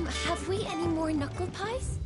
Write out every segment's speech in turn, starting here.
Have we any more knuckle pies?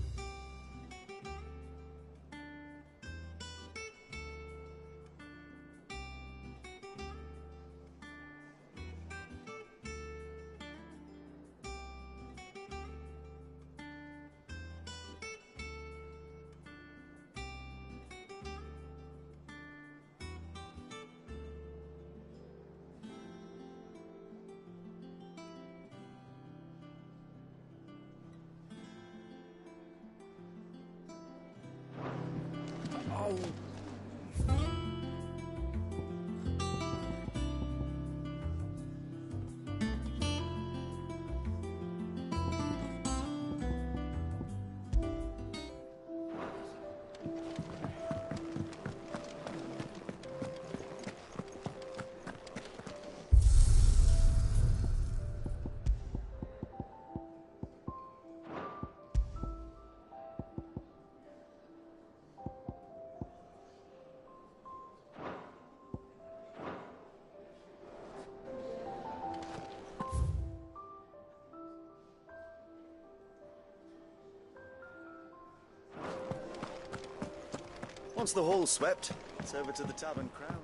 Once the hall's swept, it's over to the Tavern Crown.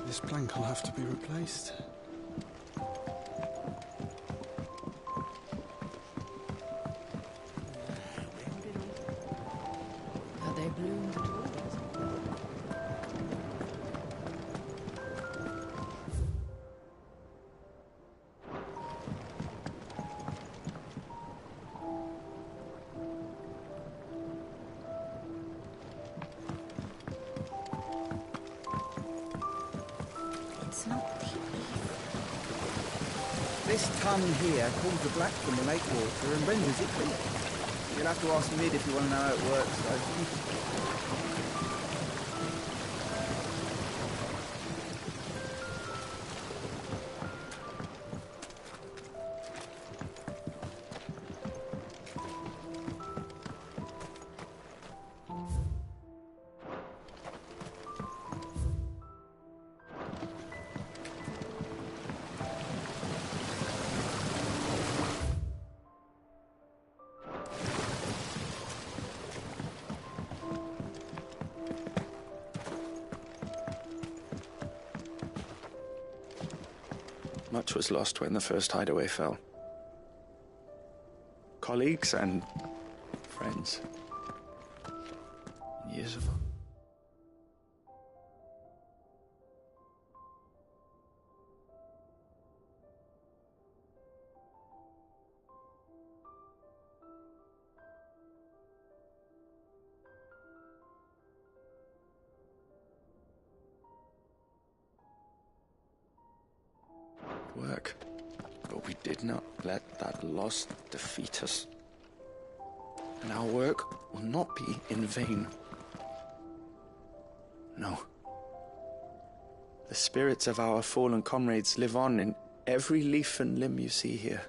This plank will have to be replaced. Have they bloomed at all? This ton here pulls the black from the lake water and renders it clear. You'll have to ask Mid if you want to know how it works, though. Much was lost when the first hideaway fell. Colleagues and friends. Years ago. Work. But we did not let that loss defeat us. And our work will not be in vain. No. The spirits of our fallen comrades live on in every leaf and limb you see here.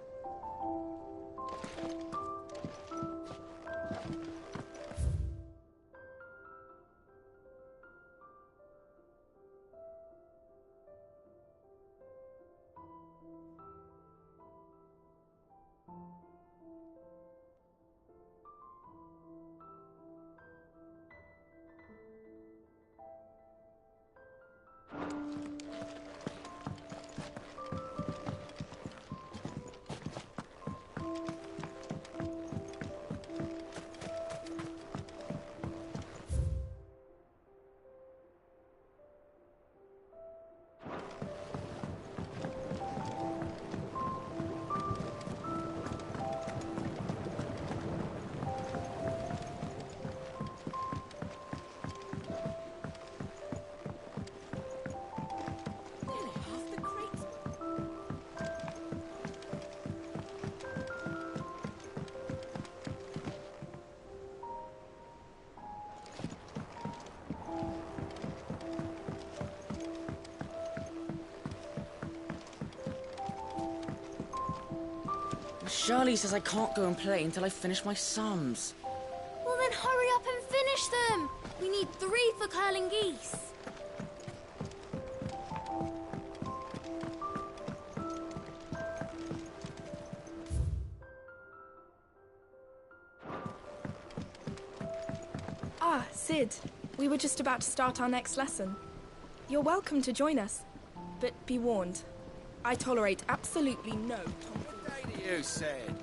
Shirley says I can't go and play until I finish my sums. Well then hurry up and finish them! We need 3 for curling geese. Ah, Sid. We were just about to start our next lesson. You're welcome to join us. But be warned, I tolerate absolutely no tomfoolery. What day do you said?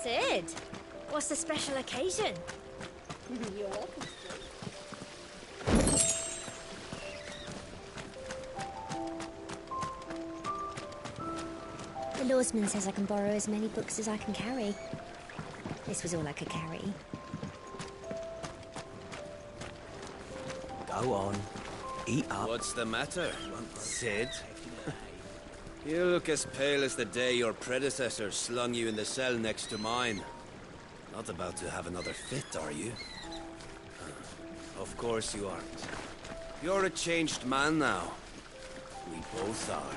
Sid, what's the special occasion? You're welcome. The lawsman says I can borrow as many books as I can carry. This was all I could carry. Go on. Eat up. What's the matter, Sid? You look as pale as the day your predecessor slung you in the cell next to mine. Not about to have another fit, are you? Of course you aren't. You're a changed man now. We both are.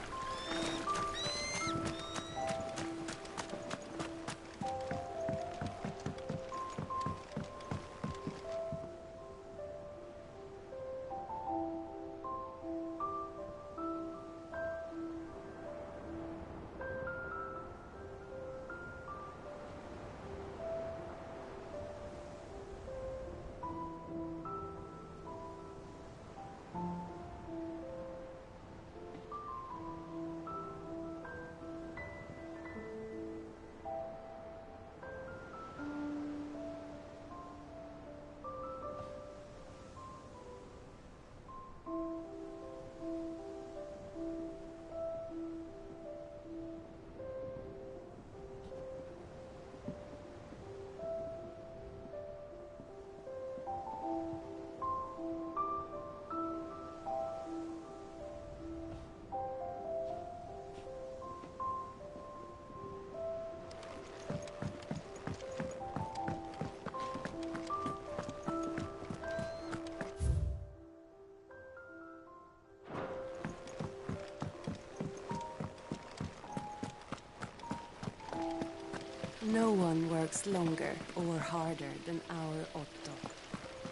No one works longer or harder than our Otto.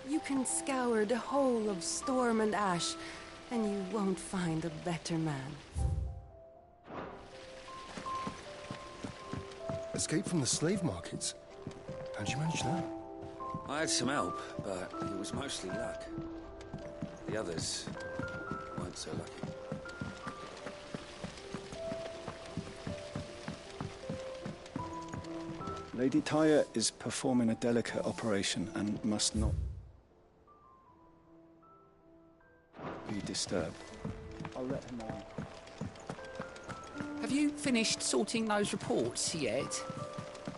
You can scour the whole of Storm and Ash, and you won't find a better man. Escape from the slave markets? How'd you manage that? I had some help, but it was mostly luck. The others weren't so lucky. Lady Tyre is performing a delicate operation and must not be disturbed. I'll let her know. Have you finished sorting those reports yet?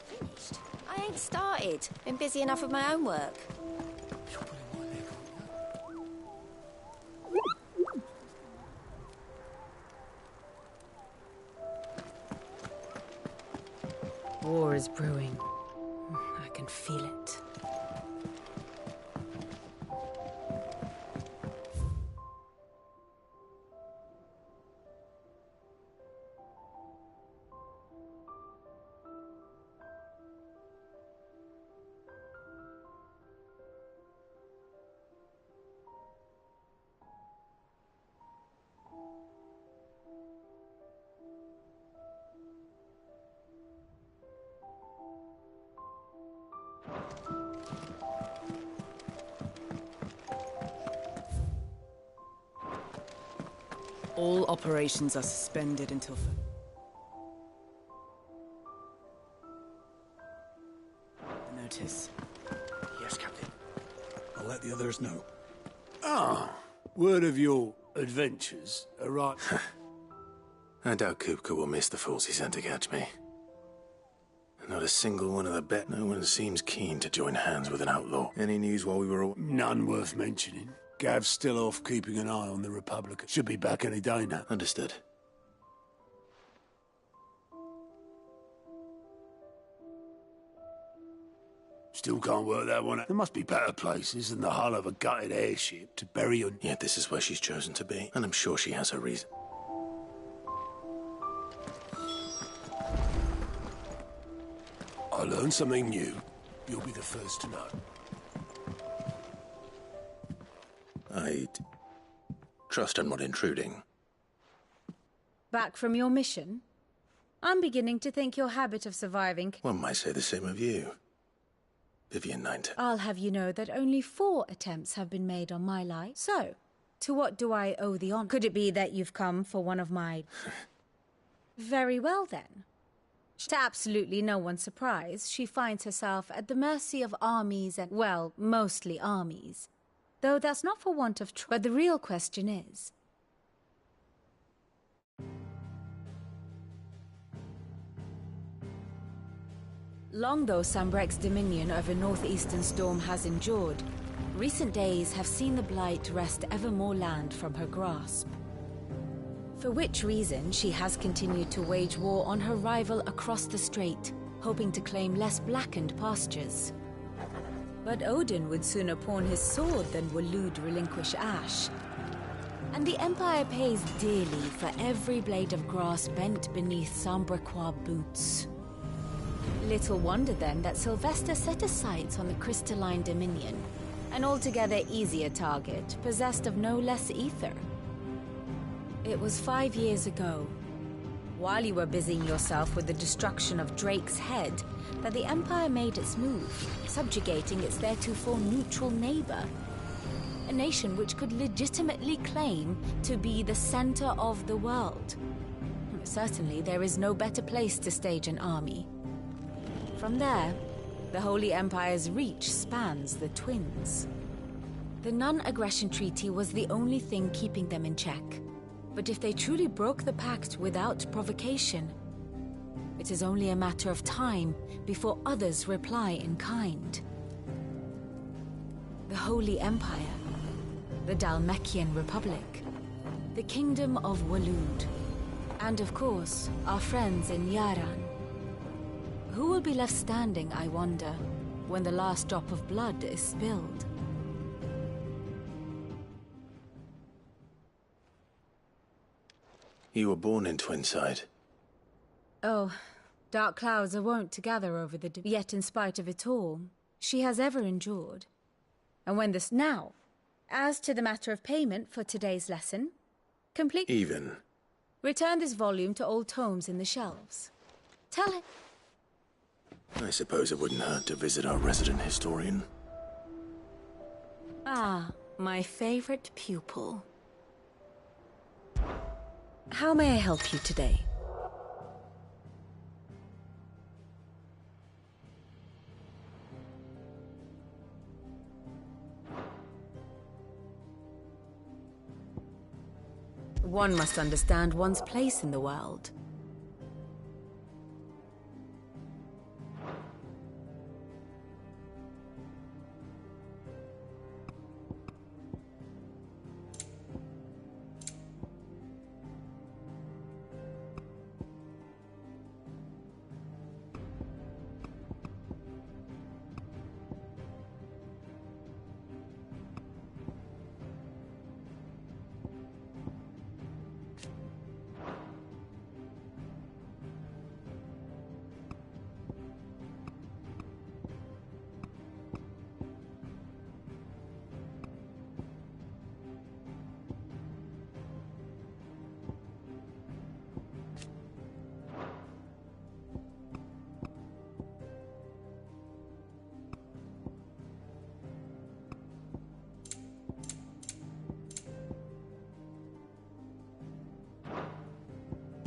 Finished? I ain't started. Been busy enough with my own work. War is brewing. I can feel it. All operations are suspended until... Notice. Yes, Captain. I'll let the others know. Ah, word of your adventures, right? I doubt Kupka will miss the fools he sent to catch me. Not a single one of the bet. No one seems keen to join hands with an outlaw. Any news while we were away? None worth mentioning. Gav's still off keeping an eye on the Republic. Should be back any day now. Understood. Still can't work that one out. There must be better places than the hull of a gutted airship to bury her. Yet this is where she's chosen to be, and I'm sure she has her reason. I learned something new. You'll be the first to know. I'd trust I'm not intruding. Back from your mission? I'm beginning to think your habit of surviving... One might say the same of you, Vivian Ninetale. I'll have you know that only 4 attempts have been made on my life. So, to what do I owe the honor? Could it be that you've come for one of my... Very well, then. To absolutely no one's surprise, she finds herself at the mercy of armies and, well, mostly armies. Though that's not for want of but the real question is... Long though Sambrek's dominion over northeastern Storm has endured, recent days have seen the Blight wrest ever more land from her grasp. For which reason she has continued to wage war on her rival across the strait, hoping to claim less blackened pastures. But Odin would sooner pawn his sword than Waloed relinquish Ash. And the Empire pays dearly for every blade of grass bent beneath Sambrequois boots. Little wonder then that Sylvester set his sights on the crystalline dominion, an altogether easier target, possessed of no less ether. It was 5 years ago, while you were busying yourself with the destruction of Drake's head, that the Empire made its move, subjugating its theretofore neutral neighbor. A nation which could legitimately claim to be the center of the world. Certainly, there is no better place to stage an army. From there, the Holy Empire's reach spans the Twins. The non-aggression treaty was the only thing keeping them in check. But if they truly broke the pact without provocation, it is only a matter of time before others reply in kind. The Holy Empire, the Dhalmekian Republic, the Kingdom of Waloed, and of course, our friends in Yaran. Who will be left standing, I wonder, when the last drop of blood is spilled? You were born in Twinside. Oh, dark clouds are wont to gather over the... Yet in spite of it all, she has ever endured. And when this... Now, as to the matter of payment for today's lesson, complete... Even. Return this volume to old tomes in the shelves. Tell him... I suppose it wouldn't hurt to visit our resident historian. Ah, my favorite pupil. How may I help you today? One must understand one's place in the world.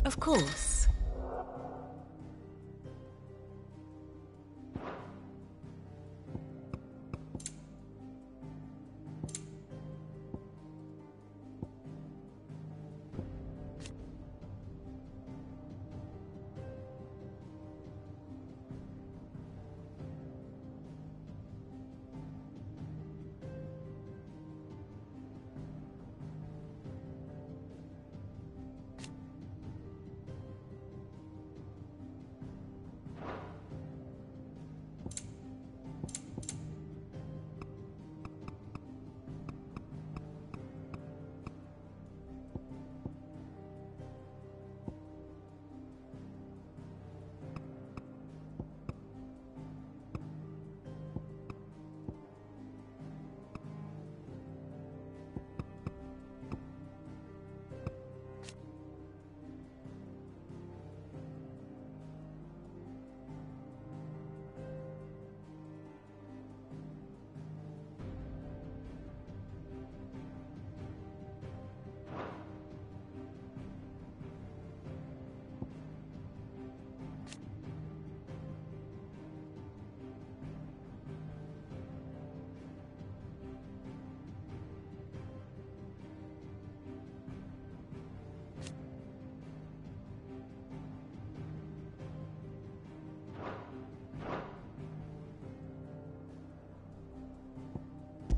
Of course.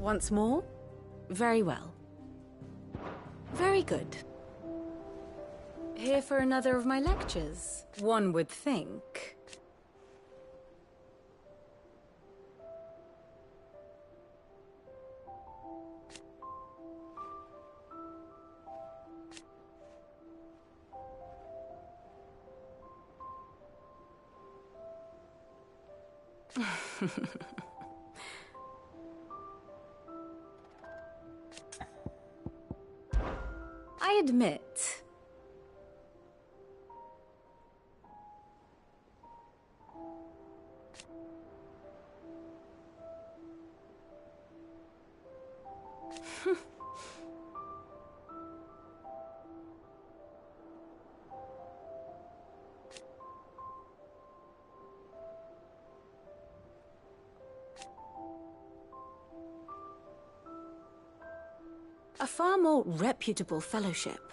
Once more? Very well. Very good. Here for another of my lectures, one would think. I admit. A far more reputable fellowship.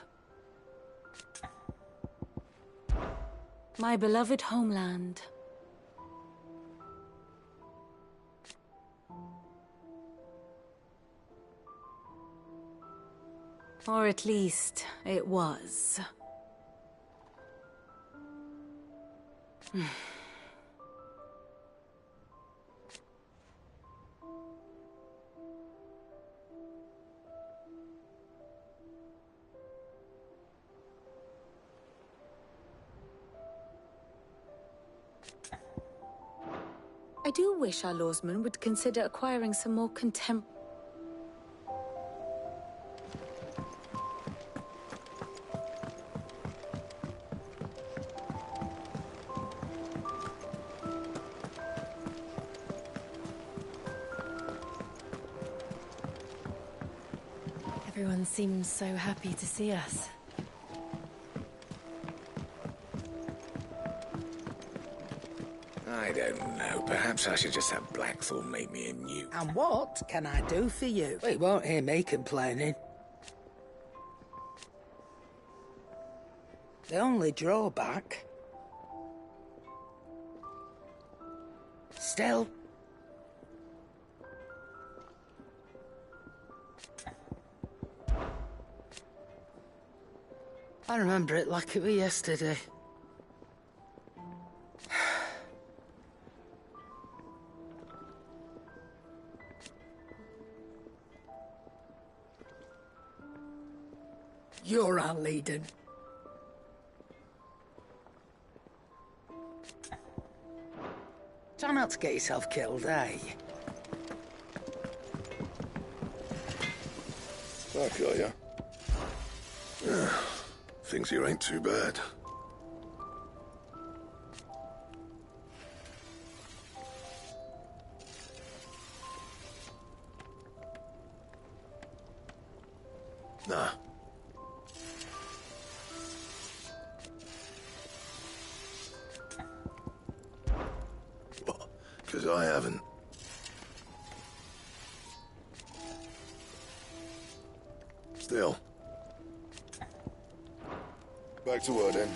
My beloved homeland. Or at least, it was. I do wish our lawsmen would consider acquiring some more Everyone seems so happy to see us. I don't know. Perhaps I should just have Blackthorn make me a new. And what can I do for you? Well, you won't hear me complaining. The only drawback... Still... I remember it like it was yesterday. You're our leader. Try not to get yourself killed, eh? Back, are ya? Yeah. Things here ain't too bad. Nah. What? 'Cause I haven't. Still. Back to work then.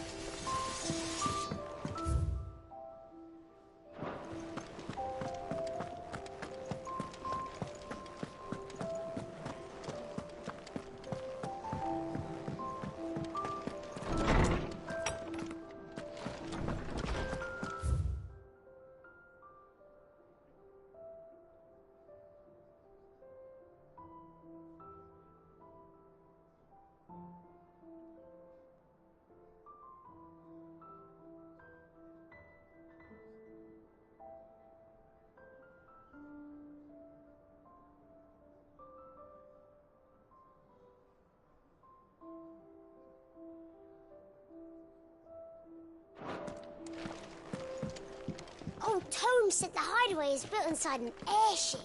Old Tome said the hideaway is built inside an airship.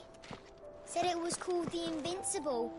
Said it was called the Invincible.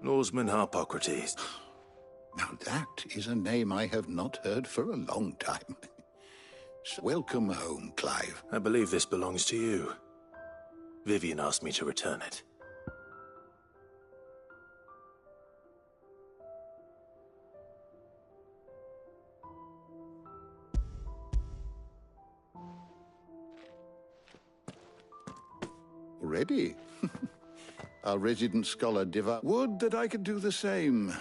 Norseman Harpocrates. Now that is a name I have not heard for a long time. So welcome home, Clive. I believe this belongs to you. Vivian asked me to return it. Already? Our resident scholar would that I could do the same.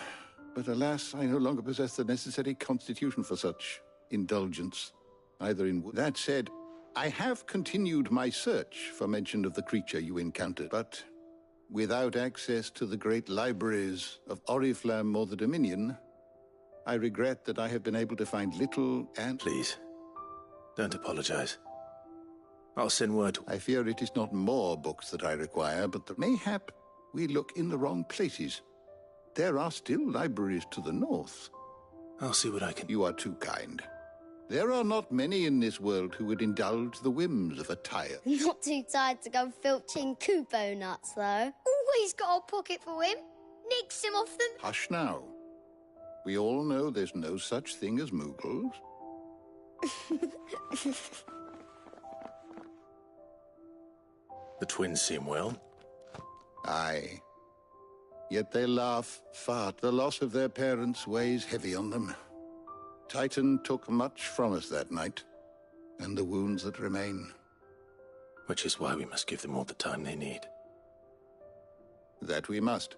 But alas, I no longer possess the necessary constitution for such indulgence, either in... That said, I have continued my search for mention of the creature you encountered, but without access to the great libraries of Oriflamme or the Dominion, I regret that I have been able to find little and... Please, don't apologize. I'll send word to... I fear it is not more books that I require, but mayhap we look in the wrong places. There are still libraries to the north. I'll see what I can... You are too kind. There are not many in this world who would indulge the whims of a tire. Not too tired to go filching Kupo nuts, though. Always got a pocket for him. Nicks him off them. Hush now. We all know there's no such thing as Moogles. The twins seem well. Aye. Yet they laugh, fart. The loss of their parents weighs heavy on them. Titan took much from us that night, and the wounds that remain. Which is why we must give them all the time they need. That we must.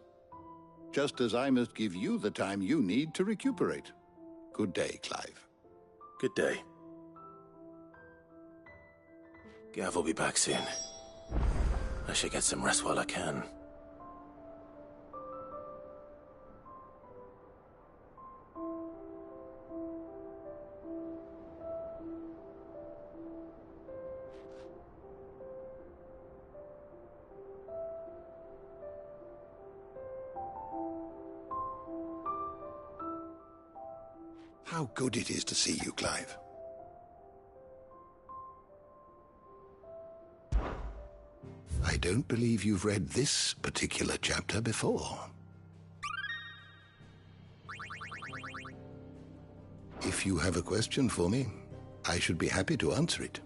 Just as I must give you the time you need to recuperate. Good day, Clive. Good day. Gav will be back soon. I should get some rest while I can. How good it is to see you, Clive. I don't believe you've read this particular chapter before. If you have a question for me, I should be happy to answer it.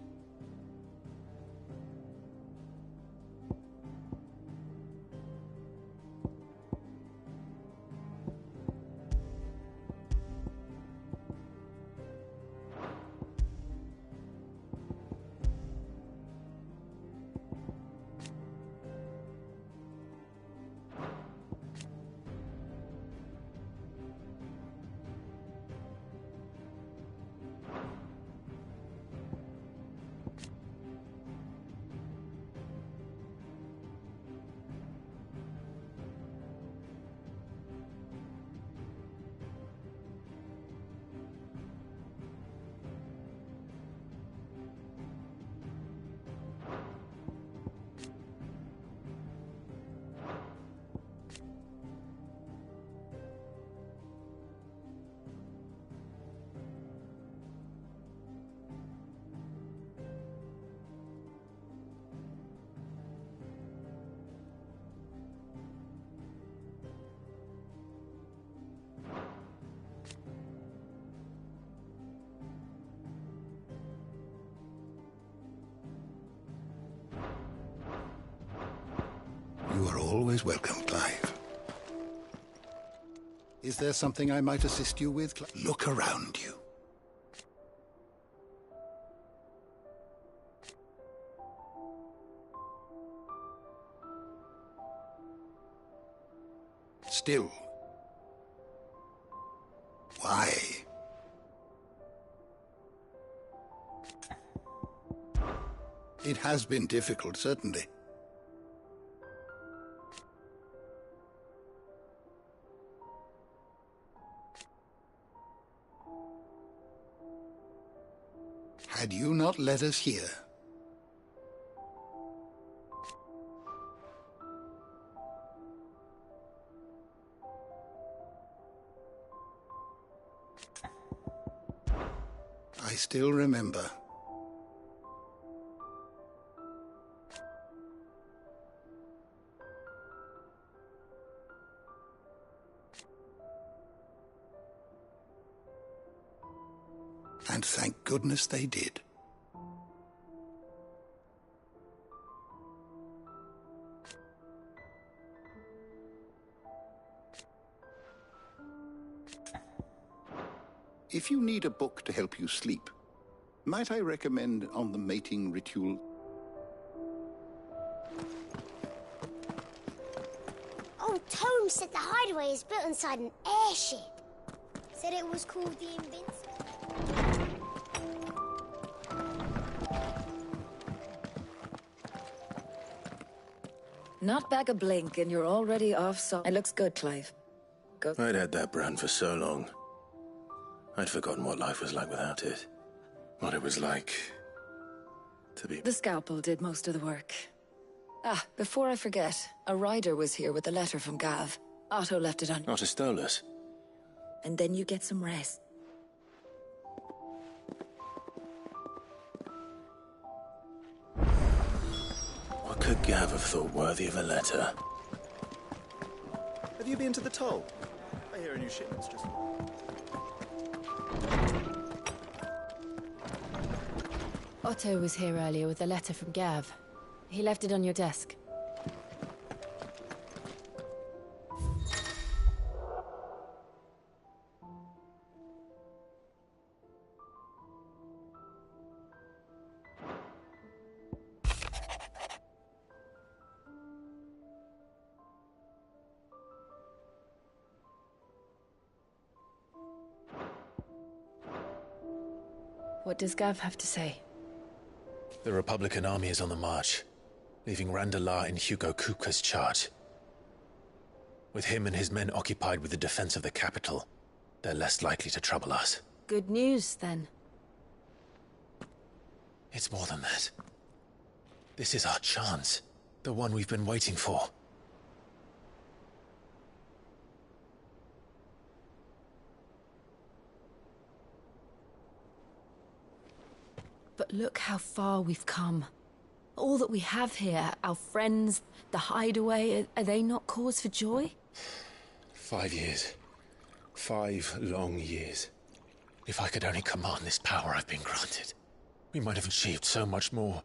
You are always welcome, Clive. Is there something I might assist you with, Clive? Look around you. Still. Why? It has been difficult, certainly. Had you not led us here? I still remember. And thank goodness they did. If you need a book to help you sleep, might I recommend On the Mating Ritual? Old Tome said the hideaway is built inside an airship. Said it was called the Invincible. Not back a blink and you're already off, so it looks good, Clive. Go. I'd had that brand for so long. I'd forgotten what life was like without it. What it was like to be... The scalpel did most of the work. Ah, before I forget, a rider was here with a letter from Gav. Otto left it on... Otto stole us. And then you get some rest. What could Gav have thought worthy of a letter? Have you been to the toll? I hear a new shipment's just... Otto was here earlier with a letter from Gav. He left it on your desk. What does Gav have to say? The Republican army is on the march, leaving Randalar in Hugo Kupka's charge. With him and his men occupied with the defense of the capital, they're less likely to trouble us. Good news, then. It's more than that. This is our chance, the one we've been waiting for. But look how far we've come. All that we have here, our friends, the hideaway, are they not cause for joy? 5 years. 5 long years. If I could only command this power I've been granted, we might have achieved so much more.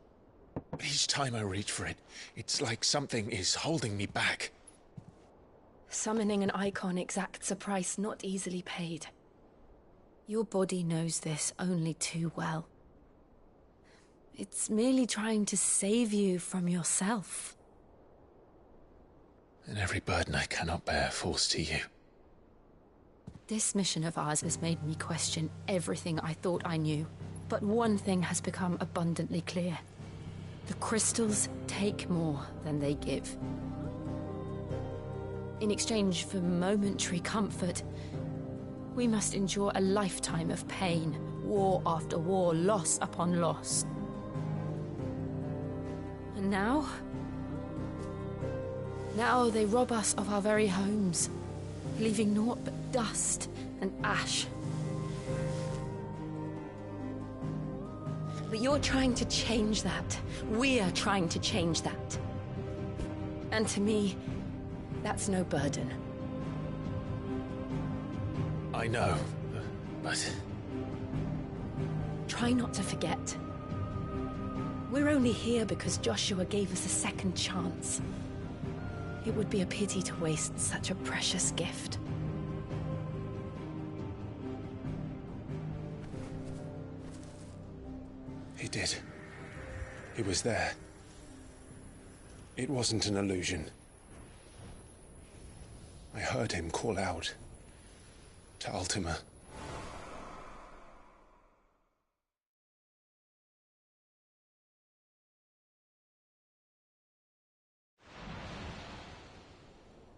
But each time I reach for it, it's like something is holding me back. Summoning an icon exacts a price not easily paid. Your body knows this only too well. It's merely trying to save you from yourself. And every burden I cannot bear falls to you. This mission of ours has made me question everything I thought I knew. But one thing has become abundantly clear. The crystals take more than they give. In exchange for momentary comfort, we must endure a lifetime of pain, war after war, loss upon loss. And now they rob us of our very homes, leaving naught but dust and ash. But you're trying to change that. We're trying to change that. And to me, that's no burden. I know, but... Try not to forget. We're only here because Joshua gave us a second chance. It would be a pity to waste such a precious gift. He did. He was there. It wasn't an illusion. I heard him call out to Ultima.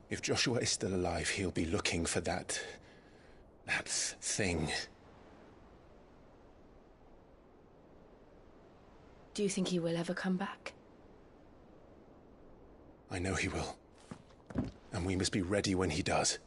If Joshua is still alive, he'll be looking for that thing. Do you think he will ever come back? I know he will. And we must be ready when he does.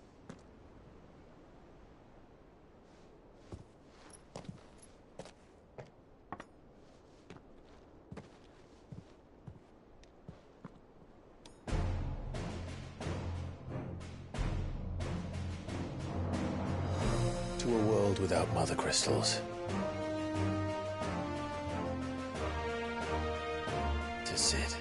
To a world without mother crystals, To Sid.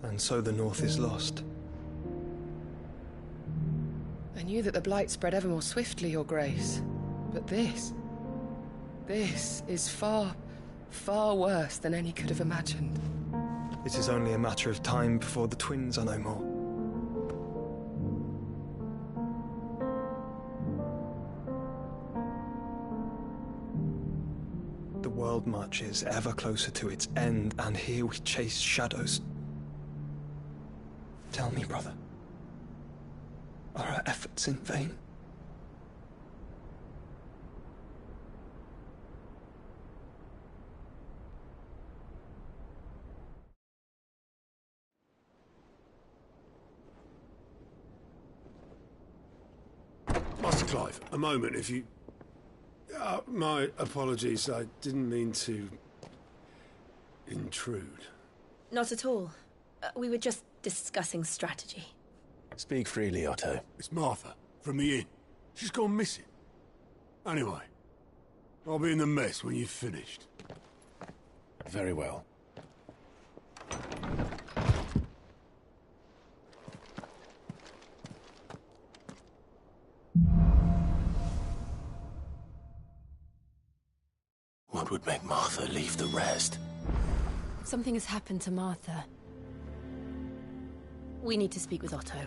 And so the North is lost. I knew that the Blight spread ever more swiftly, Your Grace. But this is far, far worse than any could have imagined. It is only a matter of time before the twins are no more. The world marches ever closer to its end, and here we chase shadows. Tell me, brother, are our efforts in vain? Master Clive, a moment, if you... my apologies, I didn't mean to... intrude. Not at all. We were just discussing strategy. Speak freely, Otto. It's Martha, from the inn. She's gone missing. Anyway, I'll be in the mess when you've finished. Very well. What would make Martha leave the rest? Something has happened to Martha. We need to speak with Otto.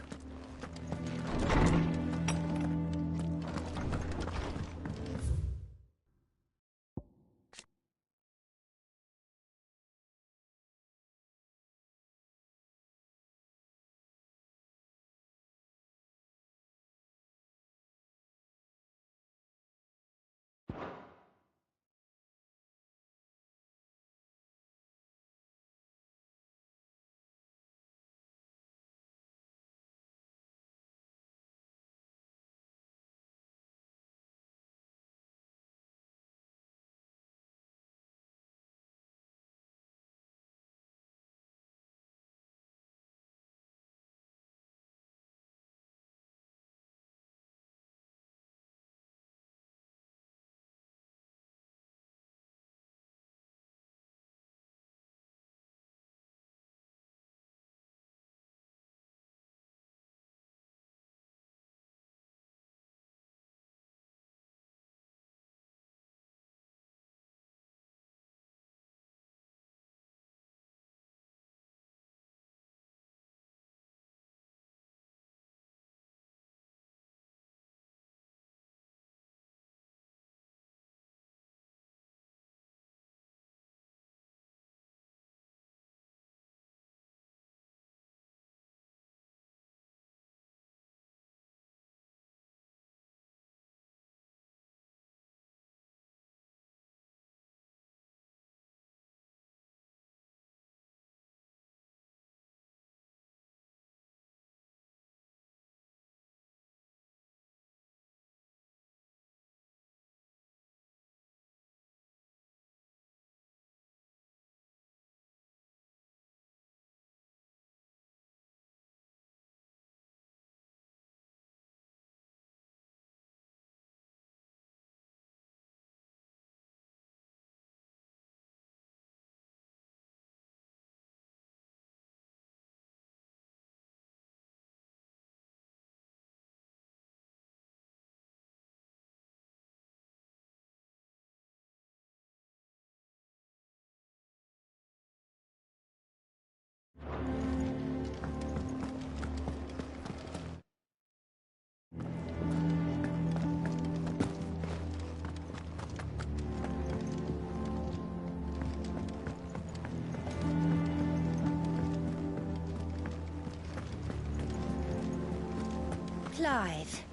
Clive.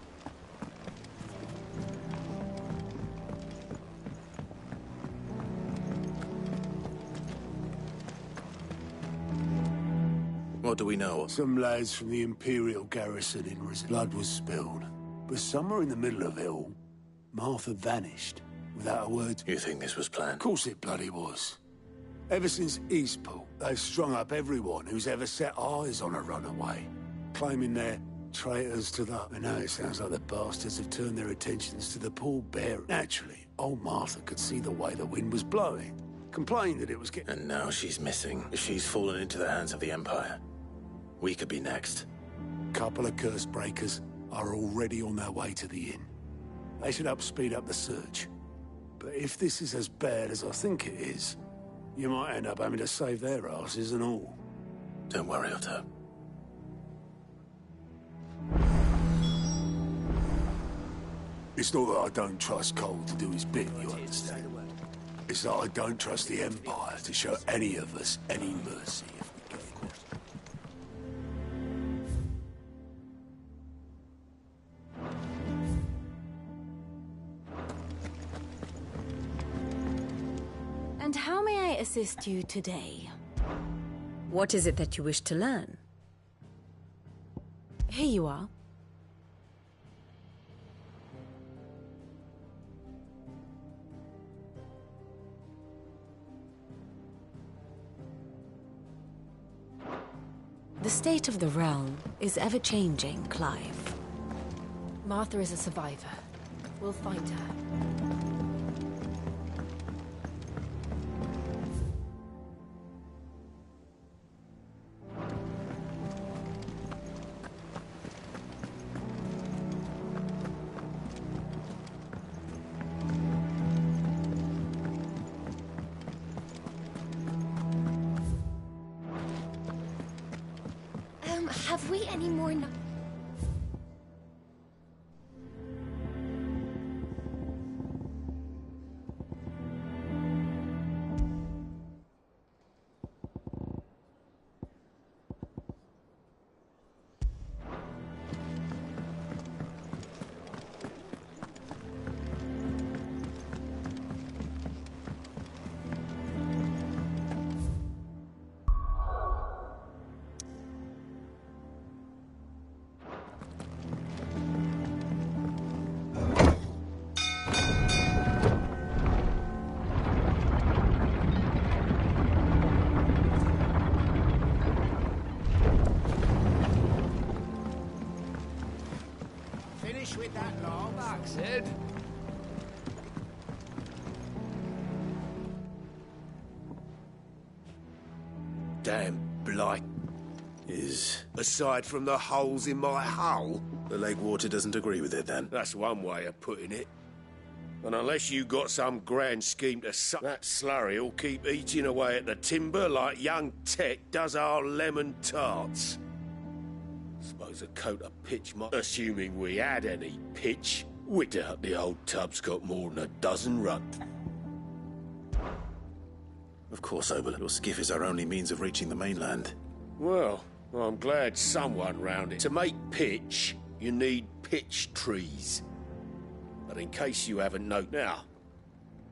What do we know? Some lads from the Imperial garrison in Rizal. Blood was spilled. But somewhere in the middle of it all, Martha vanished without a word. You think this was planned? Of course it bloody was. Ever since Eastpool, they've strung up everyone who's ever set eyes on a runaway, claiming they're traitors to the... And now it sounds like the bastards have turned their attentions to the pallbearer. Naturally, old Martha could see the way the wind was blowing, complained that it was getting... And now she's missing. If she's fallen into the hands of the Empire, we could be next. Couple of curse breakers are already on their way to the inn. They should speed up the search. But if this is as bad as I think it is, you might end up having to save their asses and all. Don't worry, Otto. It's not that I don't trust Cole to do his bit, you understand? It's that I don't trust the Empire to show any of us any mercy if we get caught. And how may I assist you today? What is it that you wish to learn? Here you are. The state of the realm is ever-changing, Clive. Martha is a survivor. We'll find her. Have we any more With that long back, Sid. Damn blight. Aside from the holes in my hull? The lake water doesn't agree with it, then? That's one way of putting it. And unless you got some grand scheme to suck, that slurry'll keep eating away at the timber like young Tech does our lemon tarts. Suppose a coat of pitch might... Assuming we had any pitch, we doubt the old tub's got more than a dozen runs. Of course, Oberlin. Your skiff is our only means of reaching the mainland. Well, I'm glad someone round it. To make pitch, you need pitch trees. But in case you haven't known... Now,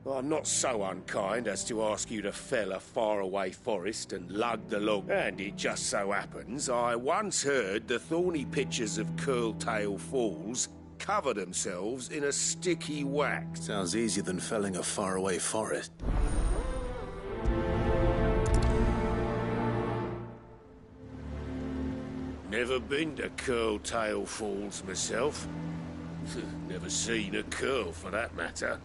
I'm not so unkind as to ask you to fell a faraway forest and lug the log. And it just so happens, I once heard the thorny pitchers of Curltail Falls cover themselves in a sticky wax. Sounds easier than felling a faraway forest. Never been to Curltail Falls myself. Never seen a curl, for that matter.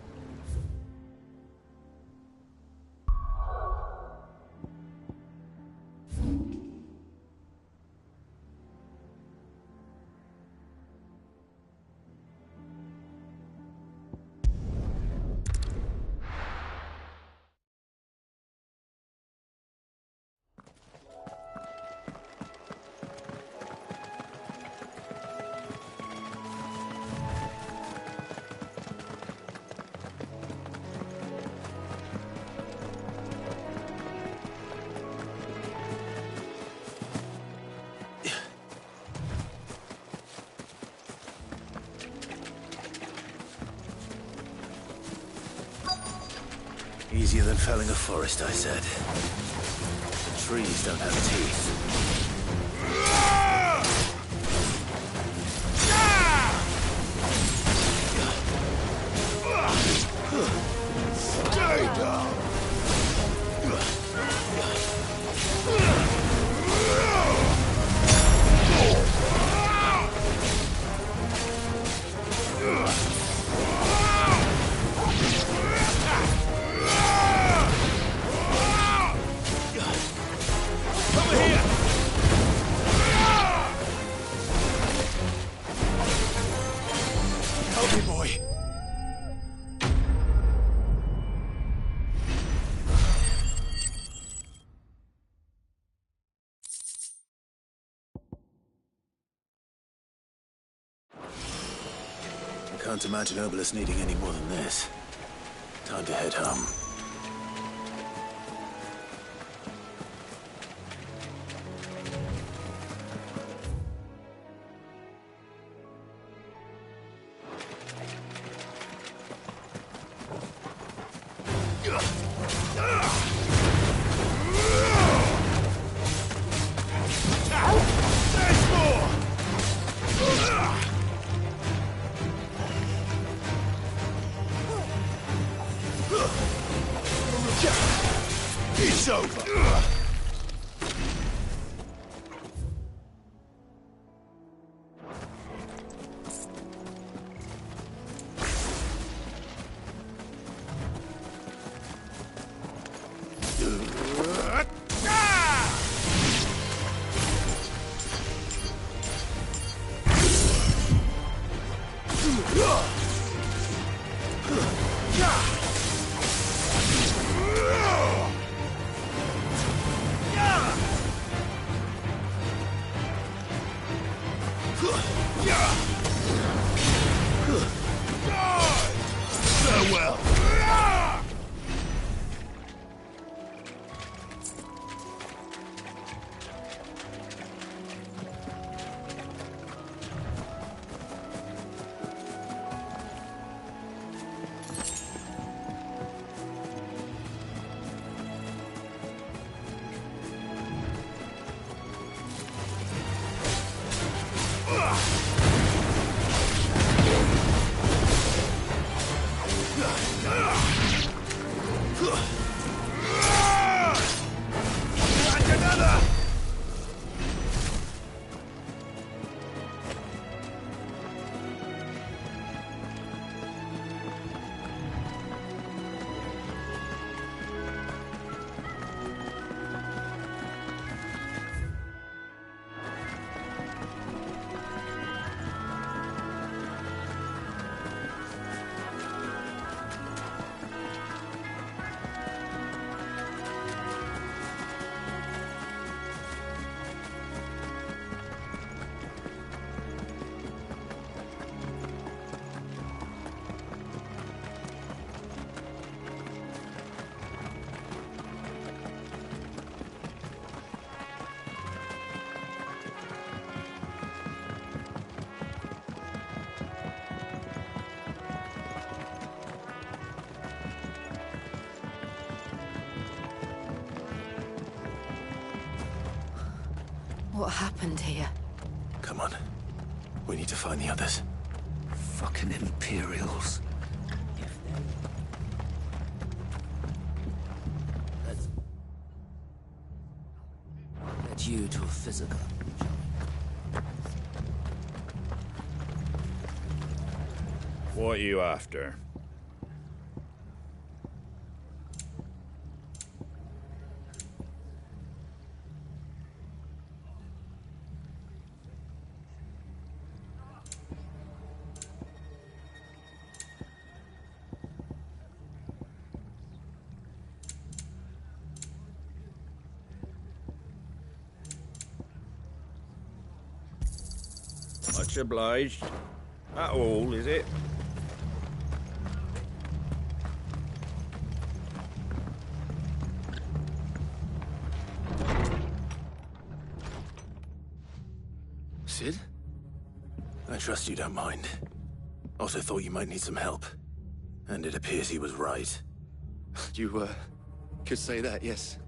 Easier than felling a forest, I said. The trees don't have teeth. Stay down! Help me, boy. I can't imagine Obelisk needing any more than this. Time to head home. It's over! Farewell! What happened here? Come on. We need to find the others. Fucking Imperials. Let's you to a physical. What are you after? Much obliged. That all, is it? Sid? I trust you don't mind. Also thought you might need some help. And it appears he was right. You, could say that, yes.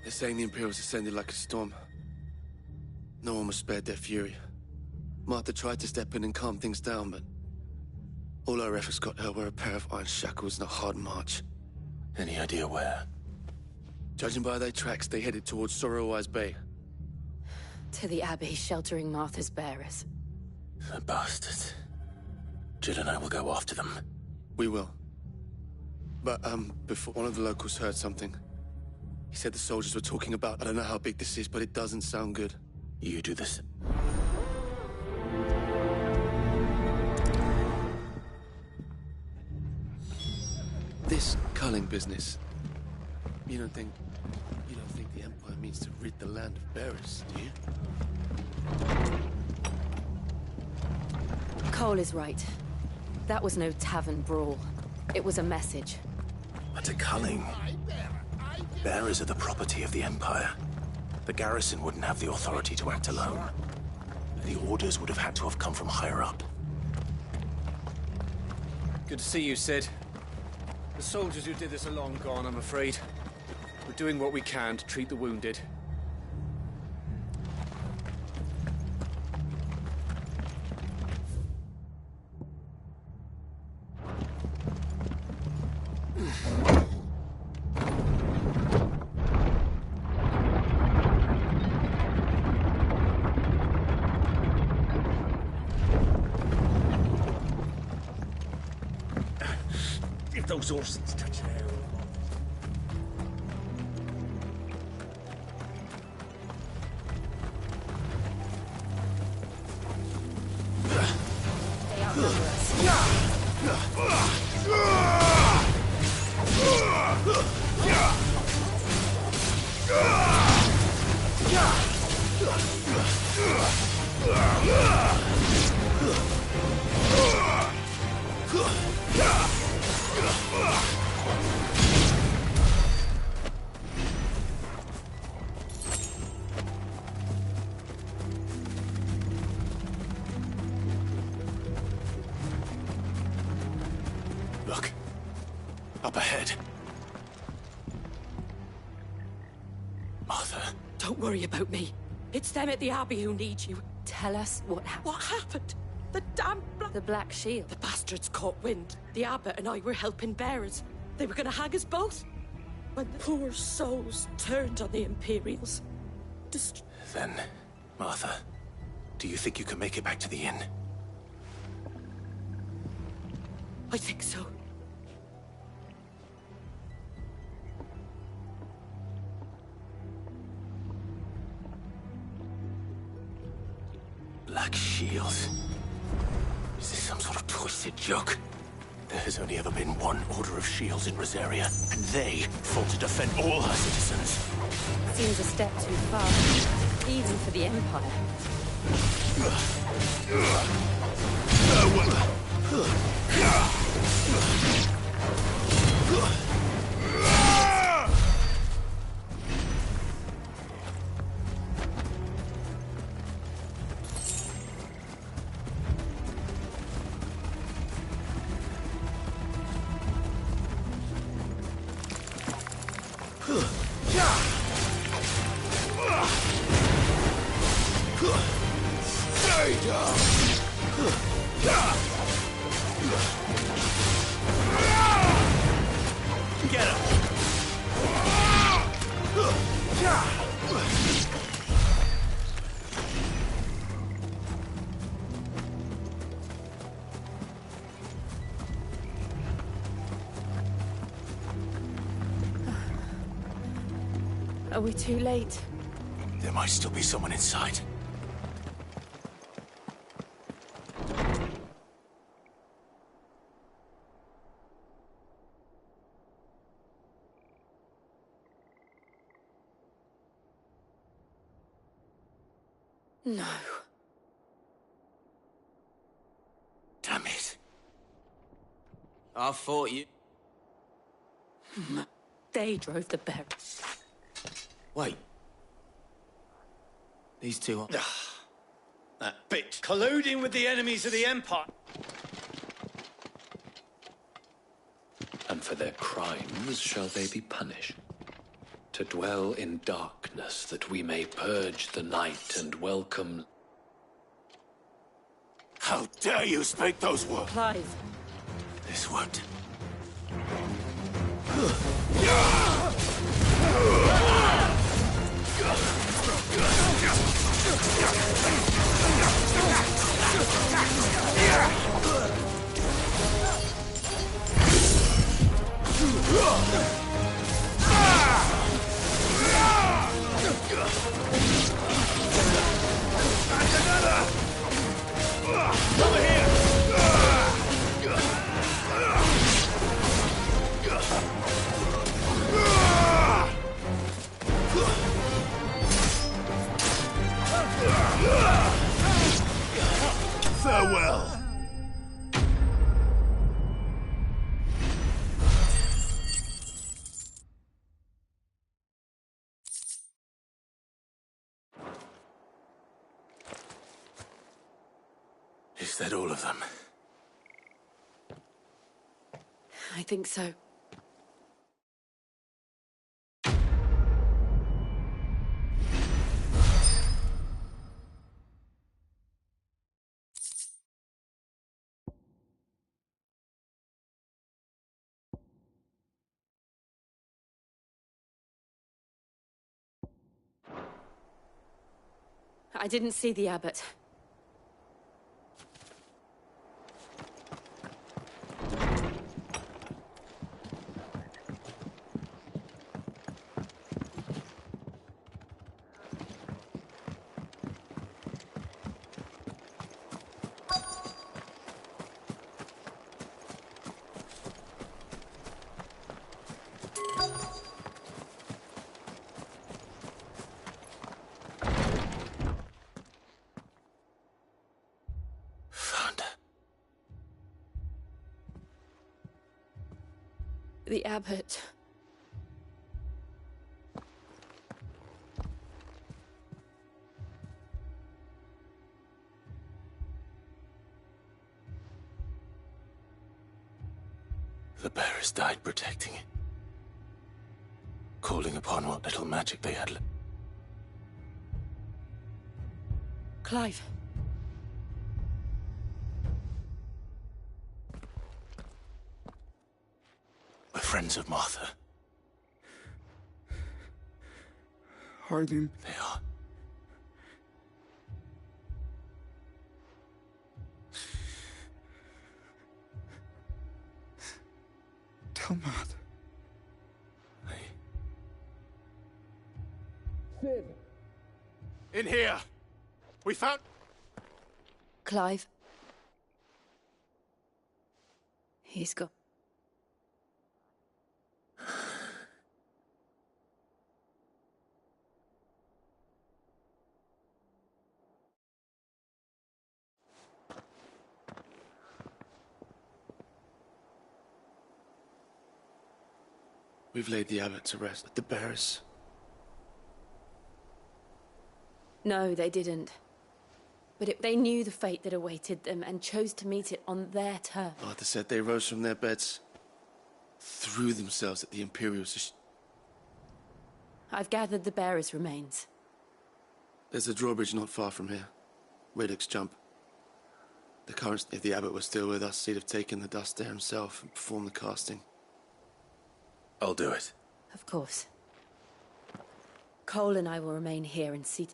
They're saying the Imperials descended like a storm. No one was spared their fury. Martha tried to step in and calm things down, but all our efforts got her were a pair of iron shackles and a hard march. Any idea where? Judging by their tracks, they headed towards Sorrowwise Bay. To the Abbey, sheltering Martha's bearers. The bastards. Jill and I will go after them. We will. But, before one of the locals heard something. He said the soldiers were talking about, I don't know how big this is, but it doesn't sound good. You do this. This culling business. You don't think the Empire means to rid the land of bearers, do you? Cole is right. That was no tavern brawl. It was a message. But a culling. Bearers are the property of the Empire. The garrison wouldn't have the authority to act alone. The orders would have had to have come from higher up. Good to see you, Sid. The soldiers who did this are long gone, I'm afraid. We're doing what we can to treat the wounded. If those horses touch there. They outnumber Look. Up ahead. Martha. Don't worry about me. It's them at the Abbey who need you. Tell us what happened. What happened? The damn The Black Shield. The bastards caught wind. The Abbot and I were helping bearers. They were gonna hang us both. When the poor souls turned on the Imperials. Then, Martha, do you think you can make it back to the inn? I think so. Black Shield. Is this some sort of twisted joke? There has only ever been one Order of Shields in Rosaria, and they fought to defend all her citizens. Seems a step too far, even for the Empire. Stay down! Get him! Are we too late? There might still be someone inside. No. Damn it. I fought you. They drove the bearers. Wait. These two are... That bitch colluding with the enemies of the Empire. And for their crimes shall they be punished. To dwell in darkness, that we may purge the night and welcome... How dare you speak those words? Clive. This won't. Over here! Farewell. Is that all of them? I think so. I didn't see the abbot. The abbot. The bearers died protecting it. Calling upon what little magic they had. Clive. We're friends of Martha. Hiding. They are. Tell Matt. Sid! In here! We found... Clive. He's gone. We've laid the abbot to rest. The bearers. No, they didn't. But they knew the fate that awaited them and chose to meet it on their turf. Martha said they rose from their beds, threw themselves at the Imperials. I've gathered the bearers' remains. There's a drawbridge not far from here. Radix Jump. The currents, if the abbot was still with us, he'd have taken the dust there himself and performed the casting. I'll do it. Of course. Cole and I will remain here and see...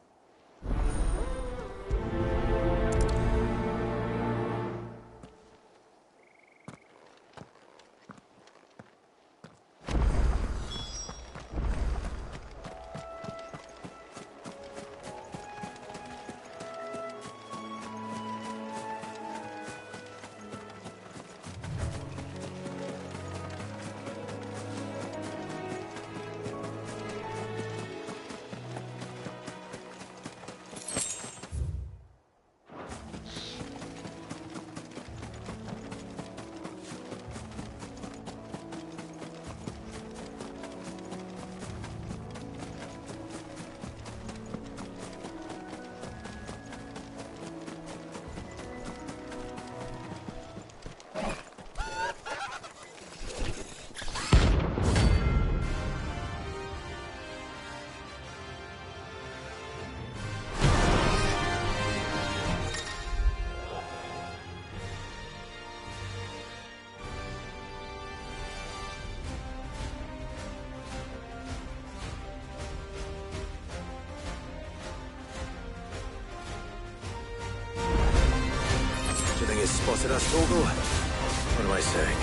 glanced at us, Torgal? What am I saying?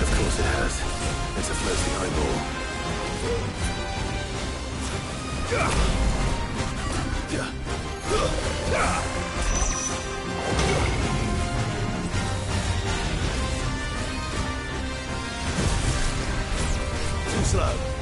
Of course it has. It's a floating eyeball. Too slow.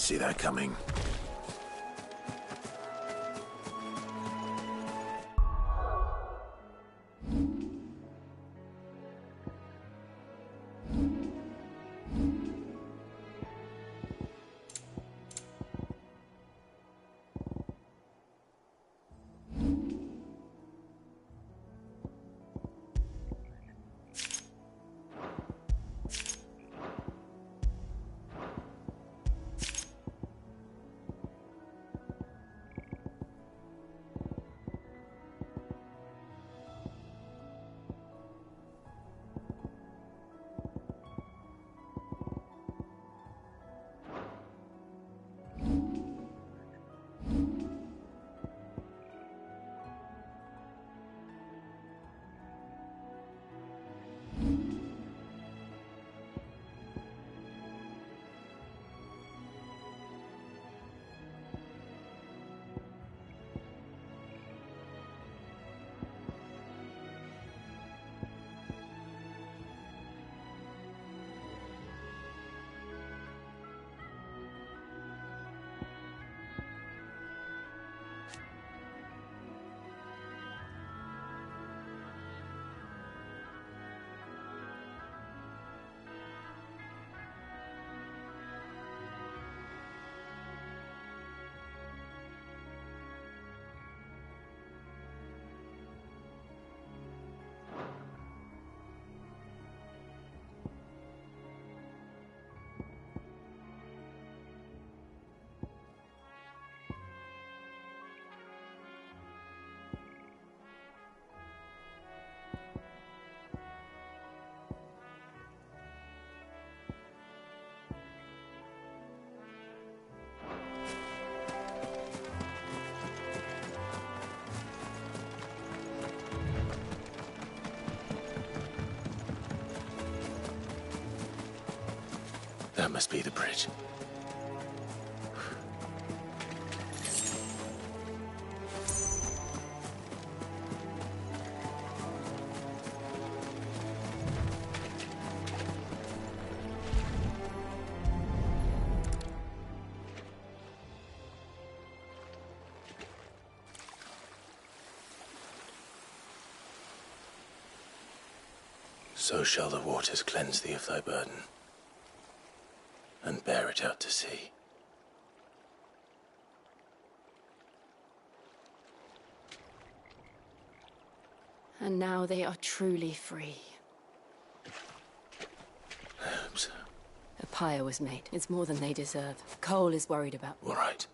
see that coming. That must be the bridge. So shall the waters cleanse thee of thy burden, and bear it out to sea. And now they are truly free. I hope so. A pyre was made. It's more than they deserve. Cole is worried about. All right.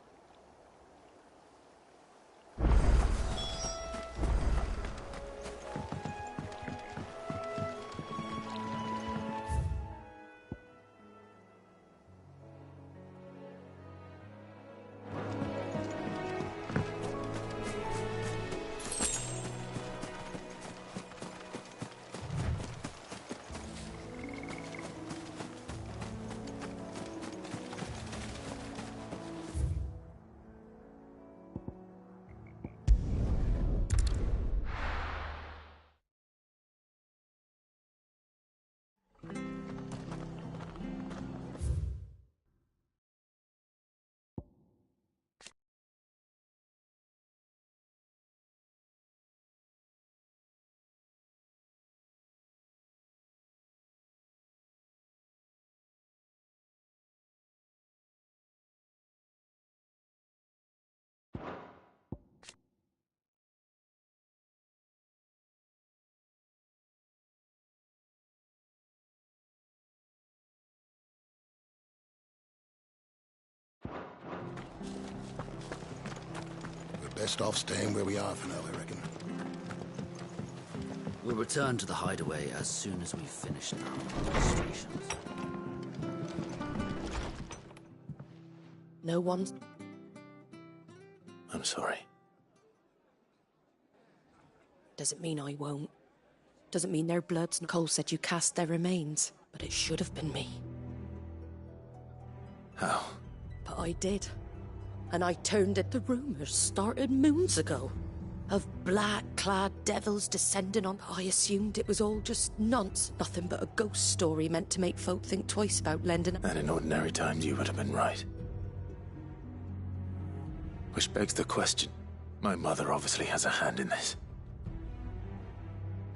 Best off staying where we are for now, I reckon. We'll return to the hideaway as soon as we've finished our demonstrations. No one's... I'm sorry. Doesn't mean I won't. Doesn't mean their bloods. Cole said you cast their remains, but it should have been me. How? But I did. And I turned it. The rumours started moons ago. Of black-clad devils descending on... I assumed it was all just nonsense. Nothing but a ghost story meant to make folk think twice about lending... And in ordinary times you would have been right. Which begs the question. My mother obviously has a hand in this.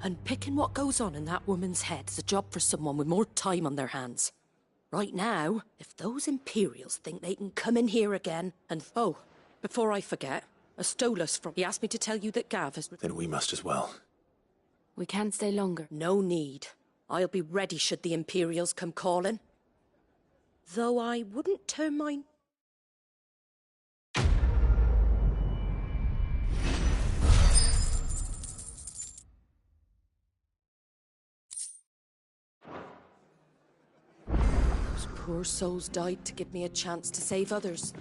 And picking what goes on in that woman's head is a job for someone with more time on their hands. Right now, if those Imperials think they can come in here again and... Oh, before I forget, Astolos from... He asked me to tell you that Gav has... Then we must as well. We can't stay longer. No need. I'll be ready should the Imperials come calling. Though I wouldn't turn my... Poor souls died to give me a chance to save others.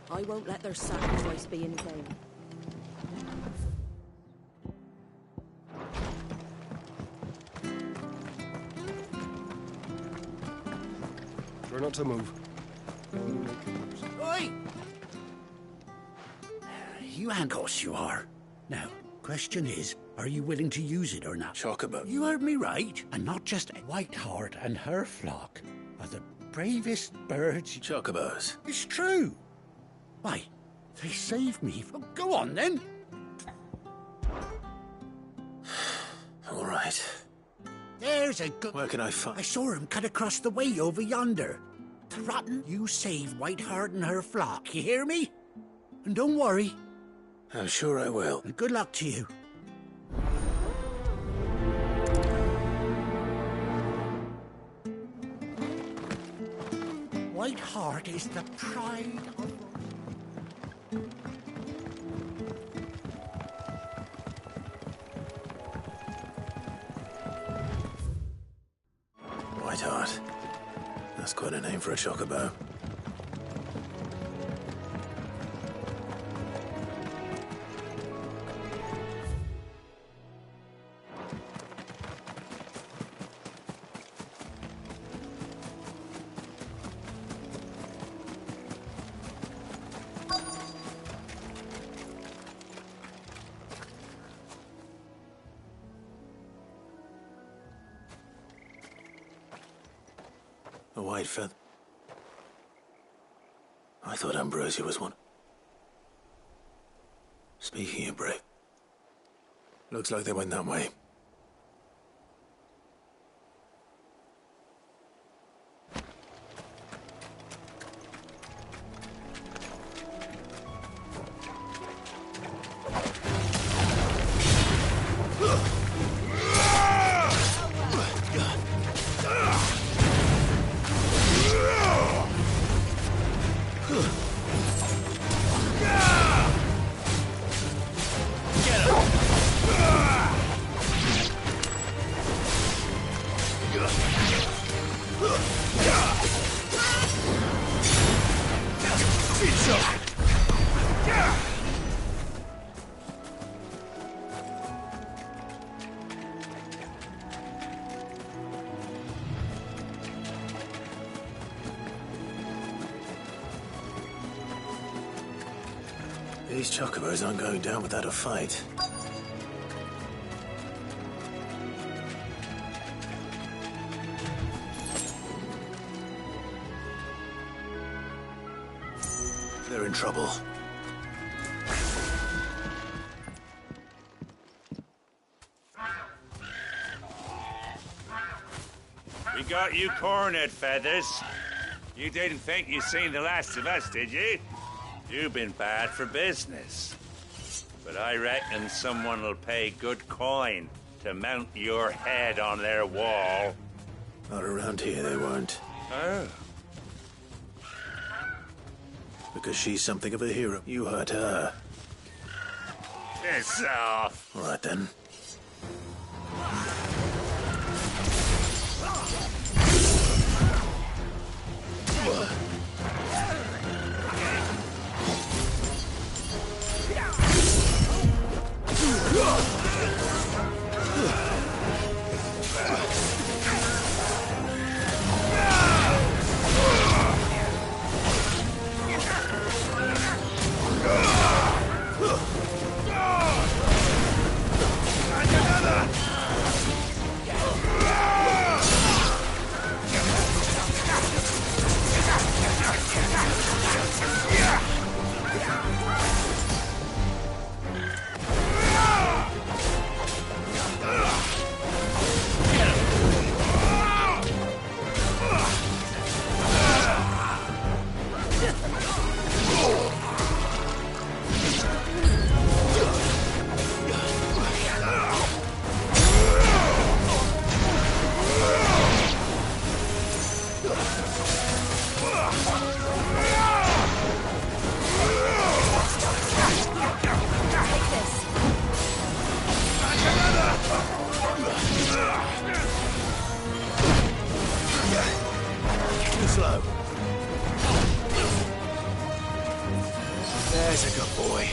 I won't let their sacrifice be in vain. Try not to move. Oi! You and course you are. Now, question is, are you willing to use it or not? Chocobo. You heard me right. And not just Whiteheart and her flock are the bravest birds... Chocobos. It's true. Why, they saved me. Oh, go on, then. All right. There's a good... Where can I find... I saw him cut across the way over yonder. The rotten, you saved Whiteheart and her flock. You hear me? And don't worry. I'm sure I will. And good luck to you. Whiteheart is the pride of... Whiteheart. That's quite a name for a chocobo. A white feather. I thought Ambrosia was one. Speaking of brave, looks like they went that way. These chocobos aren't going down without a fight. They're in trouble. We got you cornered, Feathers. You didn't think you'd seen the last of us, did you? You've been bad for business. But I reckon someone will pay good coin to mount your head on their wall. Not around here, they won't. Oh. Because she's something of a hero. You hurt her. Piss off. All right, then. There's a good boy.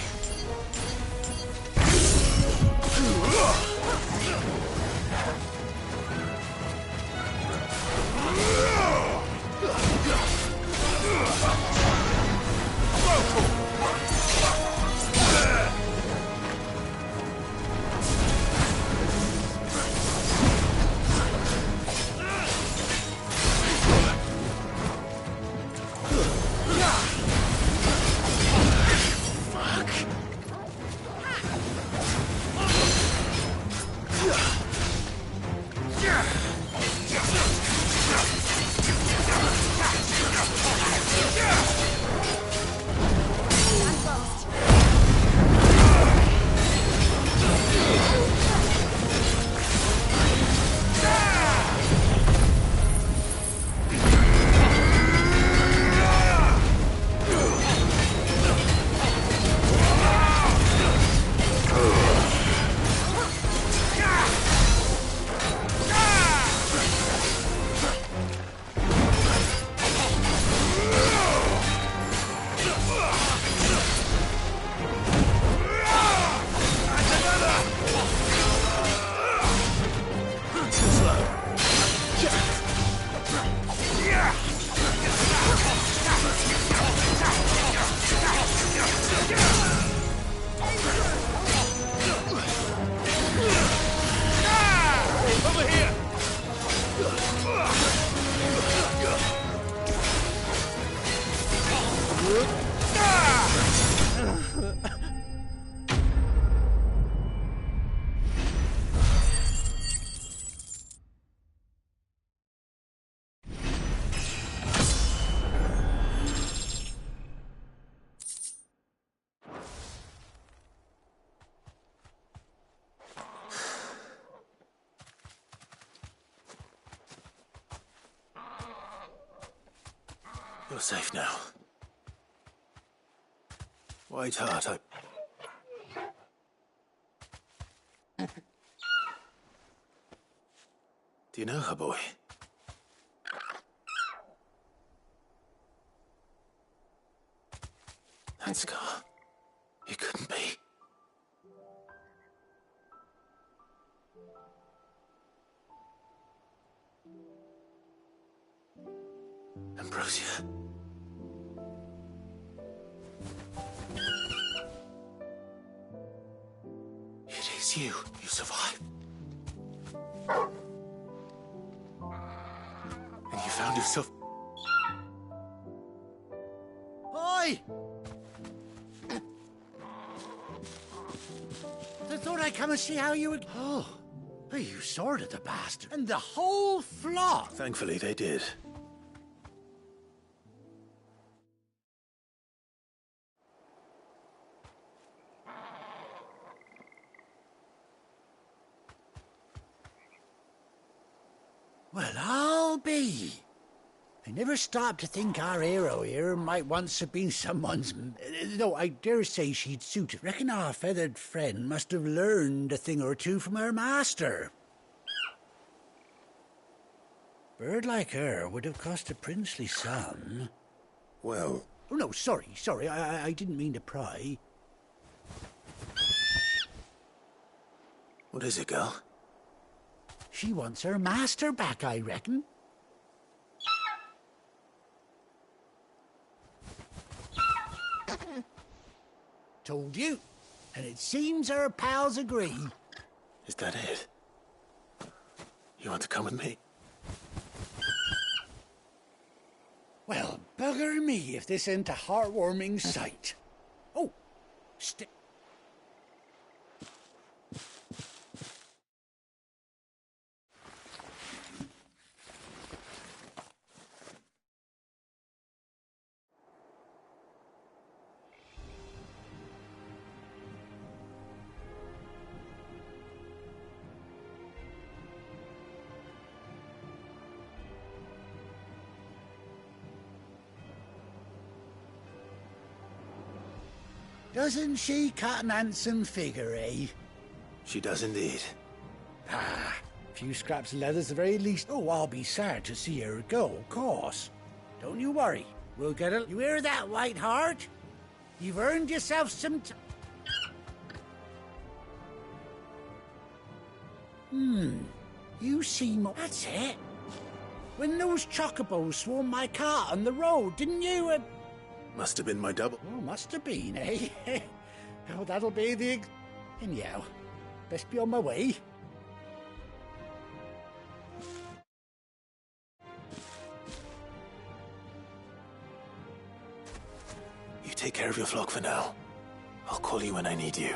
You're safe now. Whiteheart, Do you know her, boy? That scar. It couldn't be. Ambrosia. It is you. You survived. And you found yourself... Oi! I thought I'd come and see how you would... Oh, you sorted the bastard. And the whole flock. Thankfully, they did. Well, I'll be. I never stopped to think our hero here might once have been someone's... Though I dare say she'd suit. Reckon our feathered friend must have learned a thing or two from her master. Bird like her would have cost a princely sum. Well... Oh, no, sorry. I didn't mean to pry. What is it, girl? She wants her master back, I reckon. Told you. And it seems her pals agree. Is that it? You want to come with me? Well, bugger me if this ain't a heartwarming sight. Oh, doesn't she cut an handsome figure, eh? She does indeed. Ah, a few scraps of leather's the very least. Oh, I'll be sad to see her go, of course. Don't you worry. We'll get her. You hear that, Whiteheart? You've earned yourself some You seem... That's it. When those chocobos swarmed my cart on the road, didn't you? Must have been my double. Oh, must have been, eh? Oh, that'll be the... Anyhow, best be on my way. You take care of your flock for now. I'll call you when I need you.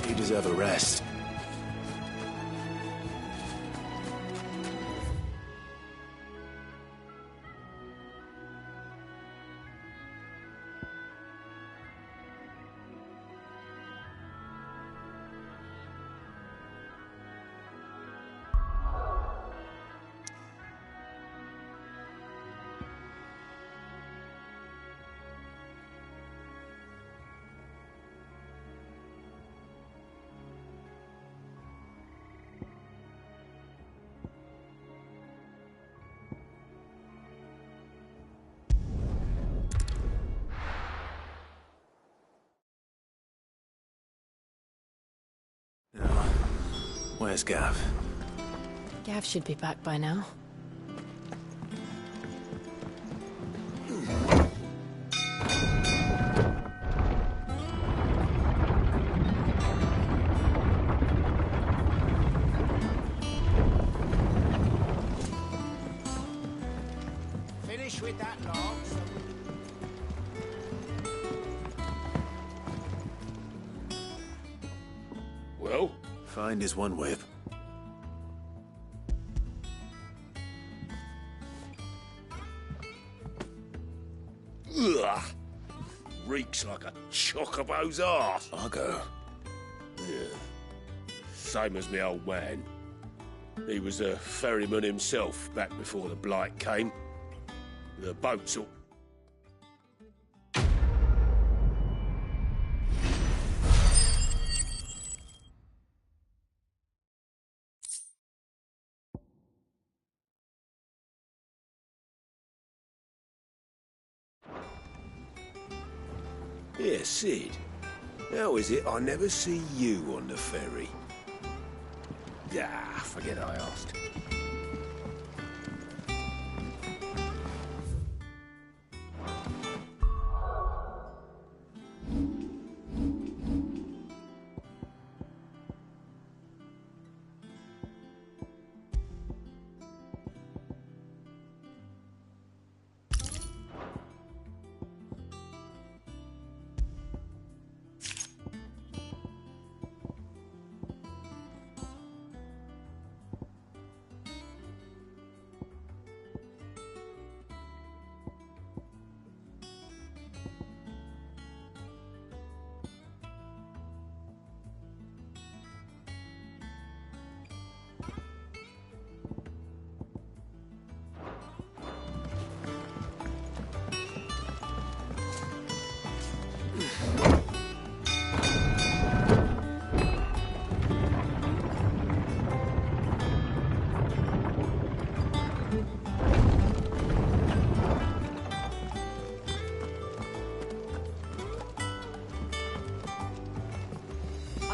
You deserve a rest. Where's Gav? Gav should be back by now. Finish with that log. Well? Find is one whip. Ugh! Reeks like a chocobo's arse. I'll go. Yeah. Same as me old man. He was a ferryman himself back before the blight came. The boats all... Yeah, Sid. How is it I never see you on the ferry? Ah, forget I asked.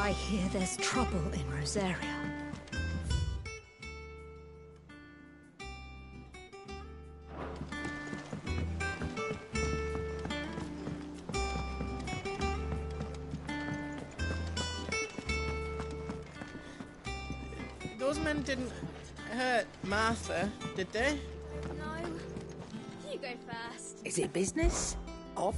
I hear there's trouble in Rosaria. Those men didn't hurt Martha, did they? No. You go first. Is it business? Or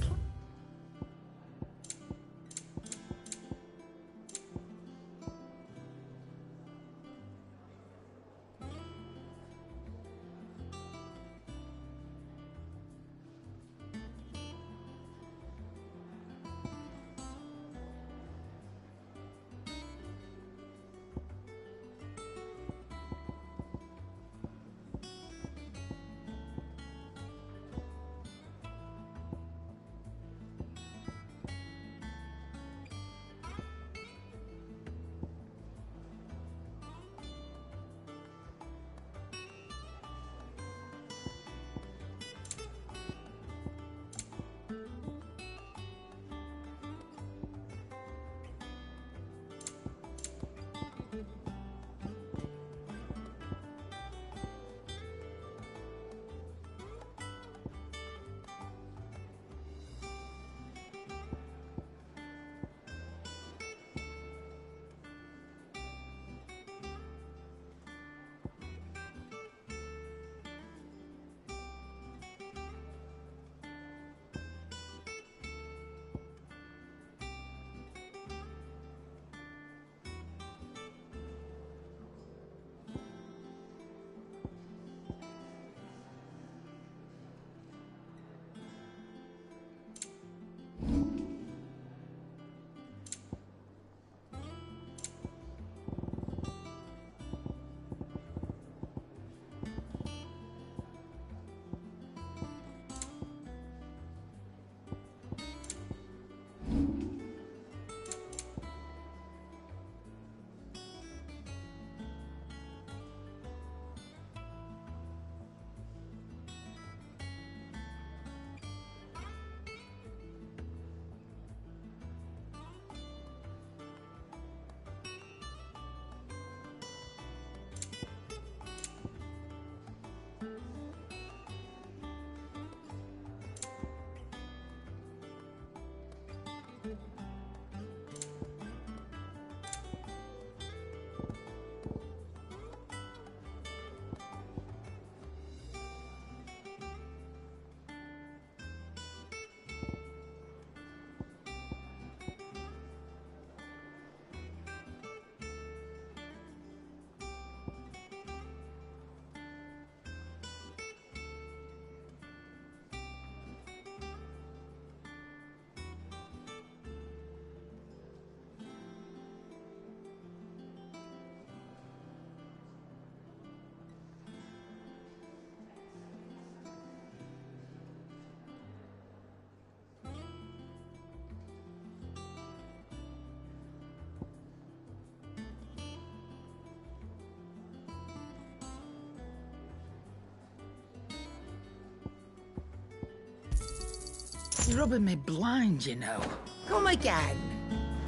you're rubbing me blind, you know. Come again.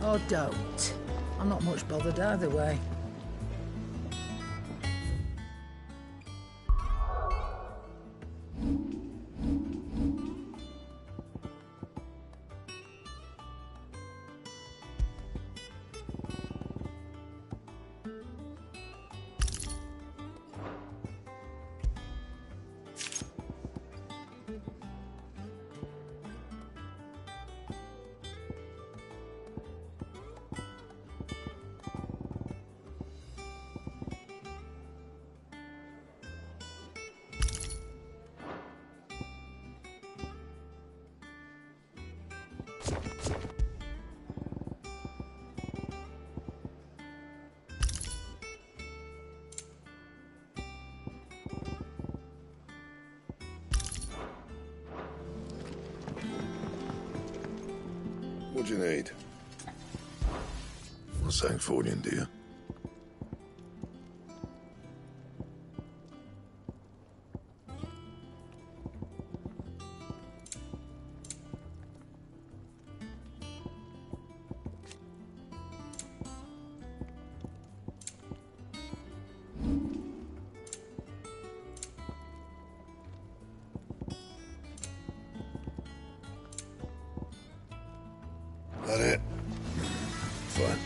Or don't. I'm not much bothered either way. What do you need? What's St. Fordian, dear? That it? Fine.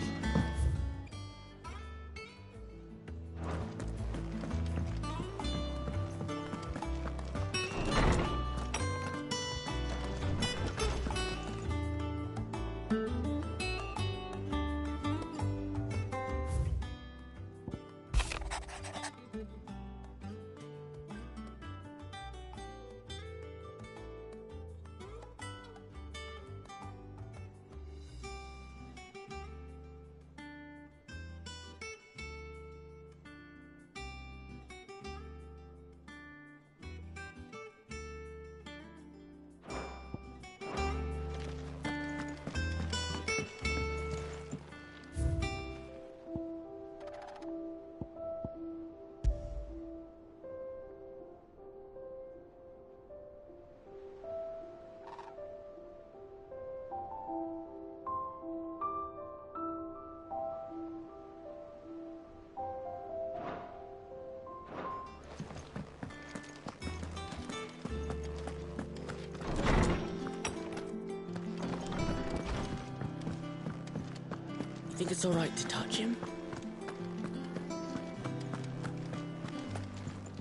Think it's all right to touch him?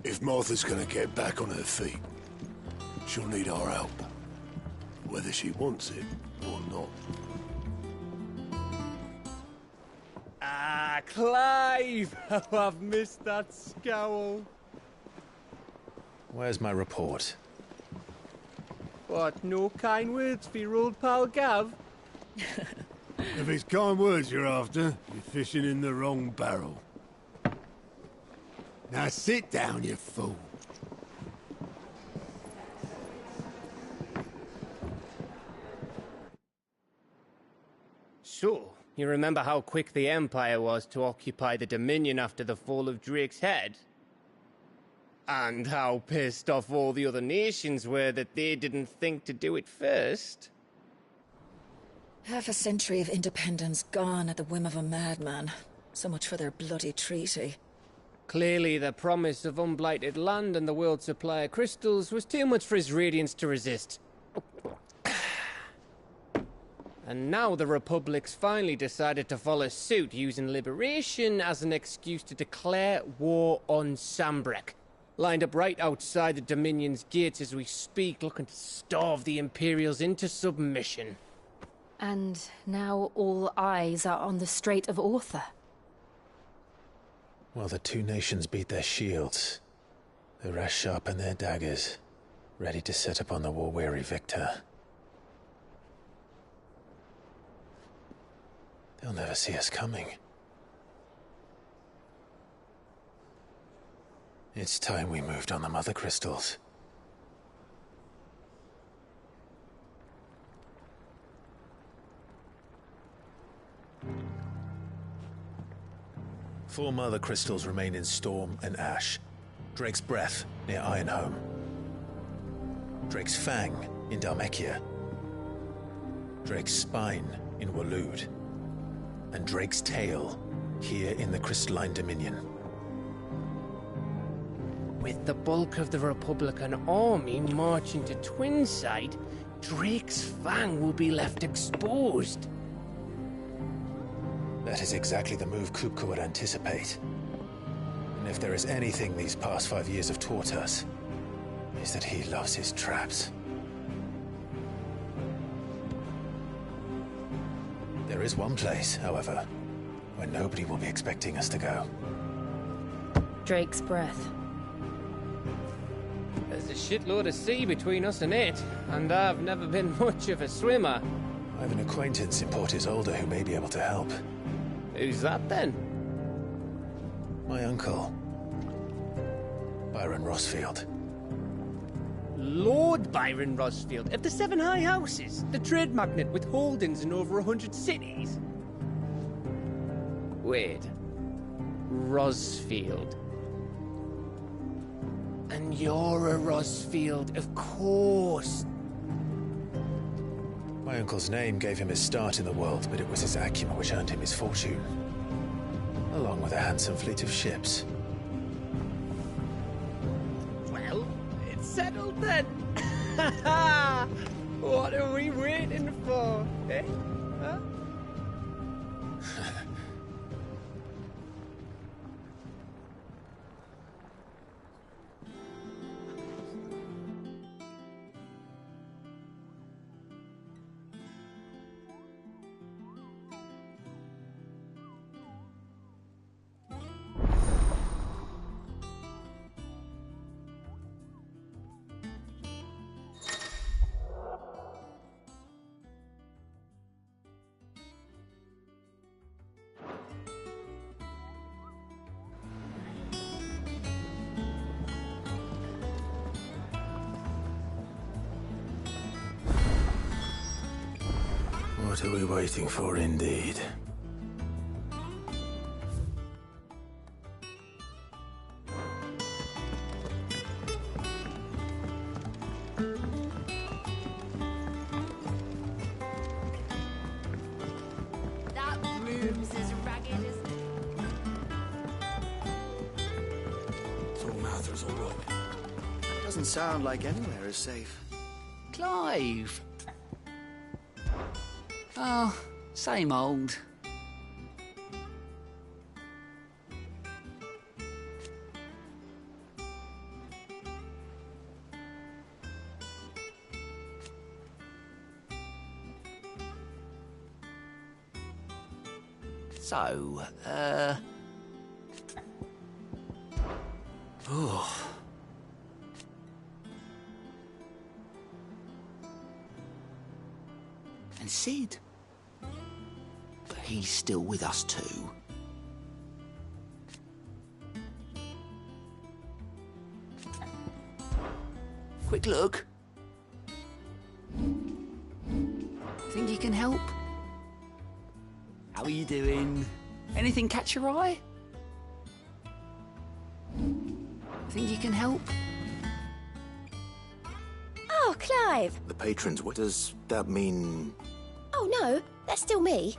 If Martha's gonna get back on her feet, she'll need our help. Whether she wants it or not. Ah, Clive! How I've missed that scowl. Where's my report? What, no kind words for your old pal Gav? If it's kind words you're after, you're fishing in the wrong barrel. Now sit down, you fool. So, you remember how quick the Empire was to occupy the Dominion after the fall of Drake's head? And how pissed off all the other nations were that they didn't think to do it first? Half a century of independence gone at the whim of a madman. So much for their bloody treaty. Clearly, the promise of unblighted land and the world's supply of crystals was too much for his radiance to resist. And now the Republic's finally decided to follow suit, using liberation as an excuse to declare war on Sambrek. Lined up right outside the Dominion's gates as we speak, looking to starve the Imperials into submission. And now all eyes are on the Strait of Author. While the two nations beat their shields, the rest sharpen their daggers, ready to set upon the war-weary victor. They'll never see us coming. It's time we moved on the Mother Crystals. Four Mother Crystals remain in Storm and Ash. Drake's Breath near Ironhome. Drake's Fang in Dhalmekia. Drake's Spine in Waloed. And Drake's Tail here in the Crystalline Dominion. With the bulk of the Republican army marching to Twinside, Drake's Fang will be left exposed. That is exactly the move Kupka would anticipate. And if there is anything these past 5 years have taught us, is that he loves his traps. There is one place, however, where nobody will be expecting us to go. Drake's Breath. There's a shitload of sea between us and it, and I've never been much of a swimmer. I have an acquaintance in Port Isolde who may be able to help. Who's that then? My uncle, Byron Rosfield. Lord Byron Rosfield of the Seven High Houses, the trade magnate with holdings in over 100 cities. Wait, Rosfield. And you're a Rosfield, of course. My uncle's name gave him his start in the world, but it was his acumen which earned him his fortune, along with a handsome fleet of ships. Well, it's settled then. What are we waiting for, eh? What are we waiting for, indeed? That room's as ragged as... So Mather's all right. Doesn't sound like anywhere is safe. Clive! Oh, same old. So, oh. And Sid? But he's still with us too. Quick look. Think you can help? How are you doing? Anything catch your eye? Think you can help? Oh, Clive! The patrons, what does that mean? Oh, no, that's still me.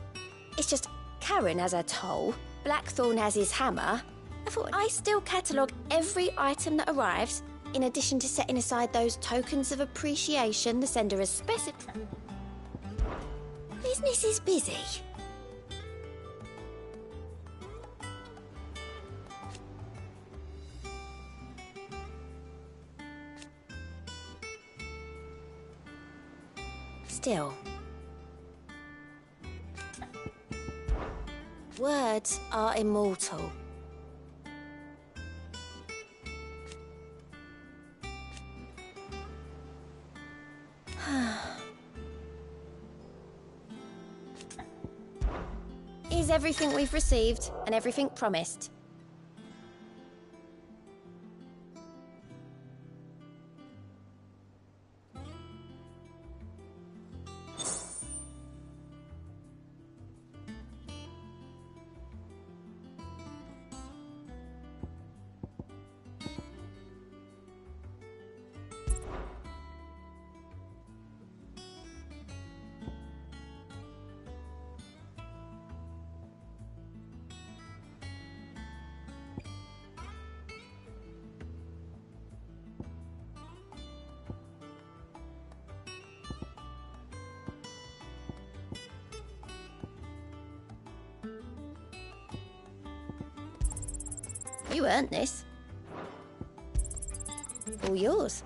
It's just Karen has her toll, Blackthorn has his hammer. I thought I still catalogue every item that arrives, in addition to setting aside those tokens of appreciation the sender has specified. Business is busy. Still. Words are immortal. Is everything we've received and everything promised? You earned this. All yours.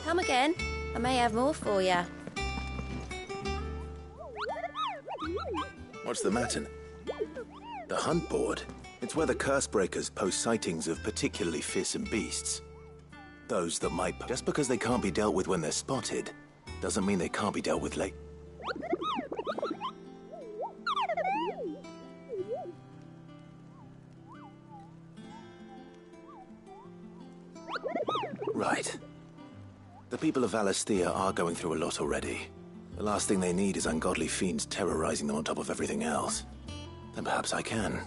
Come again. I may have more for you. What's the matter? The hunt board? It's where the curse breakers post sightings of particularly fearsome beasts. Those that might... Just because they can't be dealt with when they're spotted, doesn't mean they can't be dealt with late. Right. The people of Valisthea are going through a lot already. The last thing they need is ungodly fiends terrorizing them on top of everything else. Then perhaps I can.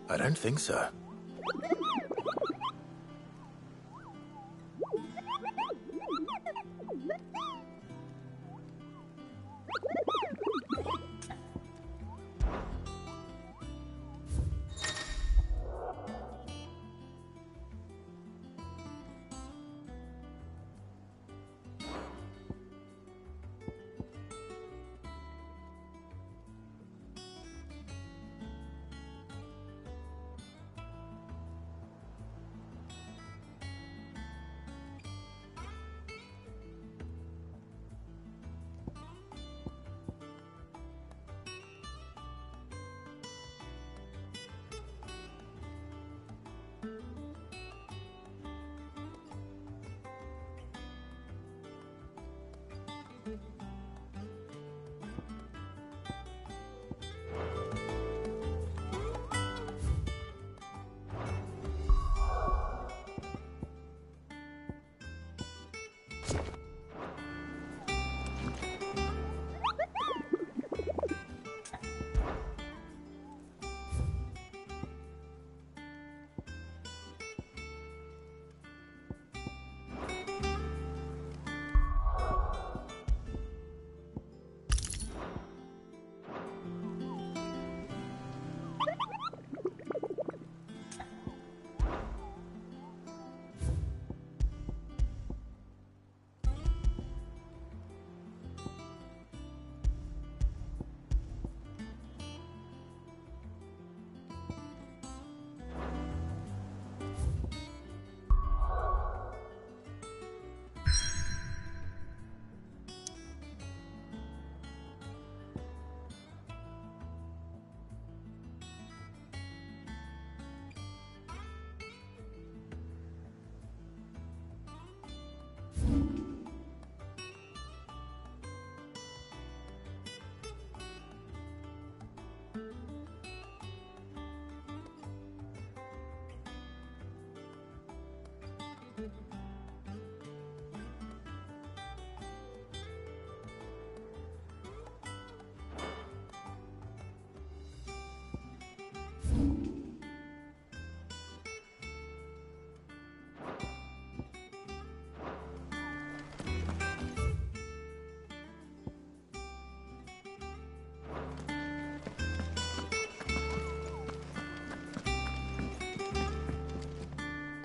I don't think so.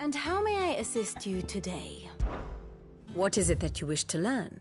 And how may I assist you today? What is it that you wish to learn?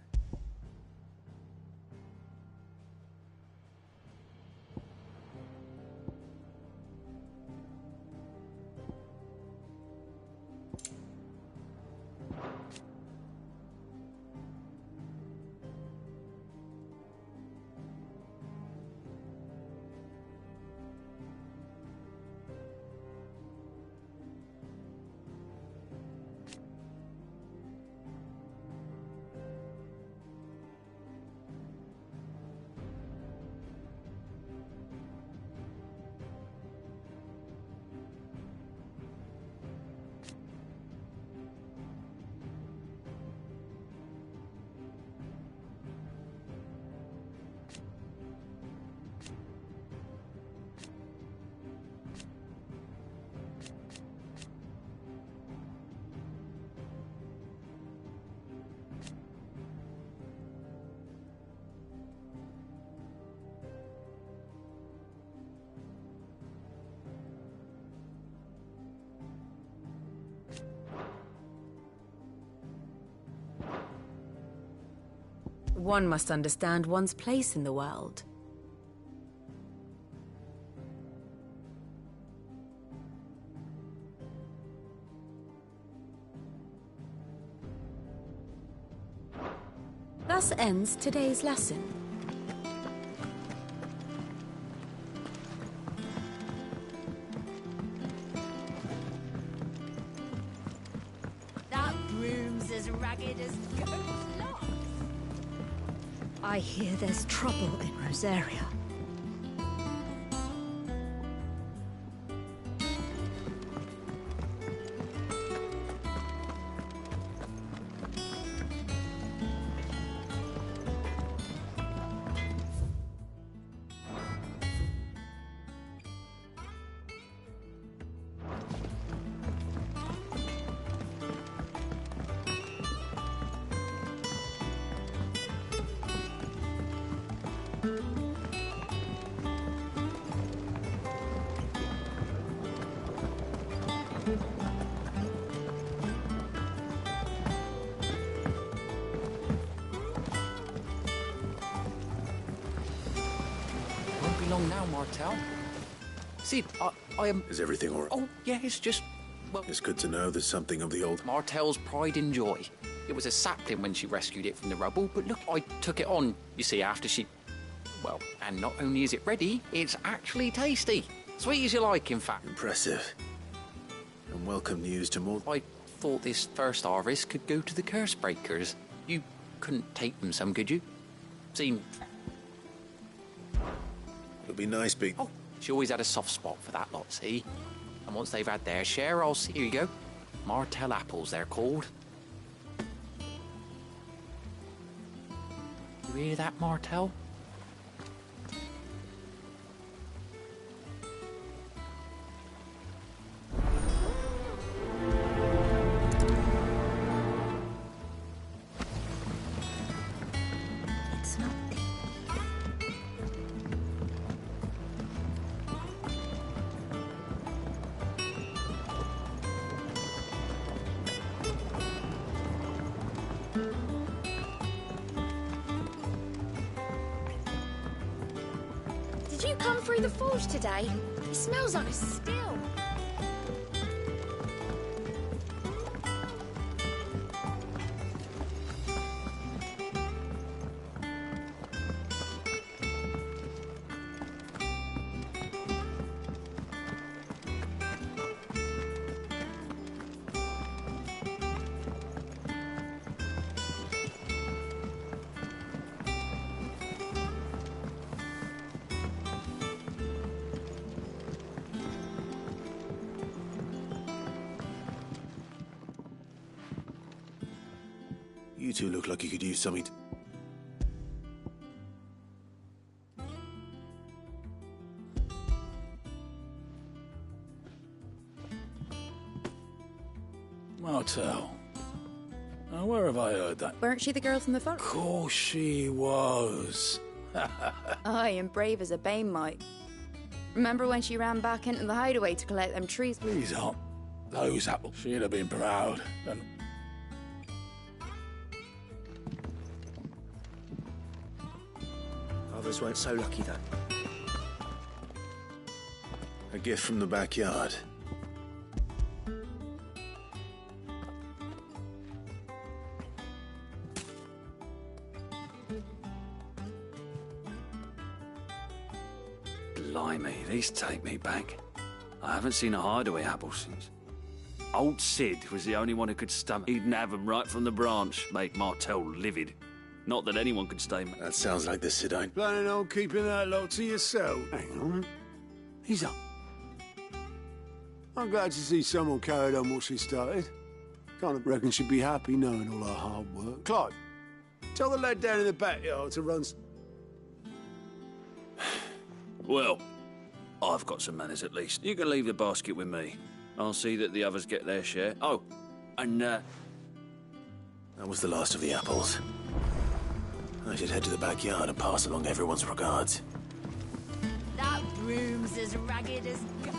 One must understand one's place in the world. Thus ends today's lesson. That broom's as ragged as goat's locks. I hear there's trouble in Rosaria. Won't be long now, Martel. See, I am... Is everything all right? Oh, yeah, it's just... Well... It's good to know there's something of the old... Martel's pride and joy. It was a sapling when she rescued it from the rubble, but look, I took it on, you see, after she... Well, and not only is it ready, it's actually tasty. Sweet as you like, in fact. Impressive. And welcome news to more... I thought this first harvest could go to the curse breakers. You couldn't take them some, could you? Seemed... It'll be nice being... Oh, she always had a soft spot for that lot, see? And once they've had their share, I'll see... Here you go. Martel apples, they're called. You hear that, Martel? It's not... Did you come through the forge today? It smells like a still. You two look like you could use something... Martel. Now, where have I heard that? Weren't she the girl from the forest? Of course she was. Aye, and brave as a bane might. Remember when she ran back into the hideaway to collect them trees? Please, Aunt. Those apples. She'd have been proud. And... Others weren't so lucky, though. A gift from the backyard. Blimey, these take me back. I haven't seen a hideaway apple since. Old Sid was the only one who could stomach. He'd nab 'em right from the branch, make Martel livid. Not that anyone could stay... That sounds like the Sid I... Planning on keeping that lot to yourself? Hang on. He's up. I'm glad to see someone carried on what she started. Kind of reckon she'd be happy knowing all her hard work. Clive, tell the lad down in the backyard to run... Well, I've got some manners at least. You can leave the basket with me. I'll see that the others get their share. Oh, and, That was the last of the apples. I should head to the backyard and pass along everyone's regards. That broom's as ragged as ghost.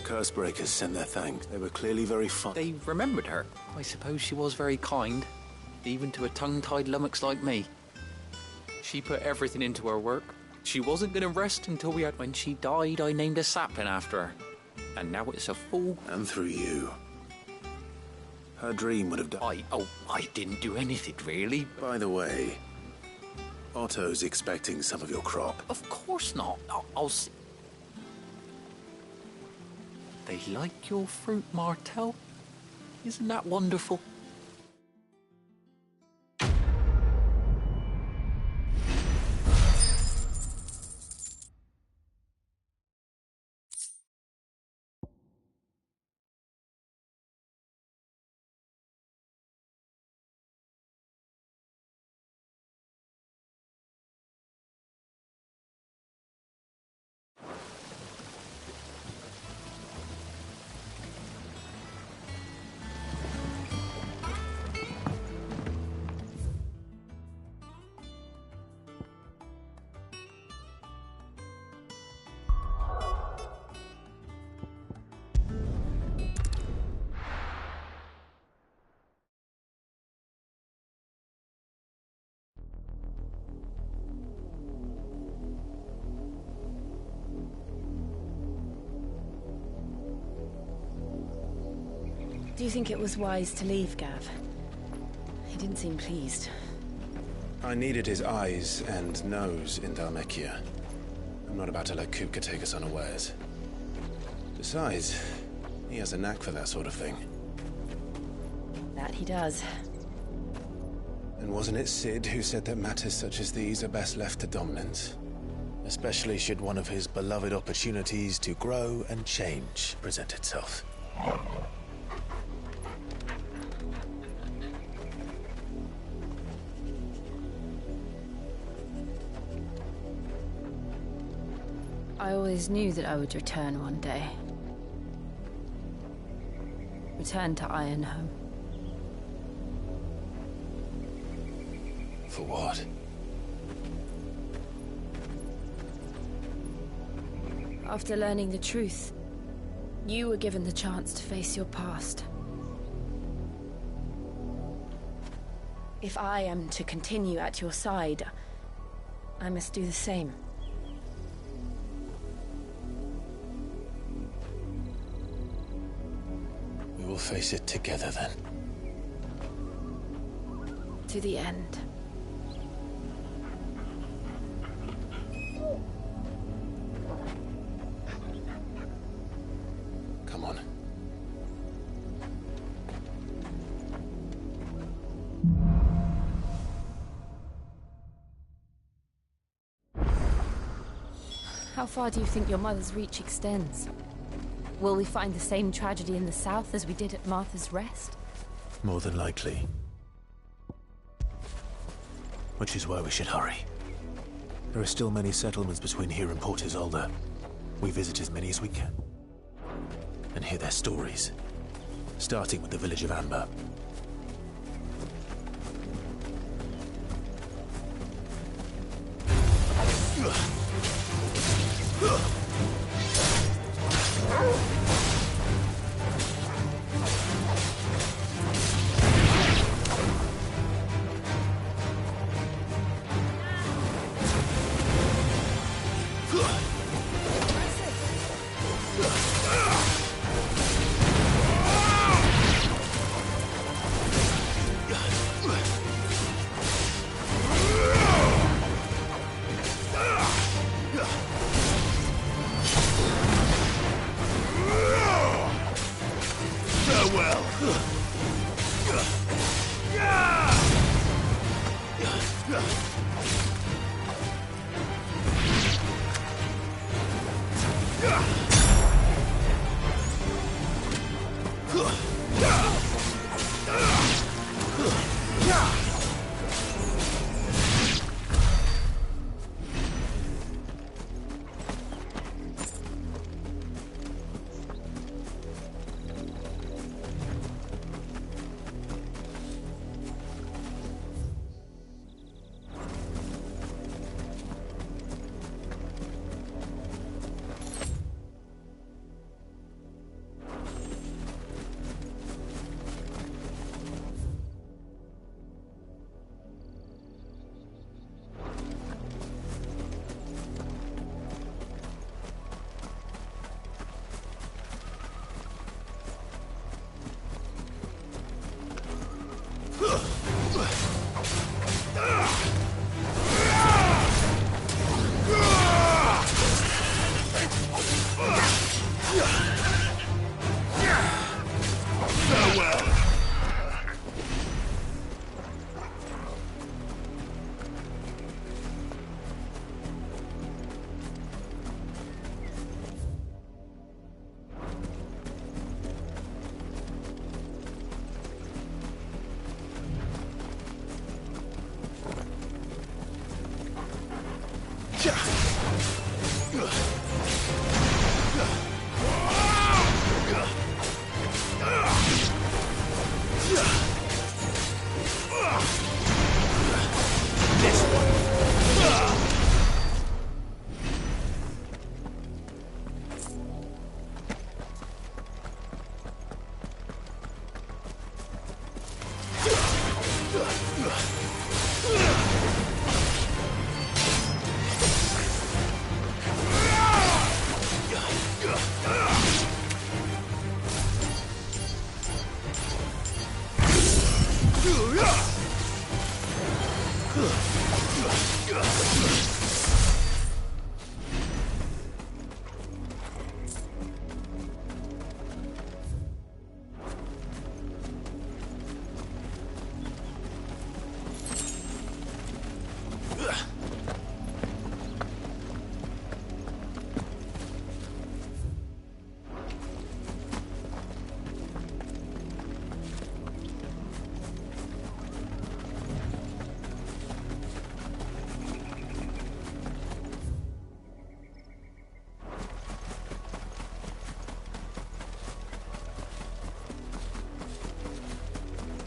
Cursebreakers send their thanks. They were clearly very fond. They remembered her. I suppose she was very kind, even to a tongue-tied lummox like me. She put everything into her work. She wasn't going to rest until we had... When she died, I named a sapling after her. And now it's a full... And through you. Her dream would have done... I didn't do anything, really. By the way, Otto's expecting some of your crop. Of course not. I'll see... They like your fruit, Martel? Isn't that wonderful? Do you think it was wise to leave, Gav? He didn't seem pleased. I needed his eyes and nose in Dharmekia. I'm not about to let Kupka take us unawares. Besides, he has a knack for that sort of thing. That he does. And wasn't it Sid who said that matters such as these are best left to dominance? Especially should one of his beloved opportunities to grow and change present itself. I always knew that I would return one day. Return to Ironhome. For what? After learning the truth, you were given the chance to face your past. If I am to continue at your side, I must do the same. We will face it together then. To the end. Come on. How far do you think your mother's reach extends? Will we find the same tragedy in the south as we did at Martha's Rest? More than likely. Which is why we should hurry. There are still many settlements between here and Port Isolde. We visit as many as we can. And hear their stories. Starting with the village of Amber.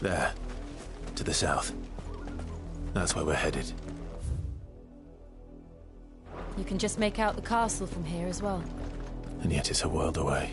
There. To the south. That's where we're headed. You can just make out the castle from here as well. And yet it's a world away.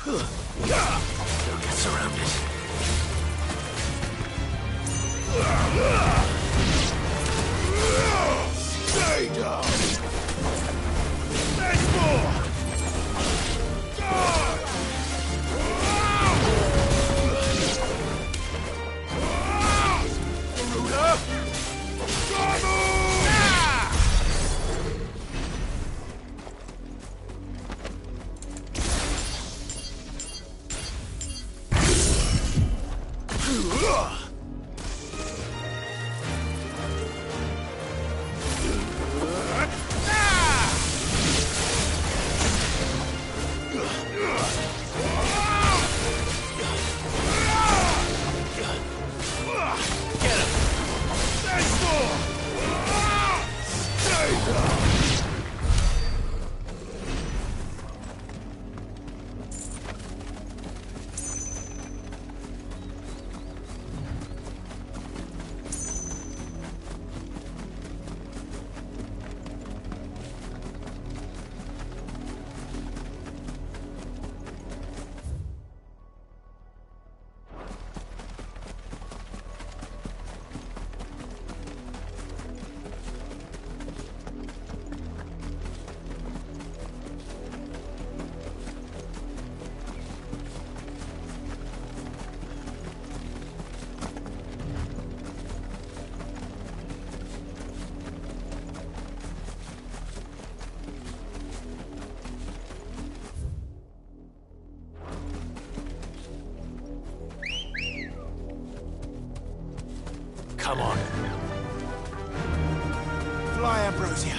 Don't get surrounded. Stay down! There's more! Garuda! Come on. Fly, Ambrosia.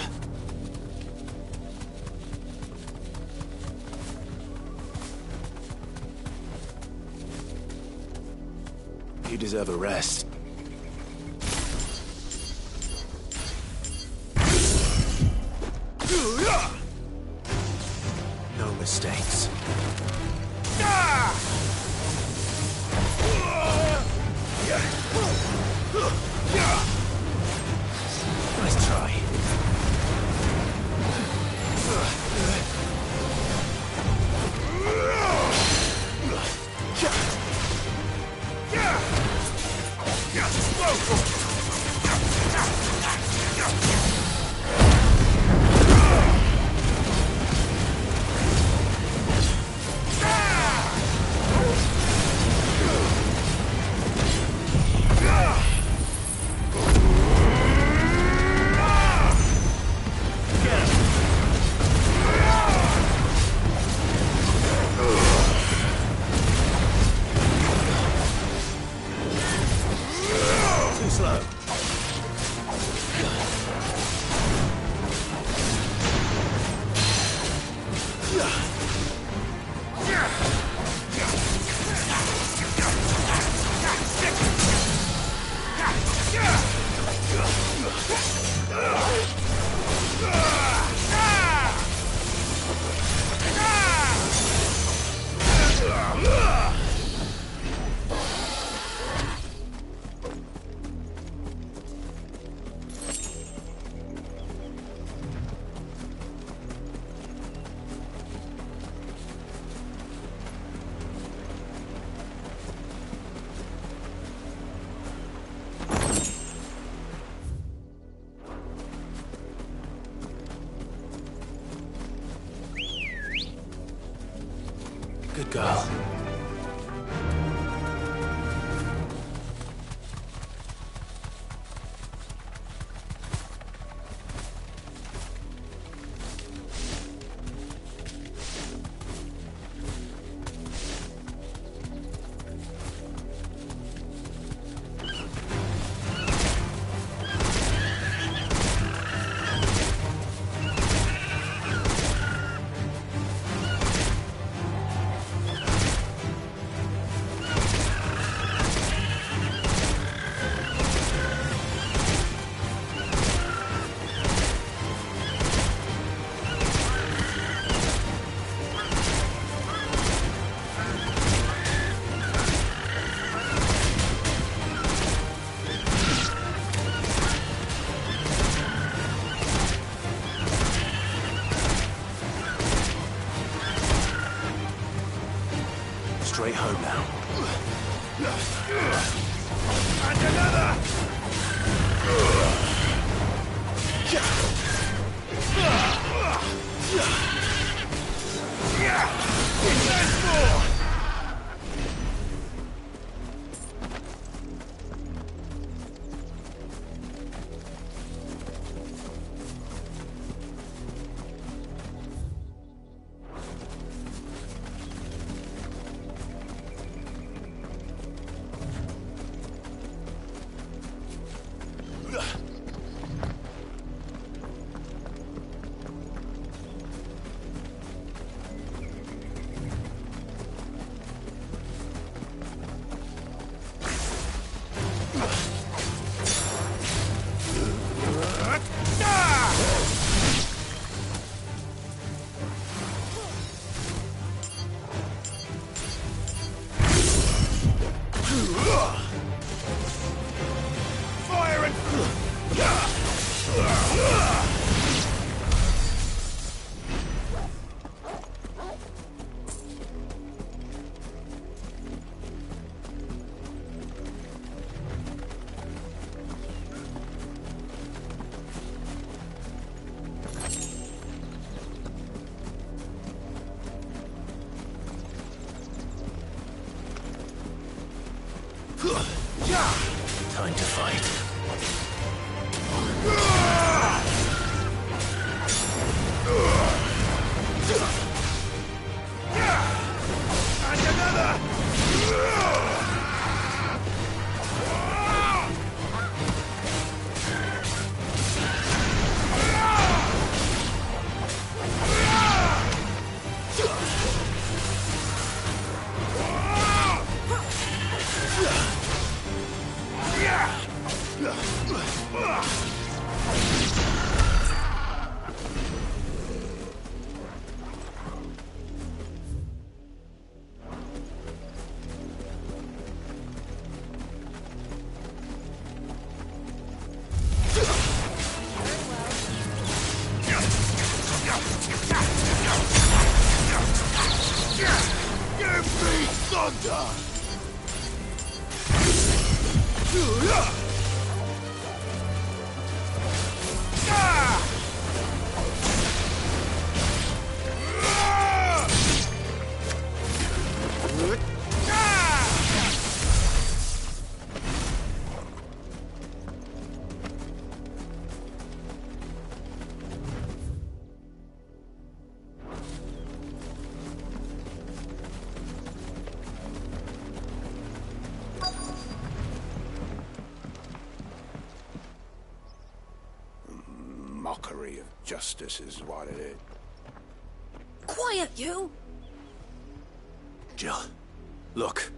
You deserve a rest. No mistakes. Nice try. Too slow. Good girl. Straight home now. And another! There's more! Fire and... Time to fight. Mockery of justice is what it is. Quiet, you! Jill, look.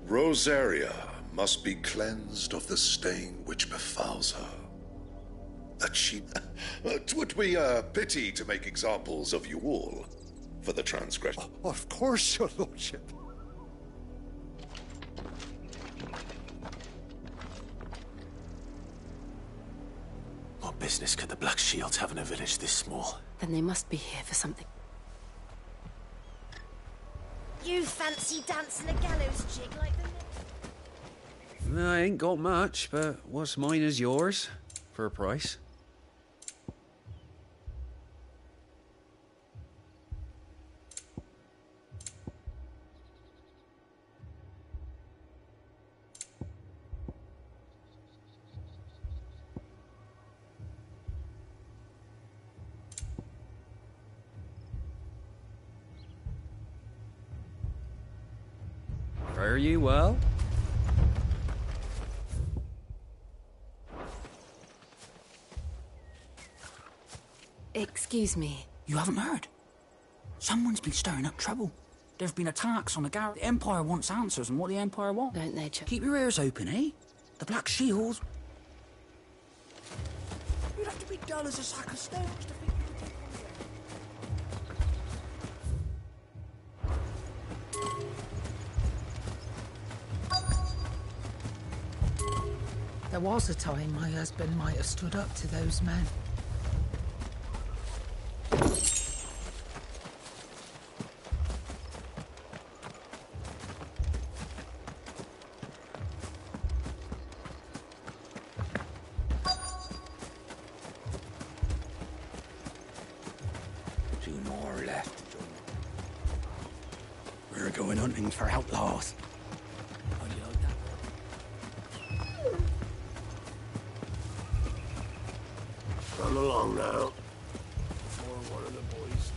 Rosaria must be cleansed of the stain which befouls her. That she... 'Twould be a pity to make examples of you all for the transgression. Of course, your lordship. What business could the Black Shields have in a village this small? Then they must be here for something. You fancy dancing a gallows jig like the... I ain't got much, but what's mine is yours, for a price. Fare ye well? Excuse me. You haven't heard? Someone's been stirring up trouble. There've been attacks on the garrison. The Empire wants answers on what the Empire want. Don't they, Chuck? Keep your ears open, eh? The Black Shields. You'd have to be dull as a sack of stones to think. There was a time my husband might have stood up to those men. Two more left. We're going hunting for outlaws. How do you like that? Run along now. Before one of the boys.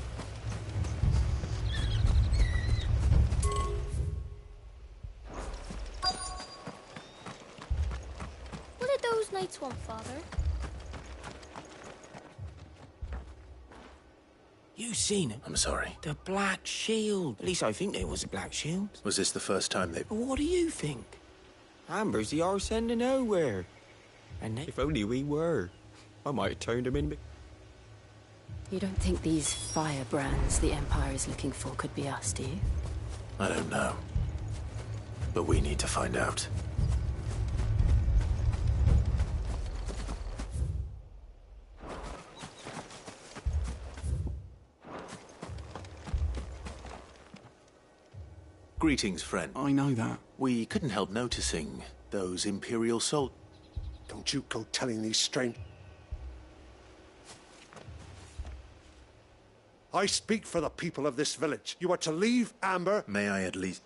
What did those knights want, Father? You seen it? I'm sorry. The Black Shield. At least I think there was a Black Shield. Was this the first time they... What do you think? Amber's the arse end of nowhere. And if only we were. I might have turned him in. You don't think these firebrands the Empire is looking for could be us, do you? I don't know. But we need to find out. Greetings, friend. I know that. We couldn't help noticing those Imperial soldiers. Don't you go telling these strange... I speak for the people of this village. You are to leave Amber... May I at least...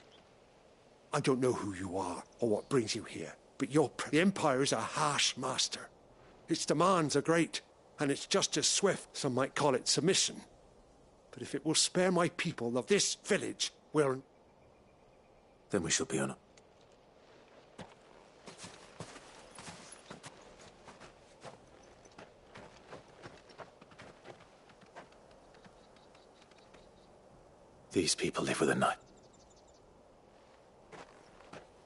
I don't know who you are or what brings you here, but the Empire is a harsh master. Its demands are great, and it's just as swift. Some might call it submission. But if it will spare my people of this village, well... Then we shall be on it. These people live with a knife.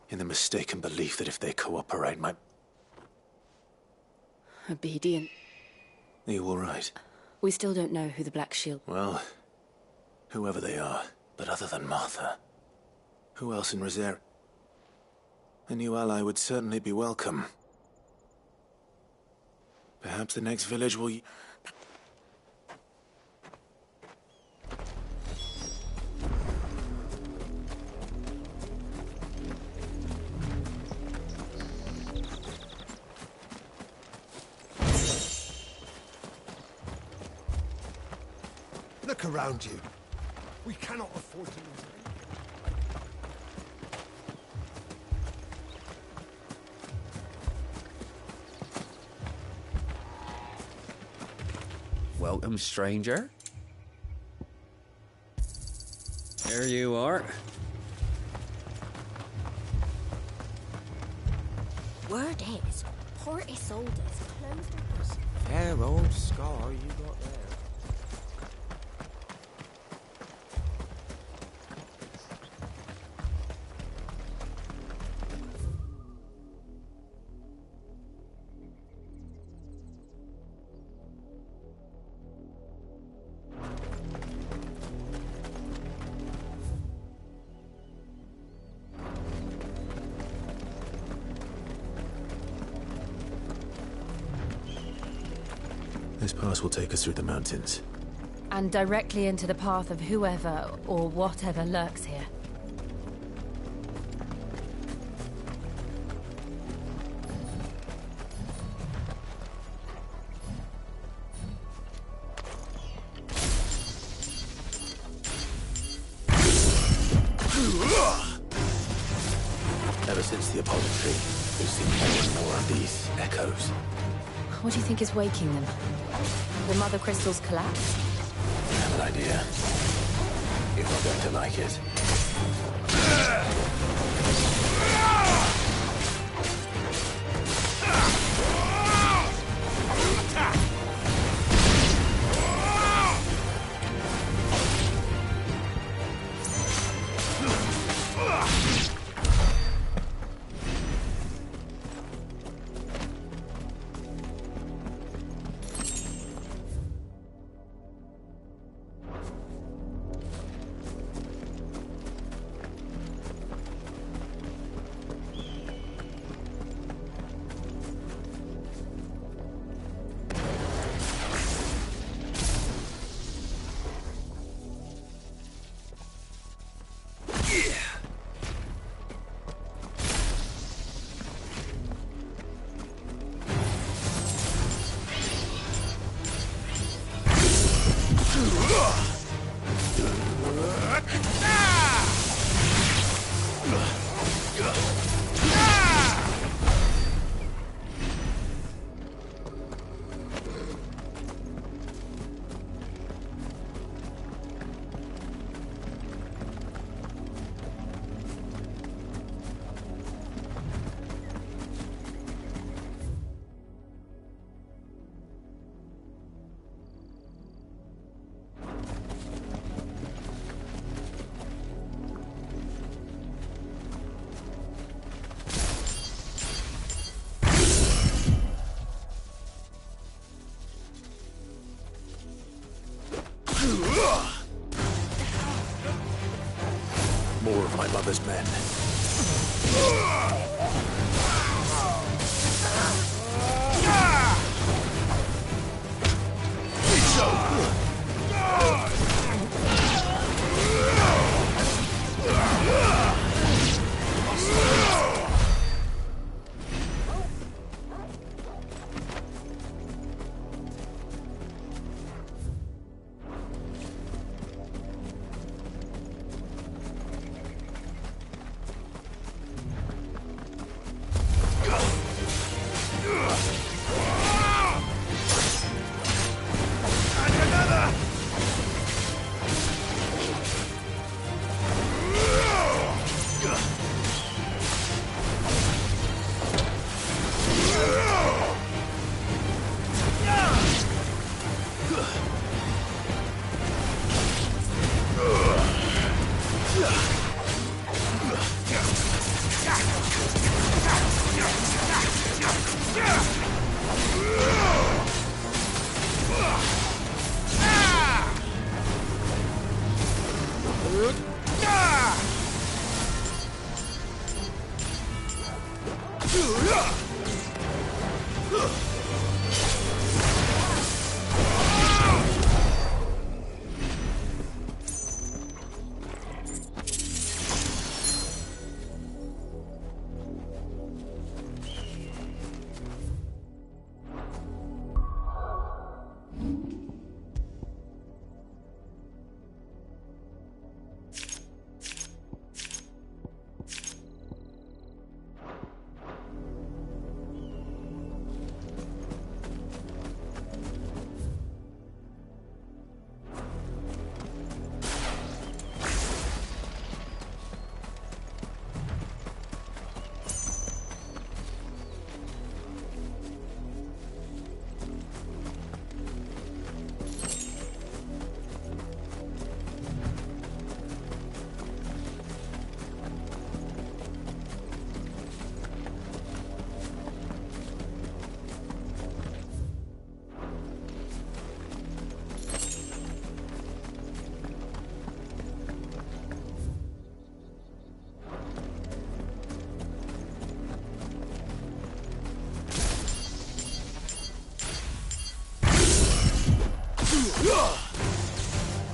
in the mistaken belief that if they cooperate, Obedient. Are you all right? We still don't know who the Black Shield... Well, whoever they are, but other than Martha, who else in Rosaria? A new ally would certainly be welcome. Perhaps the next village will... Look around you. We cannot afford to lose it. Welcome, stranger. There you are. Word is, Port Isolde's closed her. Fair old scar you got there. This pass will take us through the mountains. And directly into the path of whoever or whatever lurks here. Ever since the Apollo tree, we've seen more and more of these echoes. What do you think is waking them? The Mother Crystal's collapse? I have an idea. You're not going to like it. More of my mother's men.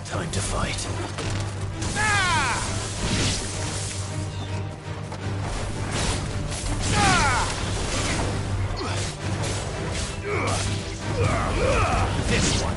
Time to fight. This one.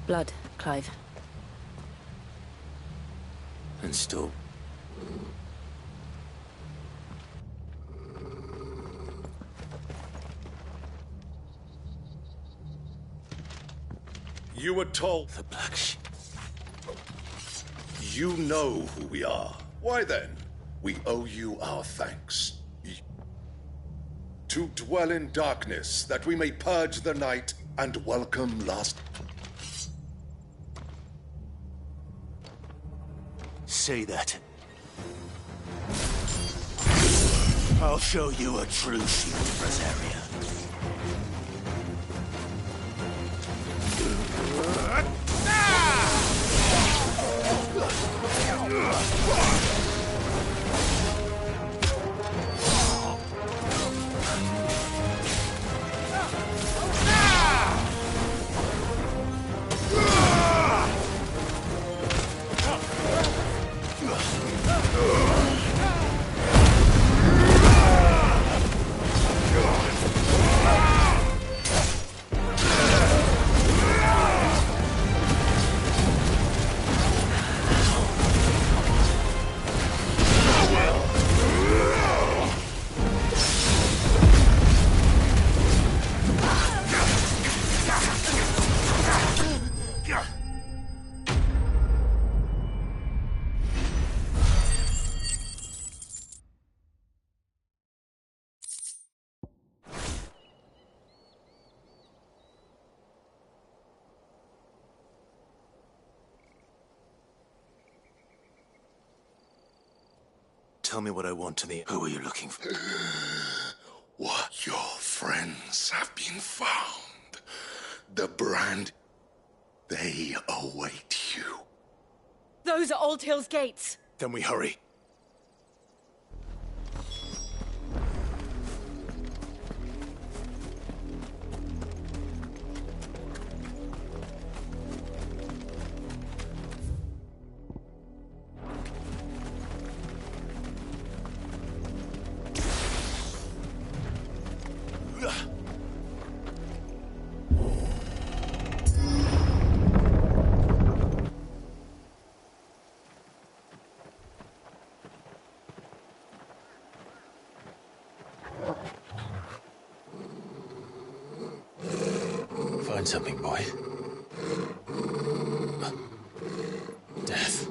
Blood, Clive. And still. You were told... The Black Sheep. You know who we are. Why then, we owe you our thanks. To dwell in darkness, that we may purge the night and welcome last... Say that. I'll show you a true shield, Brazaria. Tell me what I want to the... Who are you looking for? What your friends have been found. The brand... They await you. Those are Old Hill's gates. Then we hurry. Find something, boy. Death.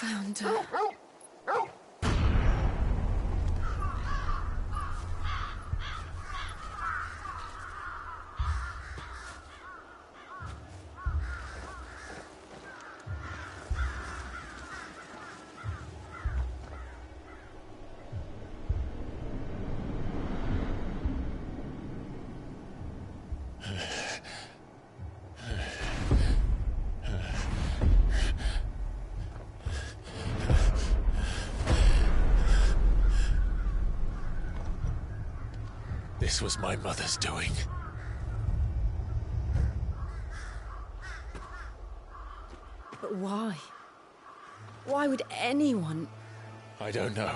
Found her. This was my mother's doing. But why? Why would anyone... I don't know.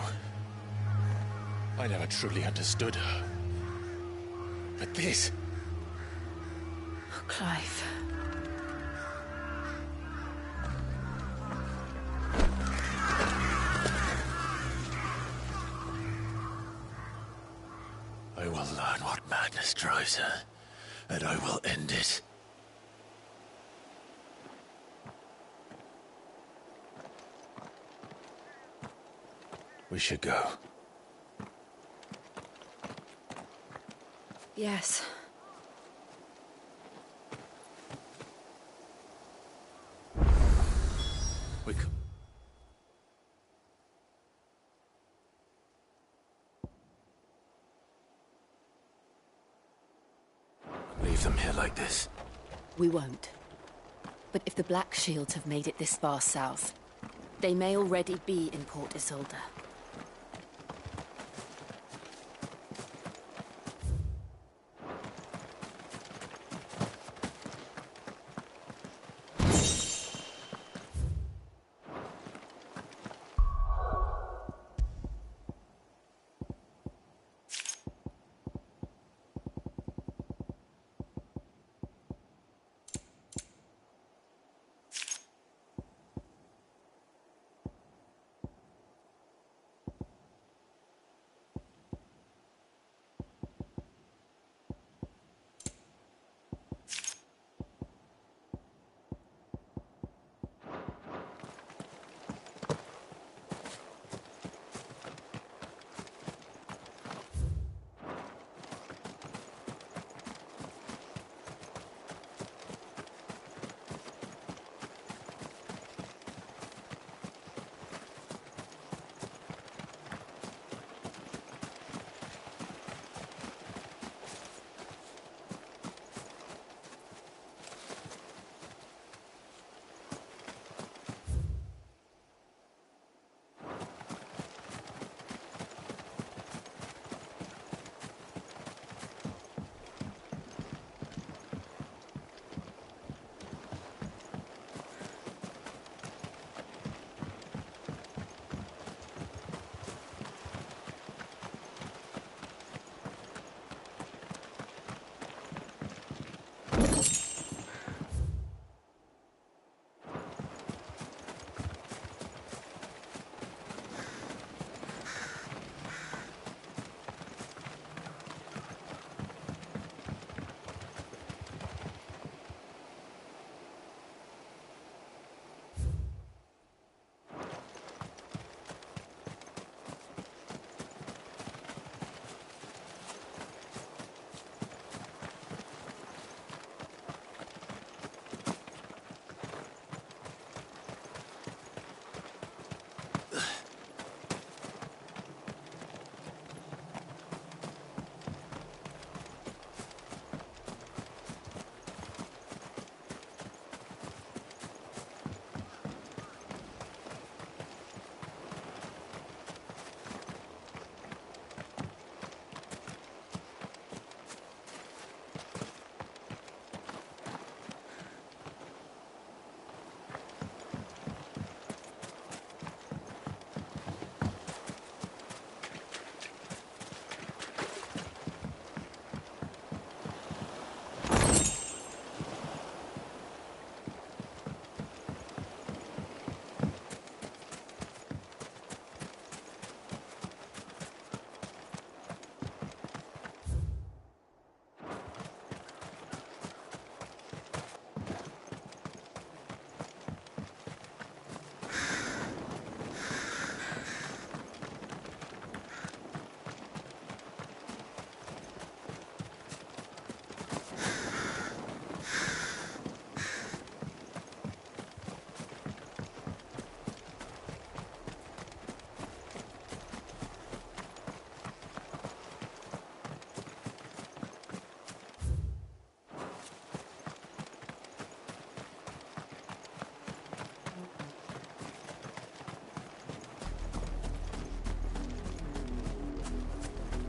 I never truly understood her. But this... Oh, Clive. I will learn what madness drives her, and I will end it. We should go. Yes. We could... Leave them here like this. We won't. But if the Black Shields have made it this far south, they may already be in Port Isolde.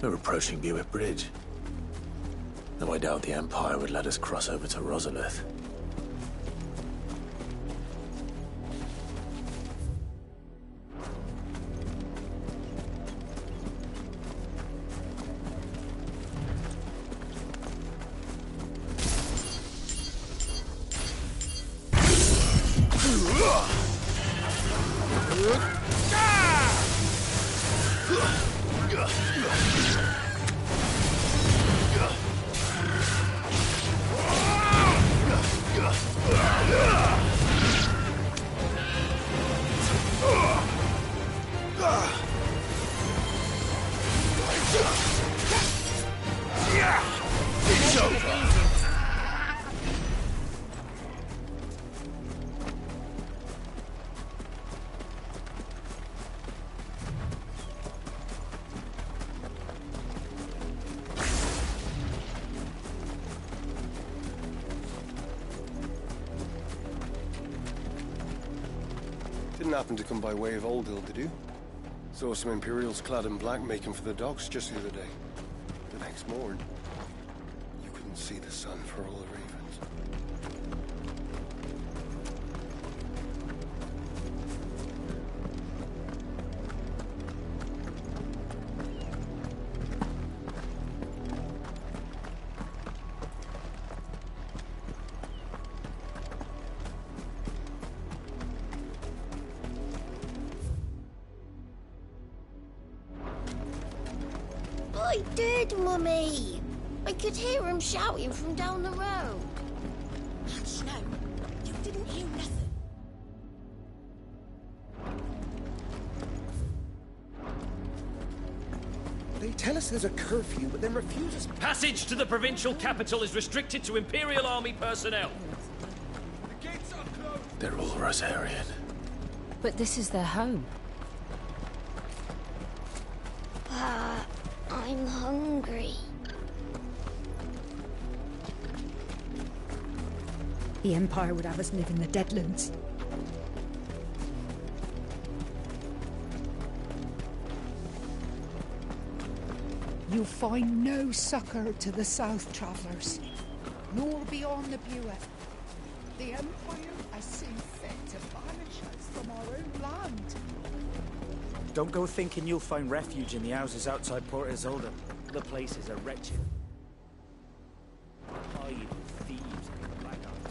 We're approaching Buick Bridge. Though I doubt the Empire would let us cross over to Rosalith. Didn't happen to come by way of Old Hill, did you? Saw some Imperials clad in black making for the docks just the other day. The next morning, you couldn't see the sun for all the ravens. I did, Mummy. I could hear him shouting from down the road. Hush, no. You didn't hear nothing. They tell us there's a curfew, but then refuse us. Passage to the provincial capital is restricted to Imperial Army personnel. The gates are closed. They're all Rosarian. But this is their home. I'm hungry. The Empire would have us live in the Deadlands. You'll find no succor to the South Travellers, nor beyond the Buet. The Empire has seen fit to banish us from our own land. Don't go thinking you'll find refuge in the houses outside Port Isolde. The places are wretched. Hide thieves and blackguards.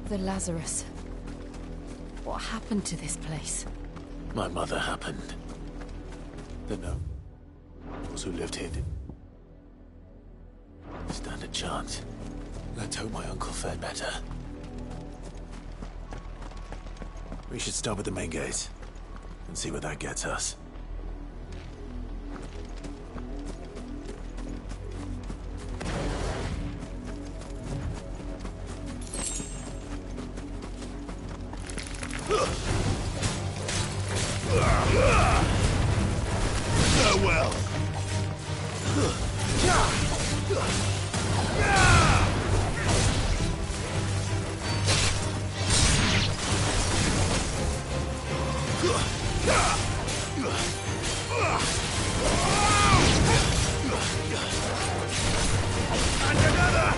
The Lazarus. What happened to this place? My mother happened. The nobles who lived here didn't stand a chance. Let's hope my uncle fared better. We should start with the main gate and see where that gets us. Farewell. And another!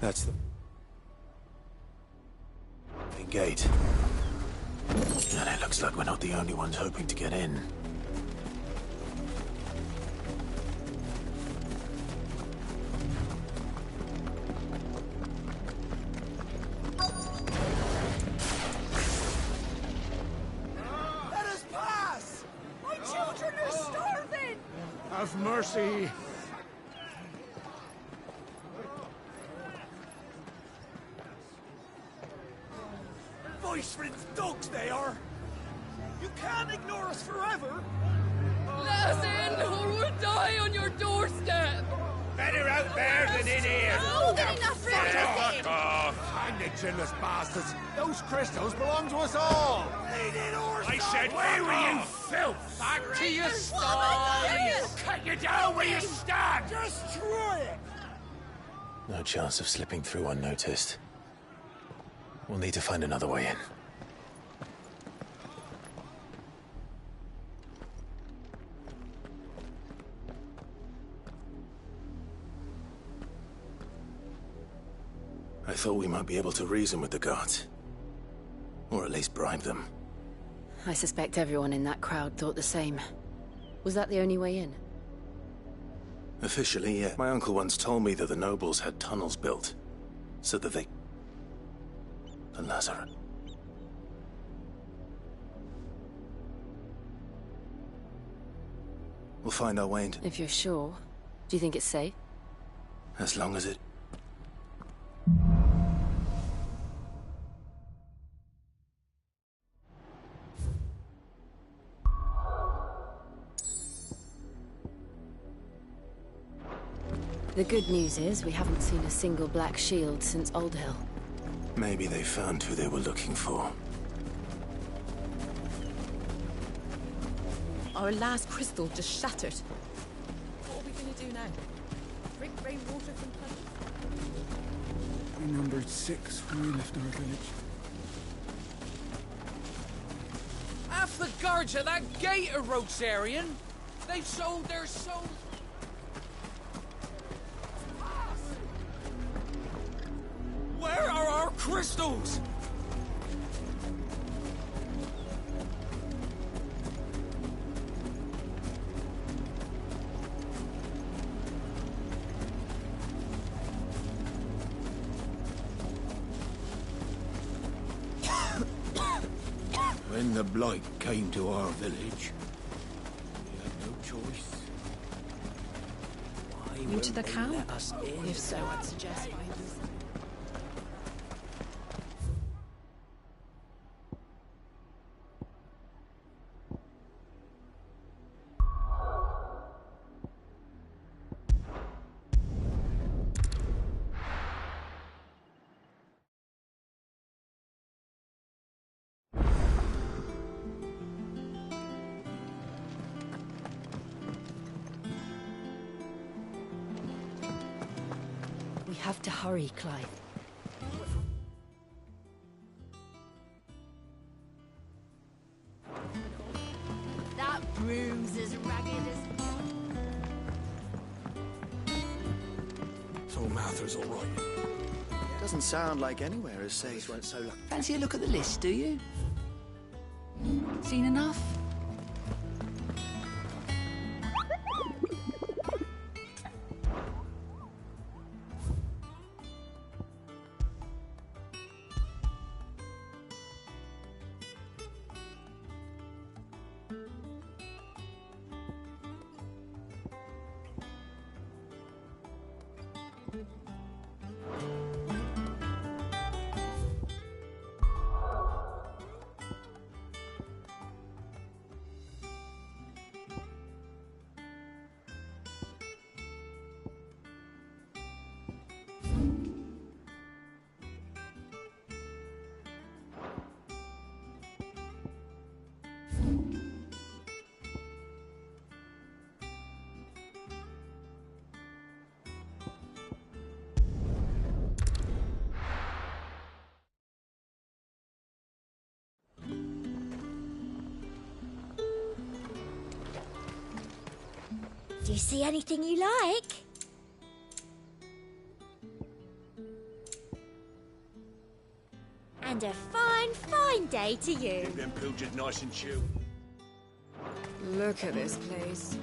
That's the main gate. And it looks like we're not the only ones hoping to get in. Let us pass! My children are starving! Have mercy! Voice-rinsed dogs they are! You can't ignore us forever! Let us in, or we'll die on your doorstep! Better out there than in here! More than enough room to Fuck off! Hang the chinless bastards! Those crystals belong to us all! I said, where were you, filth? Back to your stalls! Cut you down where you stand! Destroy it! No chance of slipping through unnoticed. We'll need to find another way in. I thought we might be able to reason with the guards. Or at least bribe them. I suspect everyone in that crowd thought the same. Was that the only way in? Officially, yeah. My uncle once told me that the nobles had tunnels built, so that they... The Lazarus. We'll find our way into... If you're sure. Do you think it's safe? As long as it... The good news is we haven't seen a single black shield since Old Hill. Maybe they found who they were looking for. Our last crystal just shattered. What are we going to do now? Drink rainwater from tunnels? We numbered 6 when we left our village. the guards at that gate are Rosarian. They've sold their souls. Where are our crystals? When the Blight came to our village, we had no choice. You to the camp? If so, I'd suggest finding some... We have to hurry, Clive. That broom's as ragged as... So Martha's all right. Doesn't sound like anywhere as safe. Weren't so lucky. Fancy a look at the list, do you? Seen enough? Do you see anything you like? And a fine, fine day to you. Keep them pilgers nice and chill. Look at this place.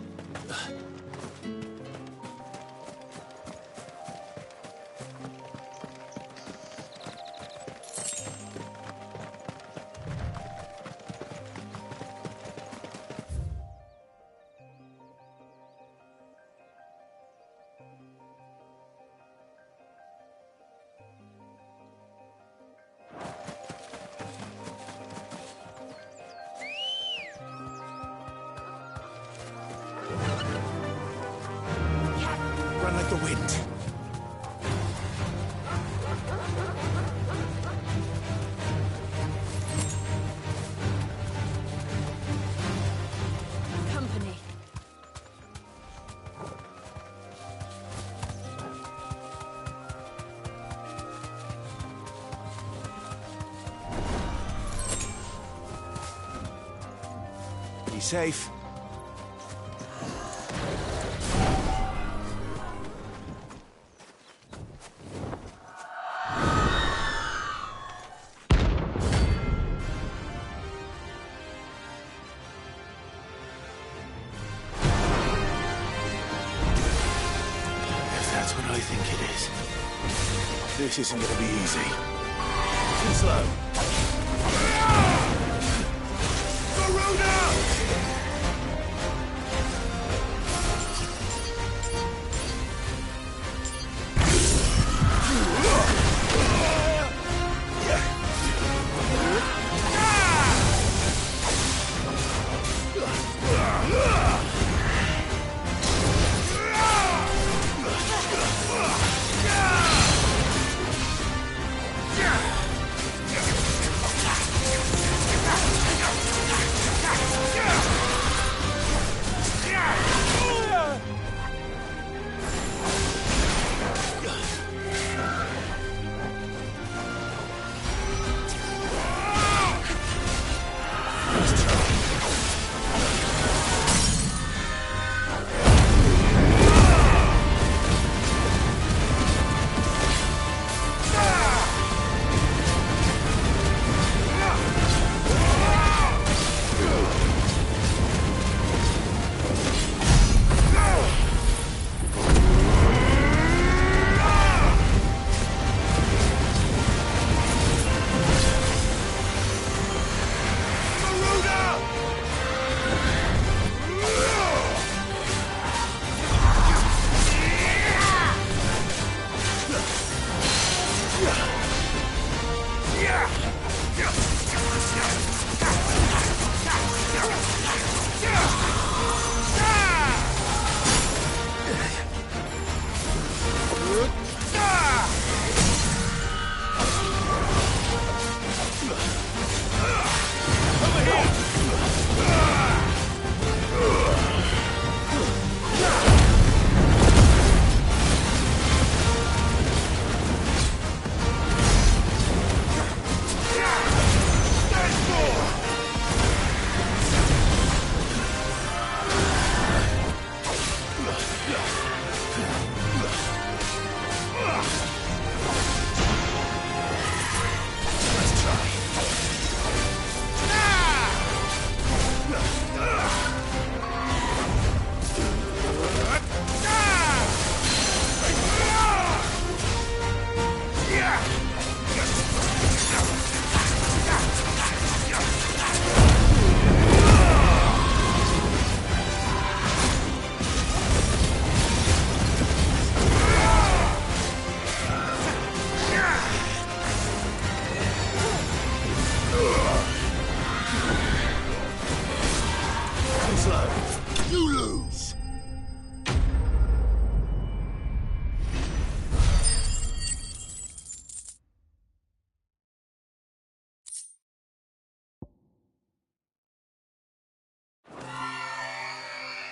Run like the wind. Company. Be safe. That's what I think it is. This isn't going to be easy. Too slow.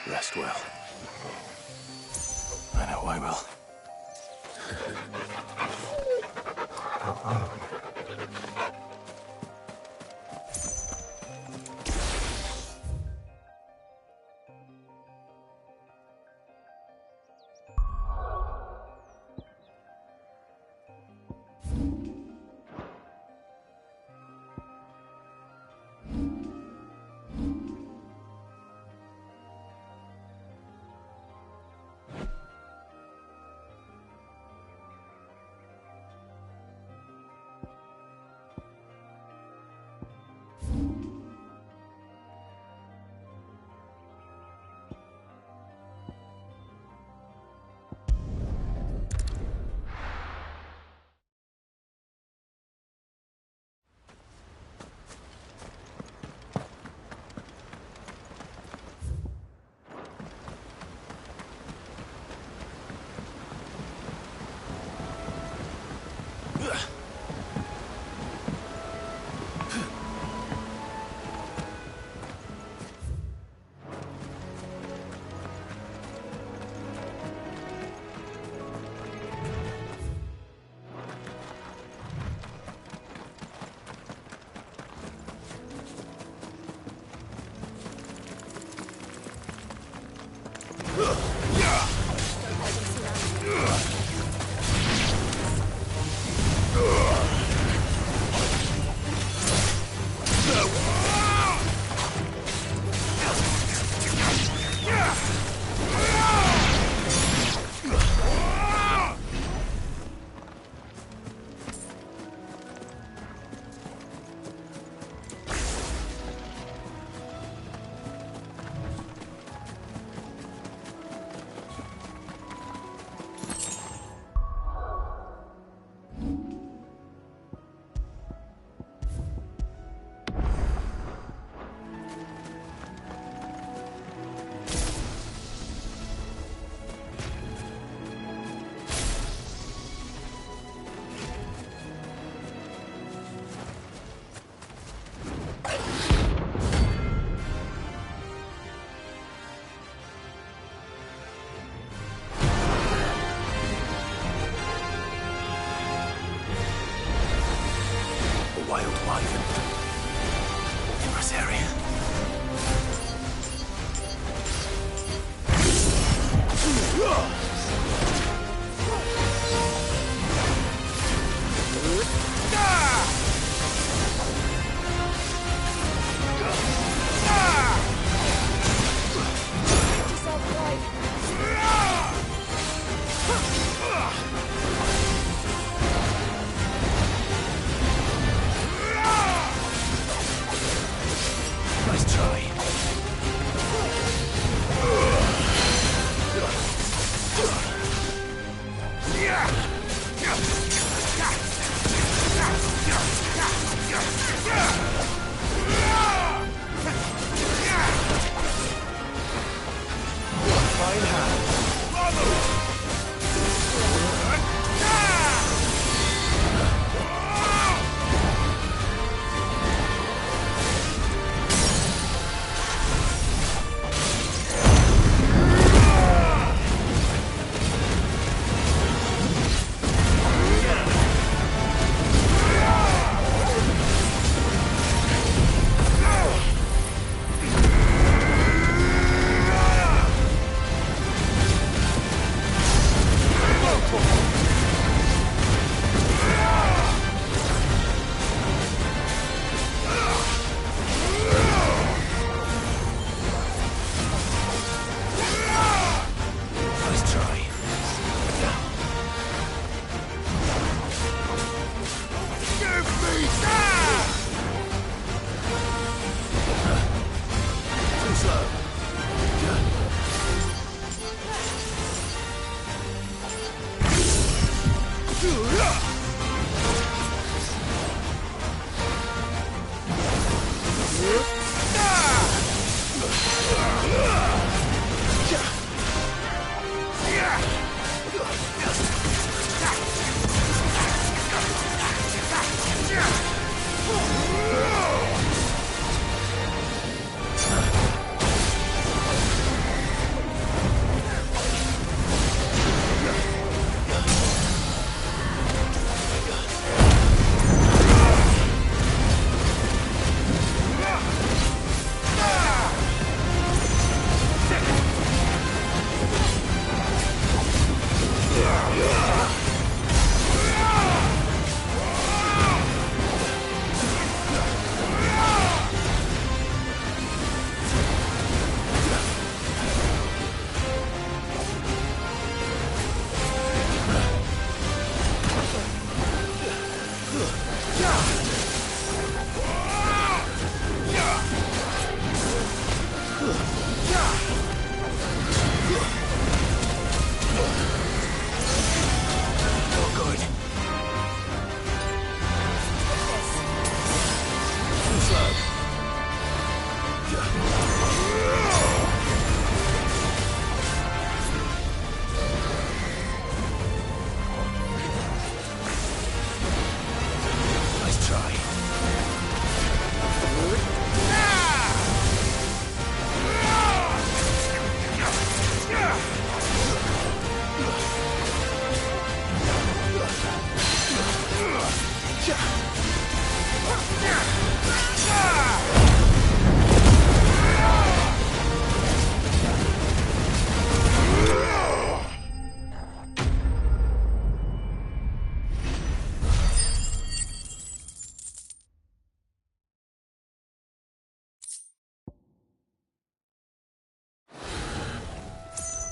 Rest well. I know I will.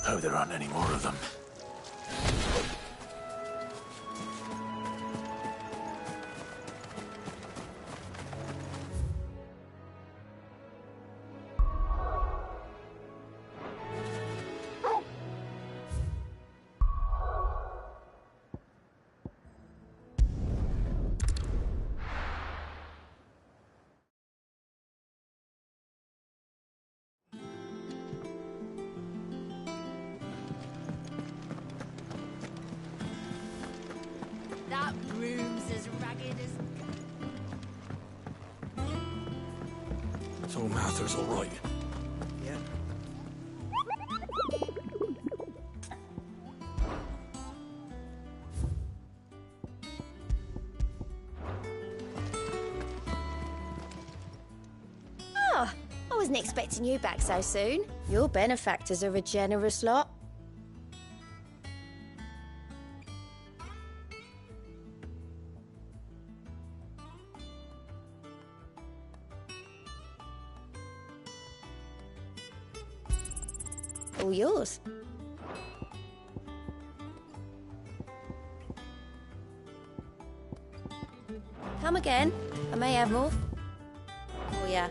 Hope there aren't any more of them. That room's as ragged as... So Mather's all right. Yeah. Oh, I wasn't expecting you back so soon. Your benefactors are a generous lot. All yours. Come again. I may have more. Oh, yeah.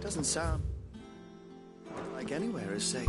Doesn't sound like anywhere is safe.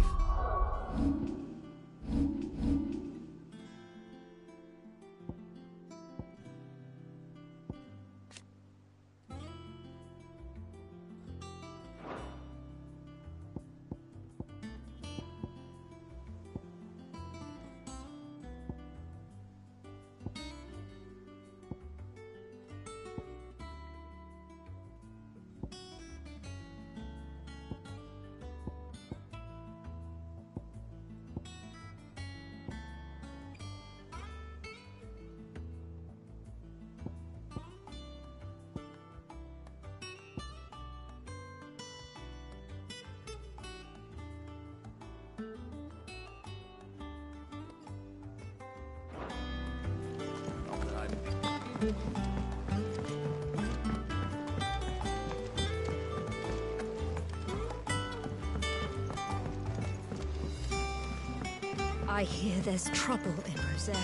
I hear there's trouble in Rosaria.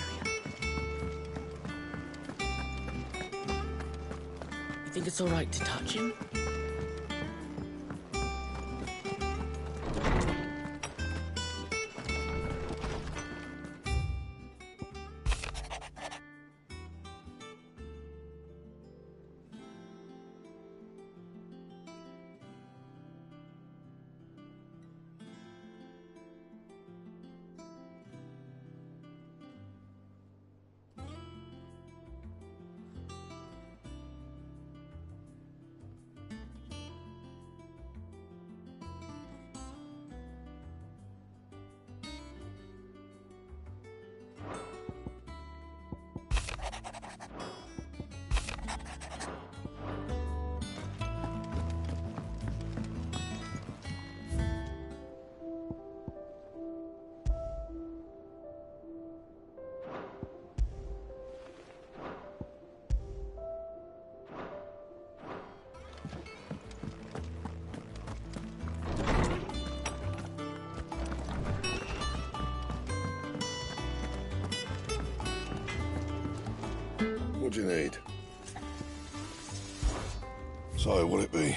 You think it's all right to touch him? What do you need? So, what'll it be?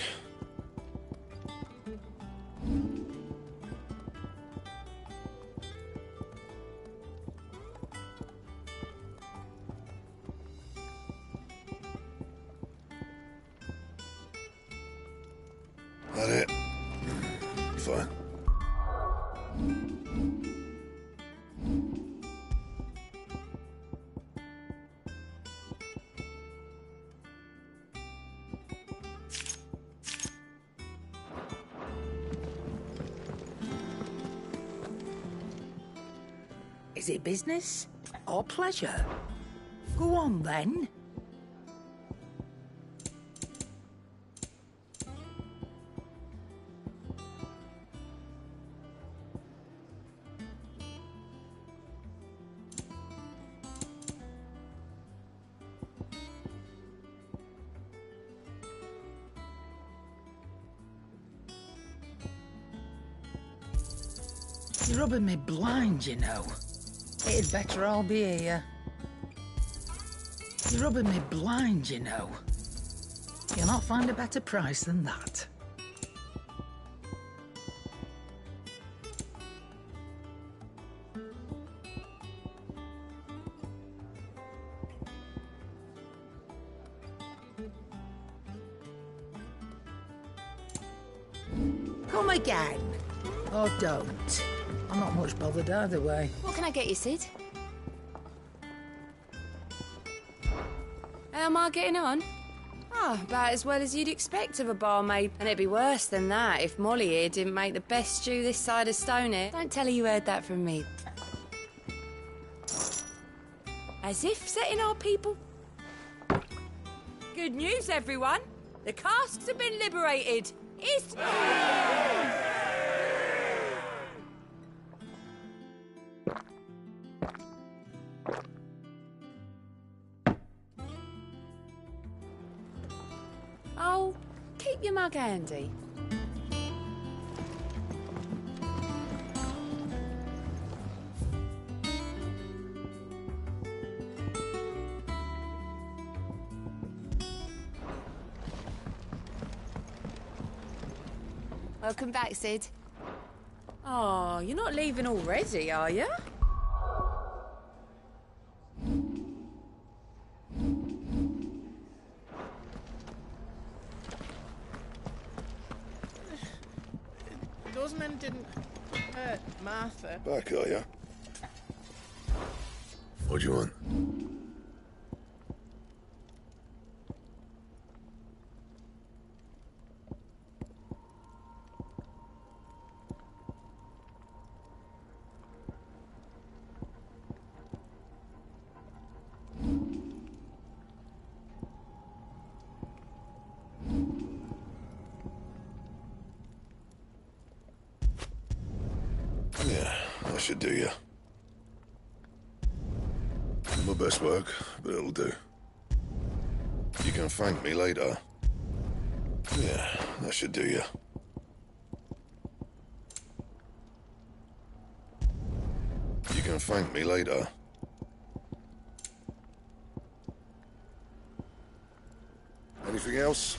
That it? Fine. Is it business? Our pleasure. Go on, then. You're rubbing me blind, you know. It'd better all be here. You're rubbing me blind, you know. You'll not find a better price than that. Come again. Or don't. I'm not much bothered either way. What can I get you, Sid? How am I getting on? Oh, about as well as you'd expect of a barmaid. And it'd be worse than that if Molly here didn't make the best stew this side of Stonehenge. Don't tell her you heard that from me. As if setting our people... Good news, everyone. The casks have been liberated. It's... Oh, keep your mug handy. Welcome back, Sid. Oh, you're not leaving already, are you? Those men didn't hurt Martha. Back, are ya? What do you want? Yeah, that should do ya. My best work, but it'll do. You can thank me later. Yeah, that should do ya. You can thank me later. Anything else?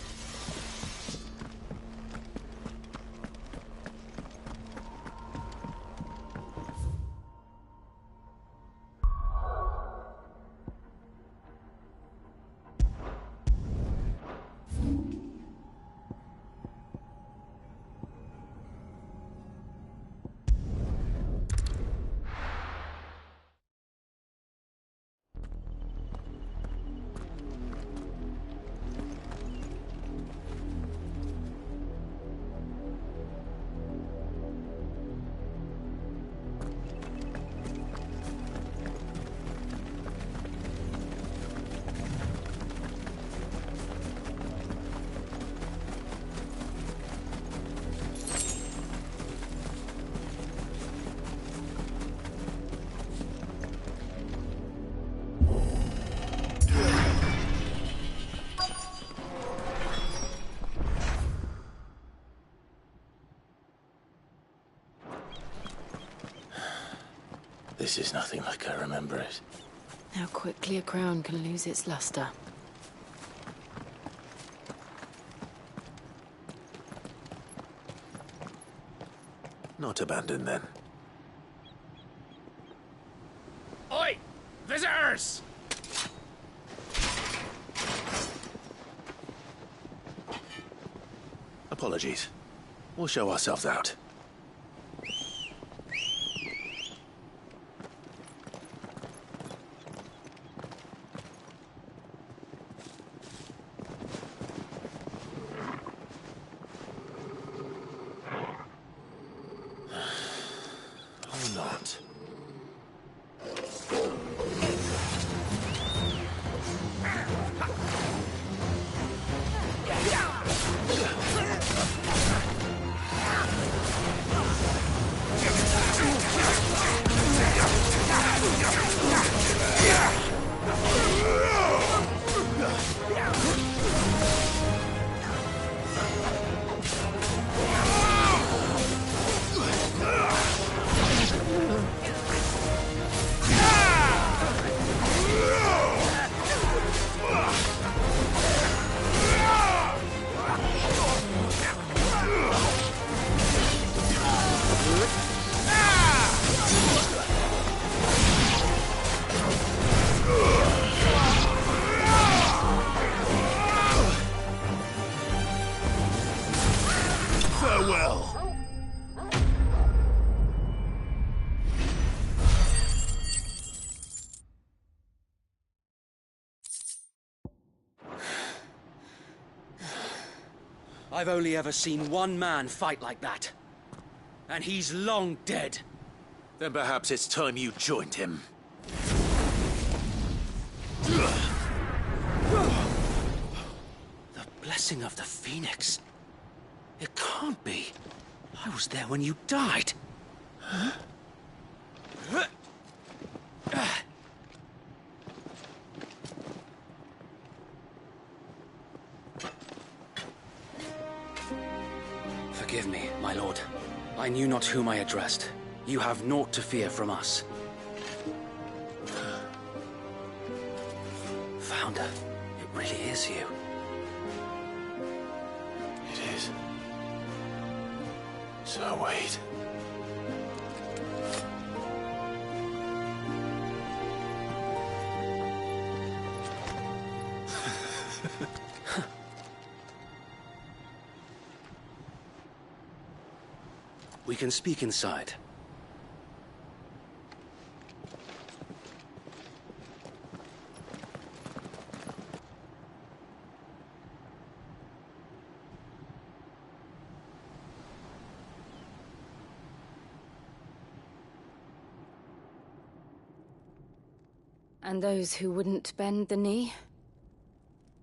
This is nothing like I remember it. How quickly a crown can lose its luster. Not abandoned, then. Oi! Visitors! Apologies. We'll show ourselves out. Or not. I've only ever seen one man fight like that. And he's long dead. Then perhaps it's time you joined him. The blessing of the Phoenix. It can't be. I was there when you died. Huh? Forgive me, my lord. I knew not whom I addressed. You have naught to fear from us. Founder, it really is you. It is. So wait. We can speak inside. And those who wouldn't bend the knee?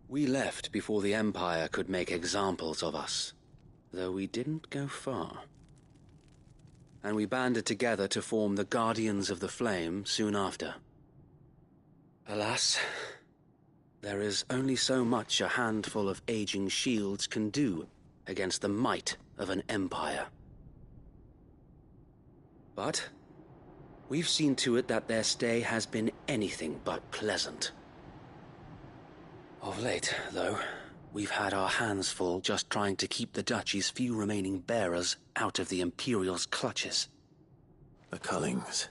We left before the Empire could make examples of us, though we didn't go far. And we banded together to form the Guardians of the Flame soon after. Alas, there is only so much a handful of aging shields can do against the might of an empire. But we've seen to it that their stay has been anything but pleasant. Of late, though, we've had our hands full just trying to keep the Duchy's few remaining bearers out of the Imperial's clutches. The Cullings.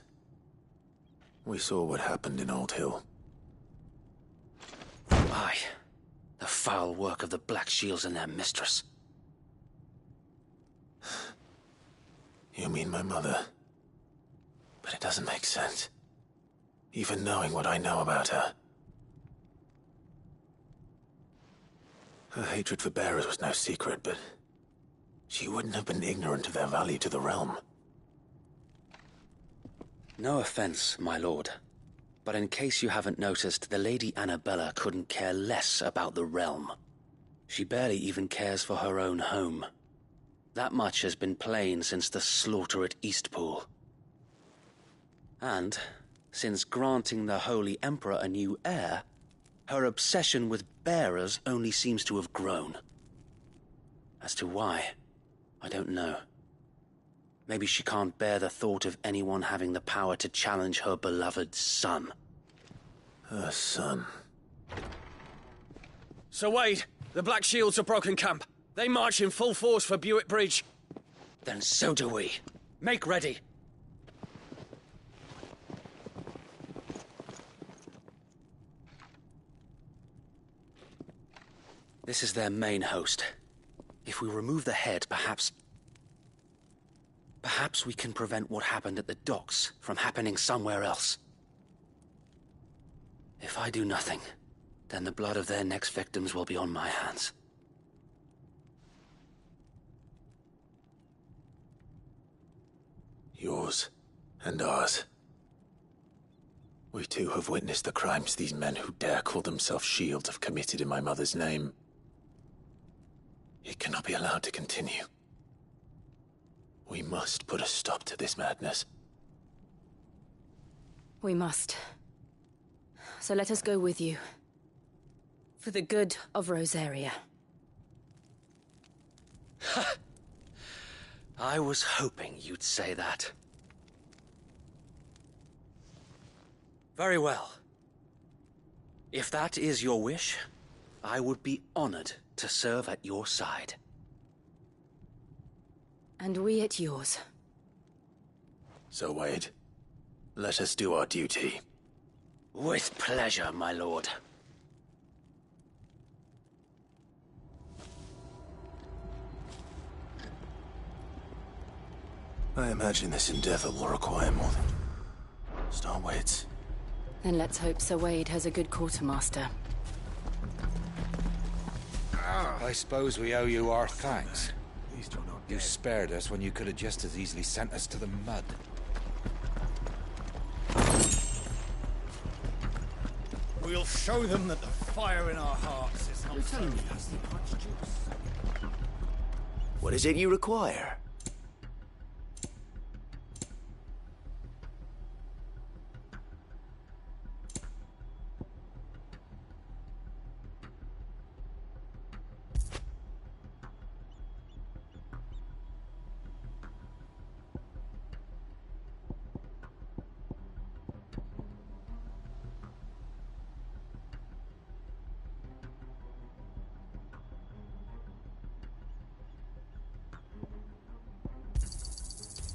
We saw what happened in Old Hill. Aye. The foul work of the Black Shields and their mistress. You mean my mother? But it doesn't make sense. Even knowing what I know about her. Her hatred for bearers was no secret, but she wouldn't have been ignorant of their value to the realm. No offense, my lord, but in case you haven't noticed, the Lady Annabella couldn't care less about the realm. She barely even cares for her own home. That much has been plain since the slaughter at Eastpool. And, since granting the Holy Emperor a new heir, her obsession with bearers only seems to have grown. As to why, I don't know. Maybe she can't bear the thought of anyone having the power to challenge her beloved son. Her son. Sir Wade, the Black Shields have broken camp. They march in full force for Buick Bridge. Then so do we. Make ready. This is their main host. If we remove the head, perhaps we can prevent what happened at the docks from happening somewhere else. If I do nothing, then the blood of their next victims will be on my hands. Yours and ours. We too have witnessed the crimes these men who dare call themselves shields have committed in my mother's name. It cannot be allowed to continue. We must put a stop to this madness. We must. So let us go with you. For the good of Rosaria. I was hoping you'd say that. Very well. If that is your wish, I would be honored to serve at your side. And we at yours. So, Wade, let us do our duty. With pleasure, my lord. I imagine this endeavor will require more than Starwade's. Then let's hope Sir Wade has a good quartermaster. I suppose we owe you our thanks. You spared us when you could have just as easily sent us to the mud. We'll show them that the fire in our hearts is not so easy. What is it you require?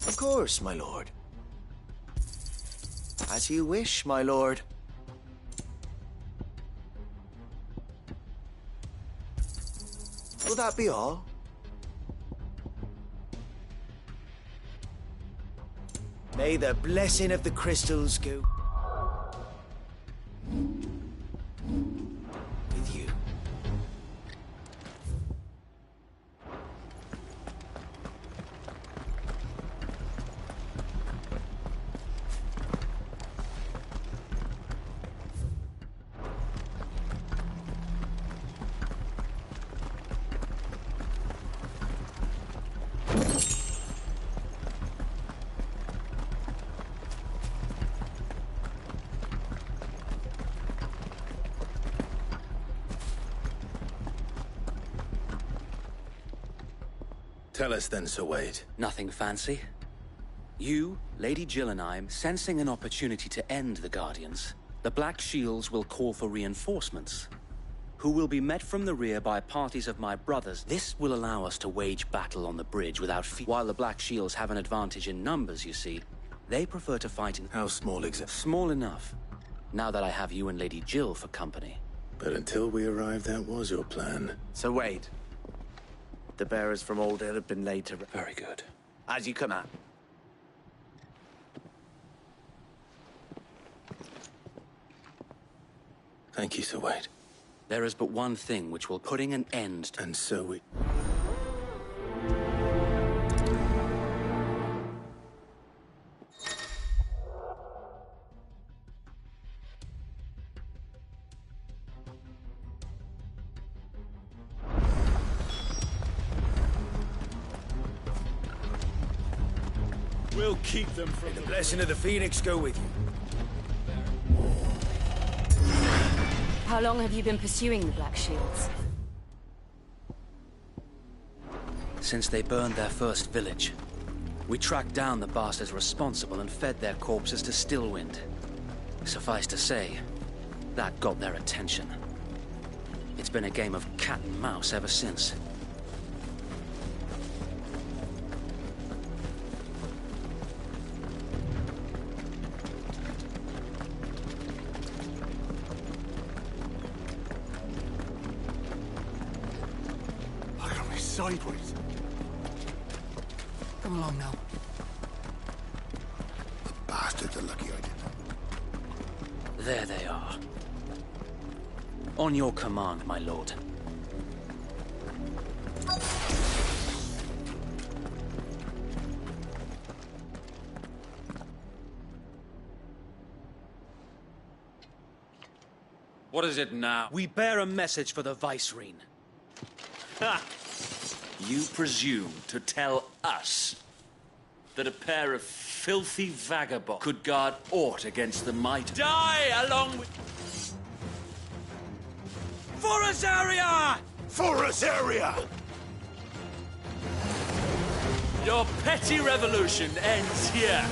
Of course, my lord. As you wish, my lord. Will that be all? May the blessing of the crystals go with you. Tell us then, Sir Wade. Nothing fancy. You, Lady Jill and I, sensing an opportunity to end the Guardians, the Black Shields will call for reinforcements, who will be met from the rear by parties of my brothers. This will allow us to wage battle on the bridge without fear. While the Black Shields have an advantage in numbers, you see, they prefer to fight in... How small exactly? Small enough. Now that I have you and Lady Jill for company. But until we arrived, that was your plan. Sir Wade. The bearers from Old Hill have been laid to... Very good. As you come out. Thank you, Sir Wade. There is but one thing which will putting an end to... And so we... We'll keep them from... May the blessing of the Phoenix go with you. How long have you been pursuing the Black Shields? Since they burned their first village. We tracked down the bastards responsible and fed their corpses to Stillwind. Suffice to say, that got their attention. It's been a game of cat and mouse ever since. Sideways. Come along now. The bastards are lucky I didn't. There they are. On your command, my lord. What is it now? We bear a message for the Vicereine. Ha! You presume to tell us that a pair of filthy vagabonds could guard aught against the might? Die along with... For Azaria! For Azaria! Your petty revolution ends here.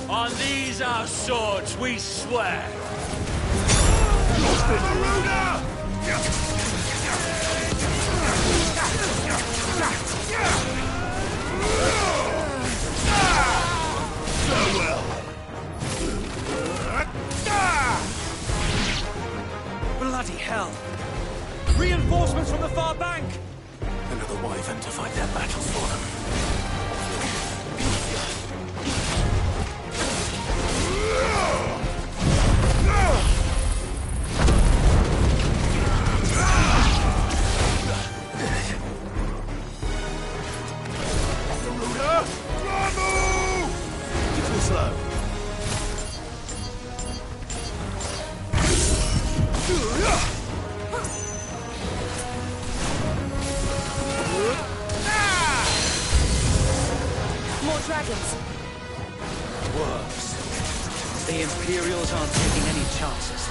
On these our swords we swear. Farewell. Bloody hell! Reinforcements from the far bank! Another wyvern to fight their battles for them. The Imperials aren't taking any chances.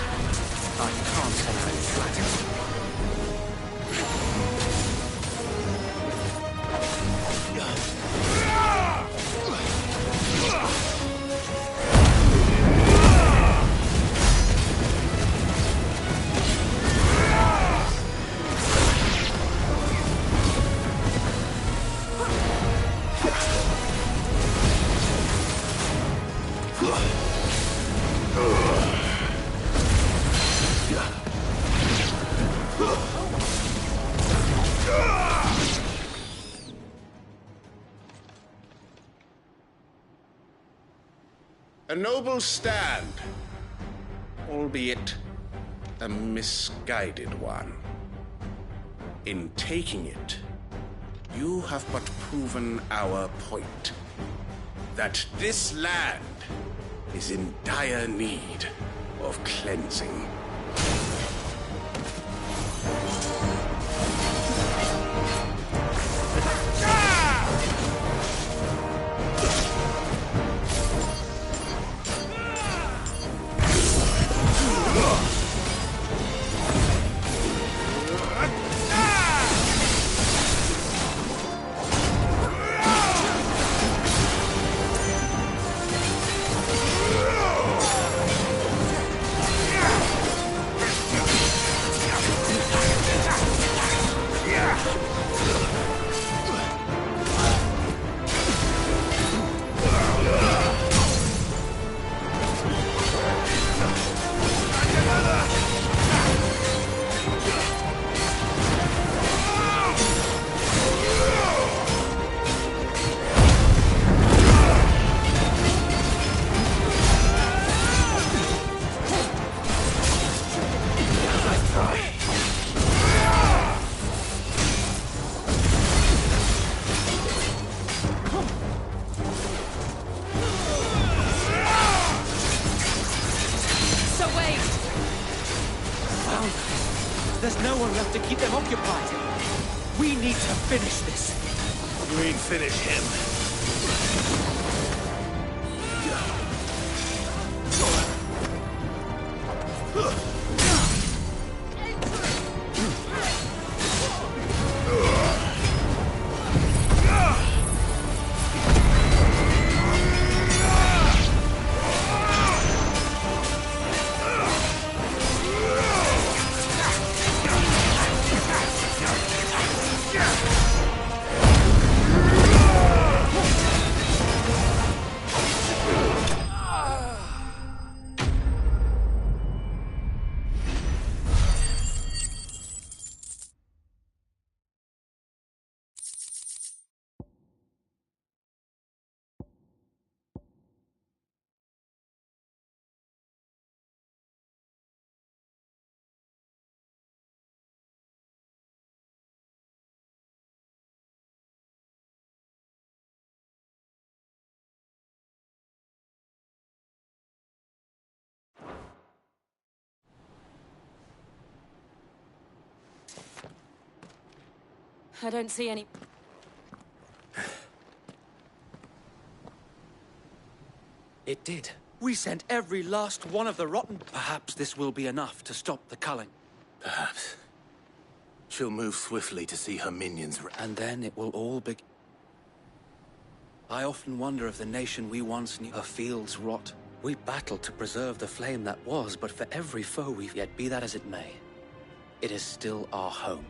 I can't say I'm flattered. A noble stand, albeit a misguided one. In taking it, you have but proven our point, that this land is in dire need of cleansing. There's no one left to keep them occupied. We need to finish this. You mean finish him? I don't see any... It did. We sent every last one of the rotten... Perhaps this will be enough to stop the culling. Perhaps. She'll move swiftly to see her minions... And then it will all begin. I often wonder if the nation we once knew, her fields rot. We battled to preserve the flame that was, but for every foe we've yet, be that as it may, it is still our home.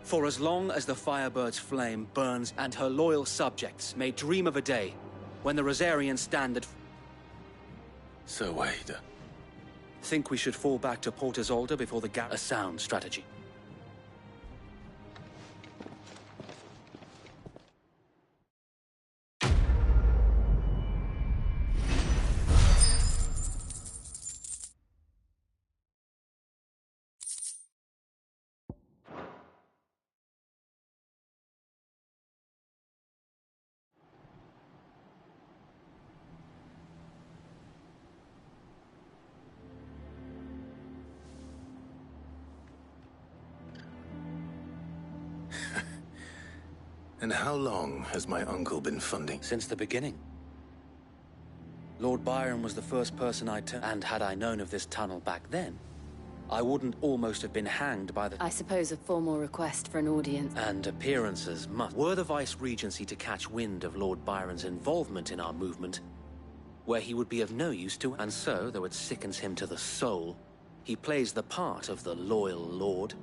For as long as the Firebird's flame burns and her loyal subjects may dream of a day when the Rosarian standard... So wait. Think we should fall back to Port Isolde before the gap... A sound strategy. And how long has my uncle been funding? Since the beginning. Lord Byron was the first person I'd turned, and had I known of this tunnel back then, I wouldn't almost have been hanged by the... I suppose a formal request for an audience. And appearances must. Were the Vice-Regency to catch wind of Lord Byron's involvement in our movement, where he would be of no use to... And so, though it sickens him to the soul, he plays the part of the loyal lord,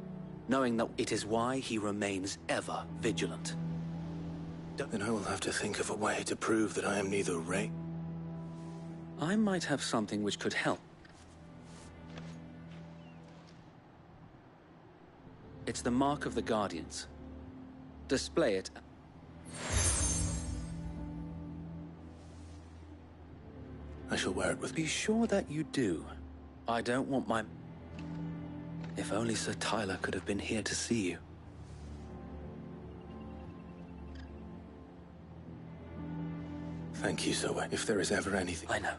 knowing that it is why he remains ever vigilant. Then I will have to think of a way to prove that I am neither Ray... I might have something which could help. It's the mark of the Guardians. Display it. I shall wear it with... Be sure that you do. I don't want my... If only Sir Tyler could have been here to see you. Thank you, Sir Wayne. If there is ever anything... I know.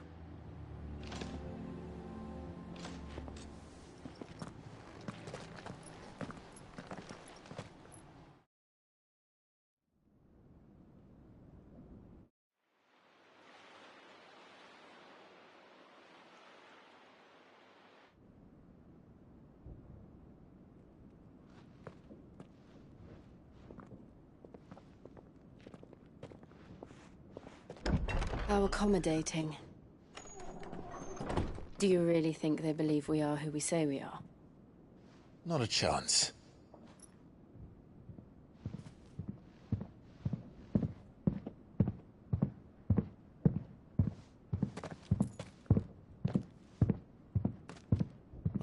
How accommodating. Do you really think they believe we are who we say we are? Not a chance.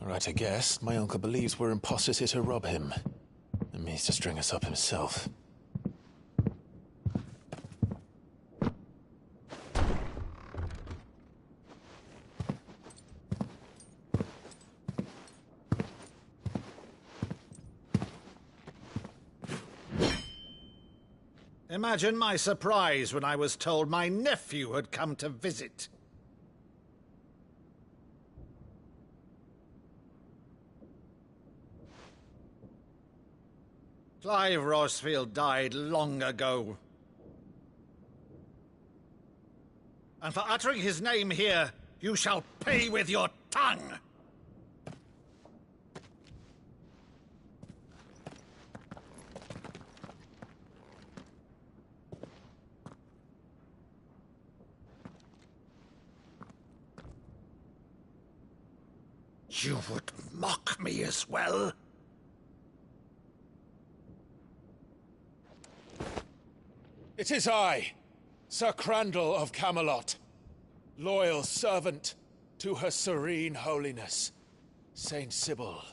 Right, I guess. My uncle believes we're imposters here to rob him. And means to string us up himself. Imagine my surprise when I was told my nephew had come to visit. Clive Rosfield died long ago. And for uttering his name here, you shall pay with your tongue! You would mock me as well? It is I, Sir Crandall of Camelot, loyal servant to Her Serene Holiness, Saint Sybil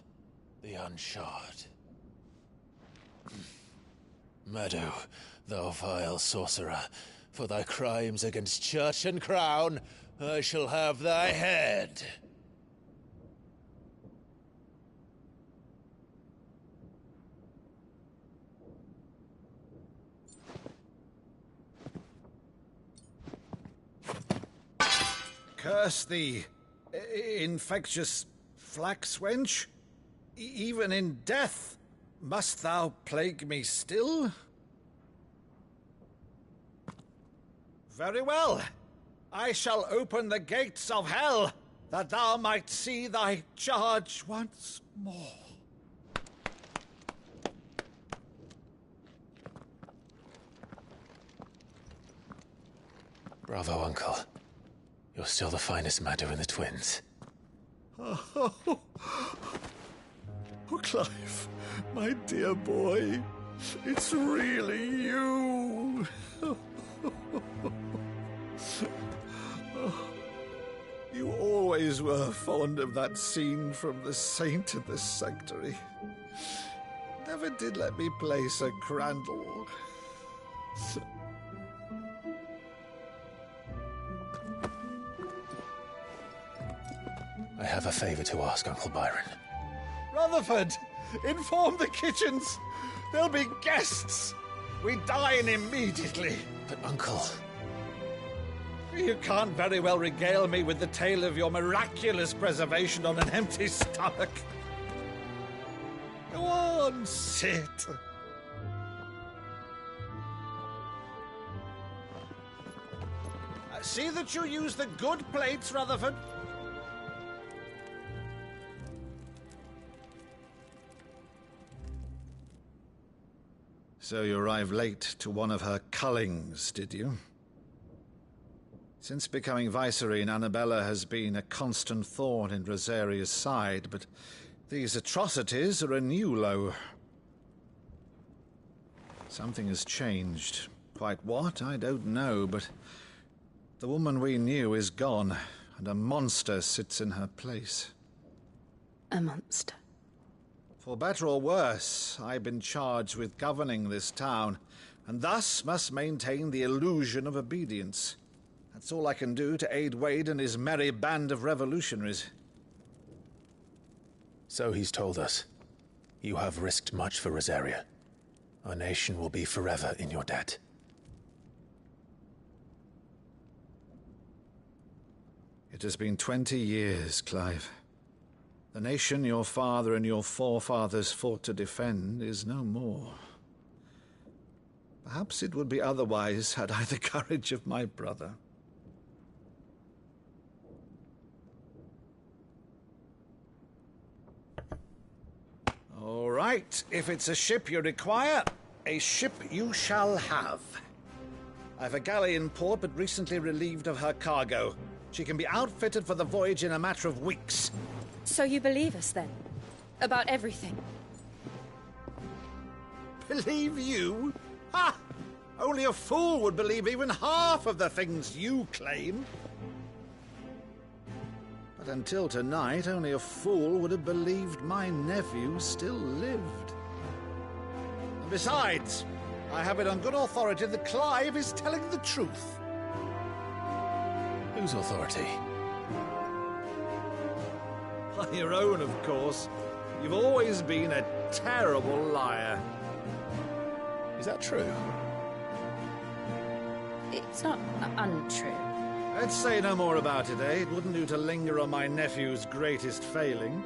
the Unshod. Meadow, thou vile sorcerer, for thy crimes against church and crown, I shall have thy head. Curse thee, infectious flax wench. Even in death, must thou plague me still? Very well. I shall open the gates of hell, that thou might see thy charge once more. Bravo, Uncle. You're still the finest Maddo in the twins. Oh, Clive, my dear boy, it's really you. You always were fond of that scene from The Saint in the Sanctuary. Never did let me play Sir Crandall. I have a favor to ask, Uncle Byron. Rutherford, inform the kitchens. There'll be guests. We dine immediately. But, Uncle... You can't very well regale me with the tale of your miraculous preservation on an empty stomach. Go on, sit. See that you use the good plates, Rutherford. So you arrived late to one of her cullings, did you? Since becoming Vicereine, Annabella has been a constant thorn in Rosaria's side, but these atrocities are a new low. Something has changed. Quite what, I don't know, but the woman we knew is gone, and a monster sits in her place. A monster? For better or worse, I've been charged with governing this town, and thus must maintain the illusion of obedience. That's all I can do to aid Wade and his merry band of revolutionaries. So he's told us. You have risked much for Rosaria. Our nation will be forever in your debt. It has been 20 years, Clive. The nation your father and your forefathers fought to defend is no more. Perhaps it would be otherwise had I the courage of my brother. All right, if it's a ship you require, a ship you shall have. I've a galley in port, but recently relieved of her cargo. She can be outfitted for the voyage in a matter of weeks. So you believe us, then? About everything? Believe you? Ha! Only a fool would believe even half of the things you claim. But until tonight, only a fool would have believed my nephew still lived. And besides, I have it on good authority that Clive is telling the truth. Whose authority? On your own, of course. You've always been a terrible liar. Is that true? It's not untrue. Let's say no more about it, eh? It wouldn't do to linger on my nephew's greatest failing.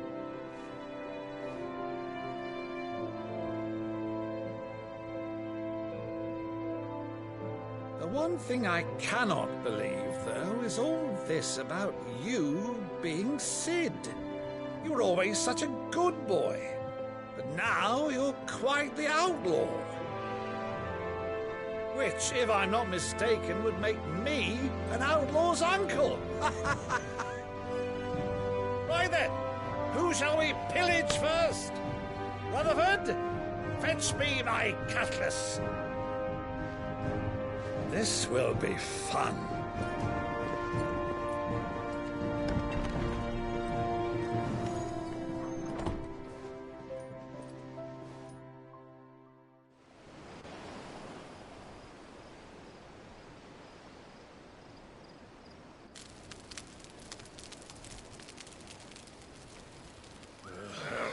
The one thing I cannot believe, though, is all this about you being Sid. You were always such a good boy, but now you're quite the outlaw. Which, if I'm not mistaken, would make me an outlaw's uncle. Right then, who shall we pillage first? Rutherford, fetch me my cutlass. This will be fun.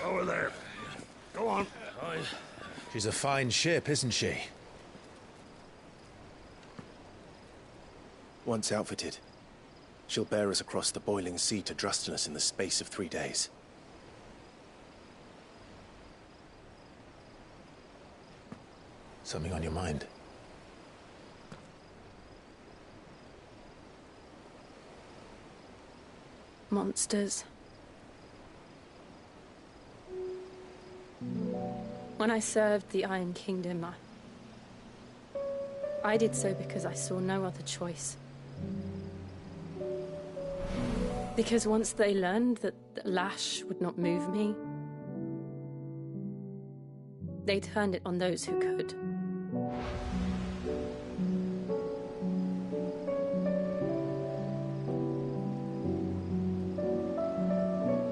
Over there. Go on. She's a fine ship, isn't she? Once outfitted, she'll bear us across the boiling sea to Drustinus in the space of 3 days. Something on your mind? Monsters. When I served the Iron Kingdom, I did so because I saw no other choice. Because once they learned that the lash would not move me, they turned it on those who could.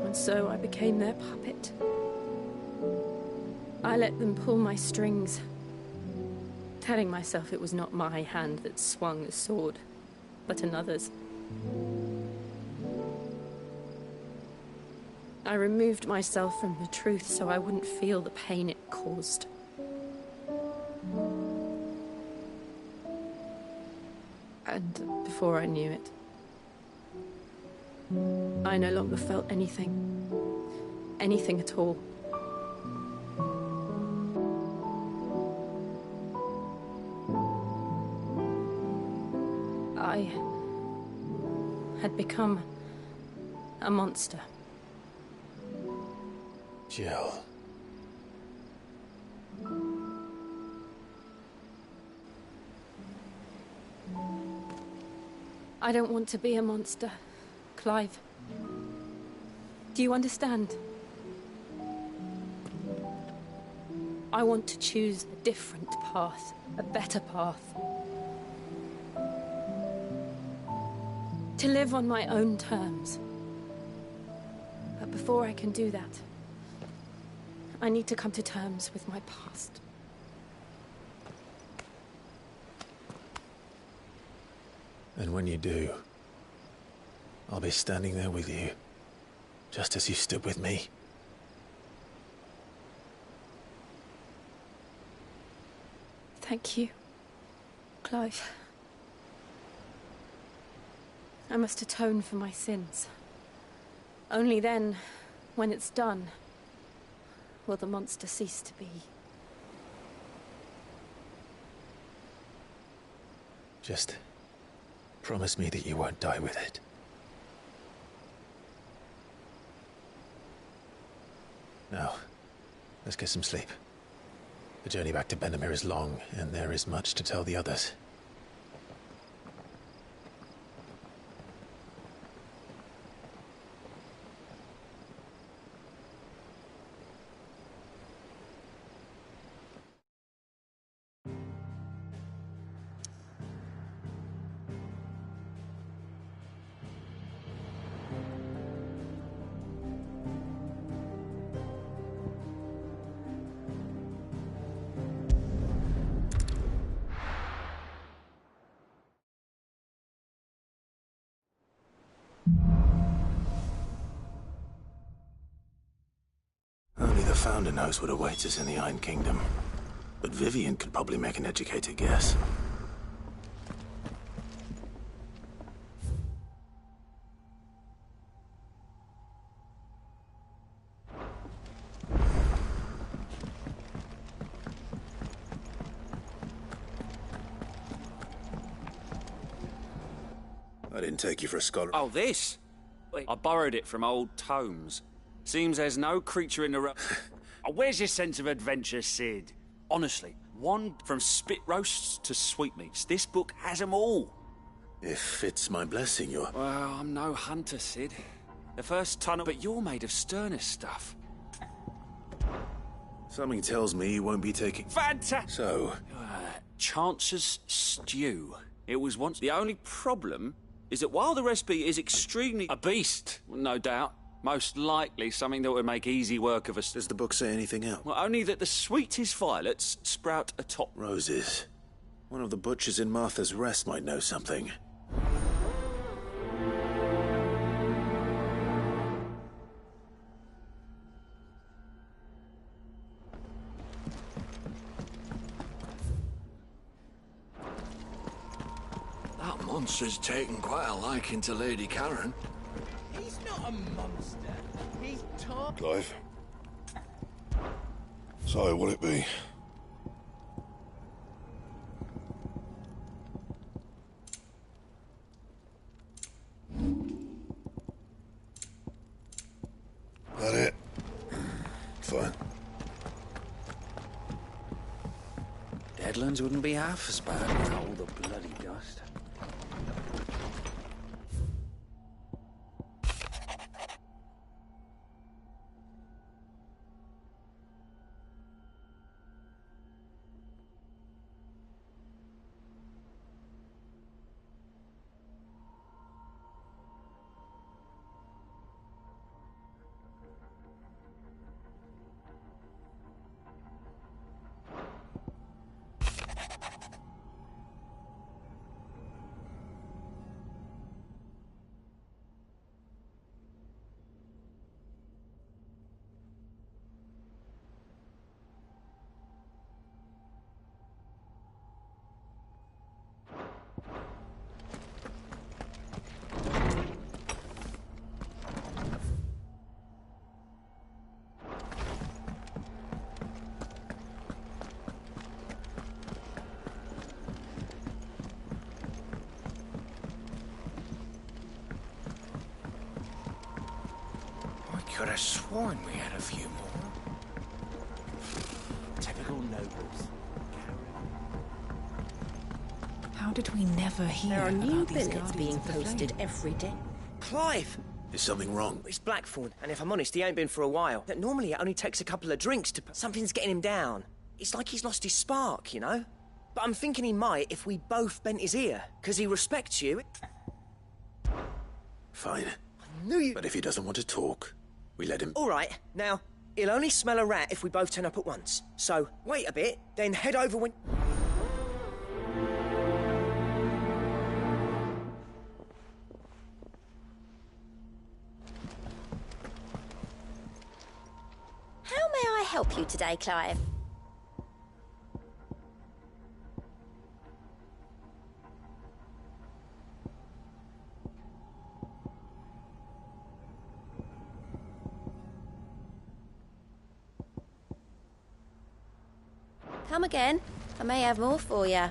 And so I became their puppet. I let them pull my strings, telling myself it was not my hand that swung the sword, but another's. I removed myself from the truth so I wouldn't feel the pain it caused. And before I knew it, I no longer felt anything. Anything at all. had become a monster. Jill. I don't want to be a monster, Clive. Do you understand? I want to choose a different path, a better path. To live on my own terms. But before I can do that, I need to come to terms with my past. And when you do, I'll be standing there with you, just as you stood with me. Thank you, Clive. I must atone for my sins. Only then, when it's done, will the monster cease to be. Just promise me that you won't die with it. Now, let's get some sleep. The journey back to Benamir is long, and there is much to tell the others. Only the Founder knows what awaits us in the Iron Kingdom. But Vivian could probably make an educated guess. I didn't take you for a scholar. Oh, this? I borrowed it from old tomes. Seems there's no creature in the Oh, where's your sense of adventure, Sid? Honestly, one from spit roasts to sweetmeats. This book has them all. If it's my blessing, you're... Well, I'm no hunter, Sid. The first tunnel... But you're made of sterner stuff. Something tells me you won't be taking... Fantastic! So... Chance's stew. It was once... The only problem is that while the recipe is extremely... A beast, no doubt. Most likely something that would make easy work of us. Does the book say anything else? Well, only that the sweetest violets sprout atop... Roses. One of the butchers in Martha's Rest might know something. That monster's taken quite a liking to Lady Karen. He's not a monster. He's talking. Clive. So, will it be? That it? Fine. Deadlands wouldn't be half as bad with all the bloody dust. could have sworn we had a few more. Typical nobles. How did we never hear There are about new these billets Guardians being of the posted Flame? every day. Clive! Is something wrong? It's Blackthorn, and if I'm honest, he ain't been for a while. Normally it only takes a couple of drinks to... Something's getting him down. It's like he's lost his spark, you know? But I'm thinking he might if we both bent his ear, because he respects you. Fine. I knew you... But if he doesn't want to talk, we let him... All right, now, he'll only smell a rat if we both turn up at once. So, wait a bit, then head over when... How may I help you today, Clive? Come again. I may have more for you.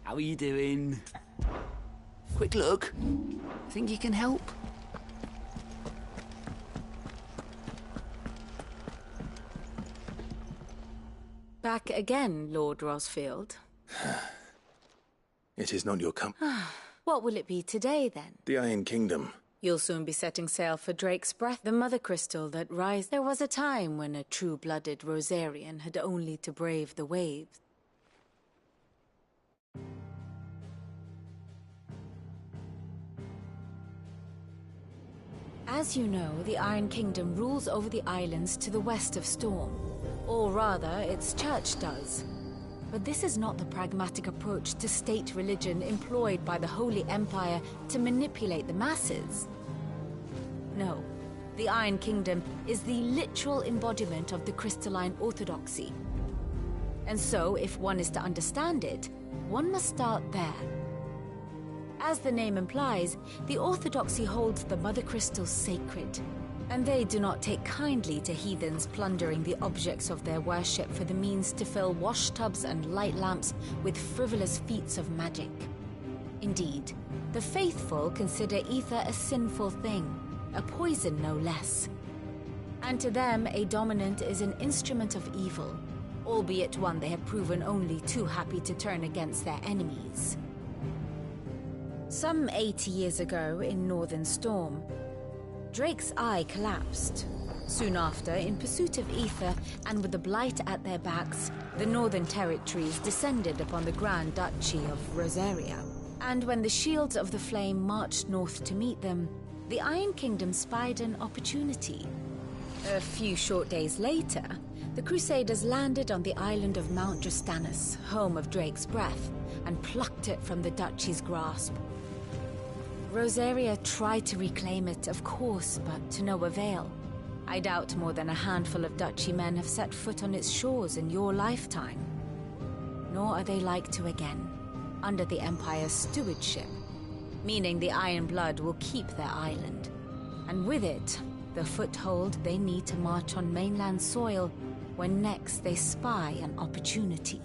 How are you doing? Quick look. Think you can help? Back again, Lord Rosfield. It is not your What will it be today, then? The Iron Kingdom. You'll soon be setting sail for Drake's Breath, the mother crystal that rise. There was a time when a true-blooded Rosarian had only to brave the waves. As you know, the Iron Kingdom rules over the islands to the west of Storm. Or rather, its church does. But this is not the pragmatic approach to state religion employed by the Holy Empire to manipulate the masses. No, the Iron Kingdom is the literal embodiment of the crystalline orthodoxy. And so, if one is to understand it, one must start there. As the name implies, the orthodoxy holds the Mother Crystals sacred, and they do not take kindly to heathens plundering the objects of their worship for the means to fill washtubs and light lamps with frivolous feats of magic. Indeed, the faithful consider ether a sinful thing, a poison no less. And to them, a dominant is an instrument of evil, albeit one they have proven only too happy to turn against their enemies. Some 80 years ago, in Northern Storm, Drake's eye collapsed. Soon after, in pursuit of ether and with the Blight at their backs, the Northern Territories descended upon the Grand Duchy of Rosaria. And when the Shields of the Flame marched north to meet them, the Iron Kingdom spied an opportunity. A few short days later, the Crusaders landed on the island of Mount Justanus, home of Drake's Breath, and plucked it from the Duchy's grasp. Rosaria tried to reclaim it, of course, but to no avail. I doubt more than a handful of Duchy men have set foot on its shores in your lifetime. Nor are they like to again, under the Empire's stewardship, meaning the Iron Blood will keep their island, and with it, the foothold they need to march on mainland soil when next they spy an opportunity.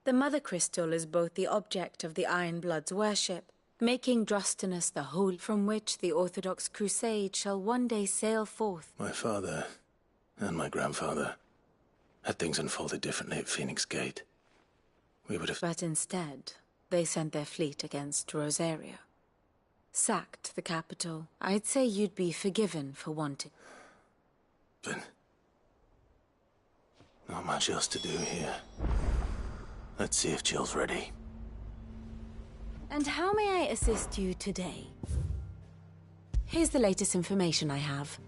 The Mother Crystal is both the object of the Iron Blood's worship, making Drustinus the whole from which the Orthodox Crusade shall one day sail forth. My father and my grandfather had things unfolded differently at Phoenix Gate. We would have... But instead, they sent their fleet against Rosaria. Sacked the capital. I'd say you'd be forgiven for wanting. But not much else to do here. Let's see if Jill's ready. And how may I assist you today? Here's the latest information I have.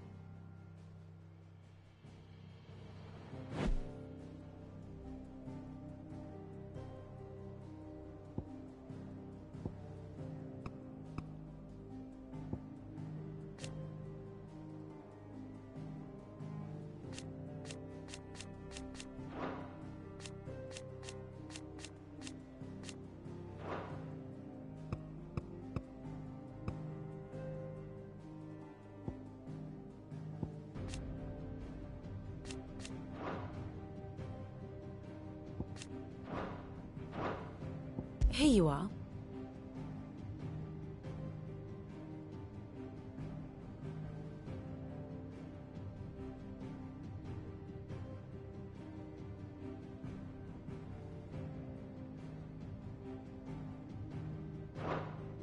Here you are.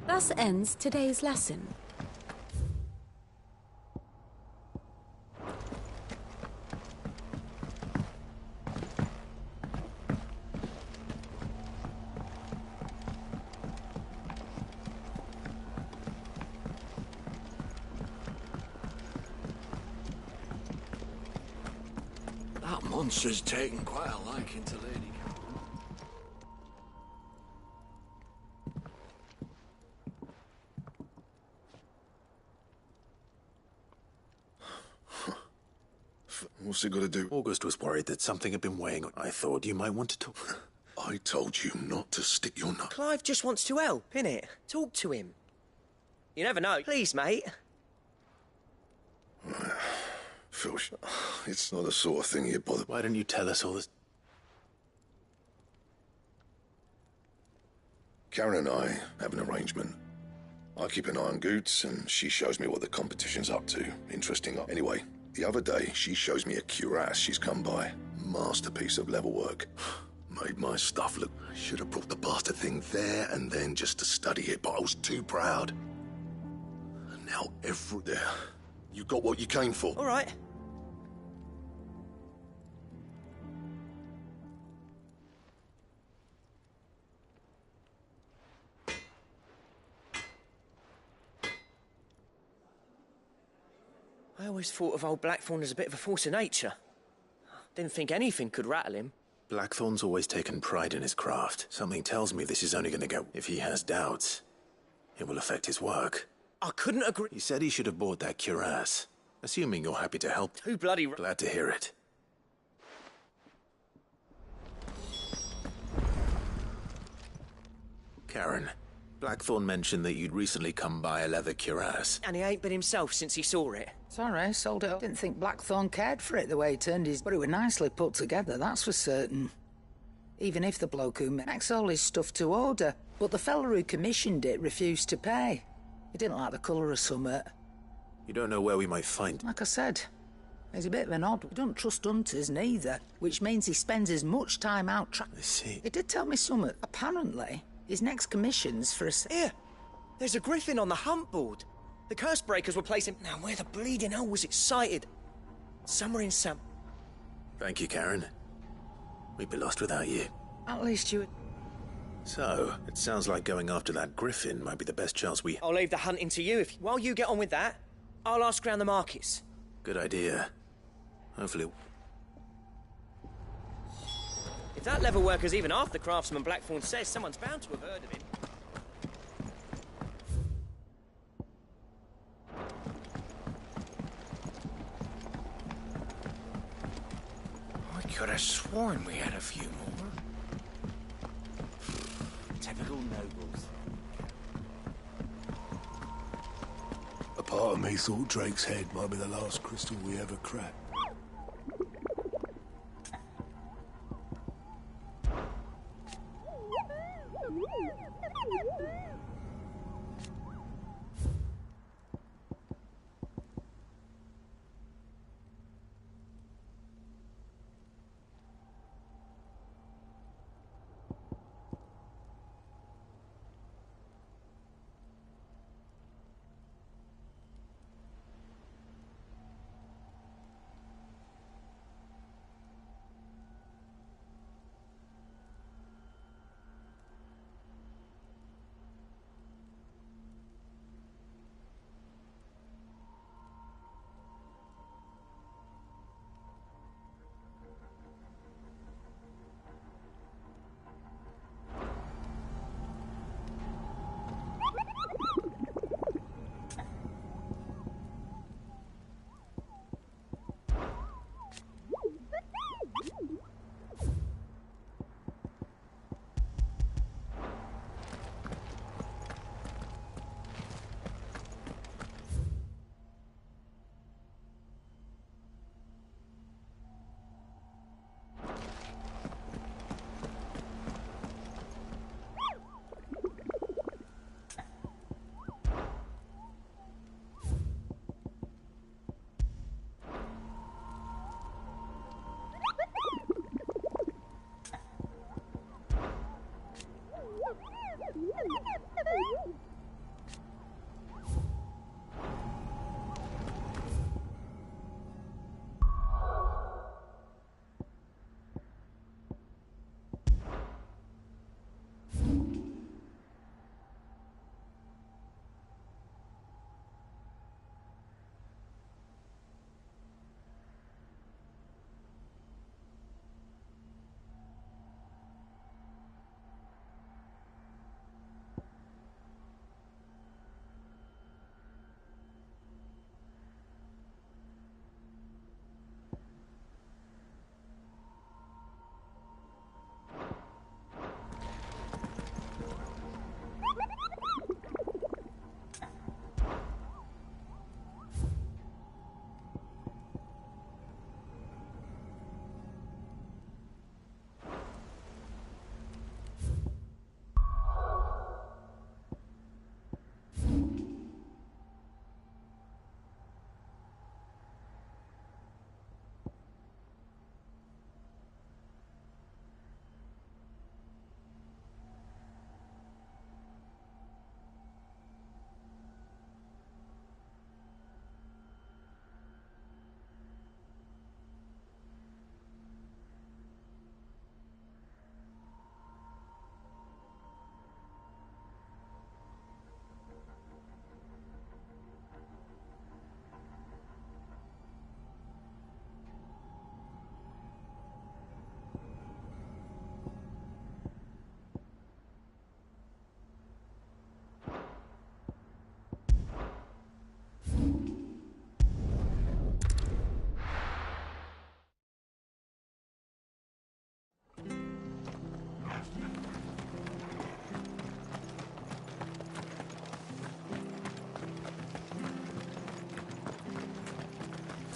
Thus ends today's lesson. That monster's taken quite a liking to Lady Catherine. What's he got to do? August was worried that something had been weighing on. I thought you might want to talk. I told you not to stick your nut. Clive just wants to help, innit? Talk to him. You never know. Please, mate. Phil, it's not the sort of thing you bother. Why don't you tell us all this? Karen and I have an arrangement. I keep an eye on Goots, and she shows me what the competition's up to. Interesting. Anyway, the other day, she shows me a cuirass she's come by. Masterpiece of level work. Made my stuff look... I should have brought the bastard thing there and then just to study it, but I was too proud. And now there. You got what you came for. All right. I always thought of old Blackthorn as a bit of a force of nature. Didn't think anything could rattle him. Blackthorn's always taken pride in his craft. Something tells me this is only going to go. If he has doubts, it will affect his work. I couldn't agree. He said he should have bought that cuirass. Assuming you're happy to help. Too bloody... Glad to hear it. Karen, Blackthorn mentioned that you'd recently come by a leather cuirass. And he ain't been himself since he saw it. Sorry, sold it. Didn't think Blackthorn cared for it the way he turned his... But it were nicely put together, that's for certain. Even if the bloke who makes all his stuff to order. But the fella who commissioned it refused to pay. He didn't like the colour of summit. You don't know where we might find... Like I said, he's a bit of an odd. We don't trust hunters neither, which means he spends as much time out I see. He did tell me something. Apparently, his next commission's for a... Here, there's a griffin on the hunt board. The curse breakers were placing... Now, where the bleeding hell was it sighted? Somewhere in Sam... Thank you, Karen. We'd be lost without you. At least you... So, it sounds like going after that griffin might be the best chance we... I'll leave the hunting to you. While you get on with that, I'll ask around the markets. Good idea. Hopefully... If that level worker's even half the craftsman Blackthorn says, someone's bound to have heard of him. I could have sworn we had a few more. Typical nobles. A part of me thought Drake's head might be the last crystal we ever cracked.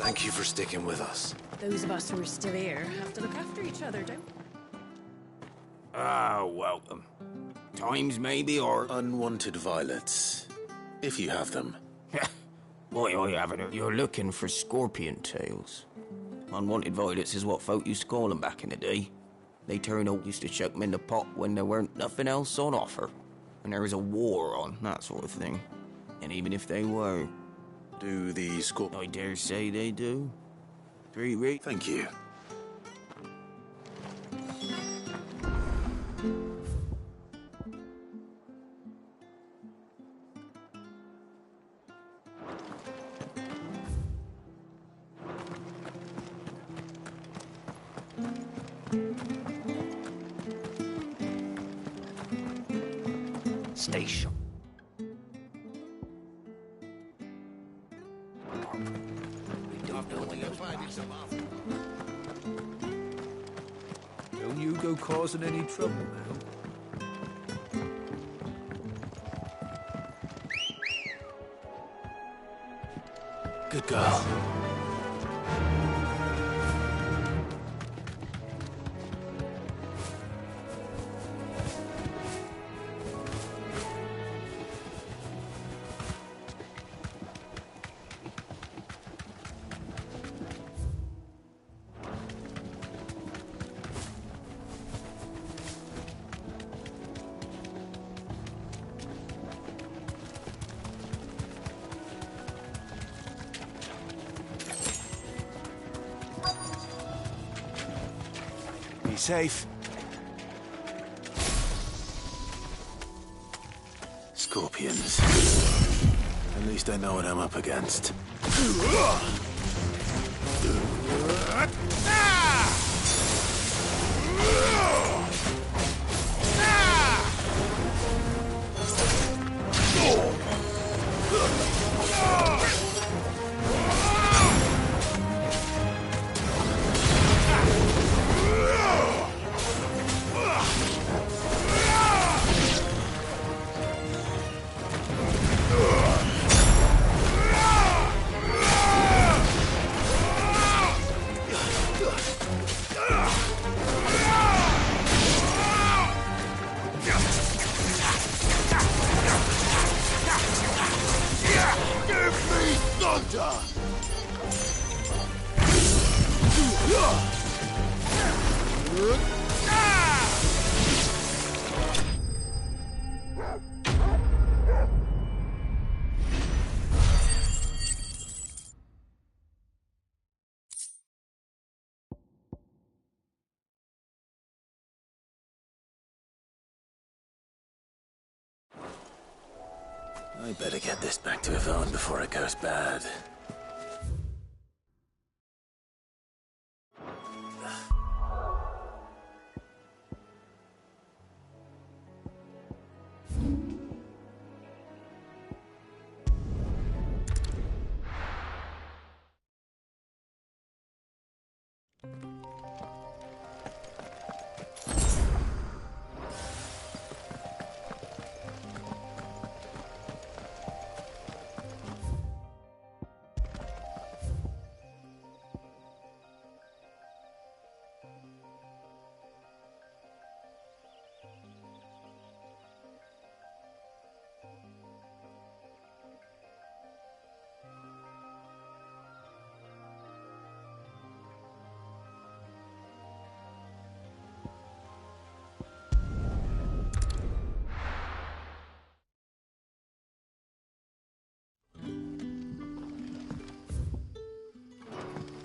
Thank you for sticking with us. Those of us who are still here have to look after each other, don't we? Ah, welcome. Times, maybe, or... Unwanted violets, if you have them. Why, I haven't. You're looking for scorpion tails. Unwanted violets is what folk used to call them back in the day. They turned out used to chuck them in the pot when there weren't nothing else on offer. When there was a war on, that sort of thing. And even if they were... Do the I dare say they do. Thank you. Station. Don't you go causing any trouble now. Good girl. Be safe. Scorpions. At least I know what I'm up against. I better get this back to Yvonne before it goes bad.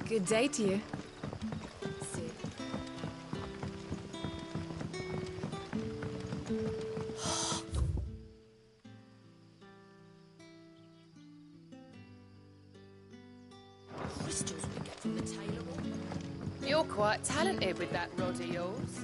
Good day to you. Crystals we get from the tailor. You're quite talented with that rod of yours.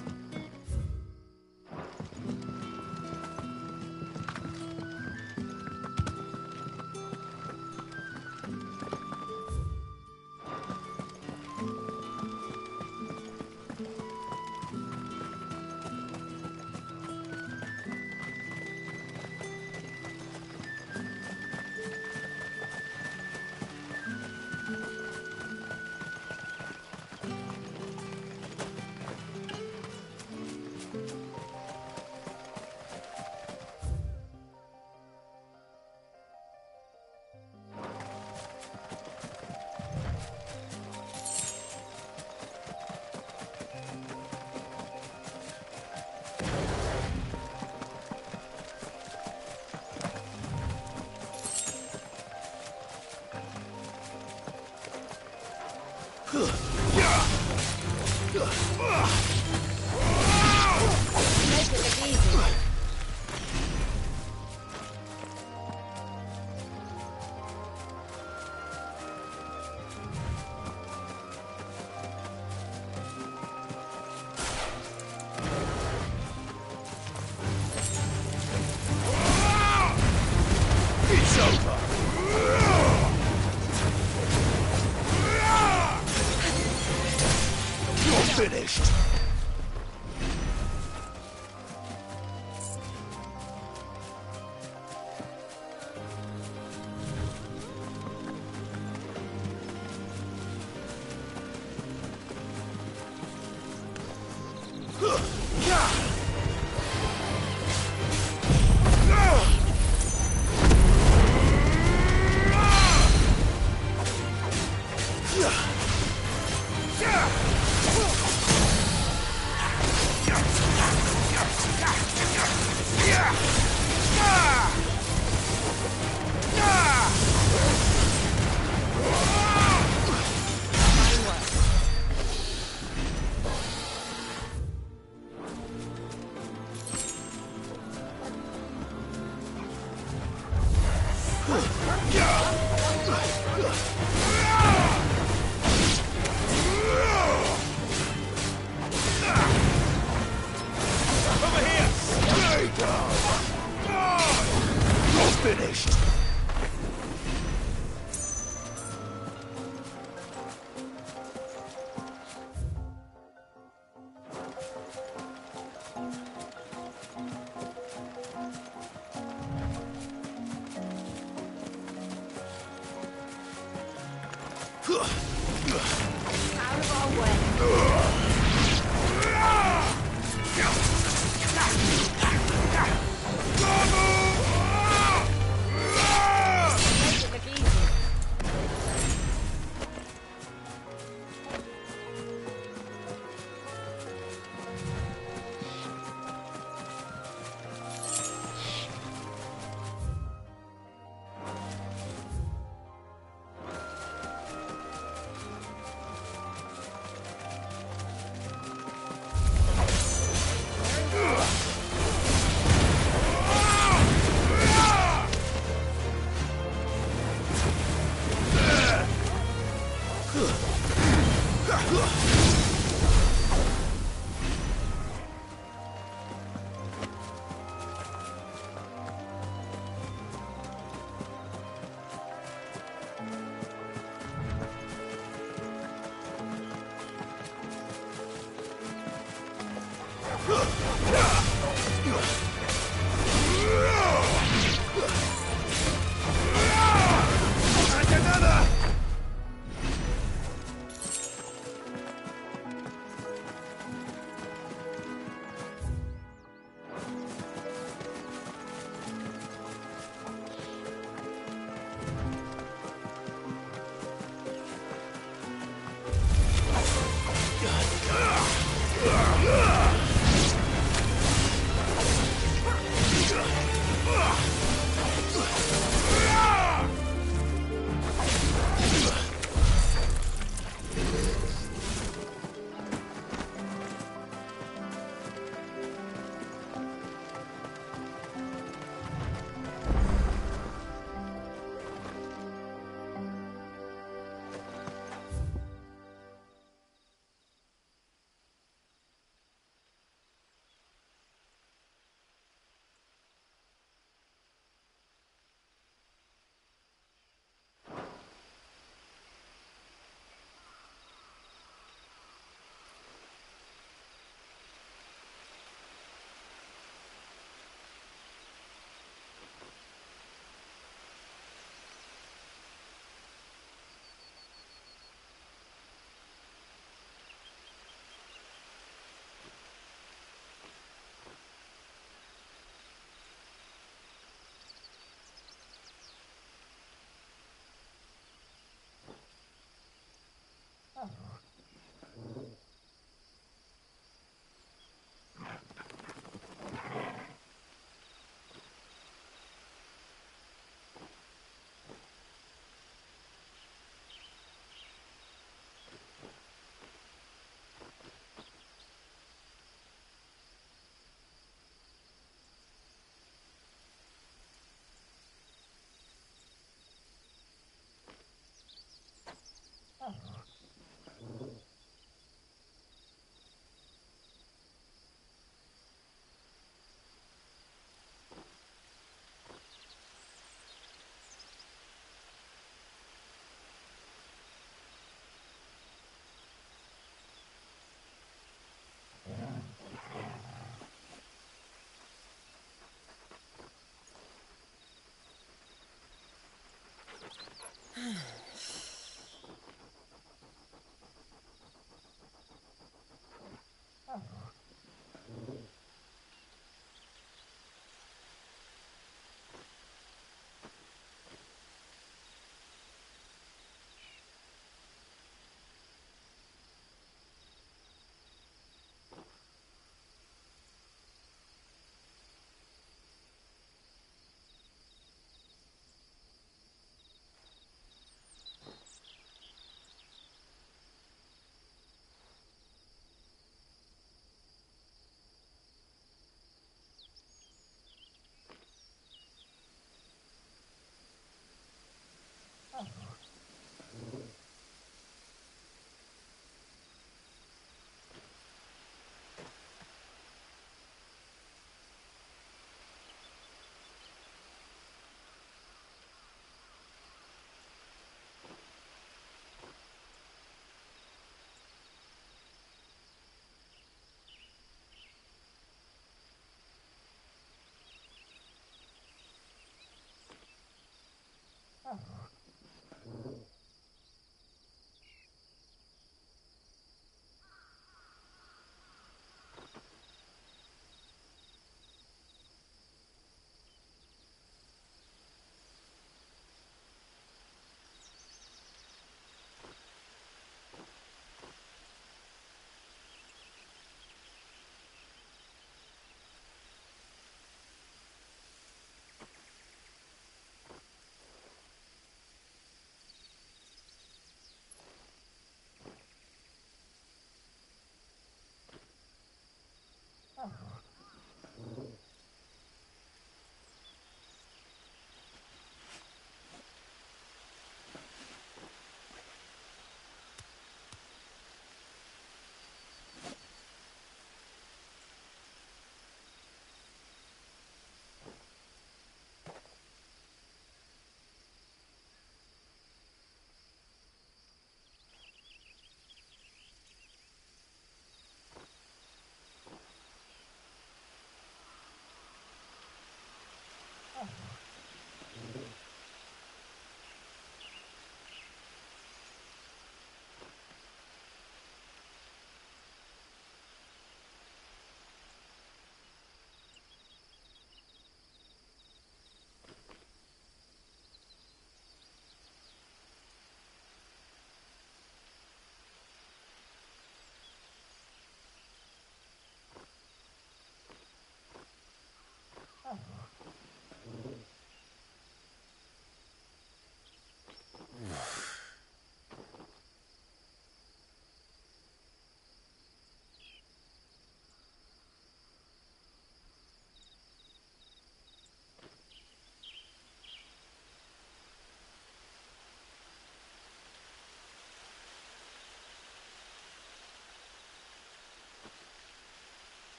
Make it look easy. It's over. You're finished. Finished. Out of our way.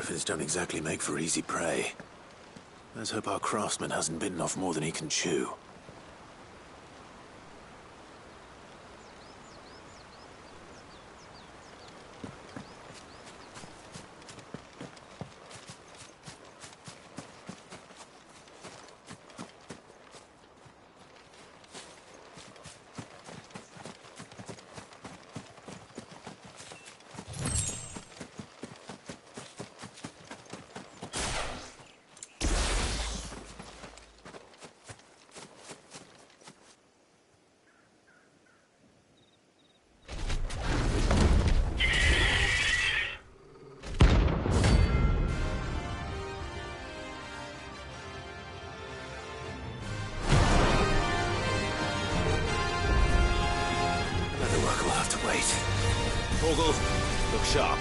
griffins don't exactly make for easy prey. Let's hope our craftsman hasn't bitten off more than he can chew. Look sharp.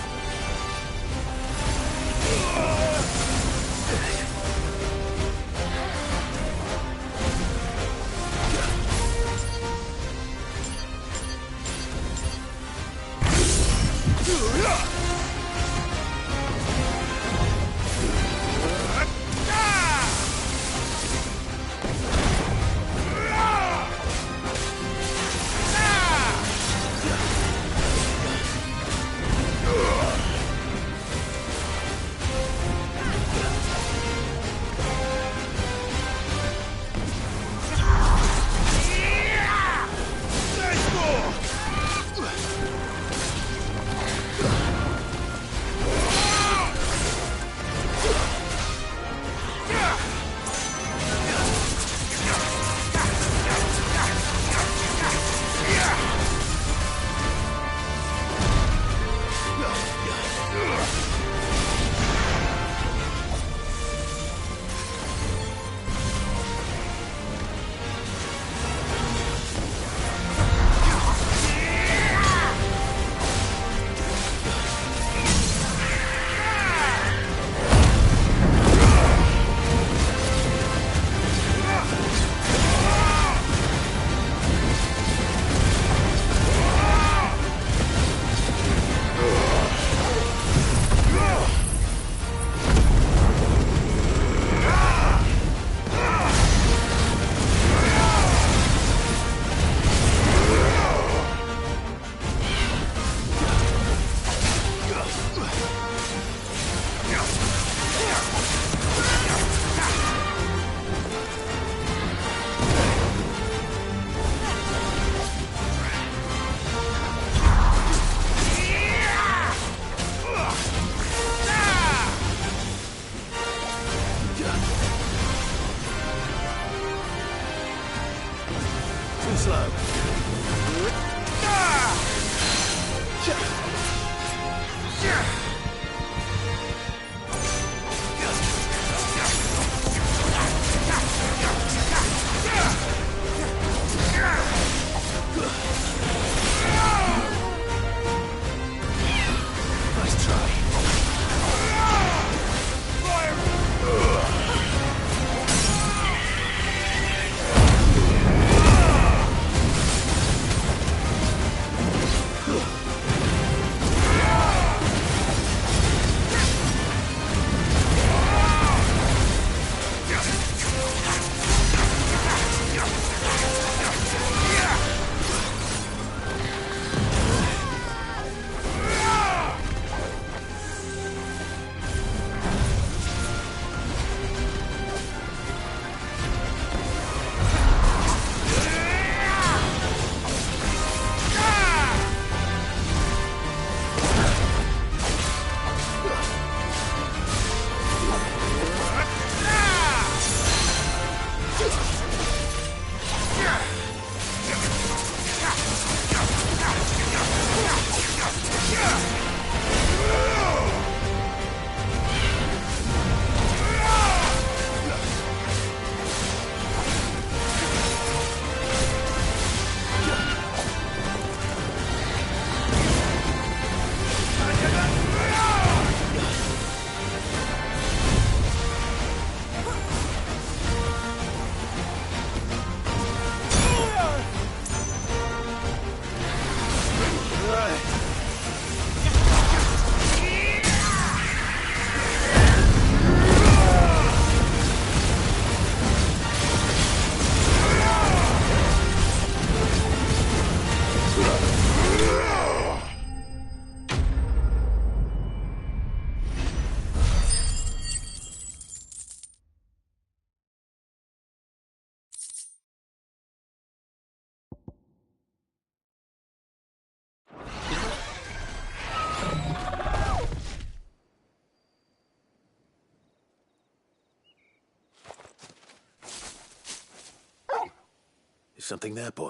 Something there, boy?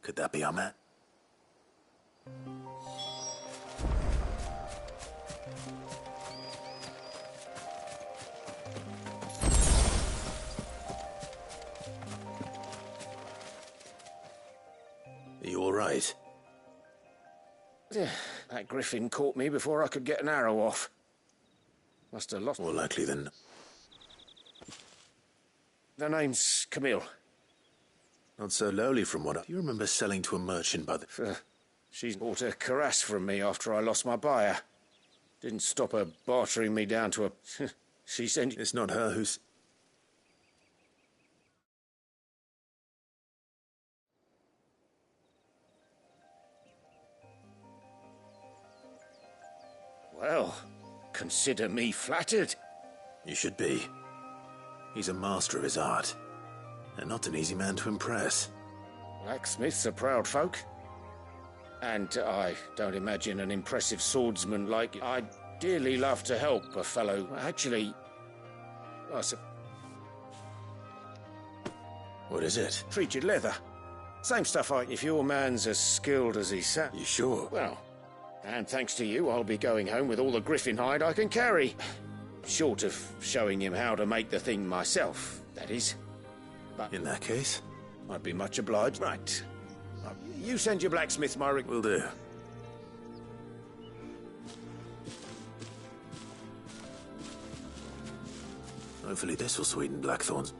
Could that be our man? Are you all right? That griffin caught me before I could get an arrow off. Must have lost... More likely than... The name's Camille. Not so lowly from what I... Do you remember selling to a merchant by the... She's bought a cuirass from me after I lost my buyer. Didn't stop her bartering me down to a... She sent... It's not her who's... Well, consider me flattered. You should be. He's a master of his art, and not an easy man to impress. Blacksmiths are proud folk. And I don't imagine an impressive swordsman like you. I'd dearly love to help a fellow. Actually, What is it? Treated leather. Same stuff if your man's as skilled as he sat. You sure? Well, and thanks to you, I'll be going home with all the griffin hide I can carry. Short of showing him how to make the thing myself, that is. But in that case, I'd be much obliged. Right. You send your blacksmith my Will do. Hopefully this will sweeten Blackthorn's.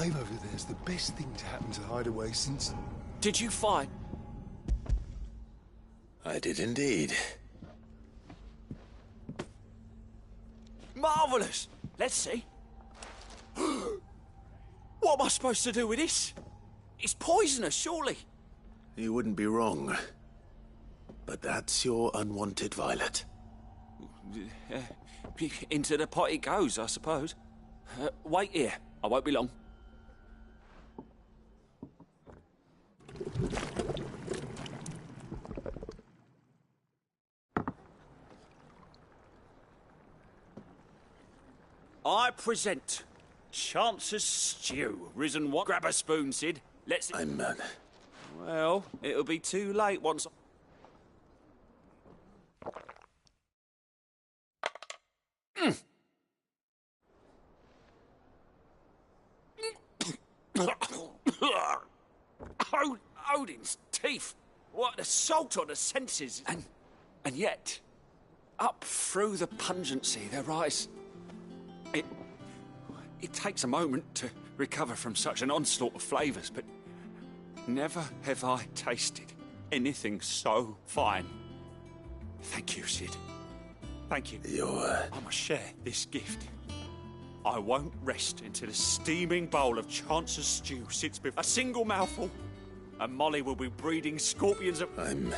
name over there's the best thing to happen to Hideaway since... Did you find... I did indeed. Marvellous! Let's see. What am I supposed to do with this? It's poisonous, surely. You wouldn't be wrong. But that's your unwanted violet. Into the pot it goes, I suppose. Wait here. I won't be long. I present Chance's Stew. Risen what? Grab a spoon, Sid. Let's... I'm... Well, it'll be too late once... Odin's teeth. What a assault on the senses. And yet, up through the pungency there rise... It takes a moment to recover from such an onslaught of flavours, but never have I tasted anything so fine. Thank you, Sid. Thank you. I must share this gift. I won't rest until a steaming bowl of Chance's stew sits before a single mouthful, and Molly will be breeding scorpions of... I'm...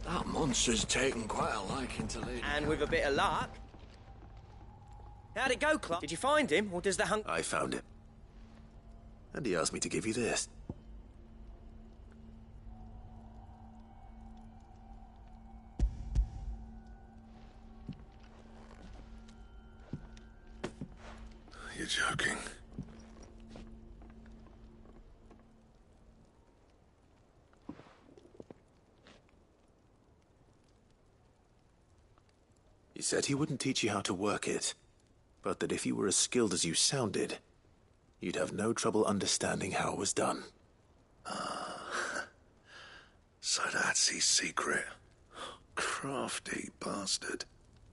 That monster's taken quite a liking to Lady. And with a bit of luck... How'd it go, Clark? Did you find him, or does the hunk... I found him. And he asked me to give you this. You're joking. He said he wouldn't teach you how to work it, but that if you were as skilled as you sounded, you'd have no trouble understanding how it was done. So that's his secret. Crafty bastard.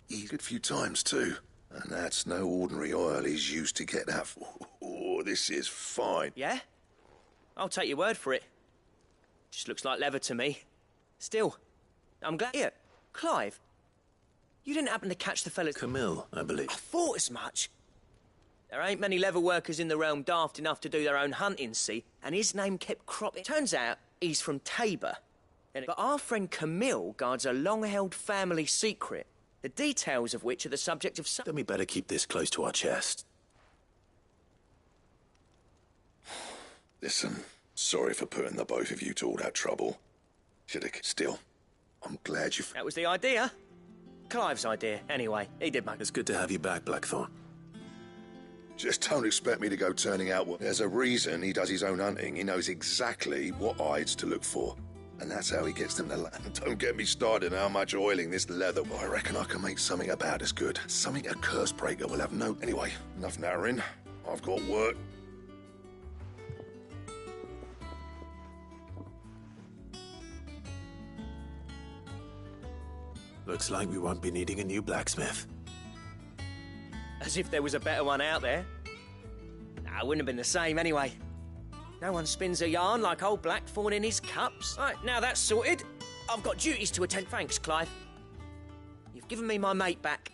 He's a few times too. And that's no ordinary oil he's used to get that. Oh, this is fine. Yeah? I'll take your word for it. Just looks like leather to me. Still, I'm glad... Here, Clive. You didn't happen to catch the fella... Camille, I believe. I thought as much. There ain't many leather workers in the realm daft enough to do their own hunting, see? And his name kept cropping. Turns out he's from Tabor. But our friend Camille guards a long-held family secret, the details of which are the subject of some... Then we better keep this close to our chest. Listen, sorry for putting the both of you to all that trouble. Still, I'm glad you... That was the idea. Clive's idea, anyway. He did make... It's good to have you back, Blackthorn. Just don't expect me to go turning out... There's a reason he does his own hunting. He knows exactly what hides to look for. And that's how he gets them to land. Don't get me started on how much oiling this leather... Well, I reckon I can make something about as good. Something a curse breaker will have no... Anyway, enough nattering. I've got work. Looks like we won't be needing a new blacksmith. As if there was a better one out there. Nah, it wouldn't have been the same anyway. No one spins a yarn like old Blackthorn in his cups. Right, now that's sorted. I've got duties to attend. Thanks, Clive. You've given me my mate back.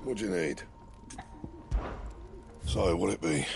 What do you need? So, what'll it be?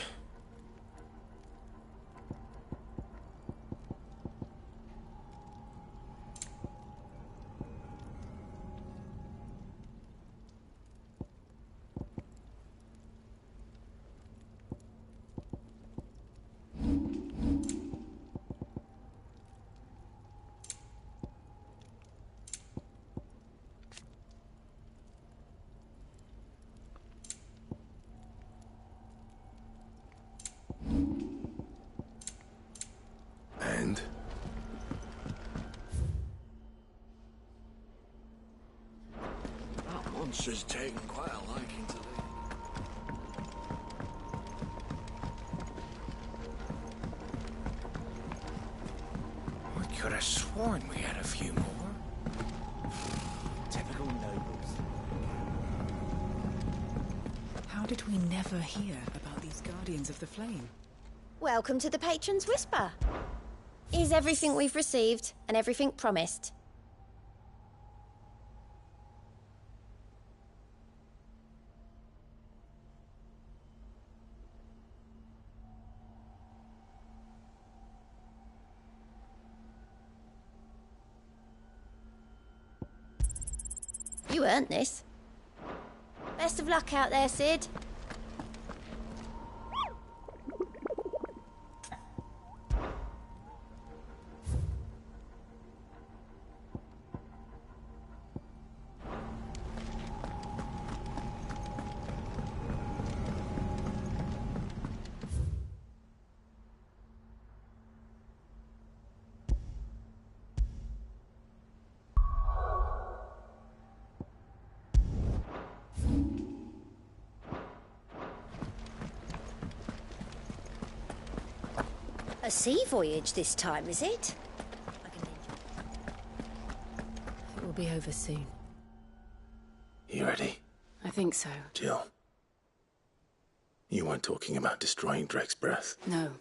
And? That monster's taken quite a liking to me. I could have sworn we had a few more. Typical nobles. How did we never hear about these Guardians of the Flame? Welcome to the Patron's Whisper. Is everything we've received and everything promised? You earned this. Best of luck out there, Sid. A sea voyage this time, is it? It will be over soon. You ready? I think so. Jill. You weren't talking about destroying Drake's breath. No.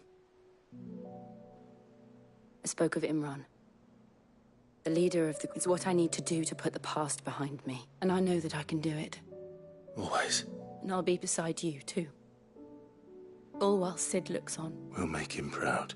I spoke of Imran. The leader of the... It's what I need to do to put the past behind me. And I know that I can do it. Always. And I'll be beside you, too. All while Sid looks on. We'll make him proud.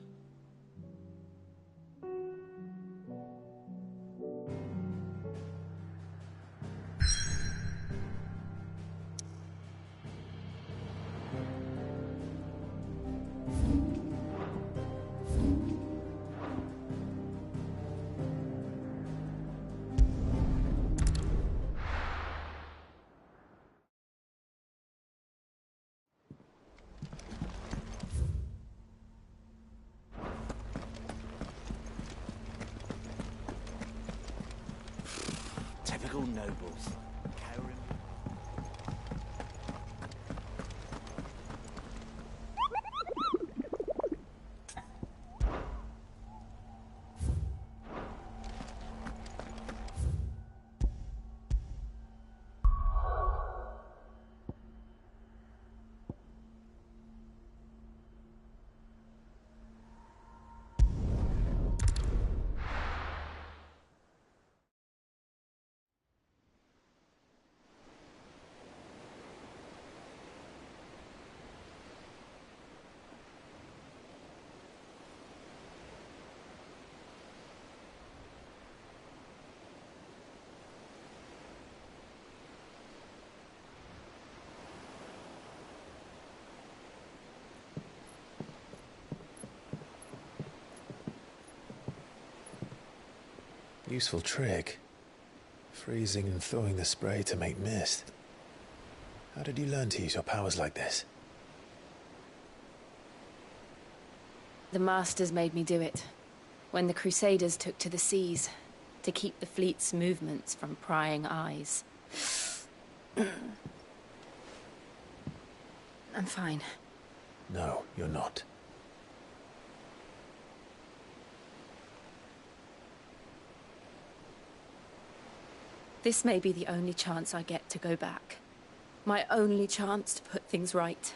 Typical nobles. Cowering. Useful trick. Freezing and thawing the spray to make mist. How did you learn to use your powers like this? The Masters made me do it. When the Crusaders took to the seas, to keep the fleet's movements from prying eyes. I'm fine. No, you're not. This may be the only chance I get to go back. My only chance to put things right.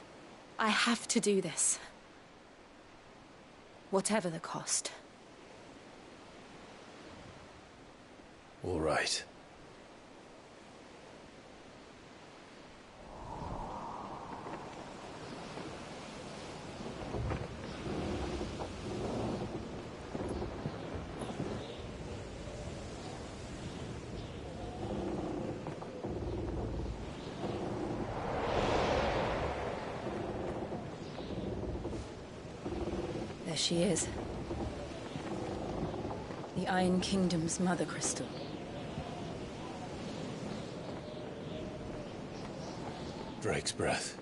I have to do this. Whatever the cost. All right. she is. The Iron Kingdom's mother crystal. Drake's breath.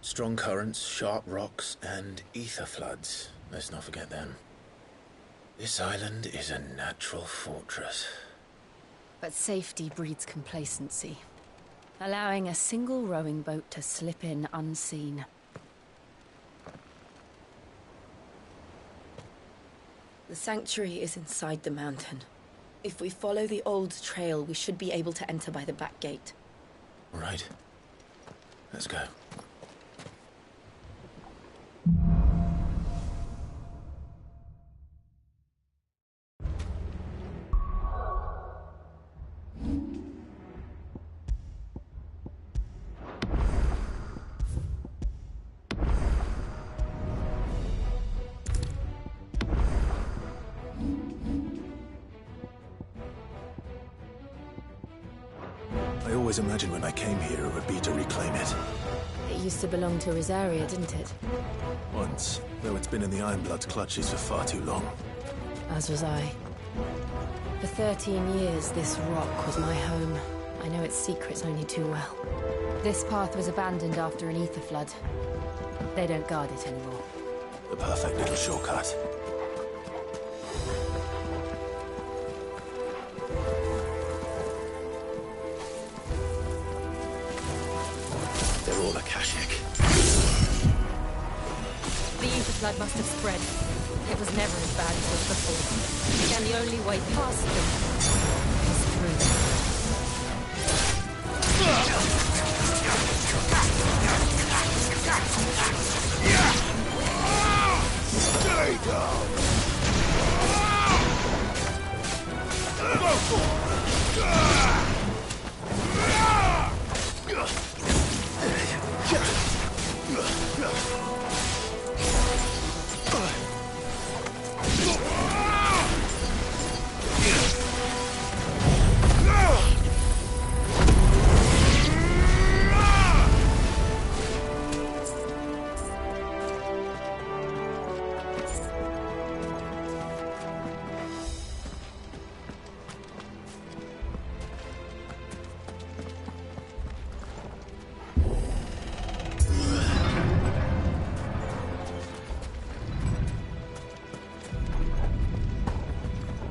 Strong currents, sharp rocks, and ether floods. Let's not forget them. This island is a natural fortress. But safety breeds complacency, allowing a single rowing boat to slip in unseen. The sanctuary is inside the mountain. If we follow the old trail, we should be able to enter by the back gate. Right. Let's go. I always imagined when I came here it would be to reclaim it. It used to belong to Rosaria, didn't it? Once, though it's been in the Ironblood's clutches for far too long. As was I. For 13 years, this rock was my home. I know its secrets only too well. This path was abandoned after an ether flood. They don't guard it anymore. The perfect little shortcut. They're all Akashic. The ether flood must have spread. It was never as bad as it was before. And the only way past them is through. Stay down! Go for it!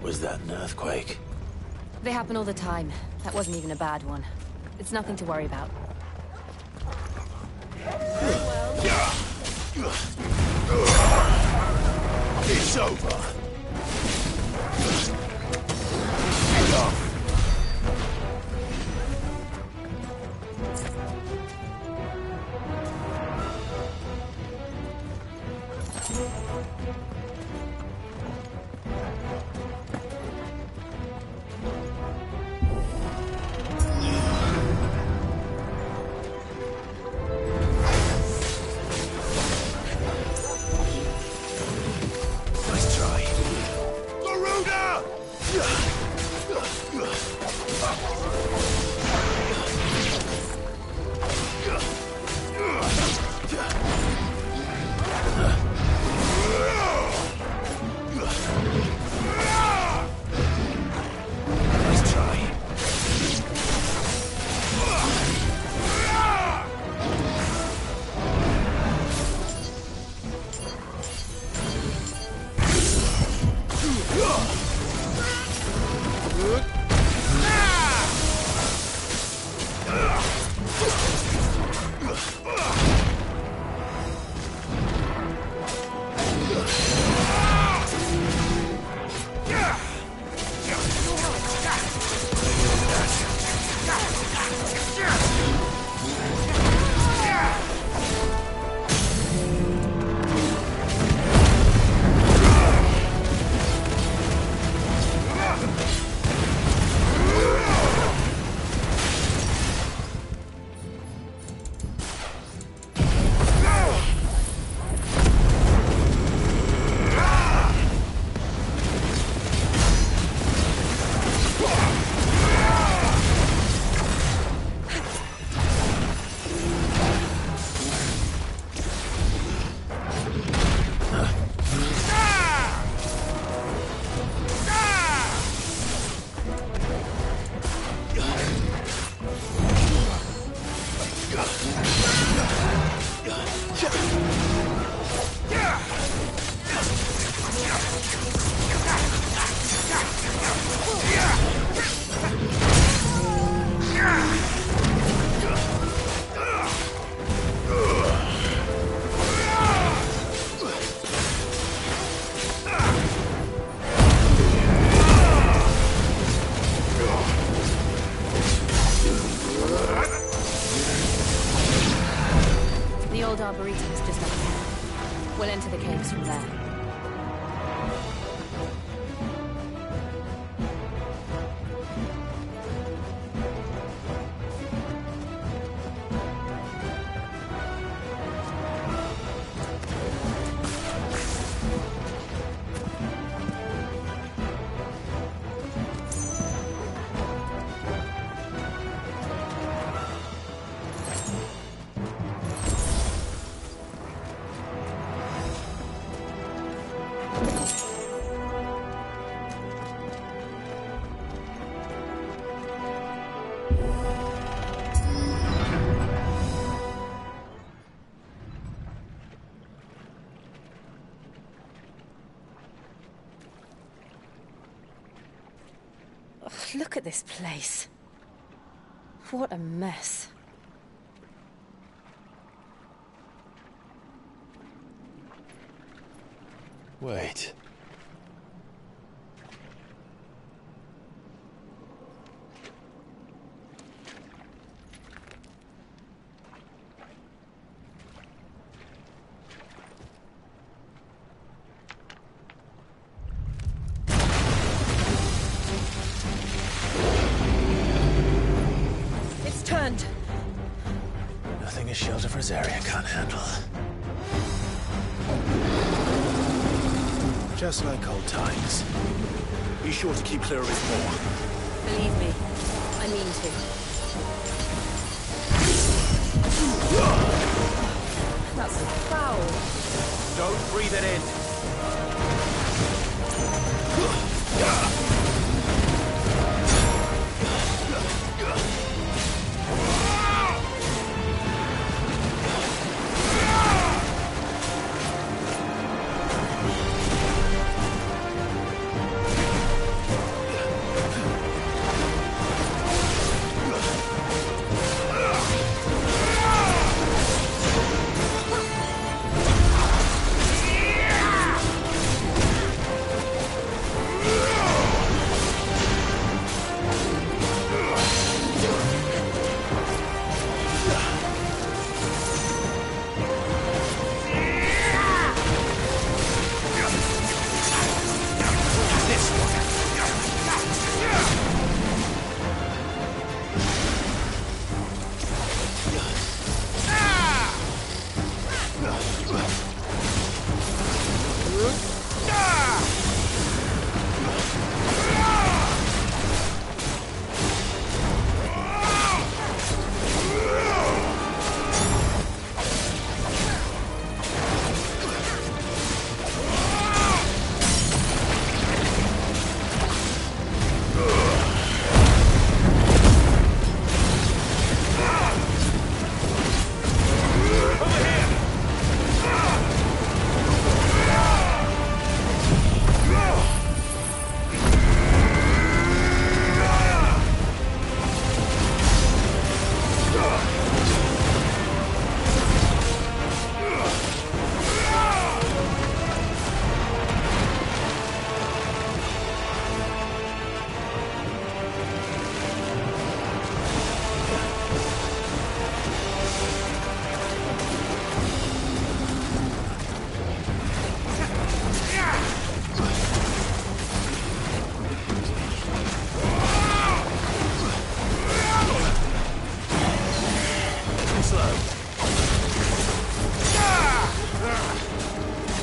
Was that an earthquake? They happen all the time. That wasn't even a bad one. It's nothing to worry about. It's over. Head off. Nice try. old arboretum's just up ahead. We'll enter the caves from there. Look at this place. What a mess. Wait. It's turned. Nothing a shelter for his area can't handle. Just like old times. Be sure to keep clear of his maw. Believe me, I mean to. That's foul. Don't breathe it in.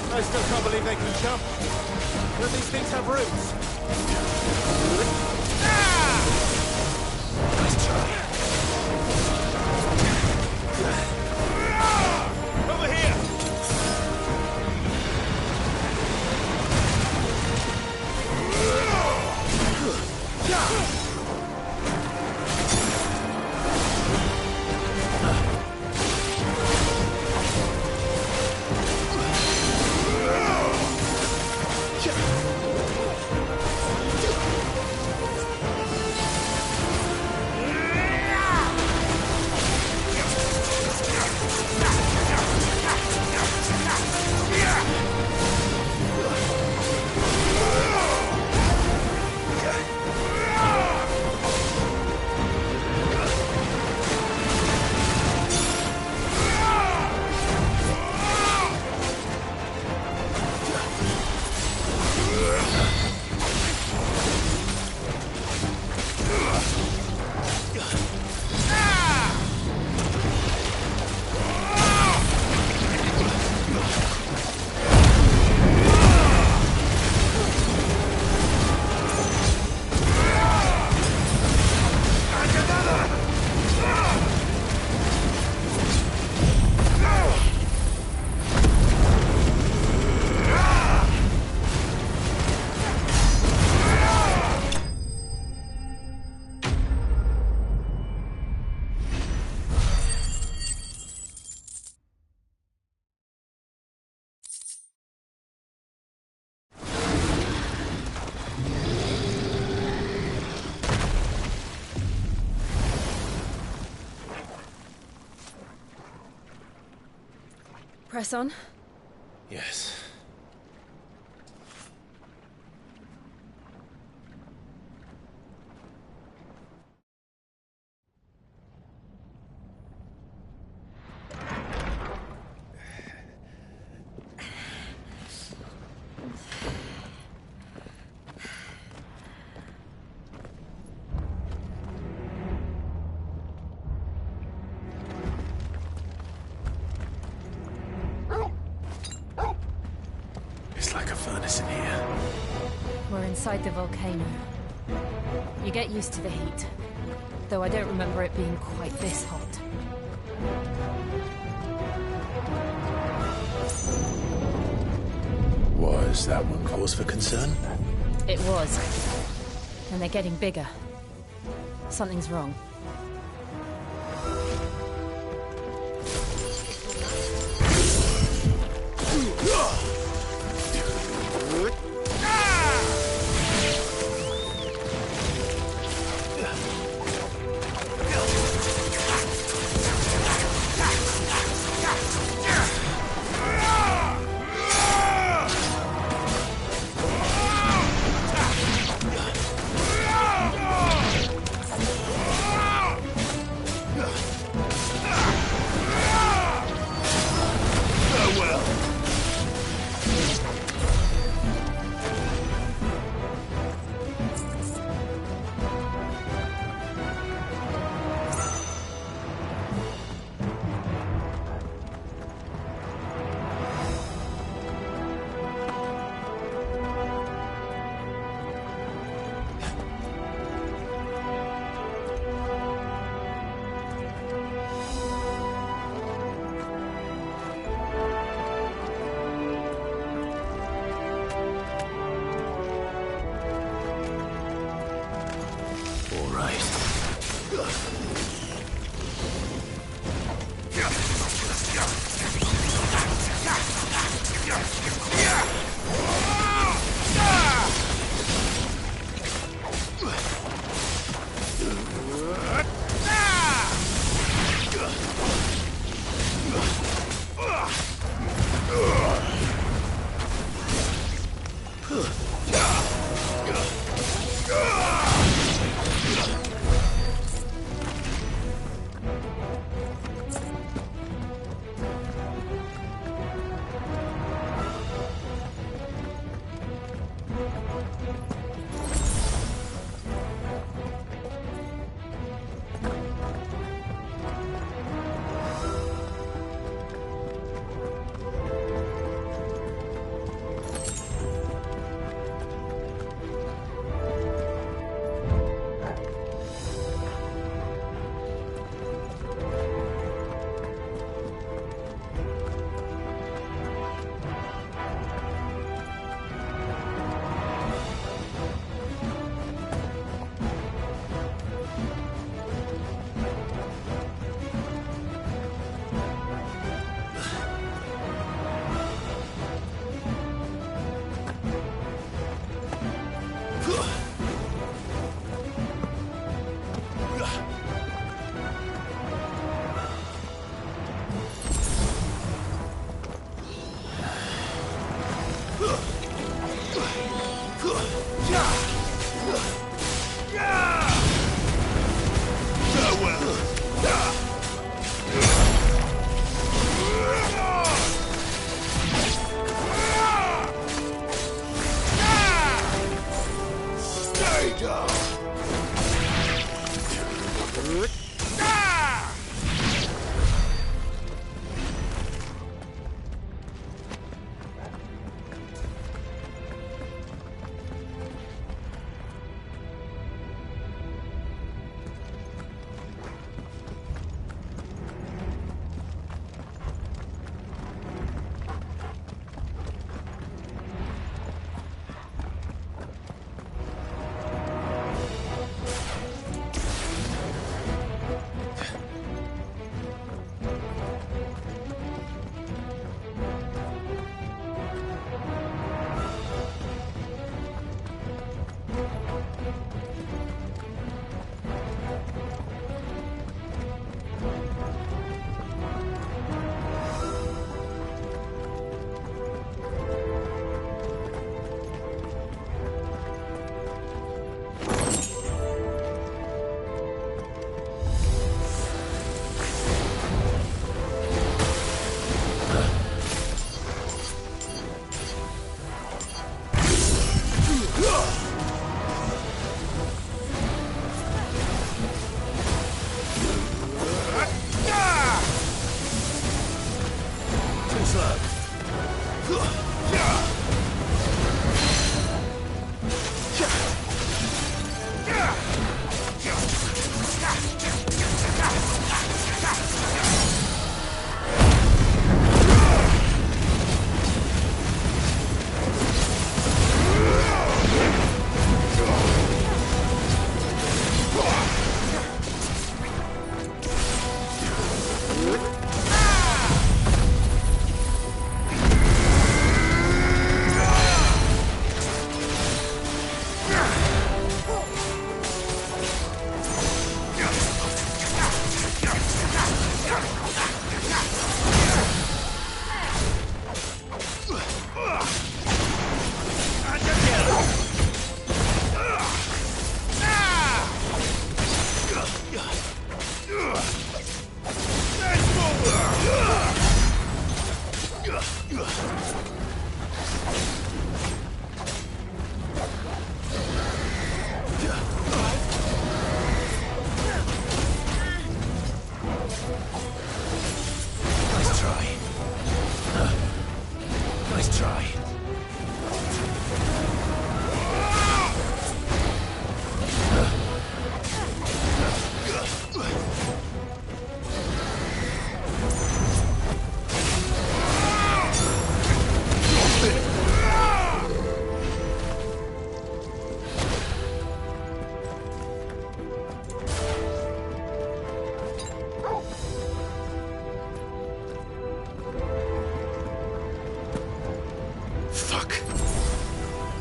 I still can't believe they can jump. Don't these things have roots? Nice try. Over here! Press on. Yes. It's like a furnace in here. We're inside the volcano. You get used to the heat, though I don't remember it being quite this hot. Was that one cause for concern? It was. And they're getting bigger. Something's wrong. slow.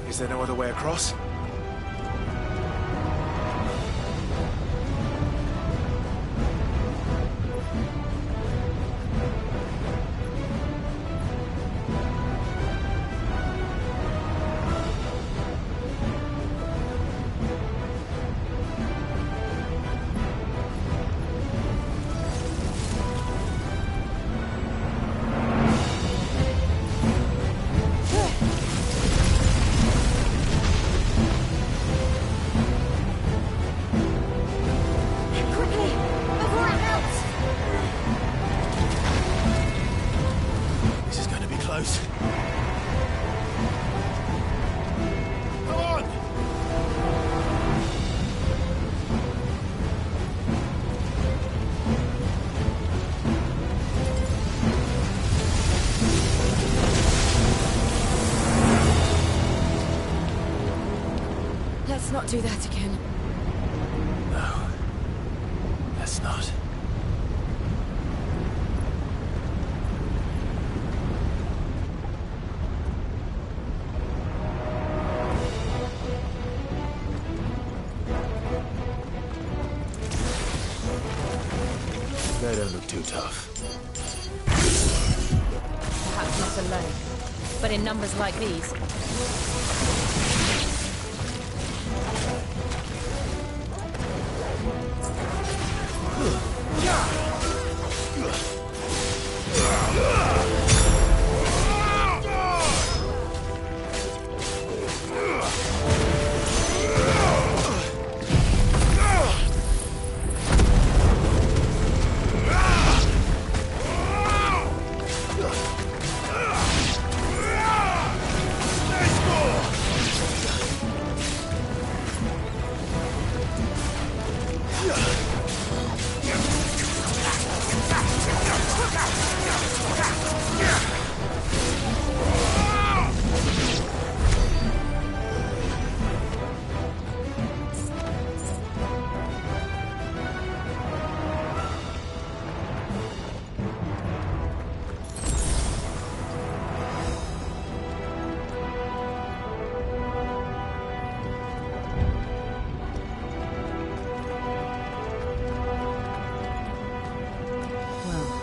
Is there no other way across? Let's not do that again. No. Let's not. They don't look too tough. Perhaps not alone, but in numbers like these.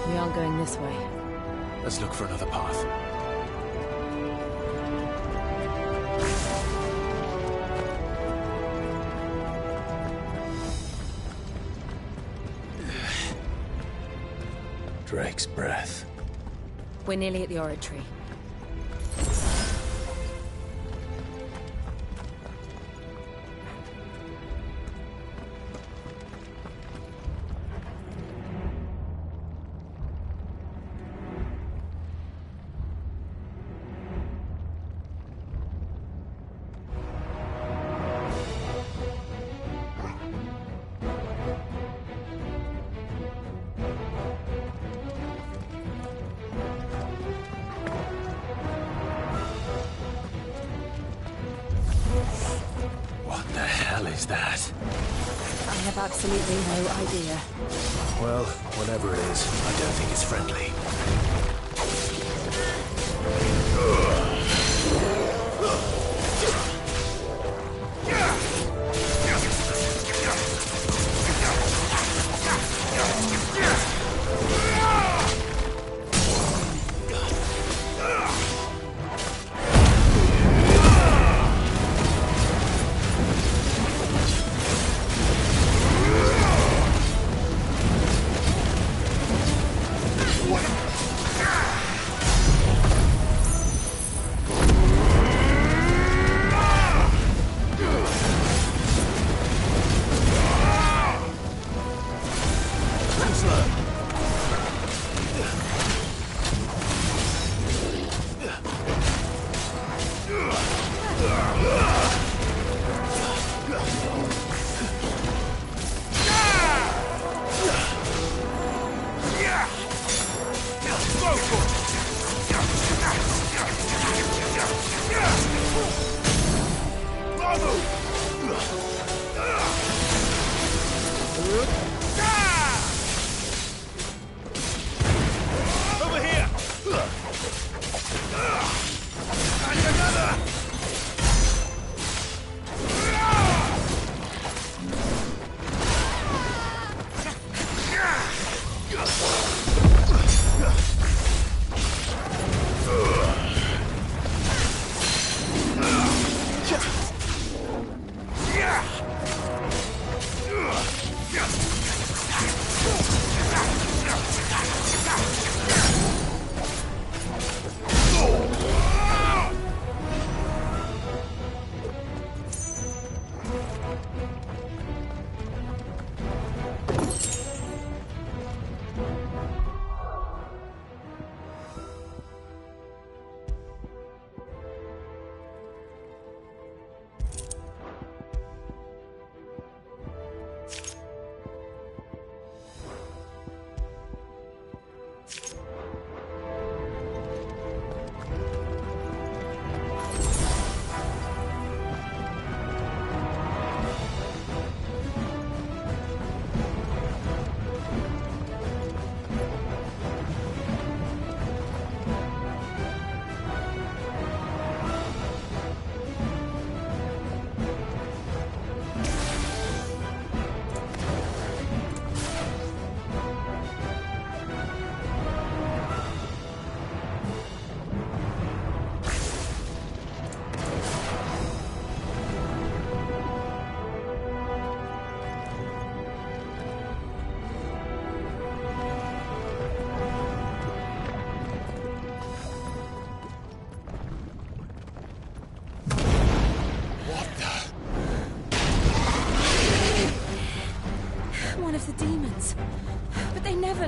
We aren't going this way. Let's look for another path. Drake's breath. We're nearly at the oratory. is that? I have absolutely no idea. Well, whatever it is, I don't think it's friendly.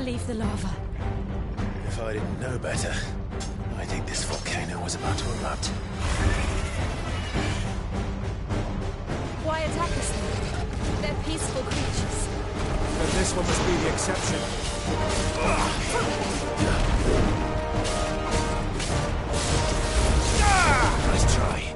Leave the lava. If I didn't know better, I think this volcano was about to erupt. Why attack us then? They're peaceful creatures. But this one must be the exception. Nice try.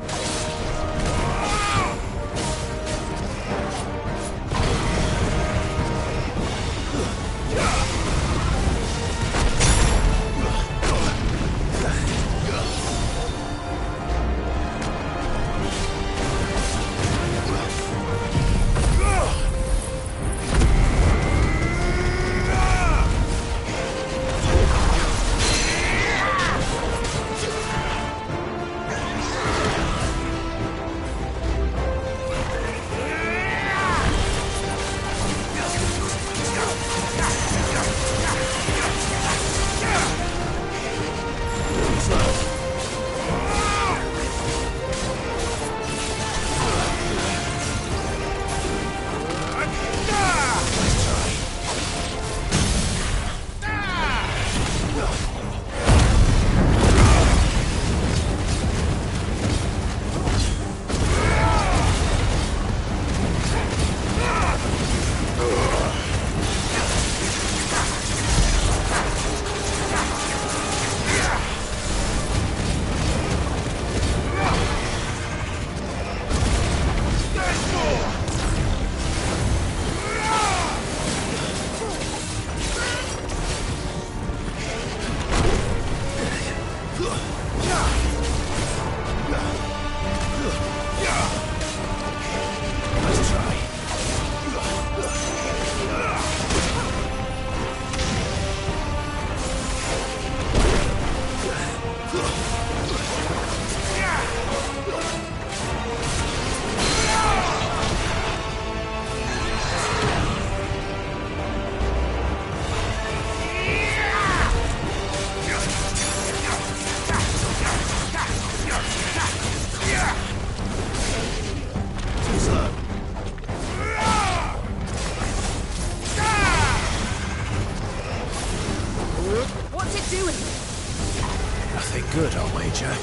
Nothing good, I'll wager.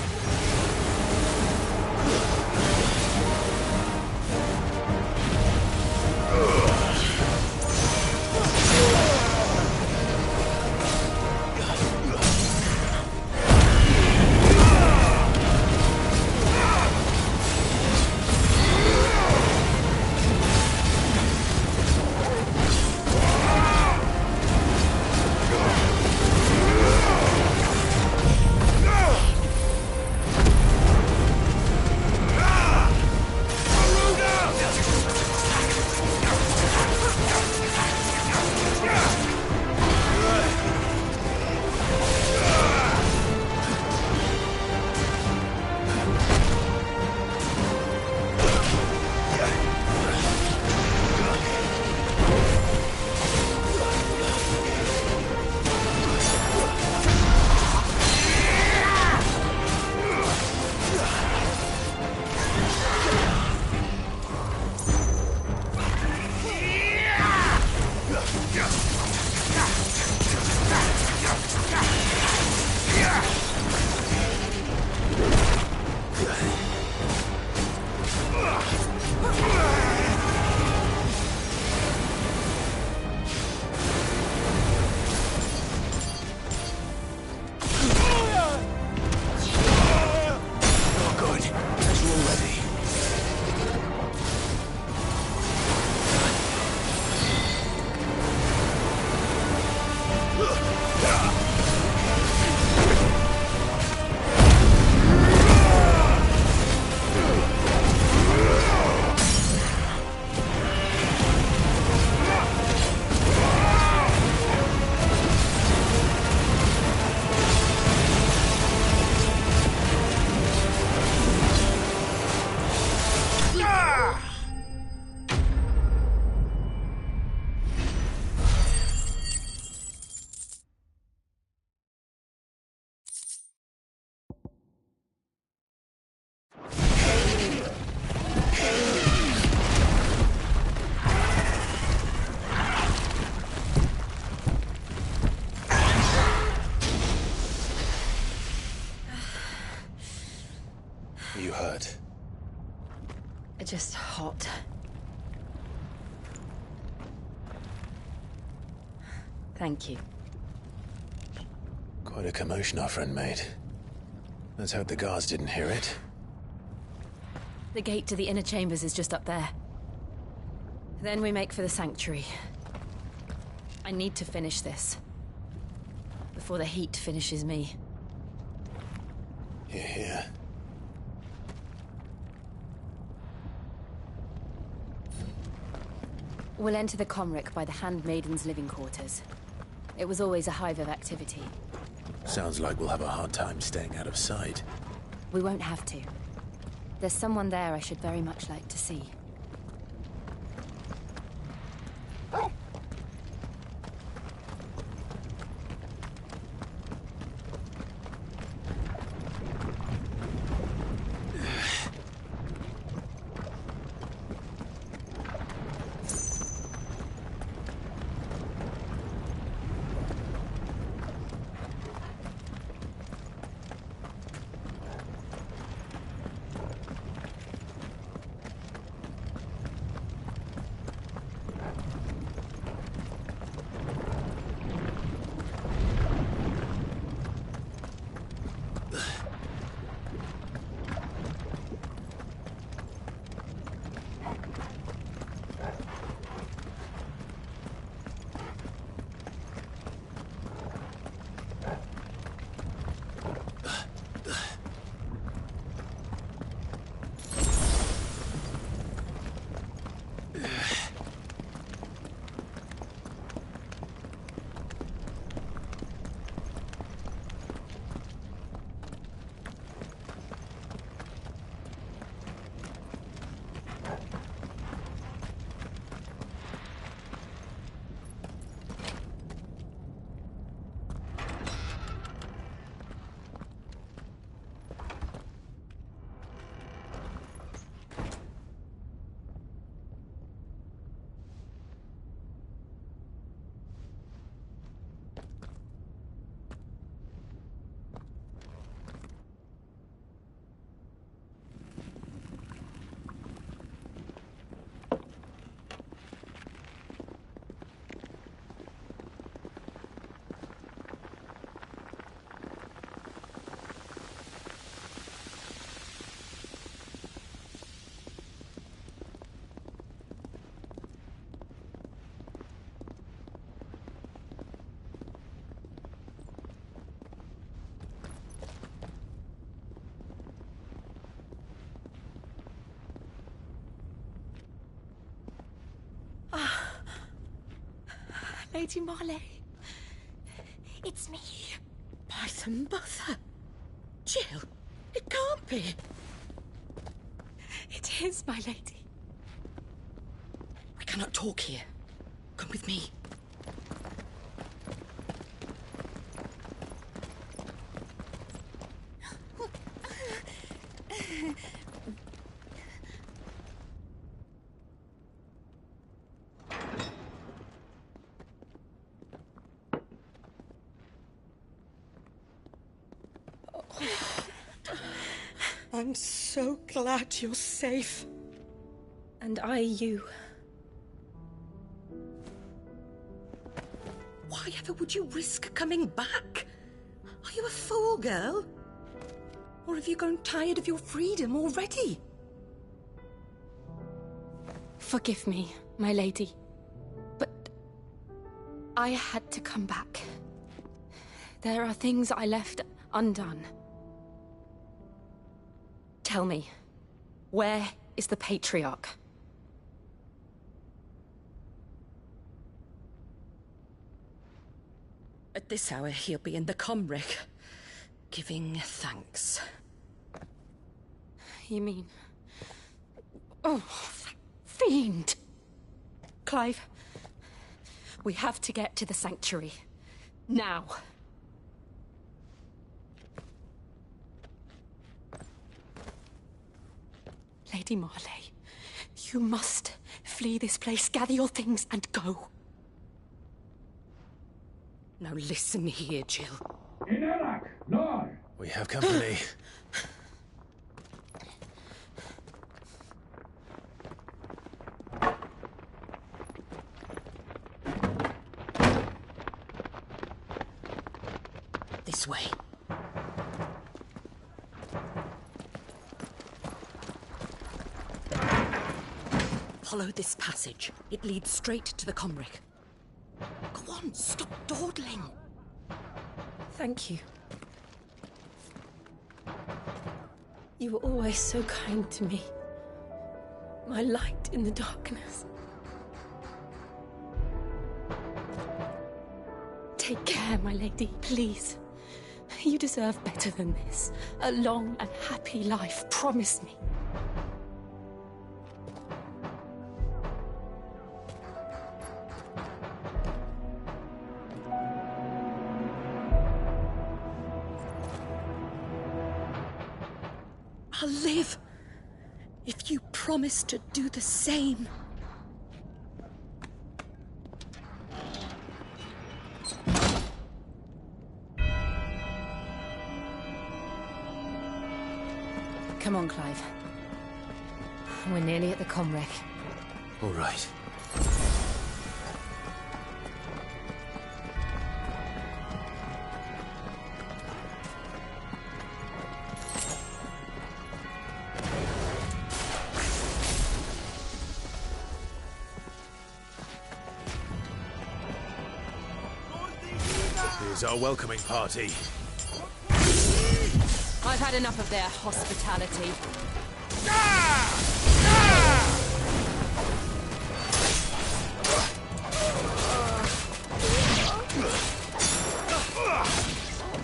You hurt? Just hot. Thank you. Quite a commotion our friend made. Let's hope the guards didn't hear it. The gate to the inner chambers is just up there. Then we make for the sanctuary. I need to finish this. Before the heat finishes me. You're here. We'll enter the Comric by the Handmaiden's living quarters. It was always a hive of activity. Sounds like we'll have a hard time staying out of sight. We won't have to. There's someone there I should very much like to see. Lady Marley. It's me. By the mother. Jill, it can't be. It is, my lady. We cannot talk here. Come with me. I'm so glad you're safe. And I you. Why ever would you risk coming back? Are you a fool, girl? Or have you grown tired of your freedom already? Forgive me, my lady. But I had to come back. There are things I left undone. Tell me, where is the Patriarch? At this hour, he'll be in the Comric, giving thanks. You mean... Oh, that fiend! Clive, we have to get to the sanctuary. Now. Lady Marley, you must flee this place, gather your things and go. Now listen here, Jill. We have company. This way. Follow this passage. It leads straight to the Comric. Go on, stop dawdling. Thank you. You were always so kind to me. My light in the darkness. Take care, my lady, please. You deserve better than this. A long and happy life, promise me. I'll live if you promise to do the same. Come on, Clive. We're nearly at the Comric. All right. Here's our welcoming party. I've had enough of their hospitality.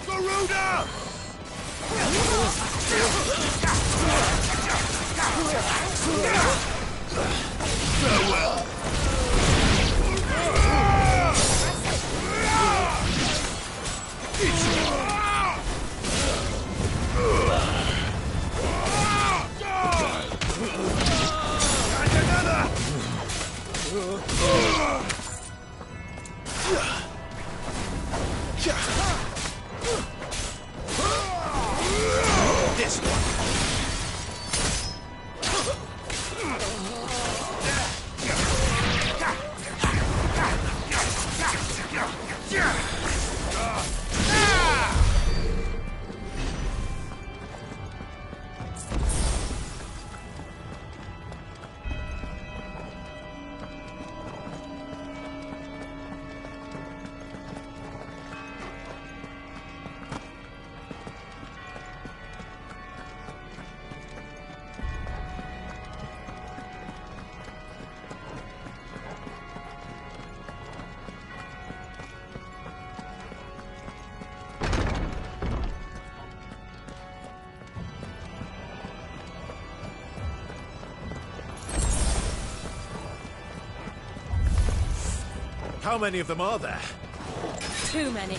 Garuda! Farewell. How many of them are there? Too many.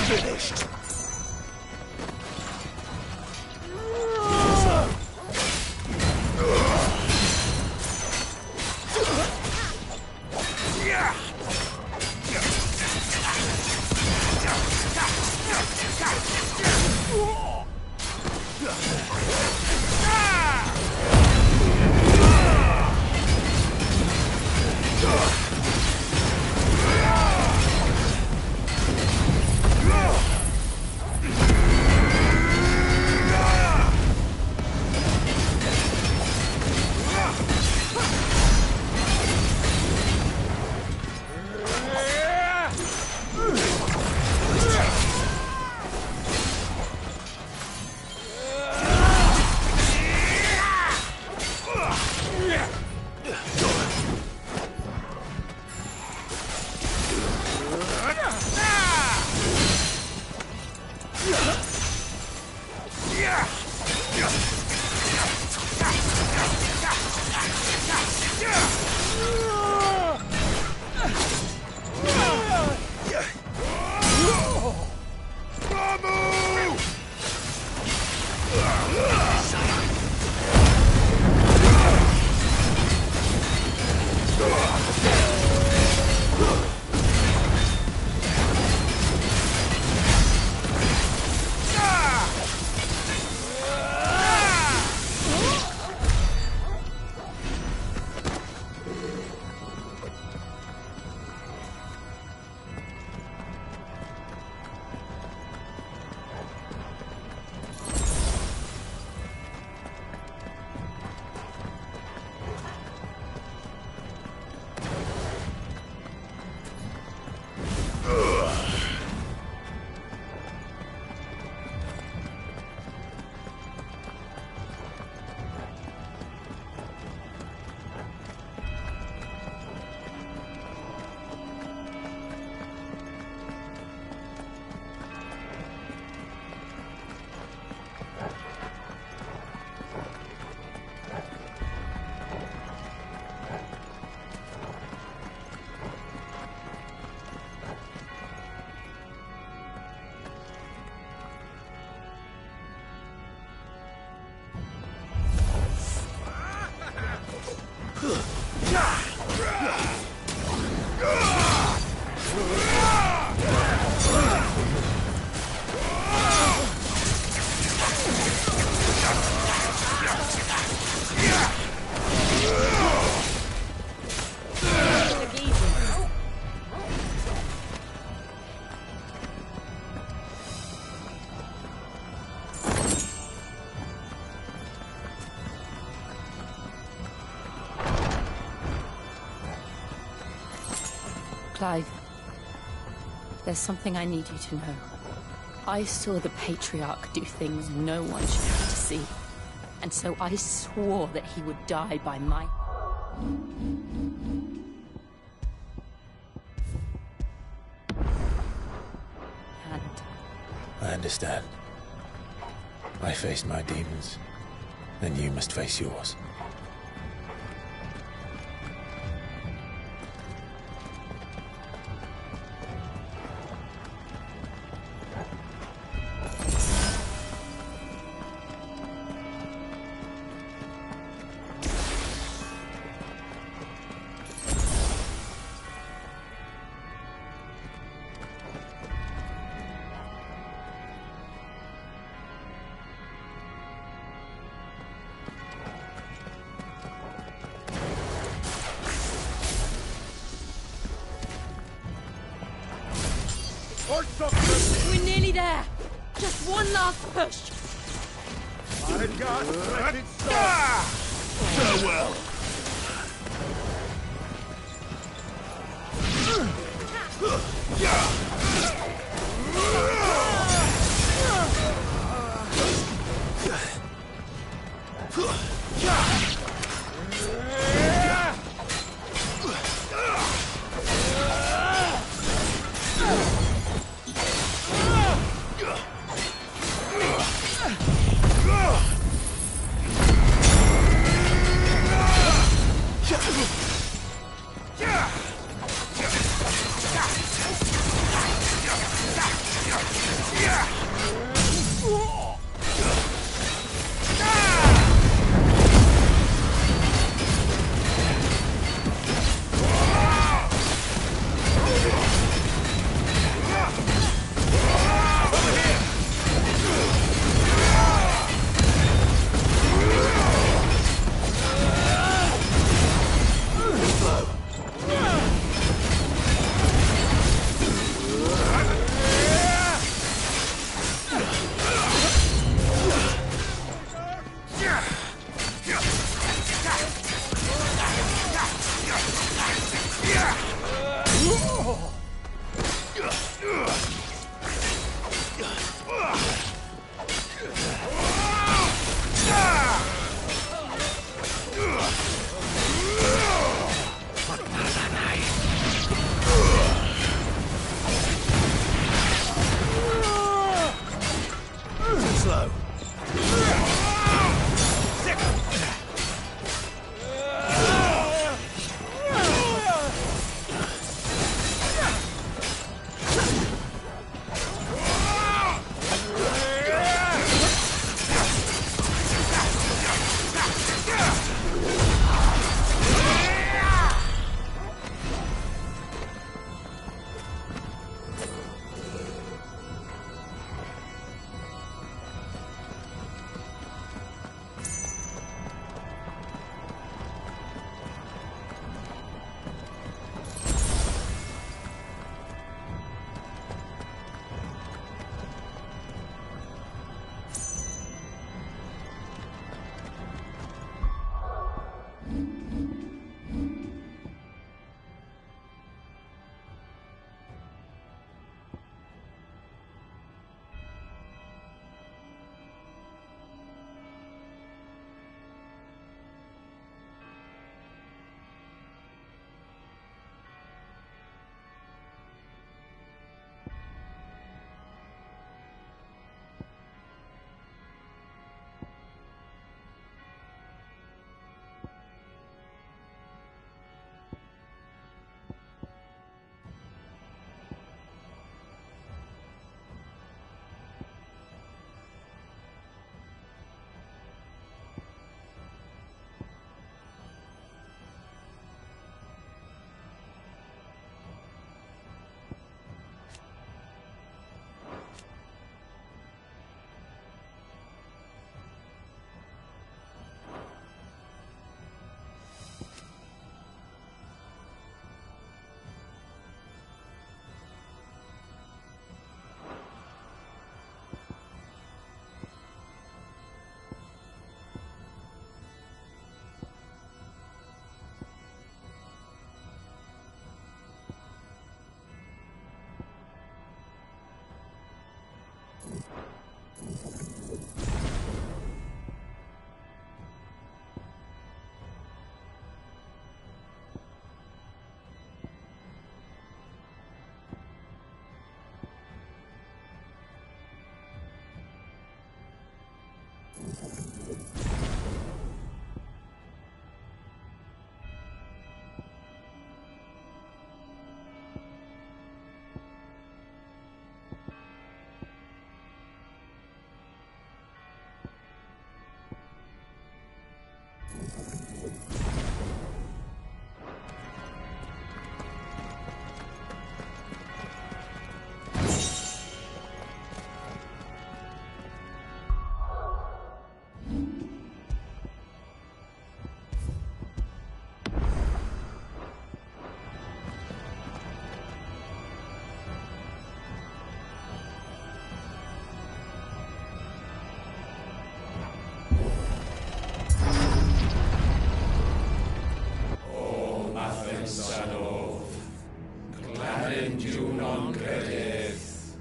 Finished. Clive, there's something I need you to know. I saw the Patriarch do things no one should have to see. And so I swore that he would die by my... hand. I understand. I faced my demons, then you must face yours. We're nearly there. Just one last push. Farewell. Glanendiw non credith.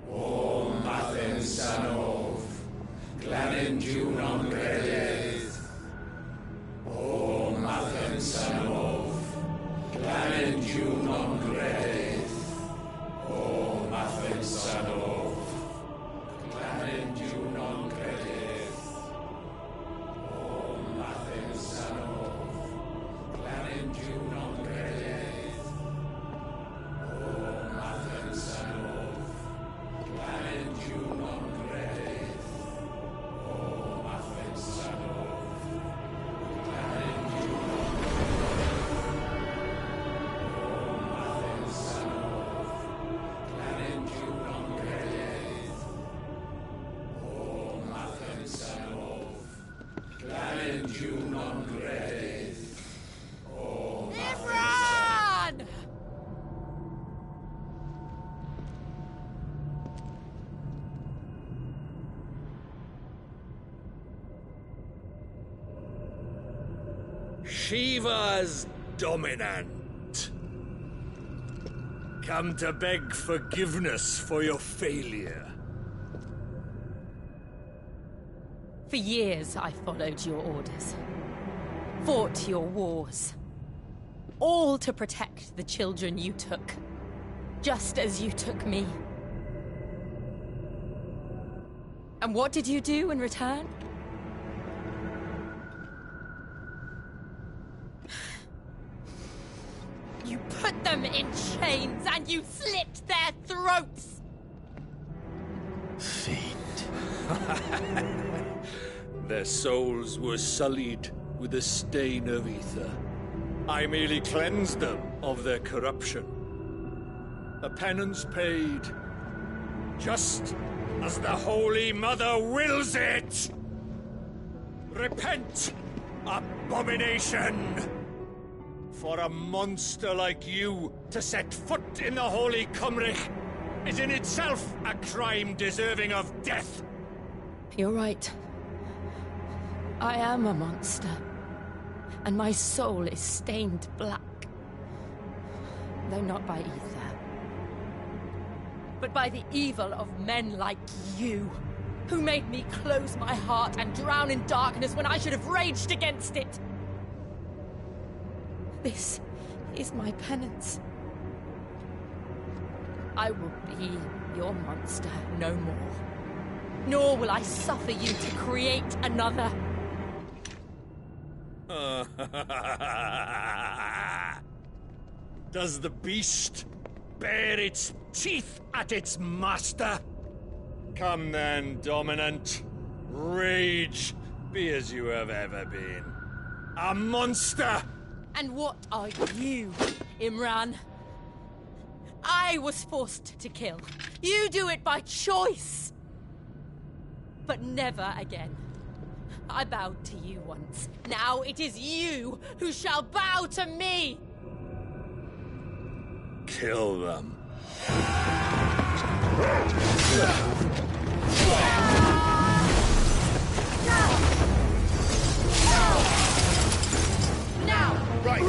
O Mathen Sanov. Glanendiw non credith. O Mathen Sanov. Glanendiw non credith. O Mathen Sanov. Glanendiw non credith. O Mathen Sanov. Glanendiw non credith. O Mathen Sanov. Glanendiw non credith. O Mathen Sanov. Glanendiw non credith. O Mathen Sanov. Glanendiw non credith. O Ifran! Shiva's dominant. Come to beg forgiveness for your failure. For years I followed your orders. Fought your wars. All to protect the children you took. Just as you took me. And what did you do in return? You put them in chains and you slit their throats! Their souls were sullied with the stain of ether. I merely cleansed them of their corruption. A penance paid, just as the Holy Mother wills it! Repent, abomination! For a monster like you to set foot in the Holy Cymric is in itself a crime deserving of death! You're right. I am a monster. And my soul is stained black. Though not by ether. But by the evil of men like you, who made me close my heart and drown in darkness when I should have raged against it. This is my penance. I will be your monster no more. Nor will I suffer you to create another. Does the beast bare its teeth at its master? Come then, dominant. Rage, be as you have ever been. A monster! And what are you, Imran? I was forced to kill. You do it by choice. But never again. I bowed to you once. Now it is you who shall bow to me! Kill them. Now! Right!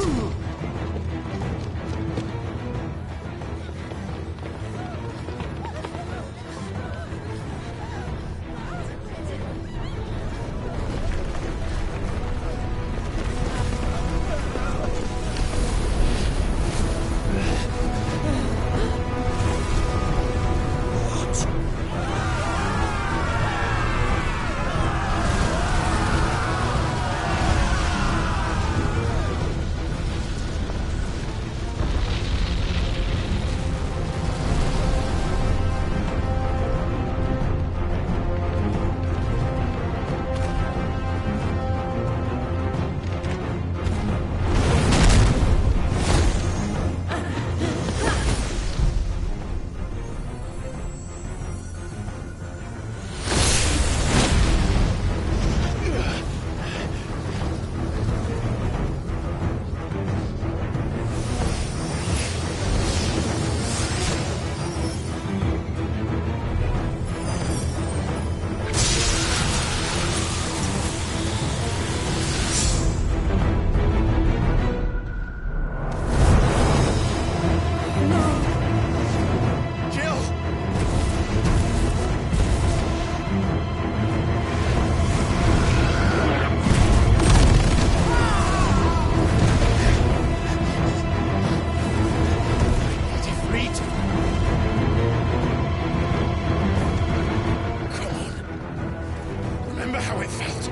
remember how it felt.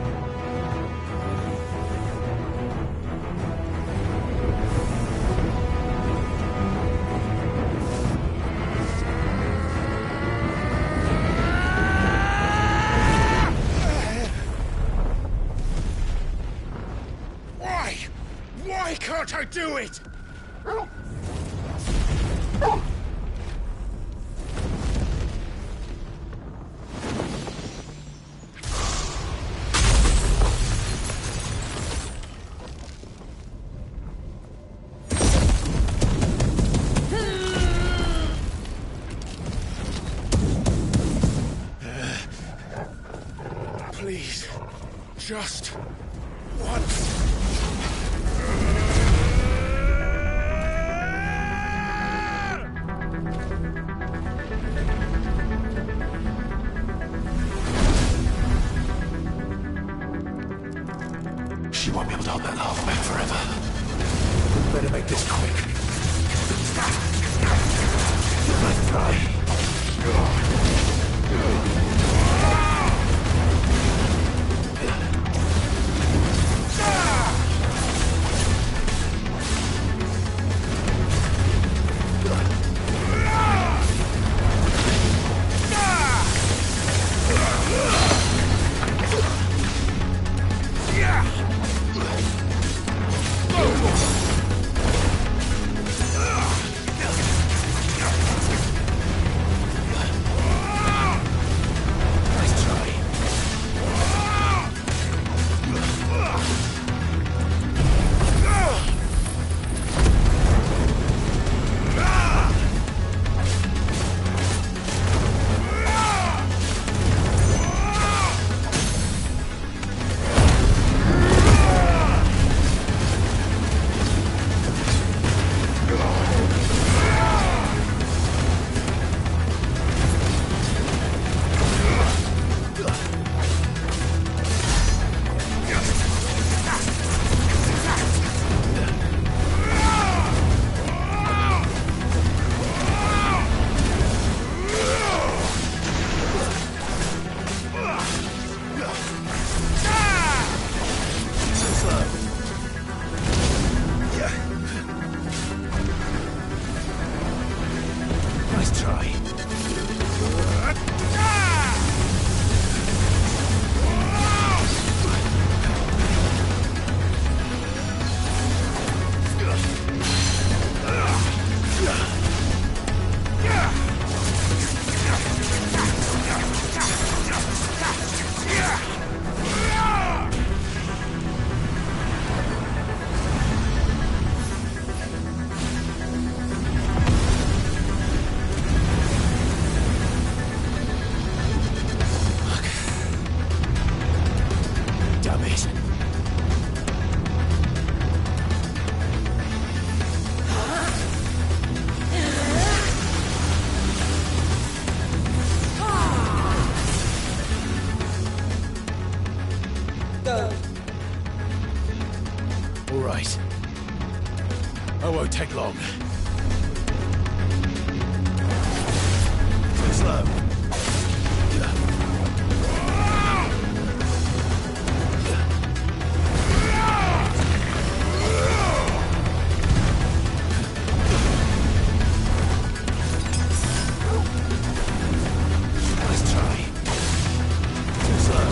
Why can't I do it? Please, just once. She won't be able to hold that lava back forever. Better make this quick. Let's try. All right. I won't take long. Too slow. Nice try. Too slow.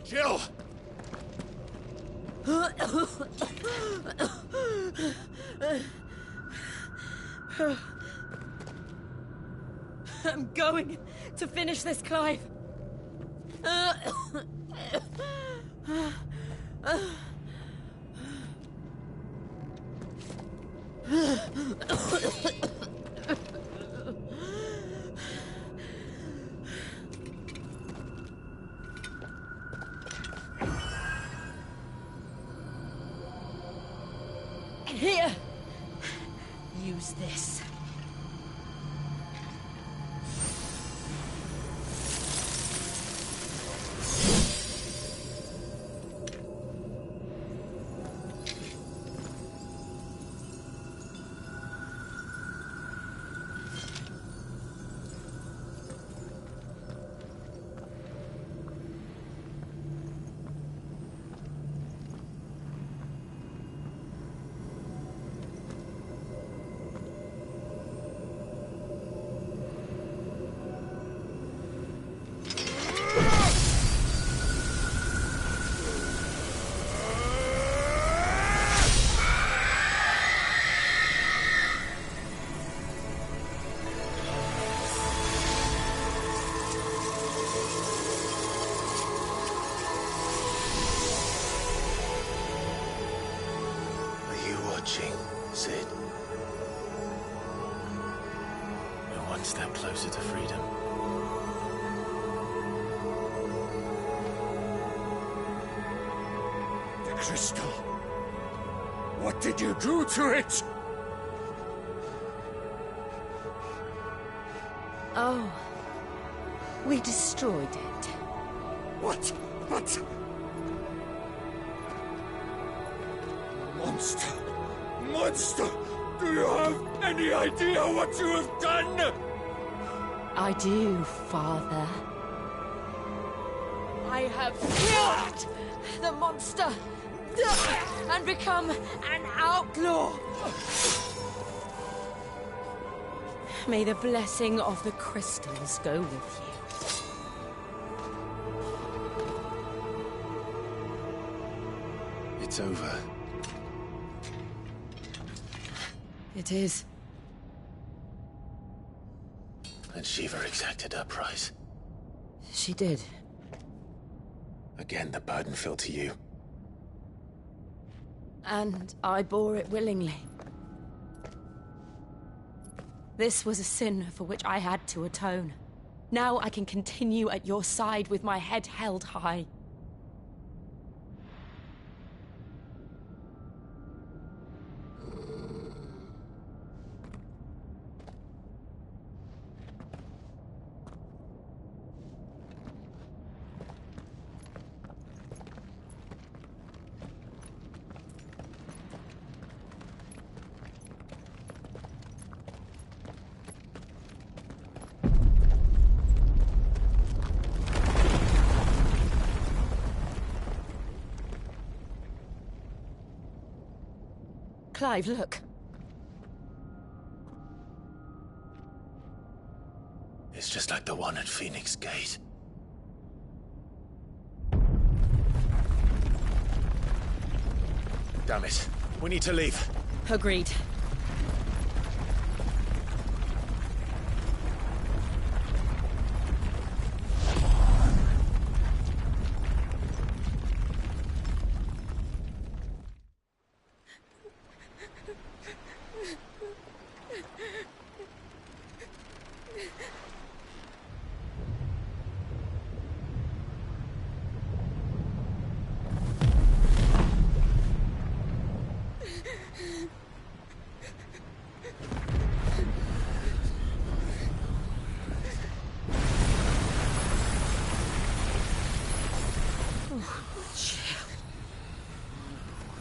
Jill! I'm going to finish this, Clive. Here. Use this. Sid. We're one step closer to freedom. The crystal. What did you do to it? Oh. We destroyed it. What? Monster! Monster! Do you have any idea what you have done? I do, Father. I have killed the monster and become an outlaw. May the blessing of the crystals go with you. It's over. It is. And Shiva exacted her price. She did. Again, the burden fell to you. And I bore it willingly. This was a sin for which I had to atone. Now I can continue at your side with my head held high. Clive, look. It's just like the one at Phoenix Gate. Damn it. We need to leave. Agreed.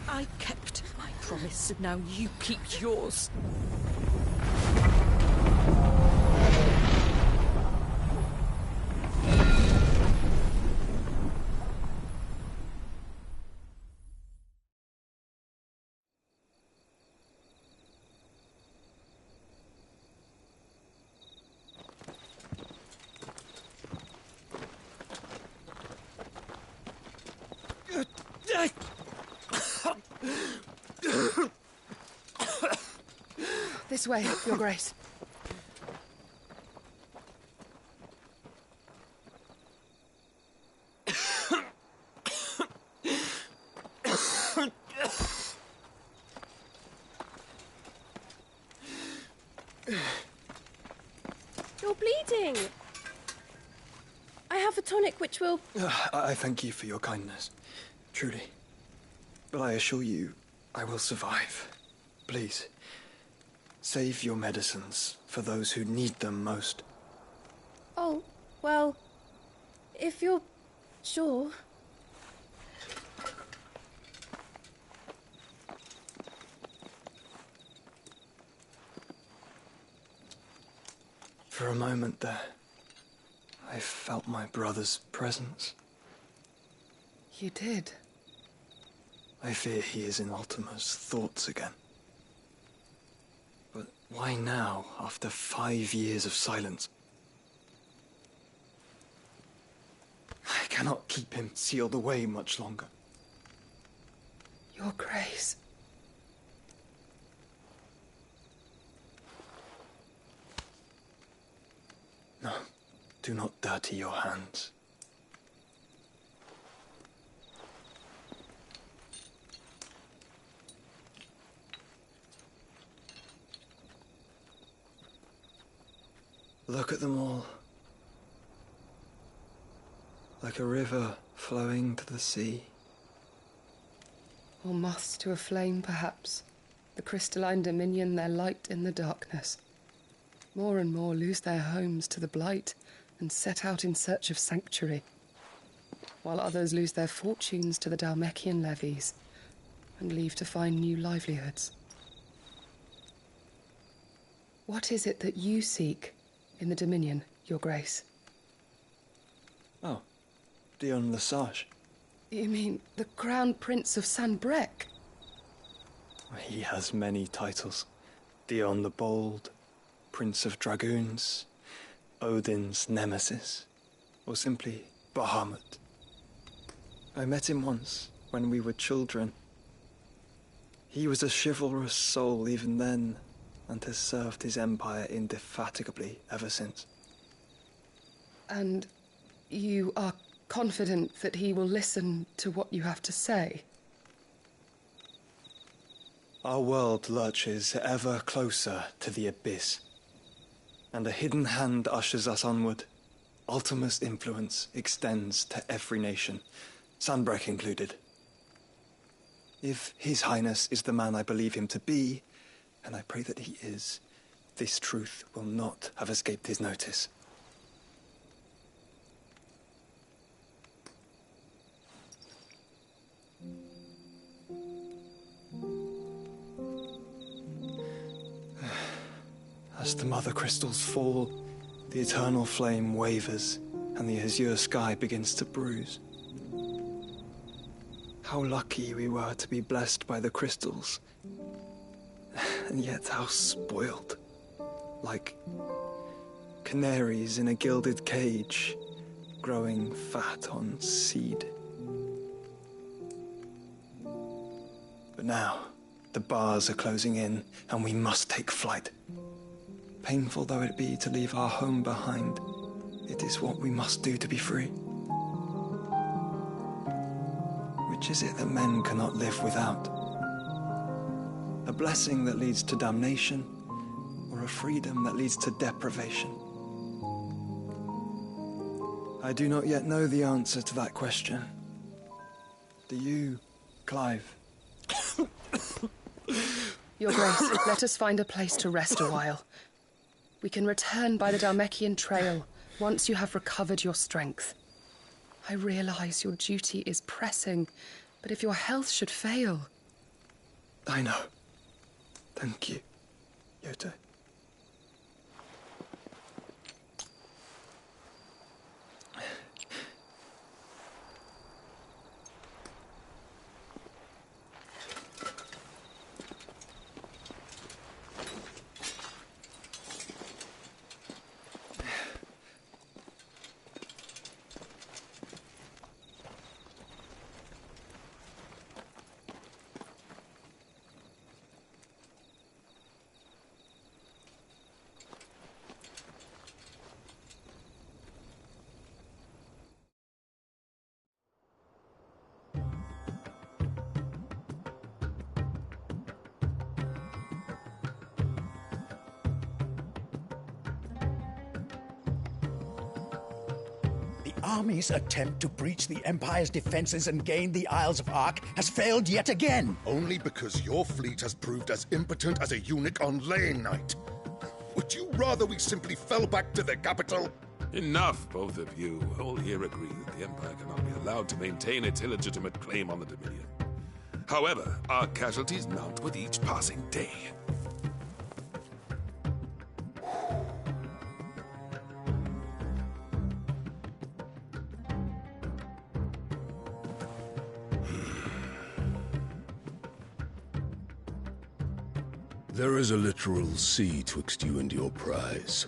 I kept my promise, and now you keep yours. This way, Your Grace. You're bleeding. I have a tonic which will... I thank you for your kindness, truly. But I assure you, I will survive. Please, save your medicines for those who need them most. Oh, well, if you're sure... For a moment there, I felt my brother's presence. You did? I fear he is in Ultima's thoughts again. But why now, after 5 years of silence? I cannot keep him sealed away much longer. Your Grace. No, do not dirty your hands. Look at them all. Like a river flowing to the sea. Or moths to a flame, perhaps. The crystalline dominion, their light in the darkness. More and more lose their homes to the blight and set out in search of sanctuary, while others lose their fortunes to the Dalmekian levies and leave to find new livelihoods. What is it that you seek in the Dominion, Your Grace? Oh, Dion Lesage. You mean the Crown Prince of Sanbrec? He has many titles. Dion the Bold, Prince of Dragoons, Odin's Nemesis, or simply Bahamut. I met him once, when we were children. He was a chivalrous soul even then, and has served his empire indefatigably ever since. And you are confident that he will listen to what you have to say? Our world lurches ever closer to the abyss, and a hidden hand ushers us onward. Ultima's influence extends to every nation, Sanbrec included. If His Highness is the man I believe him to be, and I pray that he is, this truth will not have escaped his notice. As the mother crystals fall, the eternal flame wavers, and the azure sky begins to bruise. How lucky we were to be blessed by the crystals, and yet how spoiled. Like canaries in a gilded cage, growing fat on seed. But now, the bars are closing in, and we must take flight. Painful though it be to leave our home behind, it is what we must do to be free. Which is it that men cannot live without? A blessing that leads to damnation, or a freedom that leads to deprivation? I do not yet know the answer to that question. Do you, Clive? Your Grace, let us find a place to rest a while. We can return by the Dalmekian trail once you have recovered your strength. I realize your duty is pressing, but if your health should fail... I know. Thank you, Yote. army's attempt to breach the Empire's defenses and gain the Isles of Ark has failed yet again. Only because your fleet has proved as impotent as a eunuch on laying night. Would you rather we simply fell back to the capital? Enough, both of you. All here agree that the Empire cannot be allowed to maintain its illegitimate claim on the Dominion. However, our casualties mount with each passing day. There is a literal sea twixt you and your prize.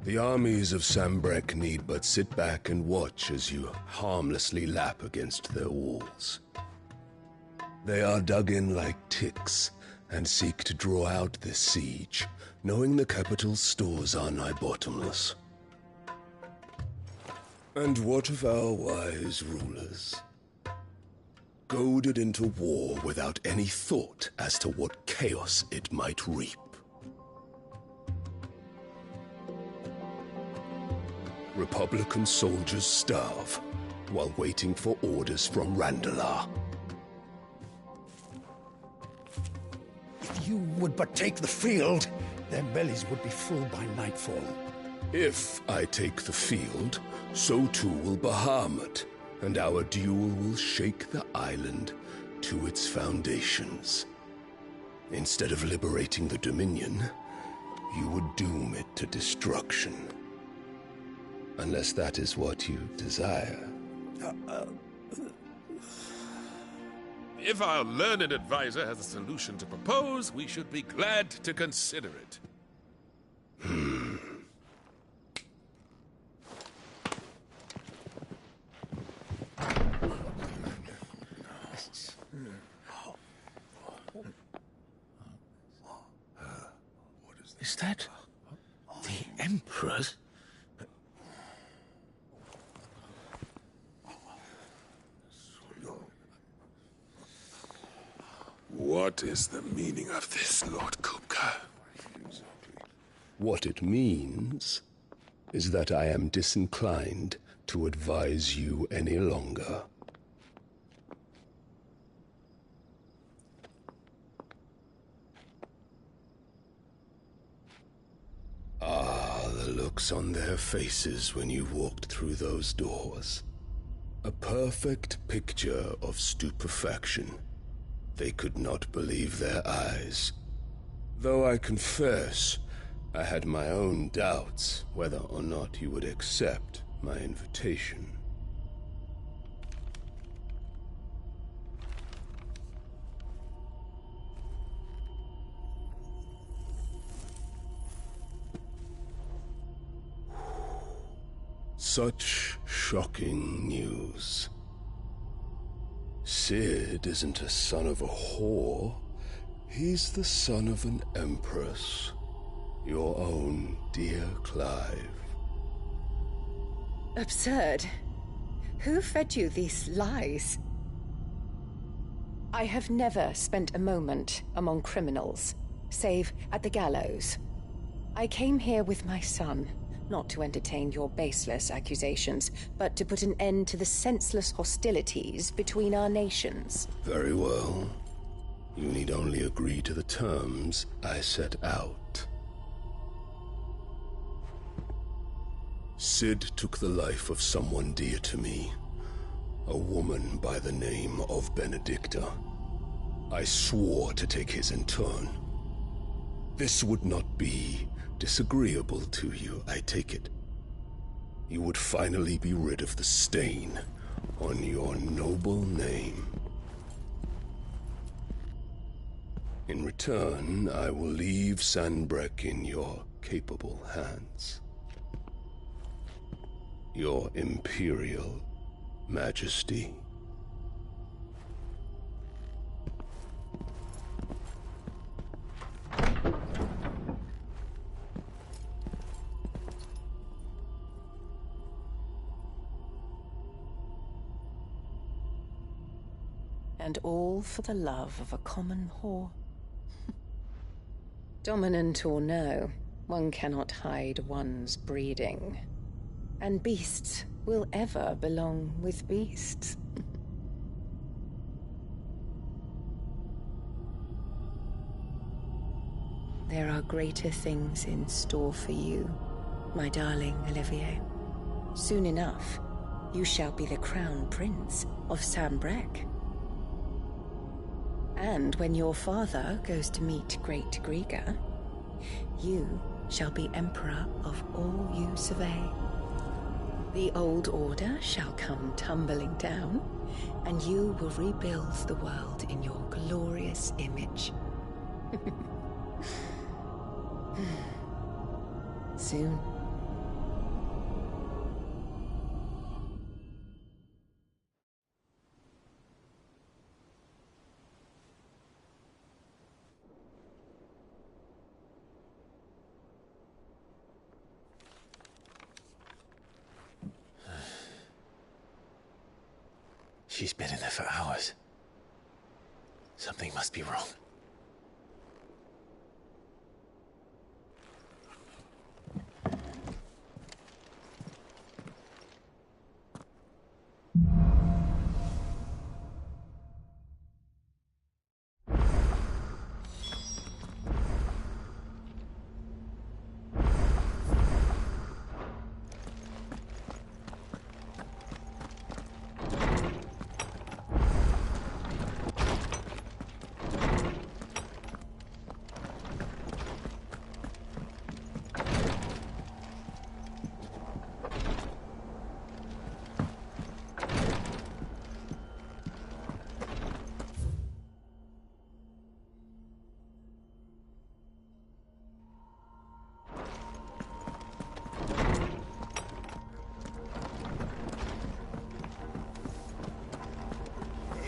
The armies of Sambrek need but sit back and watch as you harmlessly lap against their walls. They are dug in like ticks and seek to draw out this siege, knowing the capital's stores are nigh bottomless. And what of our wise rulers? Goaded into war without any thought as to what chaos it might reap. Republican soldiers starve while waiting for orders from Randalar. If you would but take the field, their bellies would be full by nightfall. If I take the field, so too will Bahamut, and our duel will shake the island to its foundations. Instead of liberating the Dominion, you would doom it to destruction. Unless that is what you desire. If our learned advisor has a solution to propose, we should be glad to consider it. Is that the Emperor's? What is the meaning of this, Lord Kupka? What it means is that I am disinclined to advise you any longer. Ah, the looks on their faces when you walked through those doors. A perfect picture of stupefaction. They could not believe their eyes. Though I confess, I had my own doubts whether or not you would accept my invitation. Such shocking news. Sid isn't a son of a whore. He's the son of an empress. Your own dear Clive. Absurd. Who fed you these lies? I have never spent a moment among criminals, save at the gallows. I came here with my son, not to entertain your baseless accusations, but to put an end to the senseless hostilities between our nations. Very well. You need only agree to the terms I set out. Sid took the life of someone dear to me, a woman by the name of Benedicta. I swore to take his in turn. This would not be disagreeable to you, I take it. You would finally be rid of the stain on your noble name. In return, I will leave Sanbreque in your capable hands. Your Imperial Majesty. And all for the love of a common whore. Dominant or no, one cannot hide one's breeding. And beasts will ever belong with beasts. There are greater things in store for you, my darling Olivier. Soon enough, you shall be the crown prince of Sambrec. And when your father goes to meet Great Griga, you shall be emperor of all you survey. The old order shall come tumbling down, and you will rebuild the world in your glorious image. Soon. She's been in there for hours. Something must be wrong.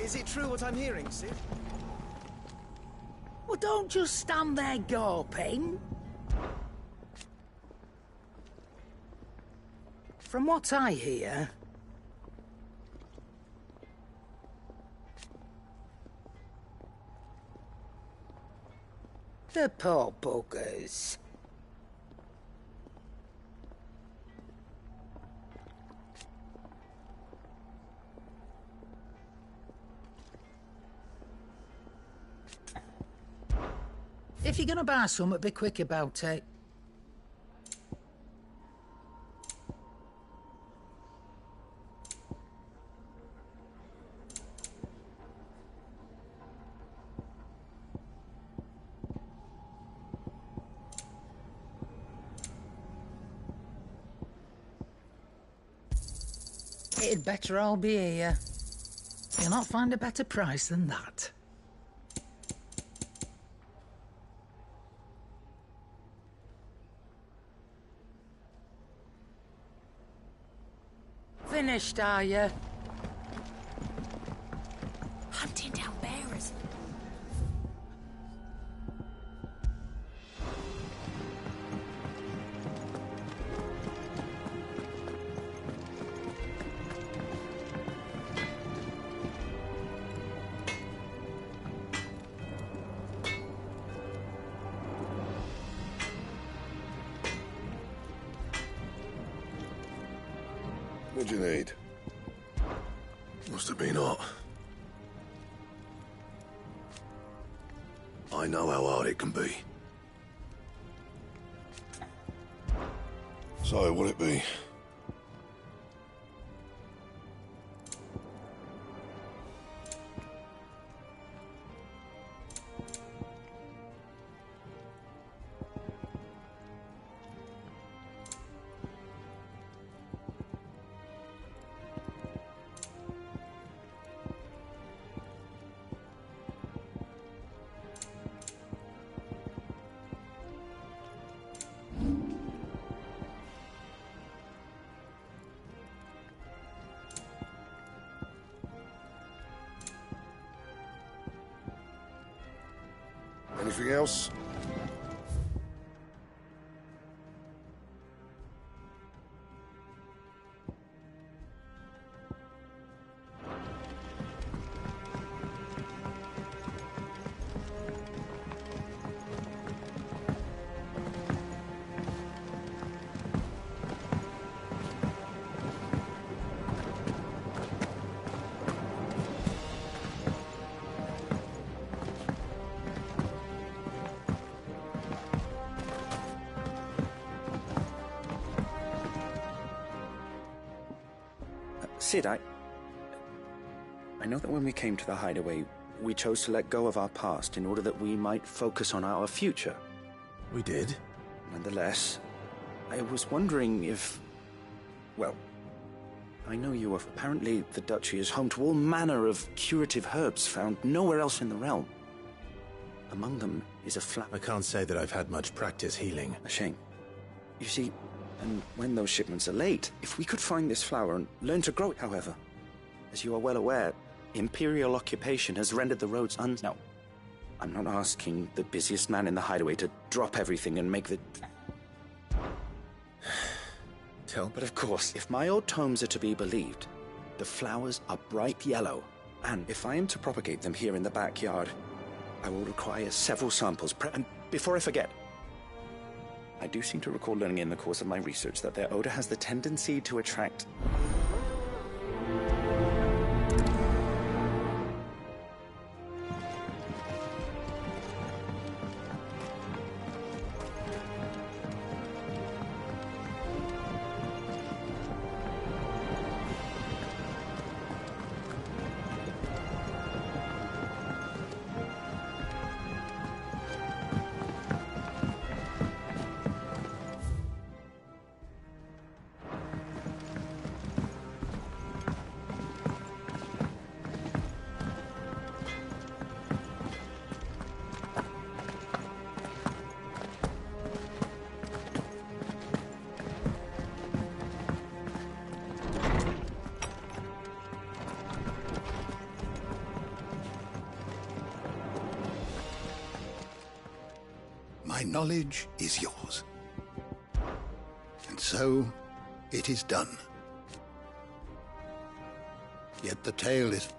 Is it true what I'm hearing, Sid? Well, don't just stand there gawping. From what I hear, the poor buggers. If you're gonna buy something, be quick about it. It'd better all be here. You'll not find a better price than that. Finished, are you? Hunting down bearers. What'd you need? Must have been hot. I know how hard it can be. So, what'd it be? Anything else? Sid, I know that when we came to the hideaway, we chose to let go of our past in order that we might focus on our future. We did. Nonetheless, I was wondering if... Well, I know you are... Apparently, the Duchy is home to all manner of curative herbs found nowhere else in the realm. Among them is a flower... I can't say that I've had much practice healing. A shame. You see, and when those shipments are late, if we could find this flower and learn to grow it, however. As you are well aware, Imperial occupation has rendered the roads No, I'm not asking the busiest man in the hideaway to drop everything and make the... But of course, if my old tomes are to be believed, the flowers are bright yellow, and if I am to propagate them here in the backyard, I will require several samples. And before I forget, I do seem to recall learning in the course of my research that their odor has the tendency to attract... My knowledge is yours. And so, it is done. Yet the tale is...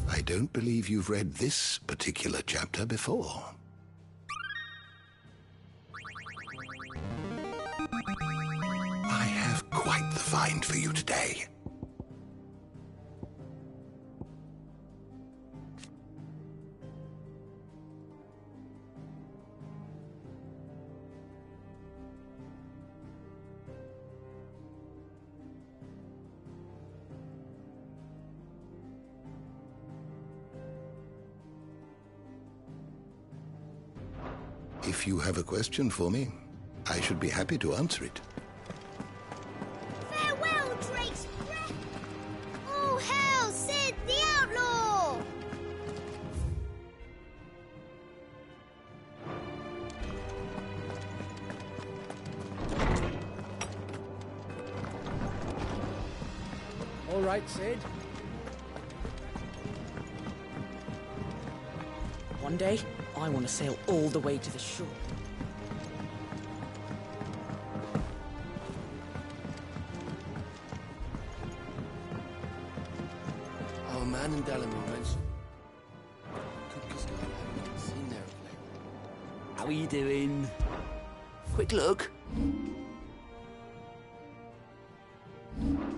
I don't believe you've read this particular chapter before. I have quite the find for you today. If you have a question for me, I should be happy to answer it. Farewell, Drake's breath! Oh, hell, Sid the Outlaw! All right, Sid. One day, I want to sail all the way to the shore. Our man in Delamere mentioned Cooper's Guide hadn't seen there of late. How are you doing? Quick look.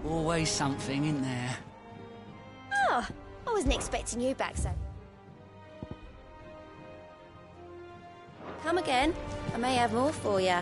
Always something in there. Oh, I wasn't expecting you back so. Come again. I may have more for you.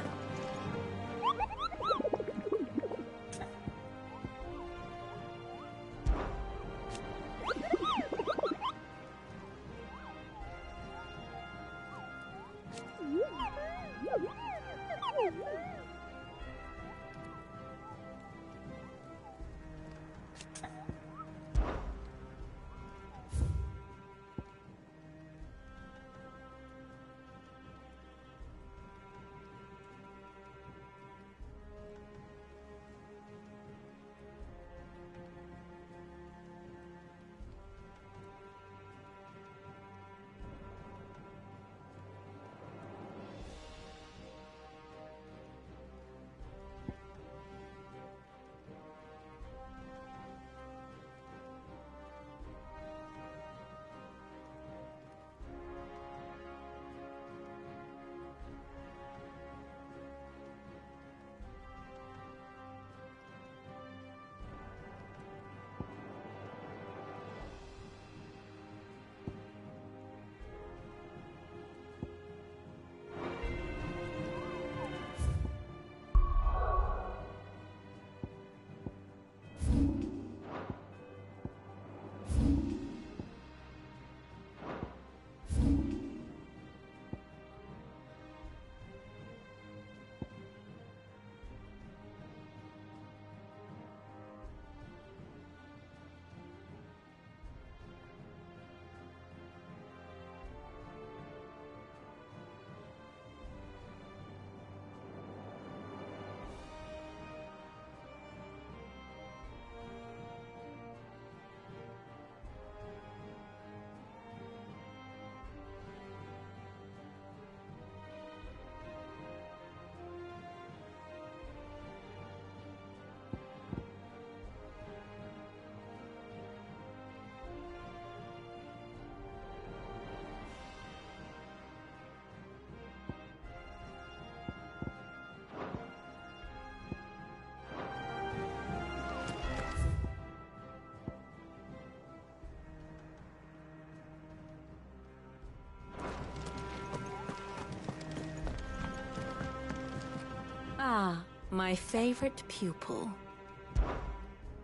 Ah, my favorite pupil.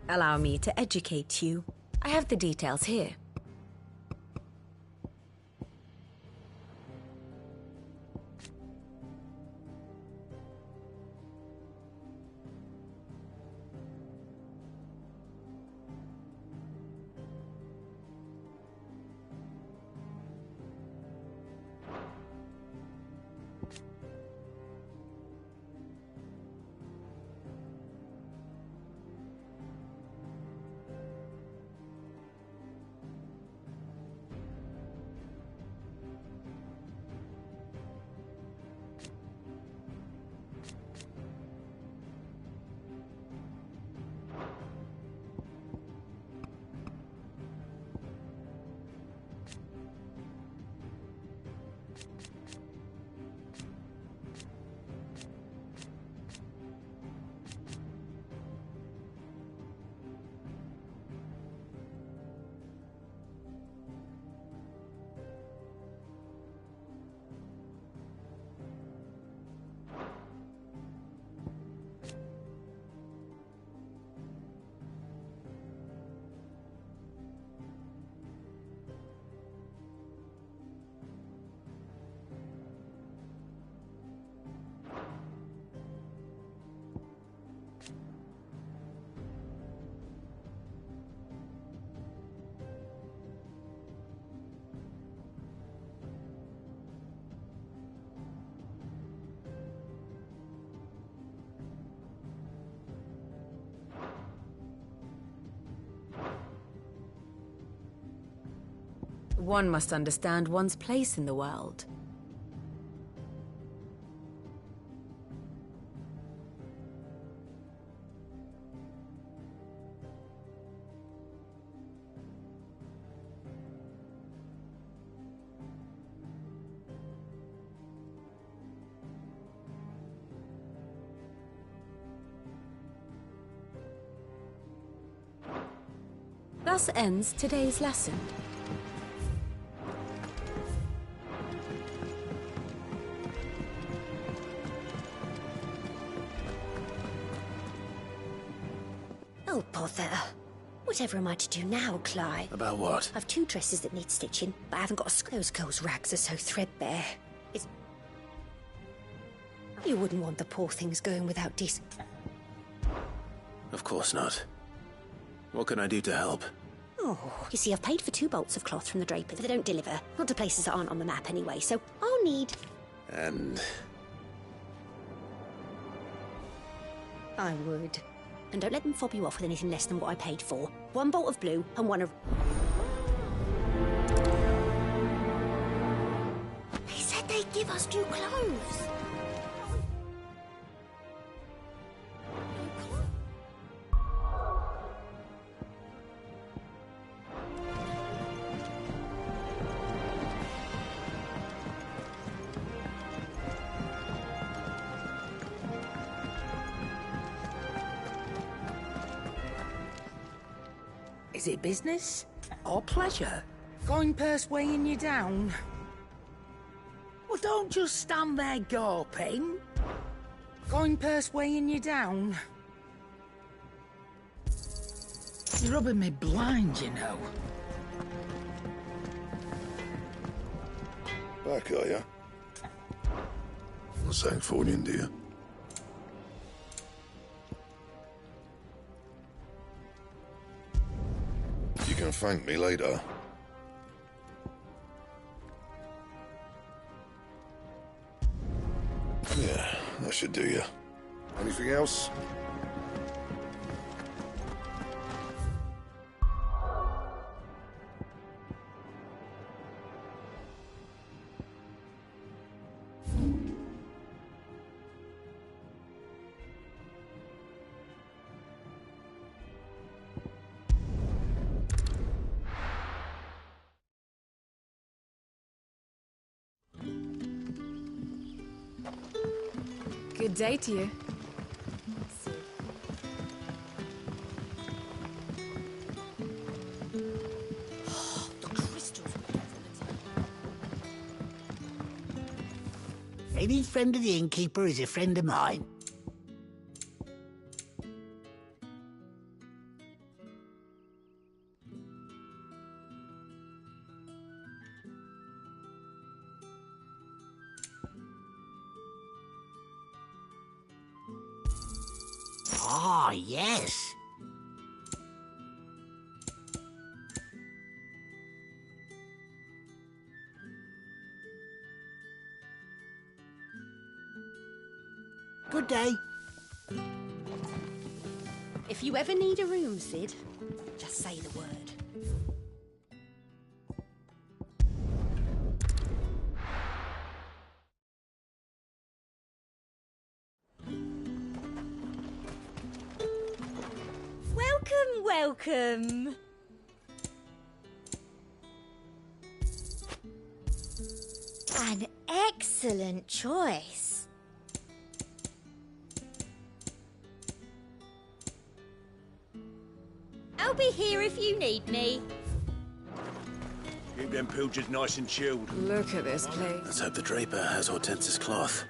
Allow me to educate you. I have the details here. One must understand one's place in the world. Thus ends today's lesson. Oh, bother. Whatever am I to do now, Clyde? About what? I've 2 dresses that need stitching, but I haven't got a... Those girls' rags are so threadbare. It's... You wouldn't want the poor things going without decent... Of course not. What can I do to help? Oh, you see, I've paid for 2 bolts of cloth from the draper. They don't deliver. Not to places that aren't on the map anyway, so I'll need... And... I would. And don't let them fob you off with anything less than what I paid for. 1 bolt of blue and 1 of... They said they'd give us new clothes. Is it business or pleasure? Going purse weighing you down? Well, don't just stand there gawping. Going purse weighing you down? You're rubbing me blind, you know. Back, are ya? What's that for you, dear? You can thank me later. Yeah, that should do you. Anything else? Good day to you. Any friend of the innkeeper is a friend of mine. Ah, yes. Good day. If you ever need a room, Sid, just say the word. Welcome. An excellent choice. I'll be here if you need me. Keep them pilchards nice and chilled. Look at this place. Let's hope the draper has Hortense's cloth.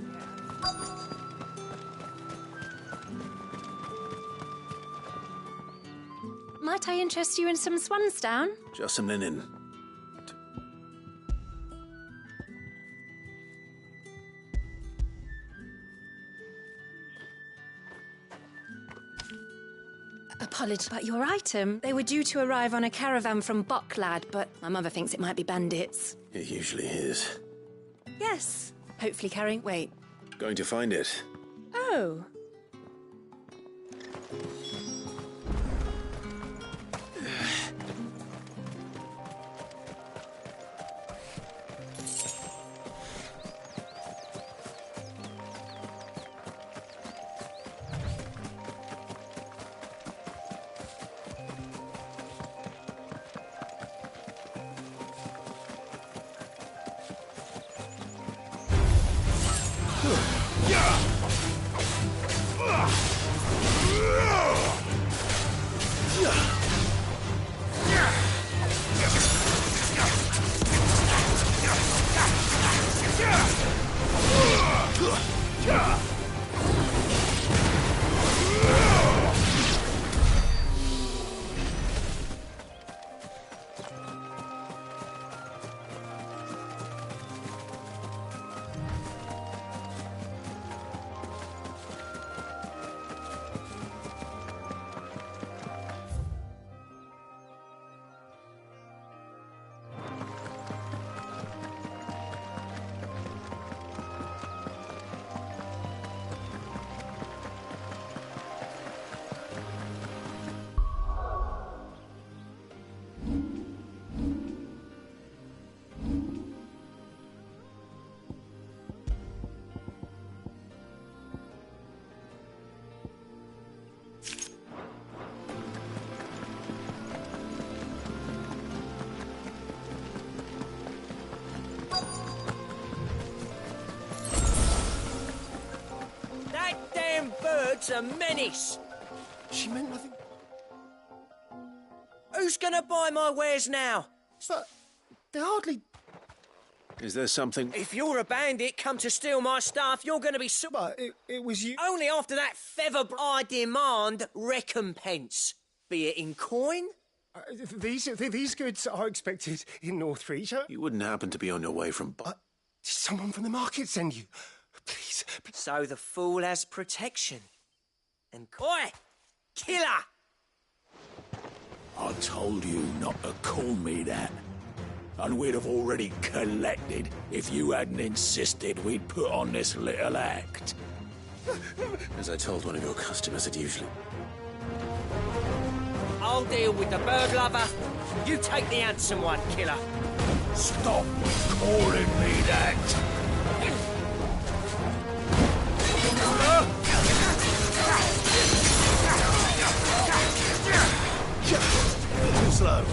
Might I interest you in some swansdown? Just some linen. Apologies about your item. They were due to arrive on a caravan from Bucklad, but my mother thinks it might be bandits. It usually is. Yes. Hopefully carrying... Wait. Going to find it. Oh. Bird's a menace. She meant nothing. Who's gonna buy my wares now? But they're hardly... Is there something... If you're a bandit come to steal my stuff, you're gonna be... But it was you... Only after that feather... I demand recompense. Be it in coin? These goods are expected in Northreach. You wouldn't happen to be on your way from... Did someone from the market send you? Please. So the fool has protection. And... Oi! Killer! I told you not to call me that. And we'd have already collected if you hadn't insisted we'd put on this little act. As I told one of your customers, it usually... I'll deal with the bird lover. You take the handsome one, killer. Stop calling me that. Too slow.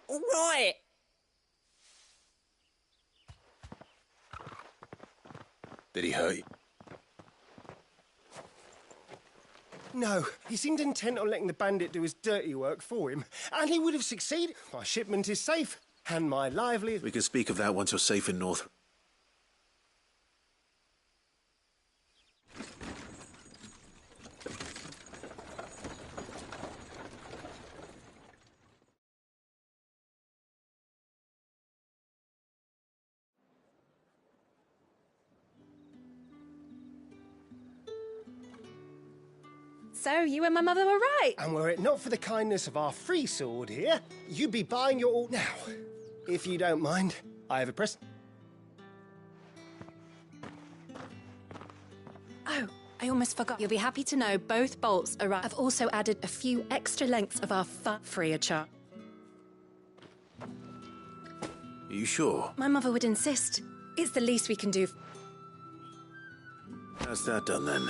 All right. Did he hurt you? No, he seemed intent on letting the bandit do his dirty work for him, and he would have succeeded. My shipment is safe, and my lively... We can speak of that once you're safe in North... So, you and my mother were right. And were it not for the kindness of our free sword here, you'd be buying your all now. If you don't mind, I have a present. Oh, I almost forgot. You'll be happy to know both bolts arrive. I've also added a few extra lengths of our free of charge. Are you sure? My mother would insist. It's the least we can do. That's that done then.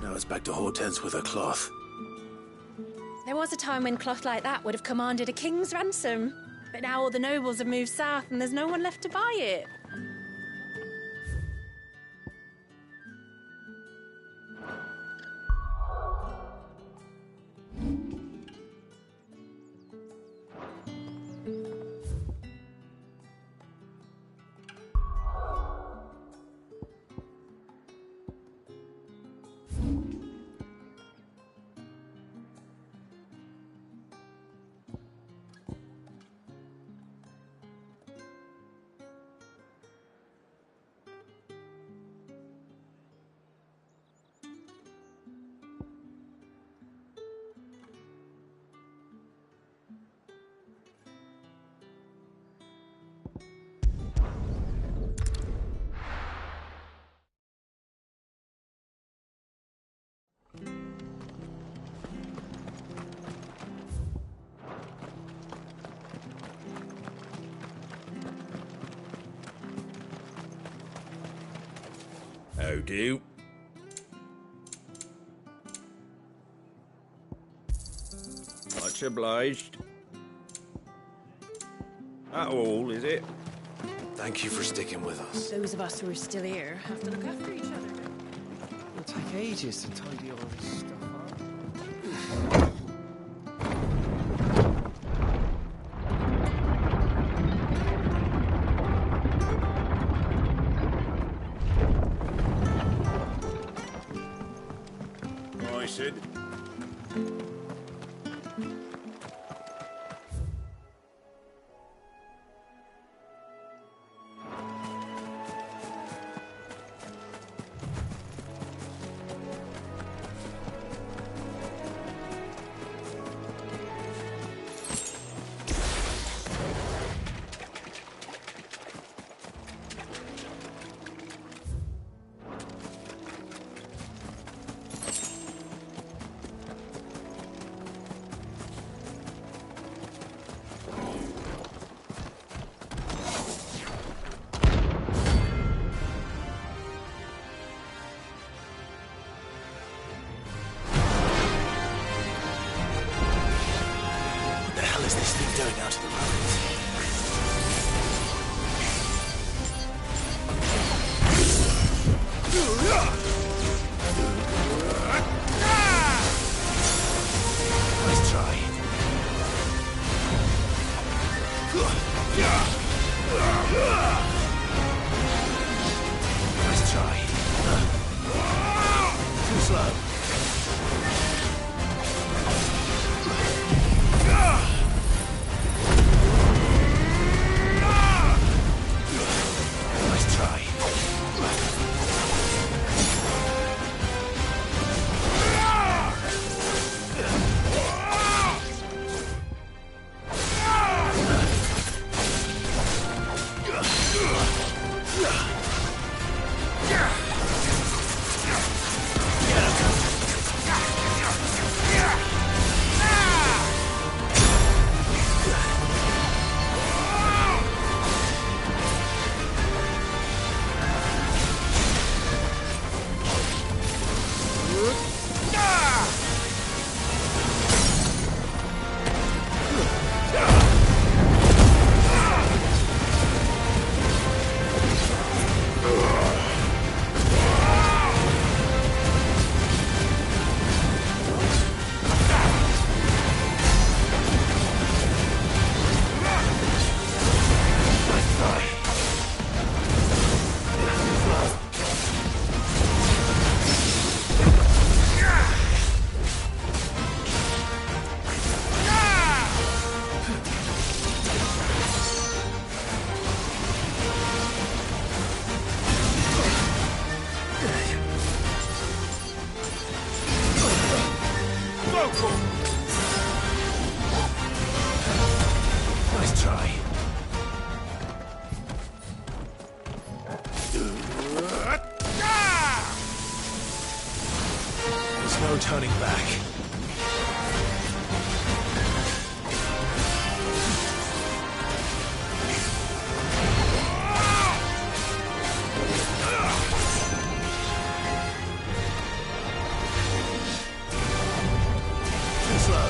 Now it's back to Hortense with her cloth. There was a time when cloth like that would have commanded a king's ransom. But now all the nobles have moved south and there's no one left to buy it. How do? Much obliged. That all, is it? Thank you for sticking with us. Those of us who are still here have to look after each other. It'll take ages to tidy all this stuff up. I said. Going out to the roads. Nice try. Nice try. Too slow. turning back. Too slow.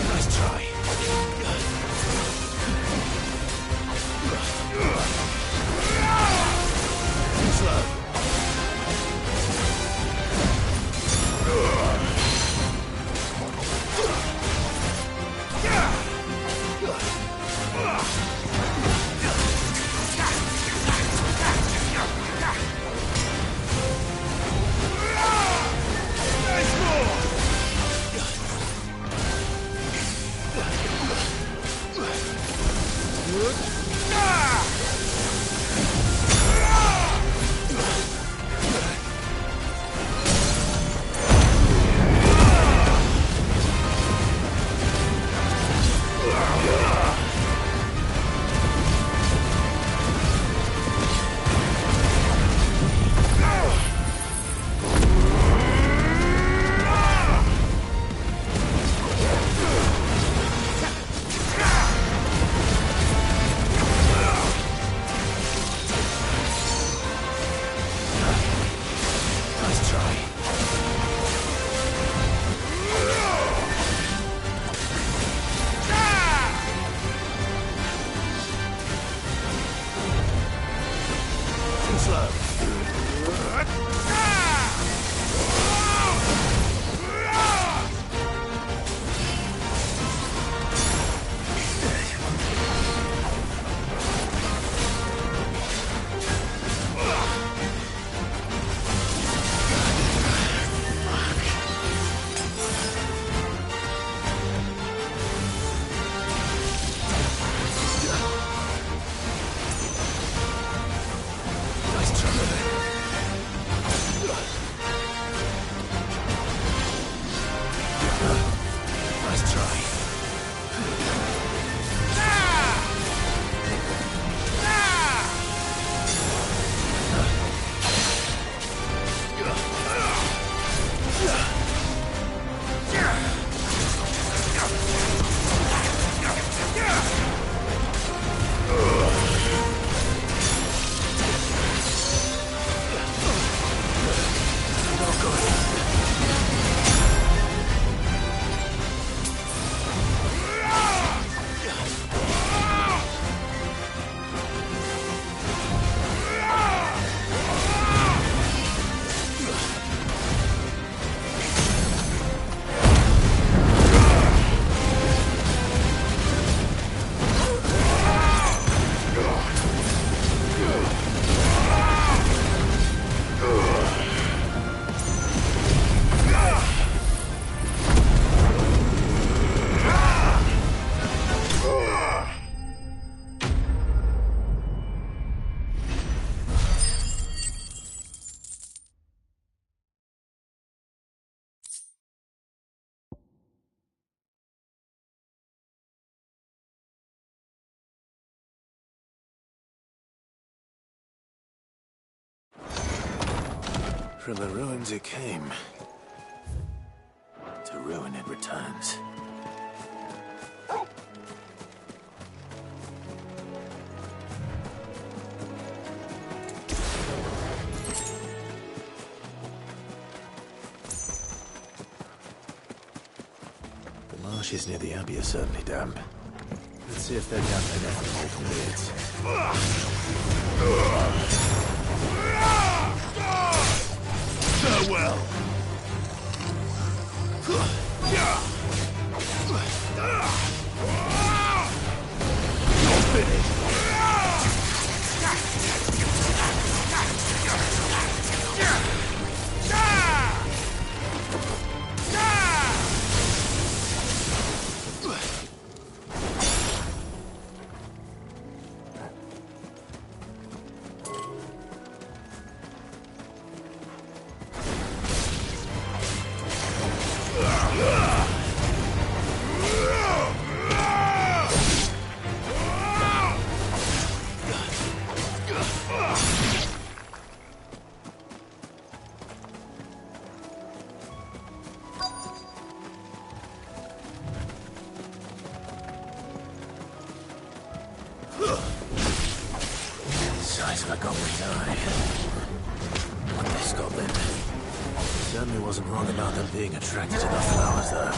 Nice try. Too slow. Nice try. Too slow. Nice try. Nice try. From the ruins it came. To ruin it returns. The marshes near the Abbey are certainly damp. Let's see if they're damp enough to hold weeds. Farewell. You're finished. I got my eye. On this goblin. Certainly wasn't wrong about them being attracted to the flowers, though.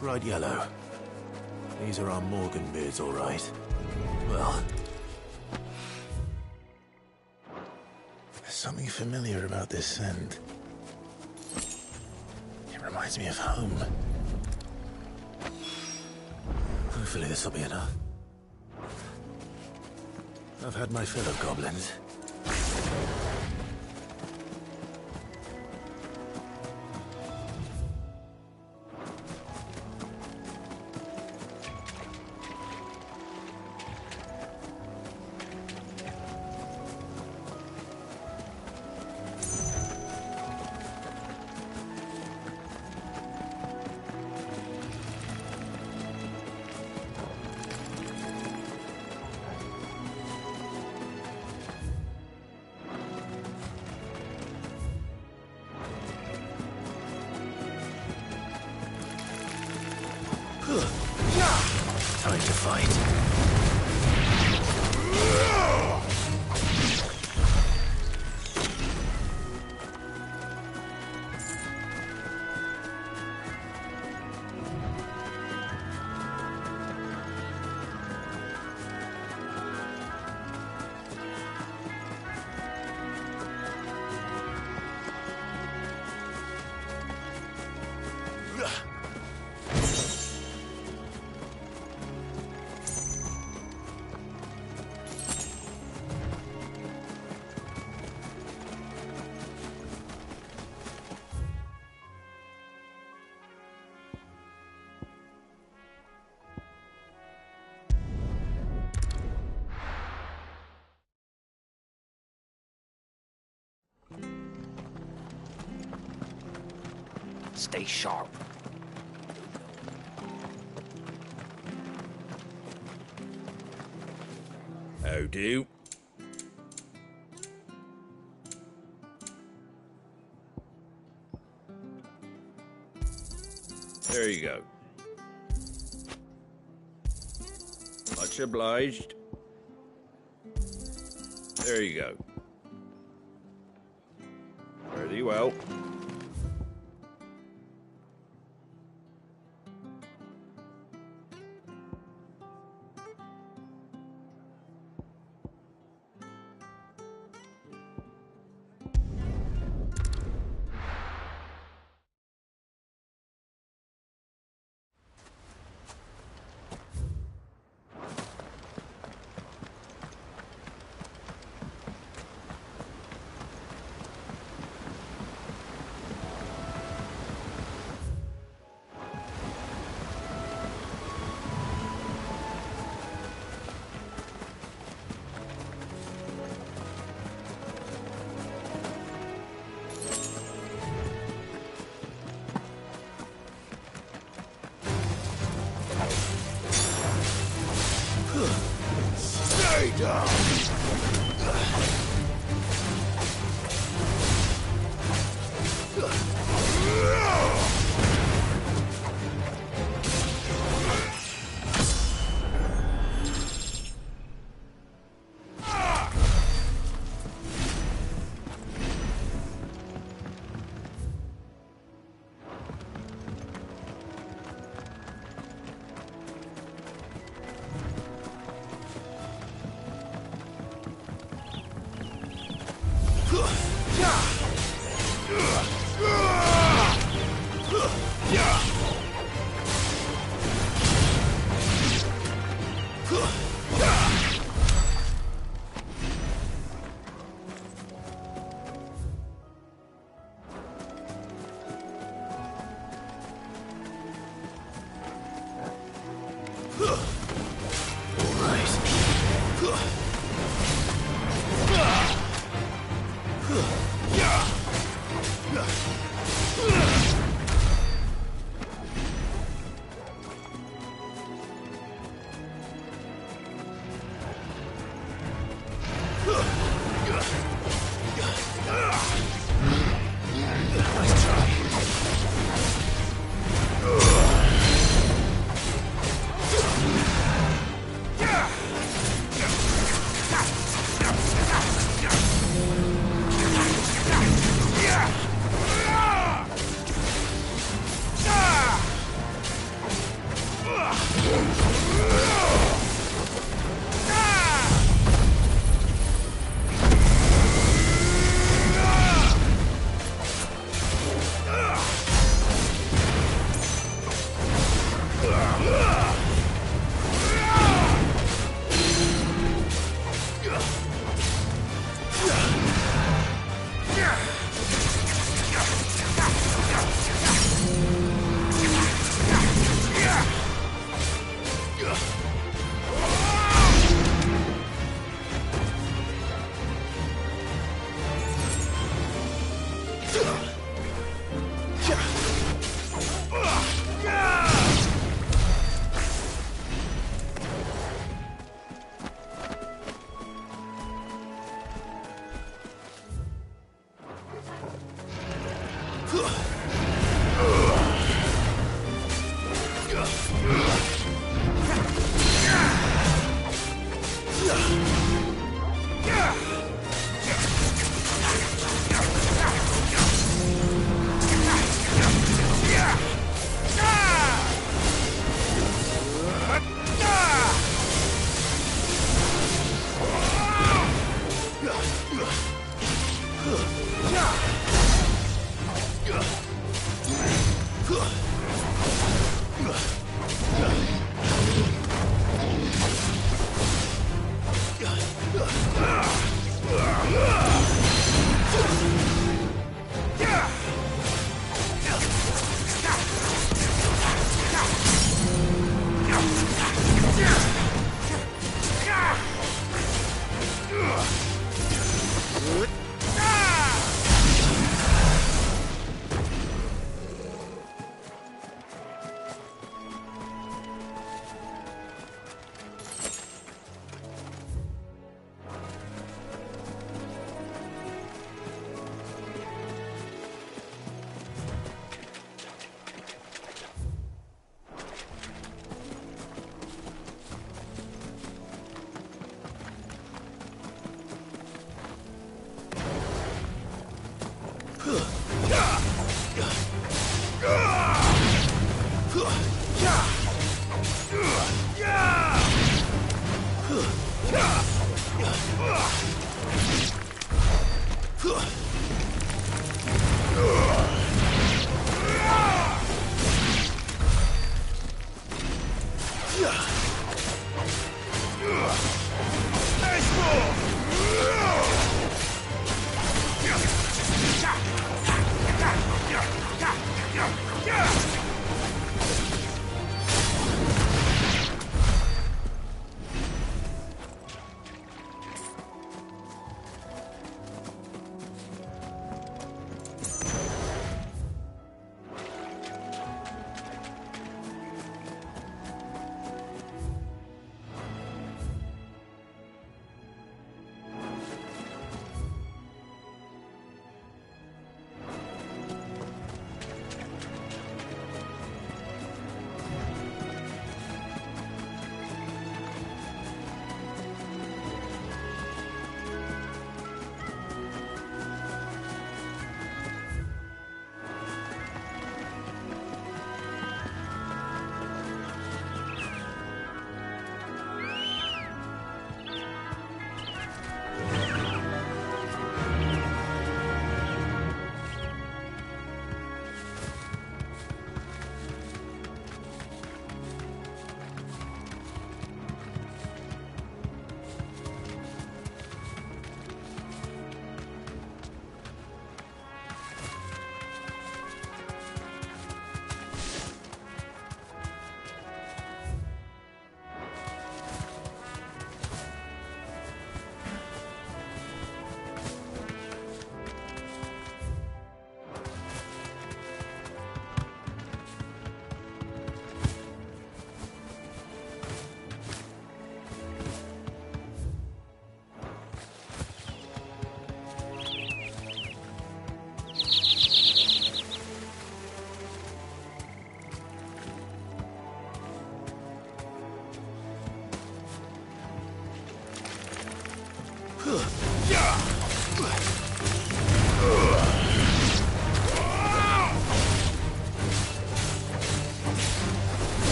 Bright yellow. These are our Morgan beards, all right. Well, there's something familiar about this scent. It reminds me of home. Hopefully this will be enough. I've had my fill of goblins. Time to fight. Stay sharp. How do? There you go. Much obliged. There you go. Very well.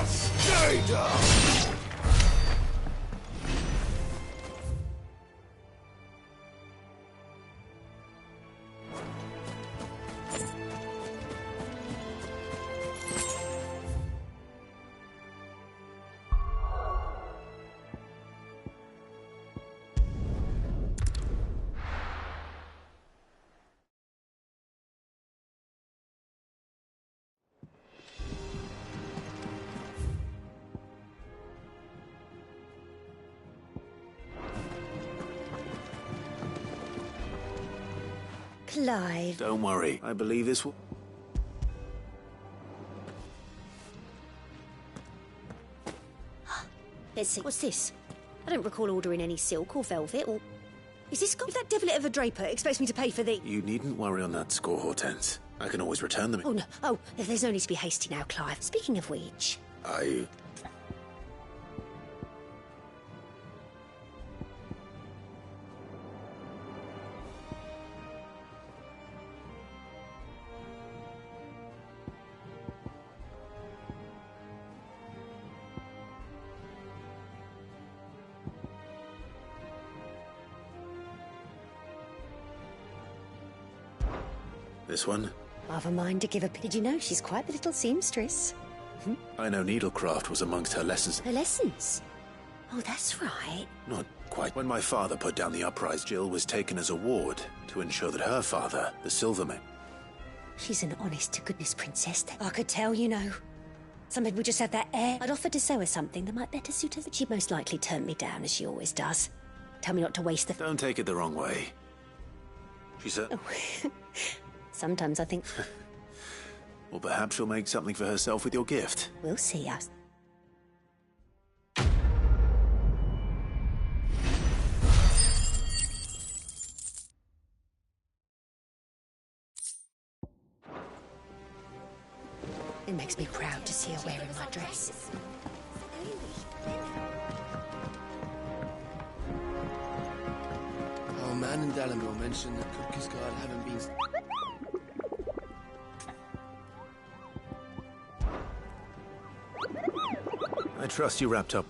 Stay down! Clive. Don't worry. I believe this will... Let's see. What's this? I don't recall ordering any silk or velvet or... Is this got... If that devilet of a draper expects me to pay for the... You needn't worry on that score, Hortense. I can always return them. Oh, no. Oh, there's no need to be hasty now, Clive. Speaking of which... This one? I've a mind to give her... Did you know she's quite the little seamstress? I know needlecraft was amongst her lessons. Her lessons? Oh, that's right. Not quite. When my father put down the uprising, Jill was taken as a ward to ensure that her father, the Silvermane... She's an honest-to-goodness princess. I could tell, you know. Some people just have that air. I'd offered to sew her something that might better suit her, but she'd most likely turn me down, as she always does. Tell me not to waste the... Don't take it the wrong way. She said... Oh. Sometimes I think... Well, perhaps she'll make something for herself with your gift. We'll see us. It makes me proud to see her wearing my dress. Our man in Dalamore mentioned that Cookies Guard haven't been... I trust you wrapped up.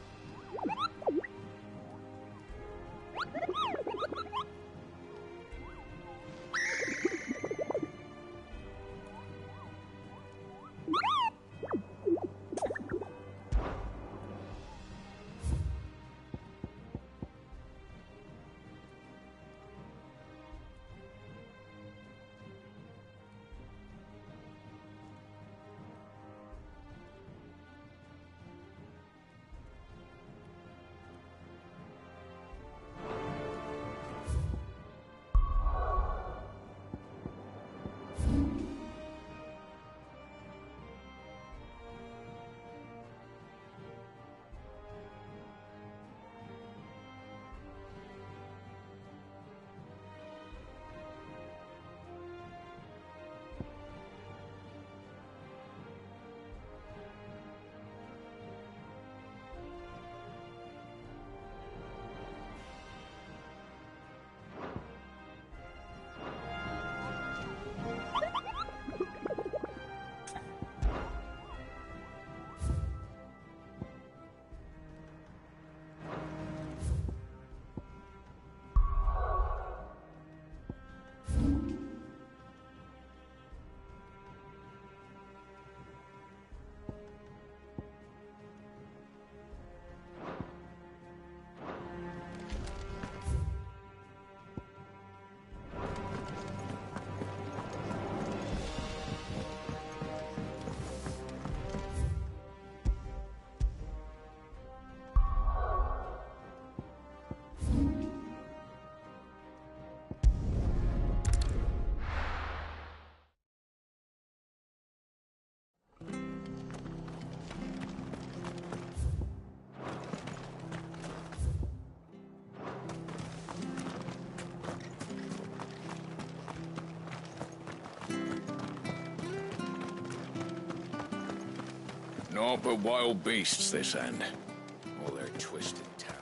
Naught but wild beasts, this end. All their twisted talent.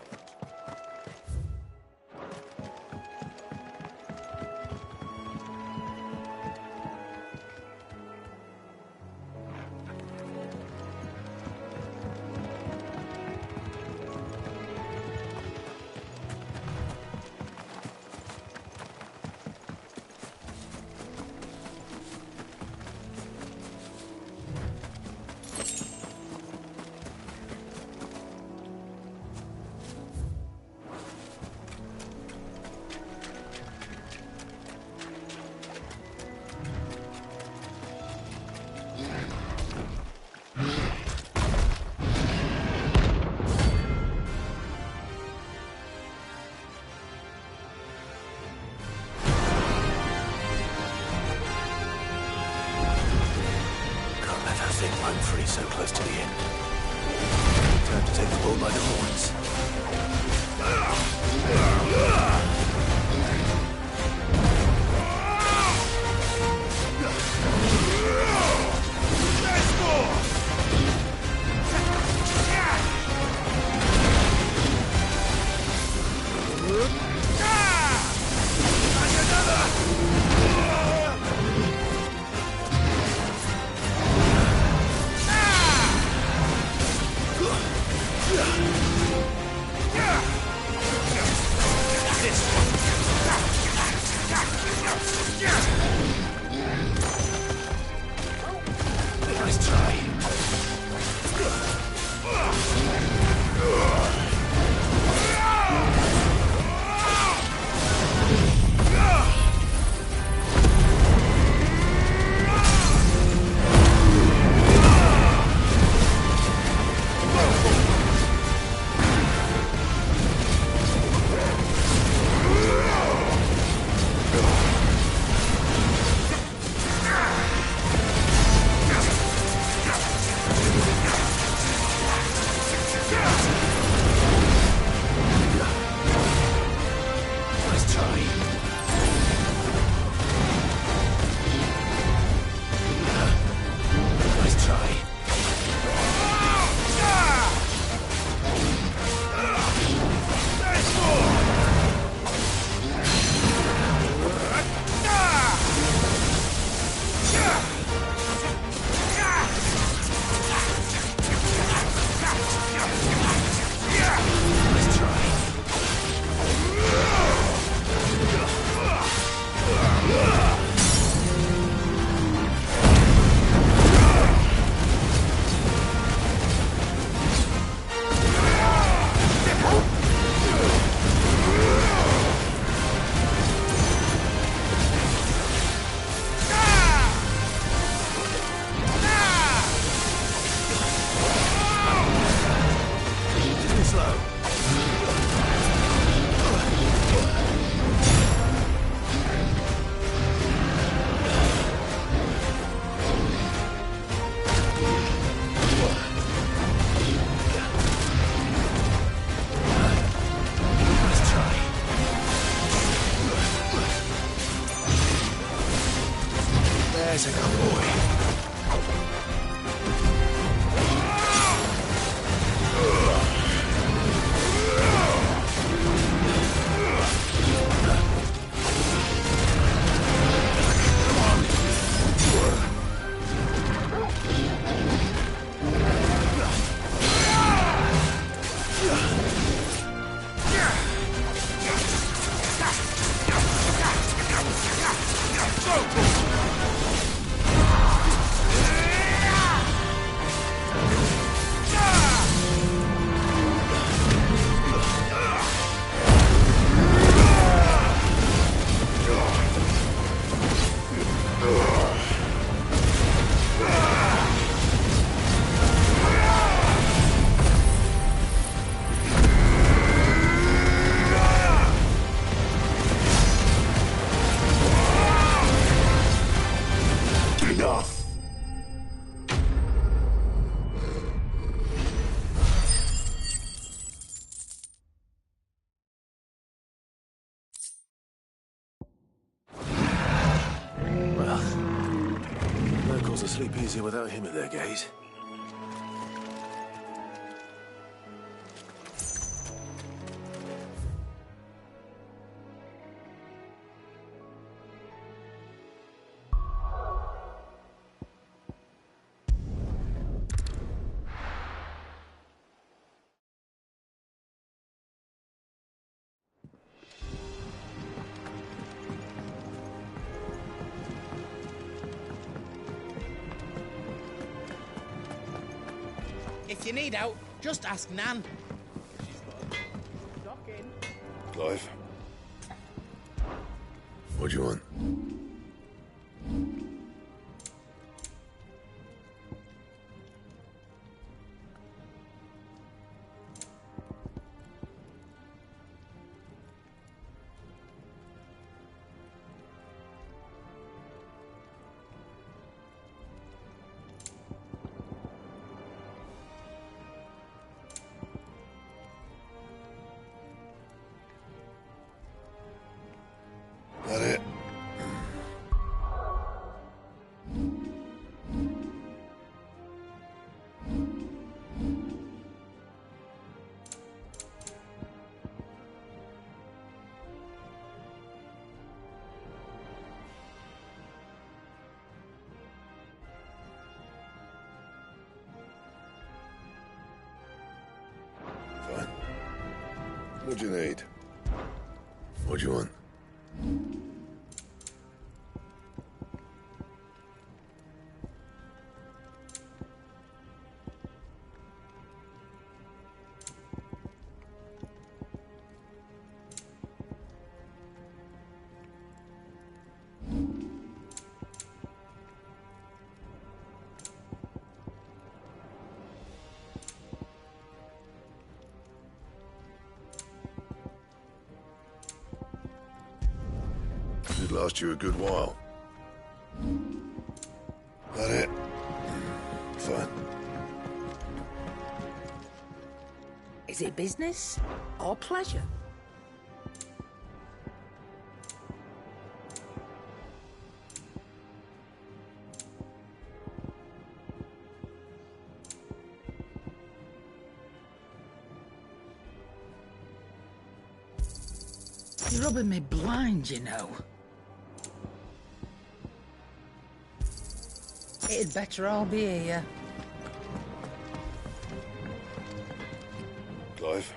rightfully so close to the end. Time to take the bull by the horns. Nice try. There's a good boy. Locals will sleep easier without him at their gate. If you need out, just ask Nan. Clive? What do you want? What do you need? What do you want? Should last you a good while. That it? Fine. Is it business or pleasure? You're rubbing me blind, you know. It'd better all be here. Clive?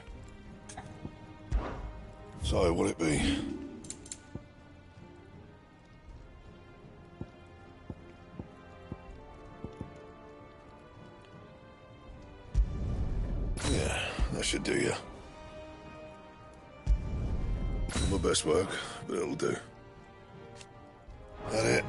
So, what'll it be? Yeah, that should do you. My best work, but it'll do. That it?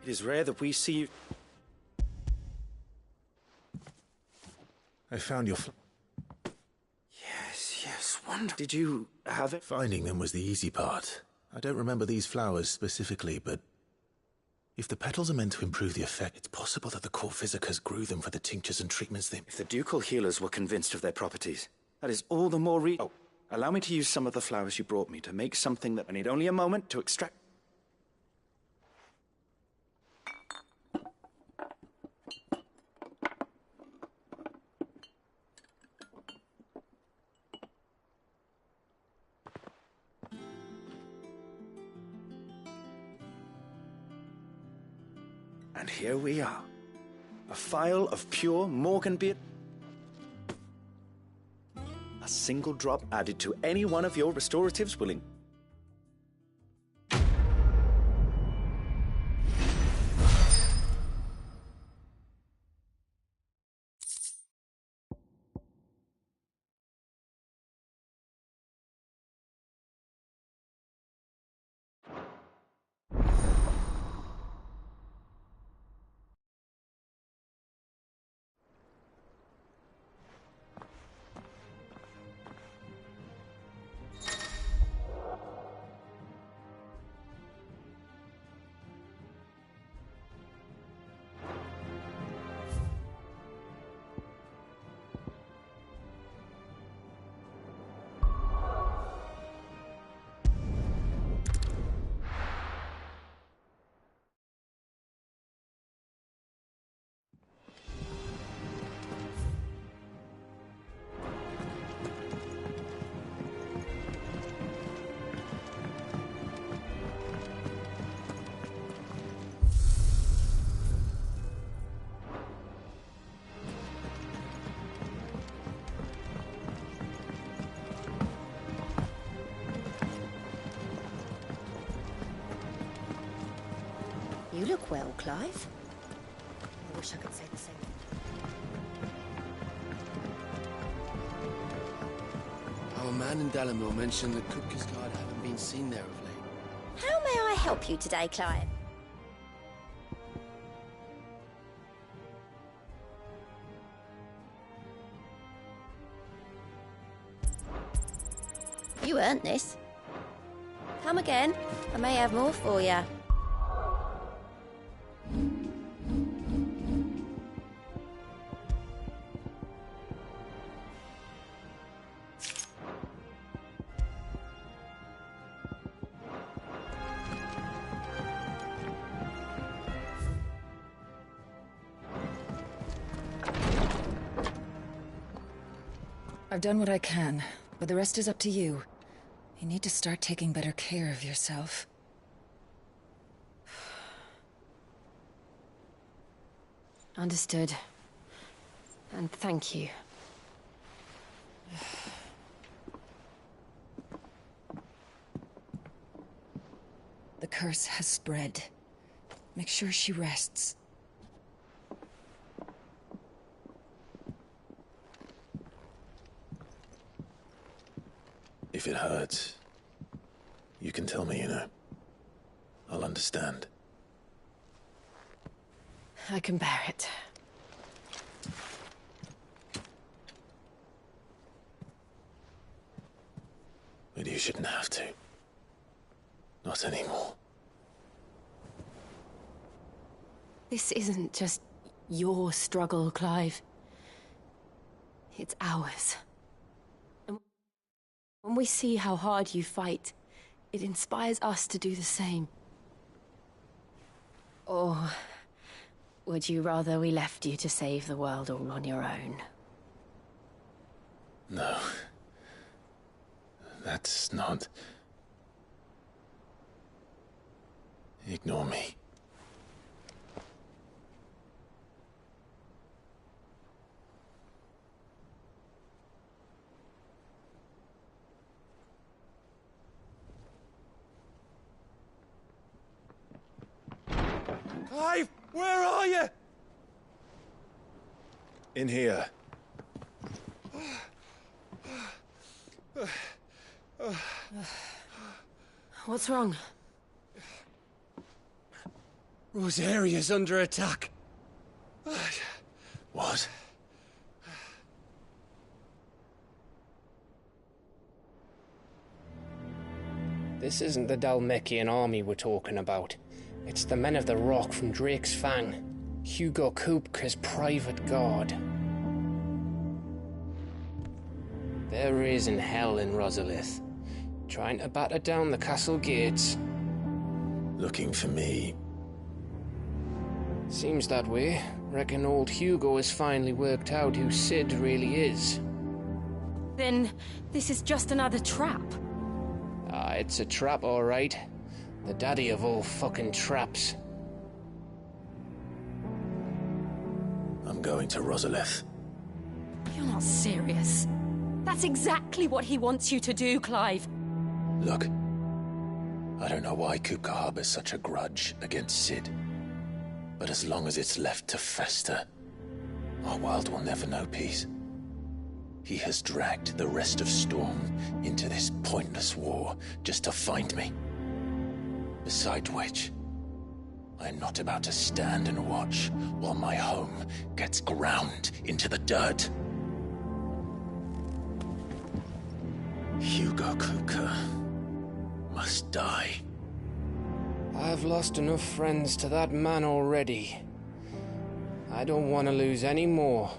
It is rare that we see you. I found your Yes, wonderful. Did you have it? Finding them was the easy part. I don't remember these flowers specifically, but if the petals are meant to improve the effect, it's possible that the court physicers grew them for the tinctures and treatments they... If the ducal healers were convinced of their properties, that is all the more Oh, allow me to use some of the flowers you brought me to make something that I need only a moment to extract. And here we are. A phial of pure Morgan beer. A single drop added to any one of your restoratives will You look well, Clive. I wish I could say the same. Our man in Delamore mentioned that Kupka's guard haven't been seen there of late. How may I help you today, Clive? You earned this. Come again. I may have more for you. I've done what I can, but the rest is up to you. You need to start taking better care of yourself. Understood. And thank you. The curse has spread. Make sure she rests. If it hurts, you can tell me, you know. I'll understand. I can bear it. But you shouldn't have to. Not anymore. This isn't just your struggle, Clive. It's ours. And when we see how hard you fight, it inspires us to do the same. Or would you rather we left you to save the world all on your own? No. That's not... Ignore me. Clive, where are you? In here. What's wrong? Rosaria's under attack. What? This isn't the Dalmekian army we're talking about. It's the men of the Rock from Drake's Fang. Hugo Kupka's private guard. There is in hell in Rosalith, trying to batter down the castle gates. Looking for me. Seems that way. Reckon old Hugo has finally worked out who Sid really is. Then this is just another trap. Ah, it's a trap, all right. The daddy of all fucking traps. going to Rosalith. You're not serious. That's exactly what he wants you to do, Clive. Look, I don't know why Kupka harbors such a grudge against Sid. But as long as it's left to fester, our world will never know peace. He has dragged the rest of Storm into this pointless war just to find me. Besides which, I am not about to stand and watch while my home gets ground into the dirt. Hugo Kupka must die. I've lost enough friends to that man already. I don't want to lose any more.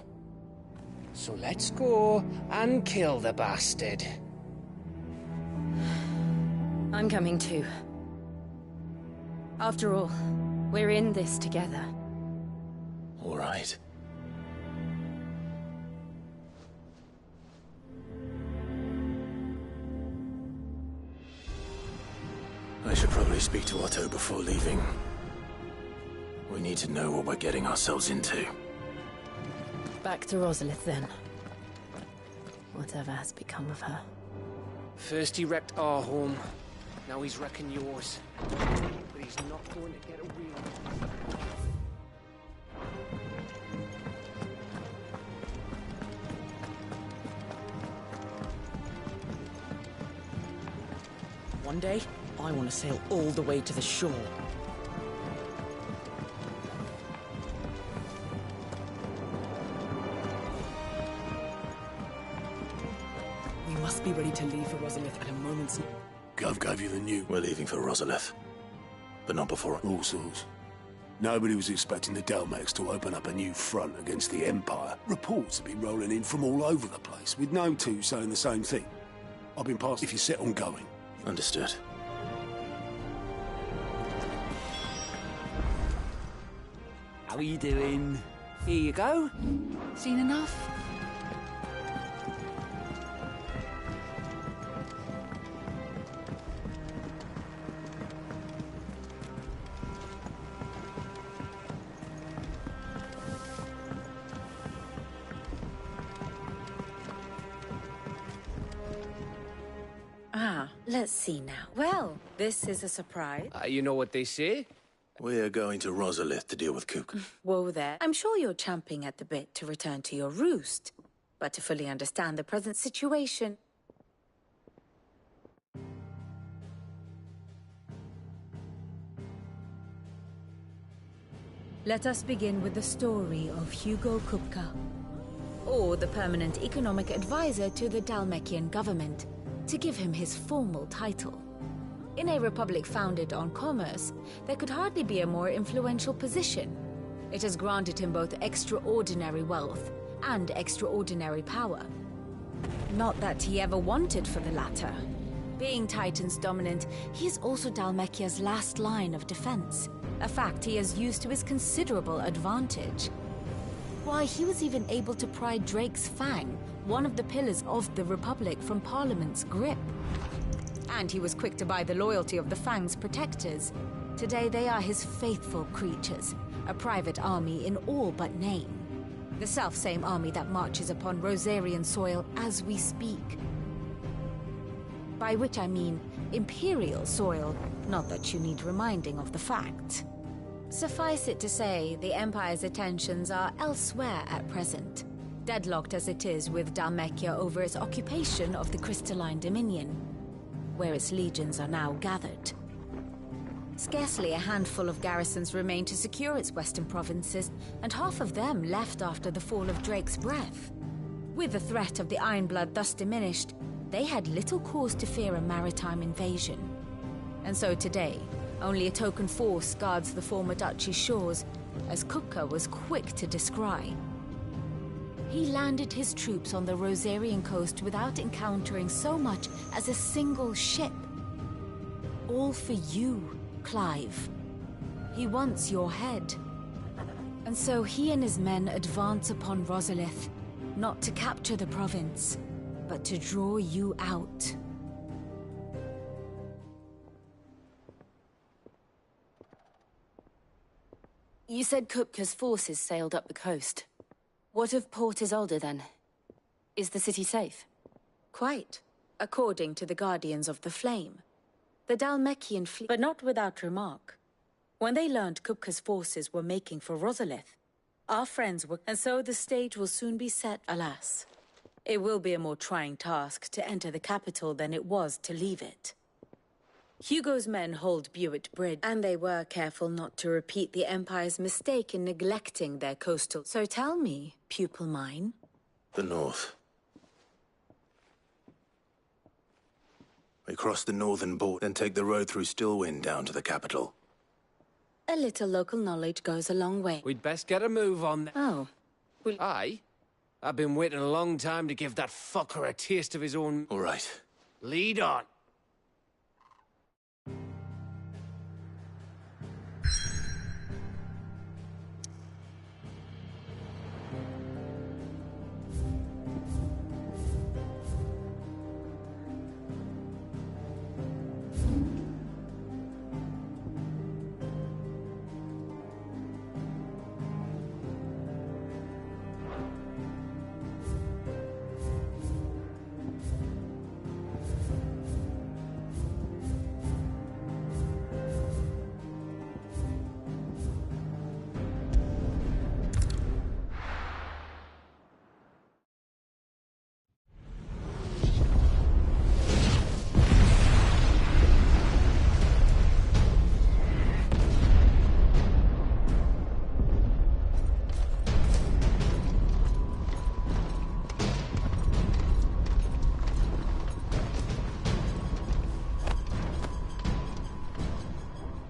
So let's go and kill the bastard. I'm coming too. After all, we're in this together. All right. I should probably speak to Otto before leaving. We need to know what we're getting ourselves into. Back to Rosalith, then. Whatever has become of her. First he wrecked our home, now he's wrecking yours. But he's not going to get away with it. One day, I want to sail all the way to the shore. We must be ready to leave for Rosalith at a moment's... Gov gave you the news. We're leaving for Rosalith. But not before... All sorts. Nobody was expecting the Delmex to open up a new front against the Empire. Reports have been rolling in from all over the place, with no two saying the same thing. I've been passed if you're set on going. Understood. How are you doing? Here you go. Seen enough? Let's see now. Well, this is a surprise. You know what they say? We're going to Rosalith to deal with Kupka. Whoa there. I'm sure you're champing at the bit to return to your roost. But to fully understand the present situation... Let us begin with the story of Hugo Kupka, or the permanent economic advisor to the Dalmekian government, to give him his formal title. In a republic founded on commerce, there could hardly be a more influential position. It has granted him both extraordinary wealth and extraordinary power. Not that he ever wanted for the latter. Being Titan's dominant, he is also Dalmekia's last line of defense, a fact he has used to his considerable advantage. Why, he was even able to pry Drake's Fang, one of the pillars of the Republic, from Parliament's grip. And he was quick to buy the loyalty of the Fang's protectors. Today they are his faithful creatures, a private army in all but name. The self-same army that marches upon Rosarian soil as we speak. By which I mean Imperial soil, not that you need reminding of the fact. Suffice it to say, the Empire's attentions are elsewhere at present, deadlocked as it is with Dalmekia over its occupation of the Crystalline Dominion, where its legions are now gathered. Scarcely a handful of garrisons remain to secure its western provinces, and half of them left after the fall of Drake's Breath. With the threat of the Ironblood thus diminished, they had little cause to fear a maritime invasion. And so today, only a token force guards the former duchy's shores, as Kupka was quick to descry. He landed his troops on the Rosarian coast without encountering so much as a single ship. All for you, Clive. He wants your head. And so he and his men advance upon Rosalith, not to capture the province, but to draw you out. You said Kupka's forces sailed up the coast. What if Port Isolde, then? Is the city safe? Quite, according to the Guardians of the Flame. The Dalmekian fleet, but not without remark. When they learned Kupka's forces were making for Rosalith, our friends were... And so the stage will soon be set, alas. It will be a more trying task to enter the capital than it was to leave it. Hugo's men hold Buet Bridge, and they were careful not to repeat the Empire's mistake in neglecting their coastal... So tell me, pupil mine. The north. We cross the northern border, then take the road through Stillwind down to the capital. A little local knowledge goes a long way. We'd best get a move on then. Oh. Aye? I've been waiting a long time to give that fucker a taste of his own... All right. Lead on.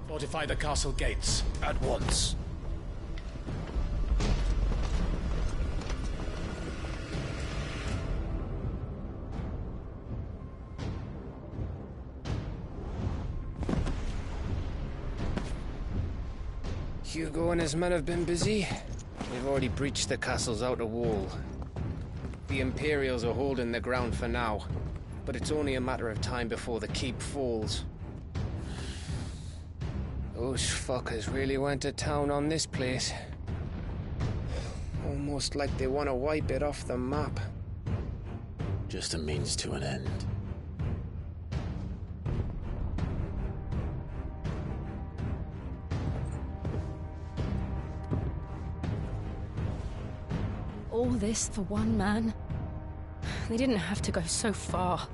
Fortify the castle gates at once. Hugo and his men have been busy. They've already breached the castle's outer wall. The Imperials are holding the ground for now, but it's only a matter of time before the keep falls. Those fuckers really went to town on this place. Almost like they want to wipe it off the map. Just a means to an end. All this for one man? They didn't have to go so far.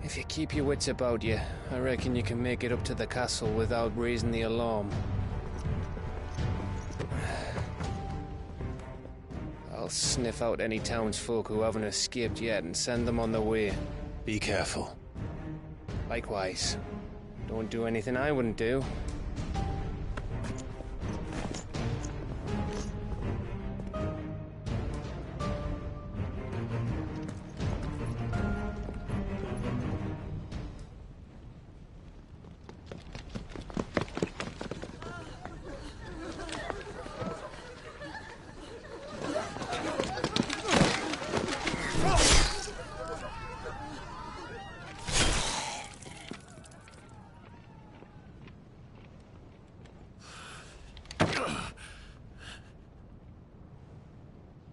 If you keep your wits about you, I reckon you can make it up to the castle without raising the alarm. I'll sniff out any townsfolk who haven't escaped yet and send them on their way. Be careful. Likewise. Don't do anything I wouldn't do.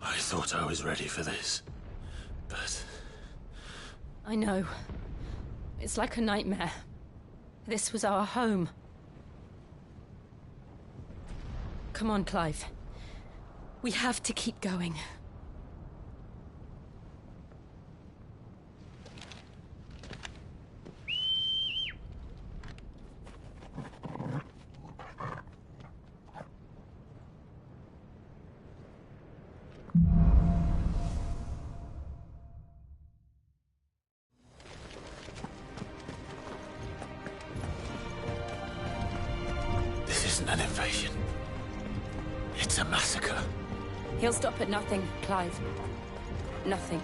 I thought I was ready for this, but... I know. It's like a nightmare. This was our home. Come on, Clive. We have to keep going. An invasion. It's a massacre. He'll stop at nothing, Clive. Nothing.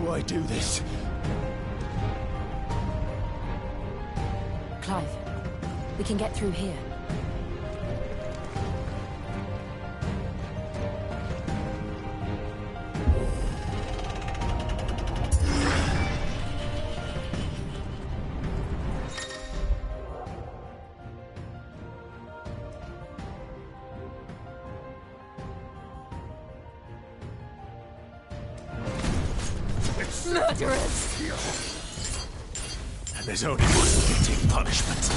Why do this? Clive. We can get through here. Murderers! And there's only one fitting punishment.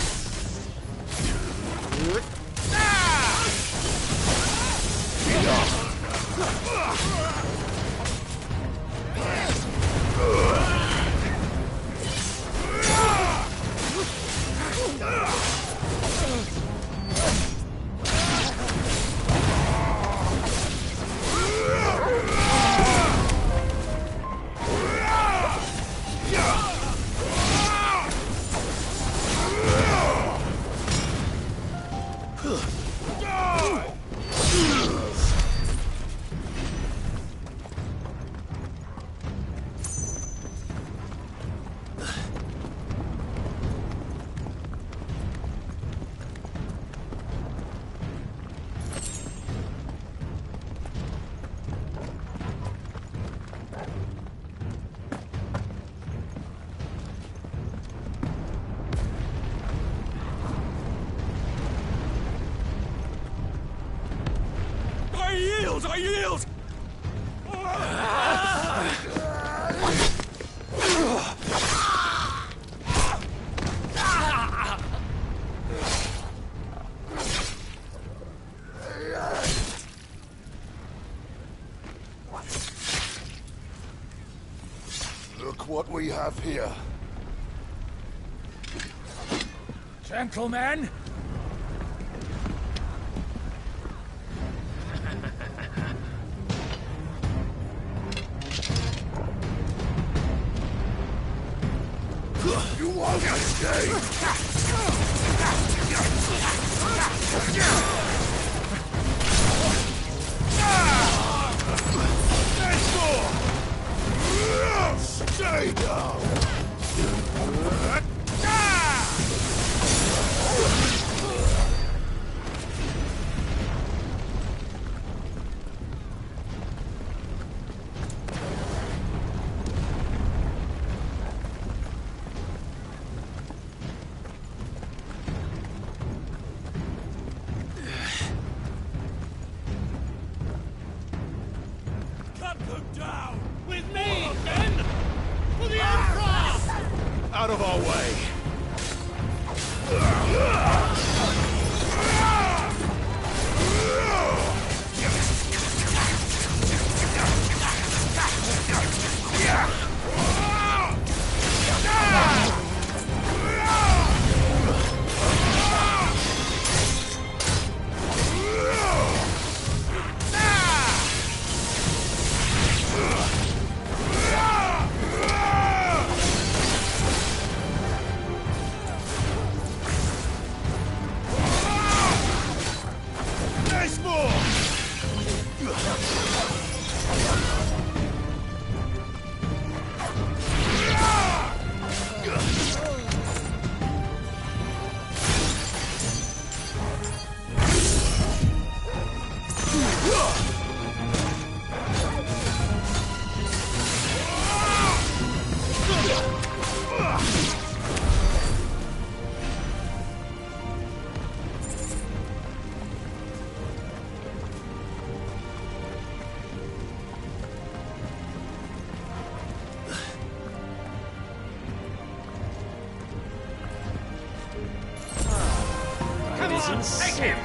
I yield! Look what we have here. Gentlemen! You won't escape! Stay down! Out of our way! Take him!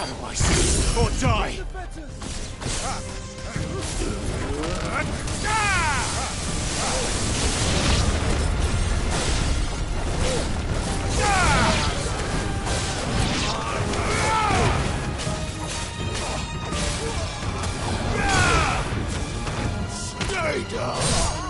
Sacrifice or die! Stay down!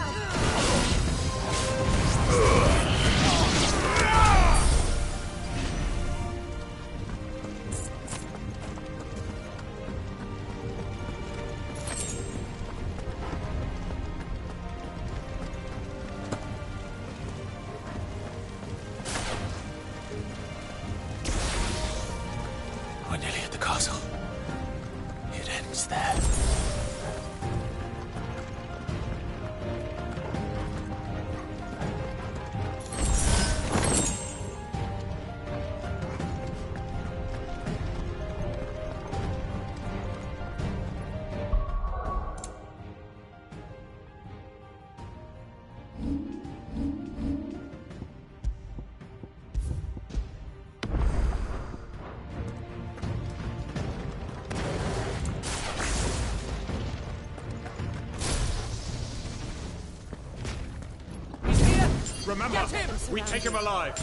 We're nearly at the castle. It ends there. Remember, we take him alive.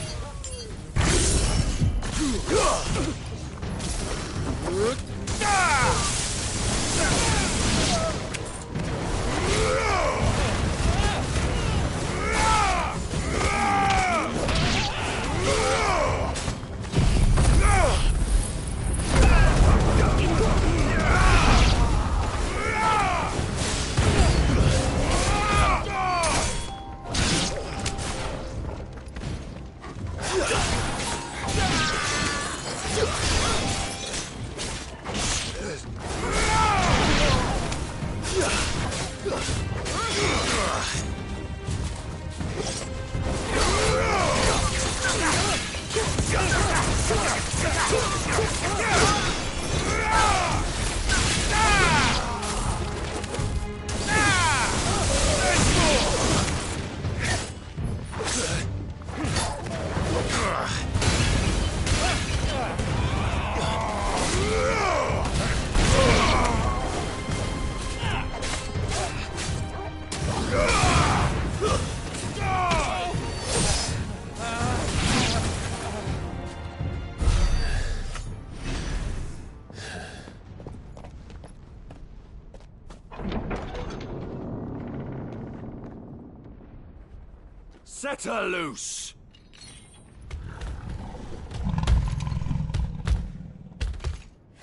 Set her loose!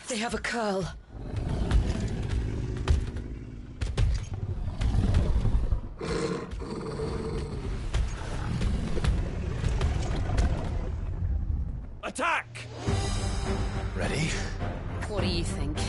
They have a curl. Attack! Ready? What do you think?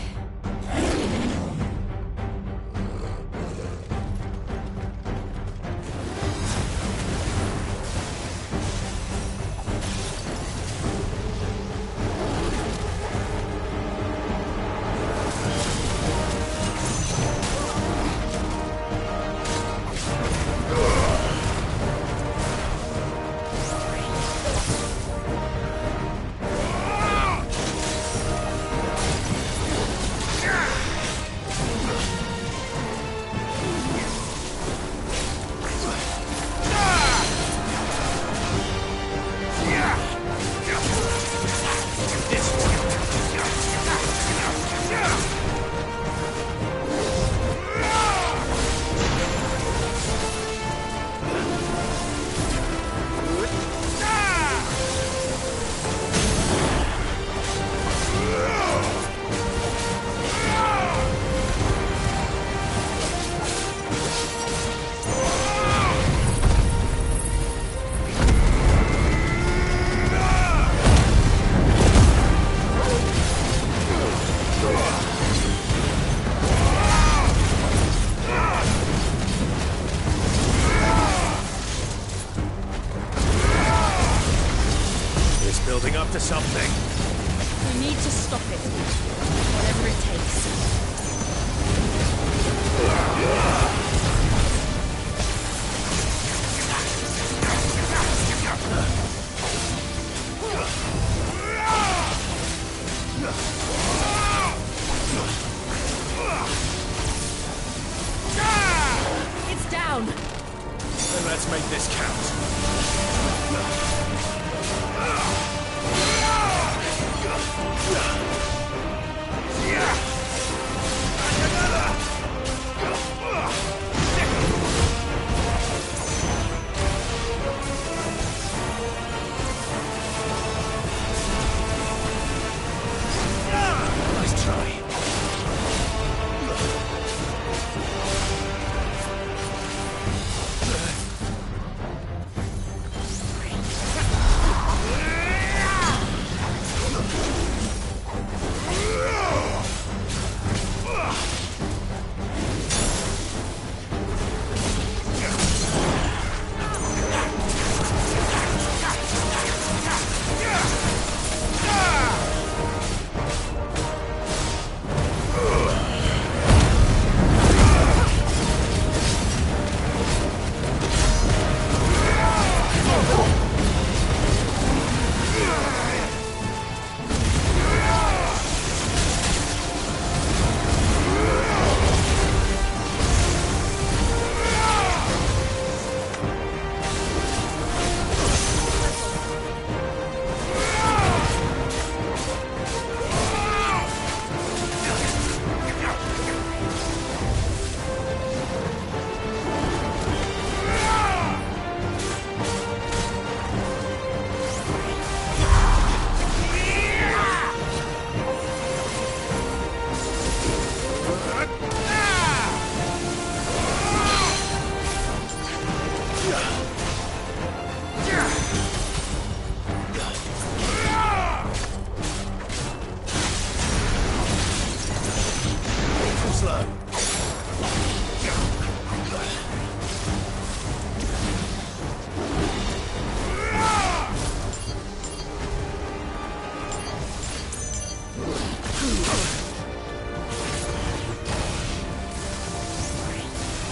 Building up to something. We need to stop it. Whatever it takes. Let's make this count. Nice try.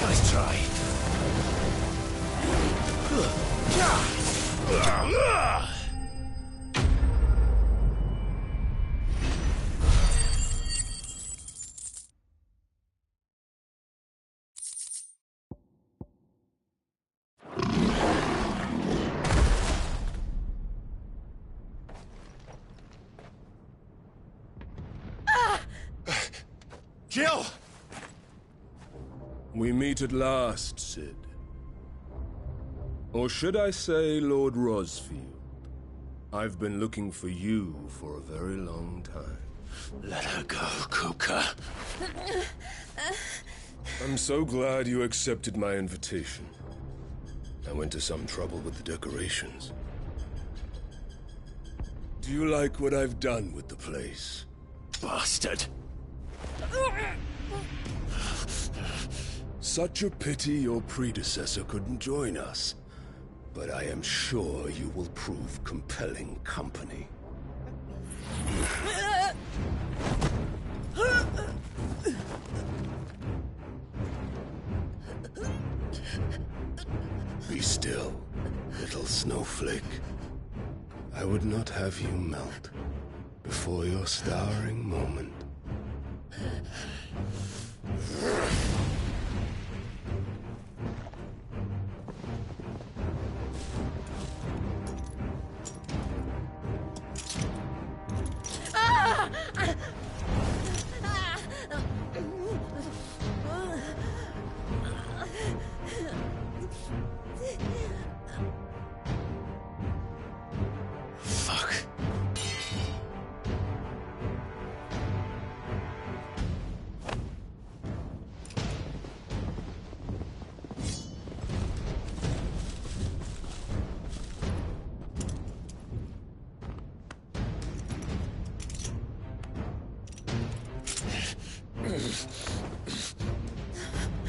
Nice try. Jill! We meet at last, Sid. Or should I say, Lord Rosfield? I've been looking for you for a very long time. Let her go, Kuka. I'm so glad you accepted my invitation. I went to some trouble with the decorations. Do you like what I've done with the place? Bastard! Such a pity your predecessor couldn't join us. But I am sure you will prove compelling company. Be still, little snowflake. I would not have you melt before your starring moment. Fuck.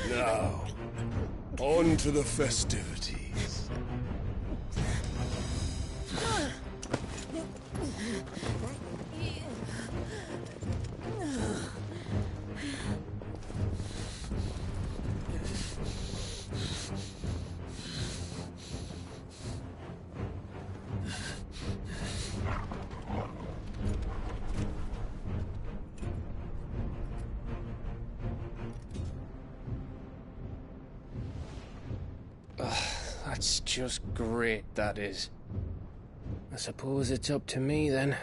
Now, on to the festivities. That That's just great, that is. I suppose it's up to me, then.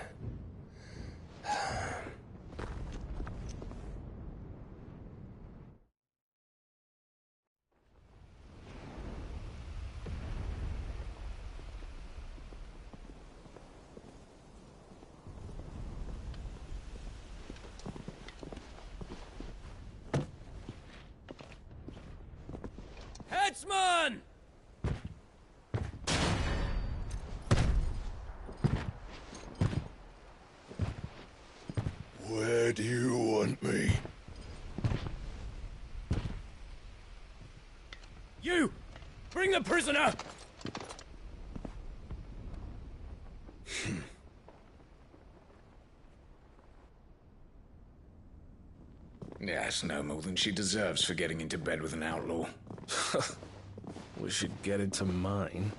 Headsman! Where do you want me? You! Bring the prisoner! Yes, no more than she deserves for getting into bed with an outlaw. We should get into mine.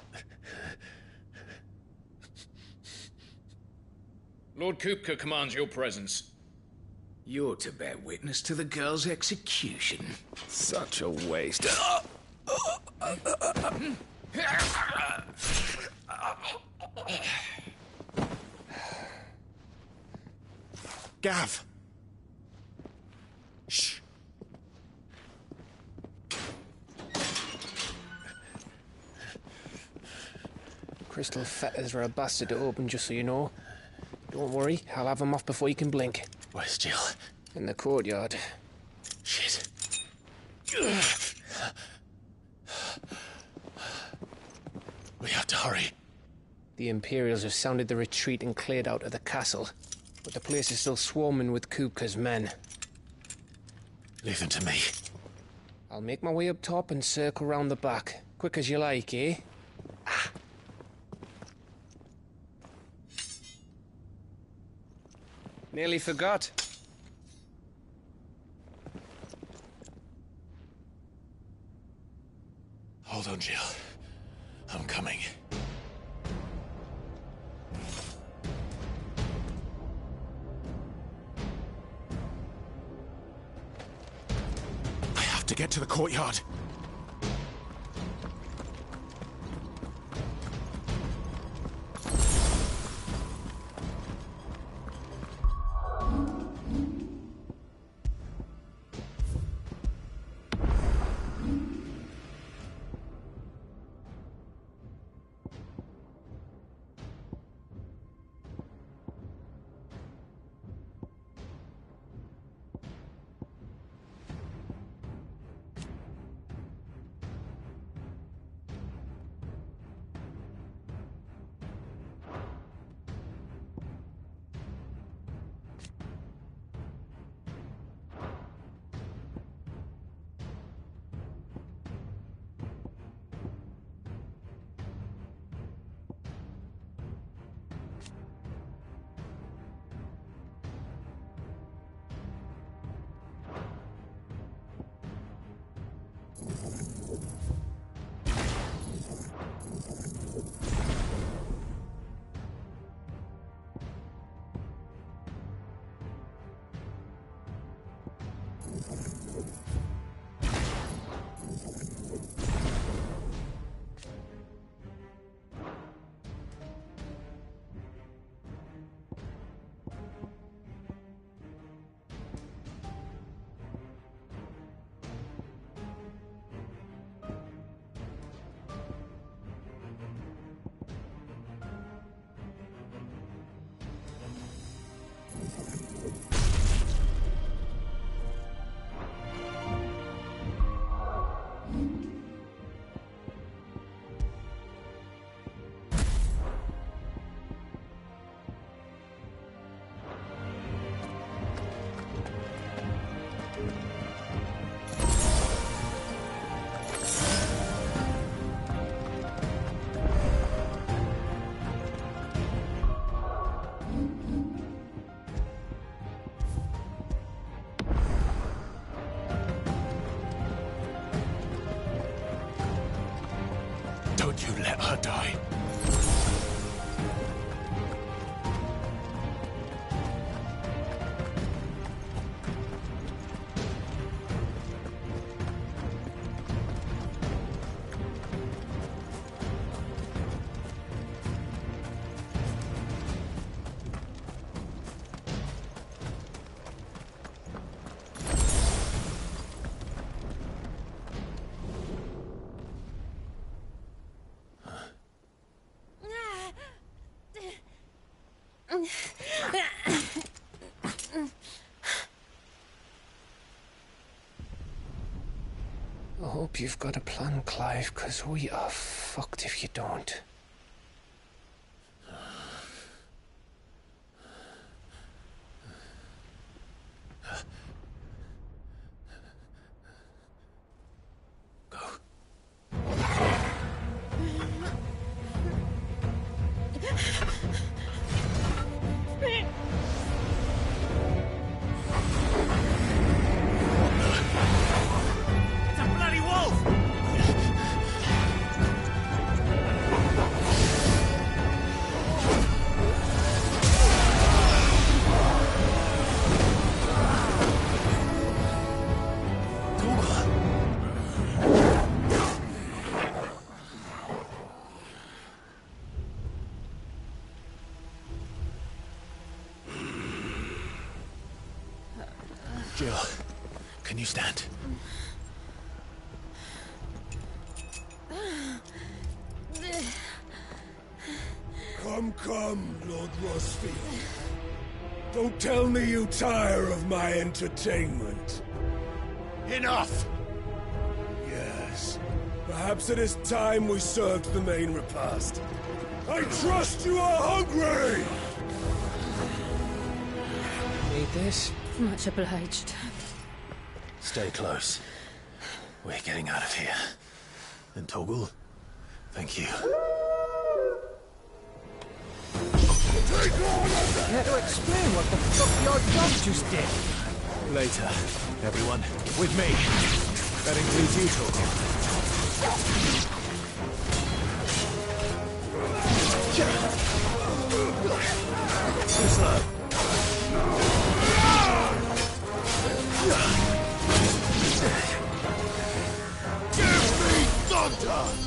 Lord Kupka commands your presence. You're to bear witness to the girl's execution. Such a waste. Gav! Shh. Crystal fetters are a bastard to open, just so you know. Don't worry, I'll have them off before you can blink. Where's Jill? In the courtyard. Shit. We have to hurry. The Imperials have sounded the retreat and cleared out of the castle, but the place is still swarming with Kupka's men. Leave them to me. I'll make my way up top and circle round the back. Quick as you like, eh? Nearly forgot. Hold on, Jill. I'm coming. I have to get to the courtyard. Don't you let her die. hope you've got a plan, Clive, because we are fucked if you don't. Jill, can you stand? Come, Lord Rosfield. Don't tell me you tire of my entertainment. Enough! Yes. Perhaps it is time we served the main repast. I trust you are hungry! Need this? Much obliged. Stay close. We're getting out of here. And Toggle, thank you. Care to explain what the fuck your dog just did? Later, everyone. With me. That includes you, Toggle. Too slow. Give me thunder!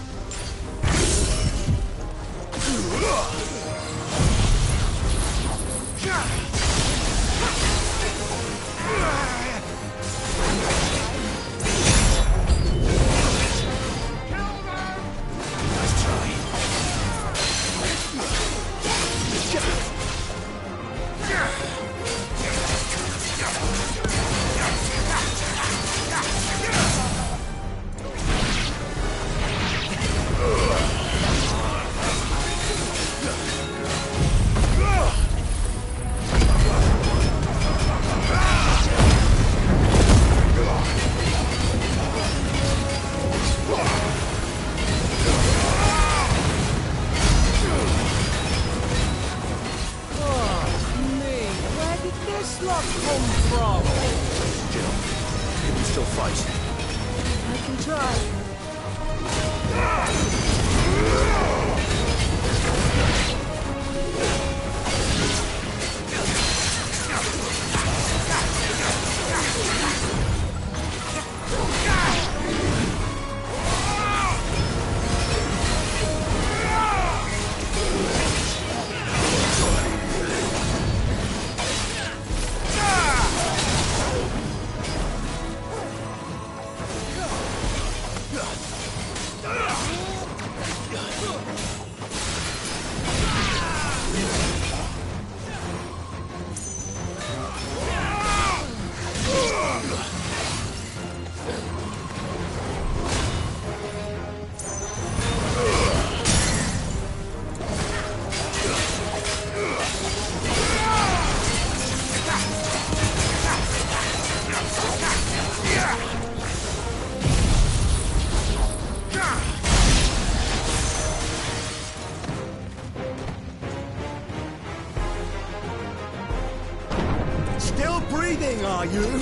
Are you?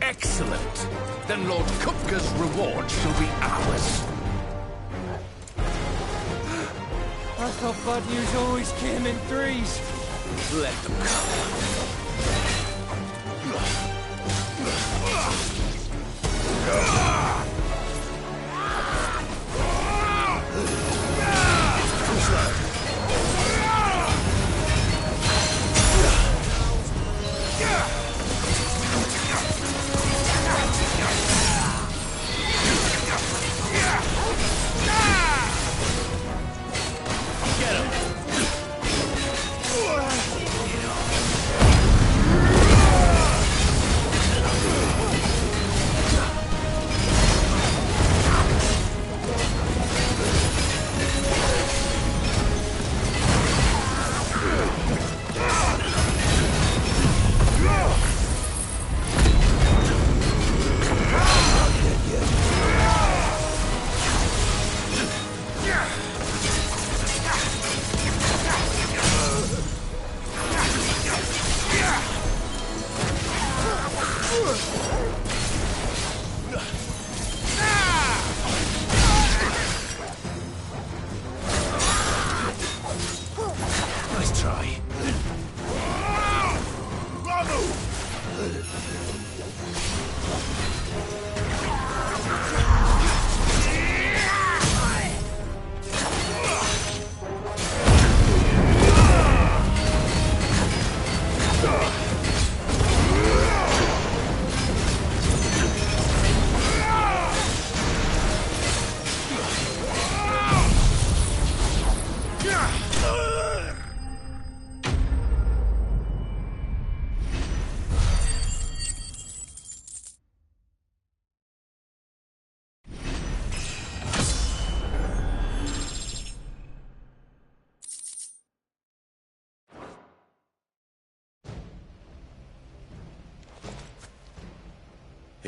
Excellent. Then Lord Kupka's reward shall be ours. I thought bad news always came in threes. Let them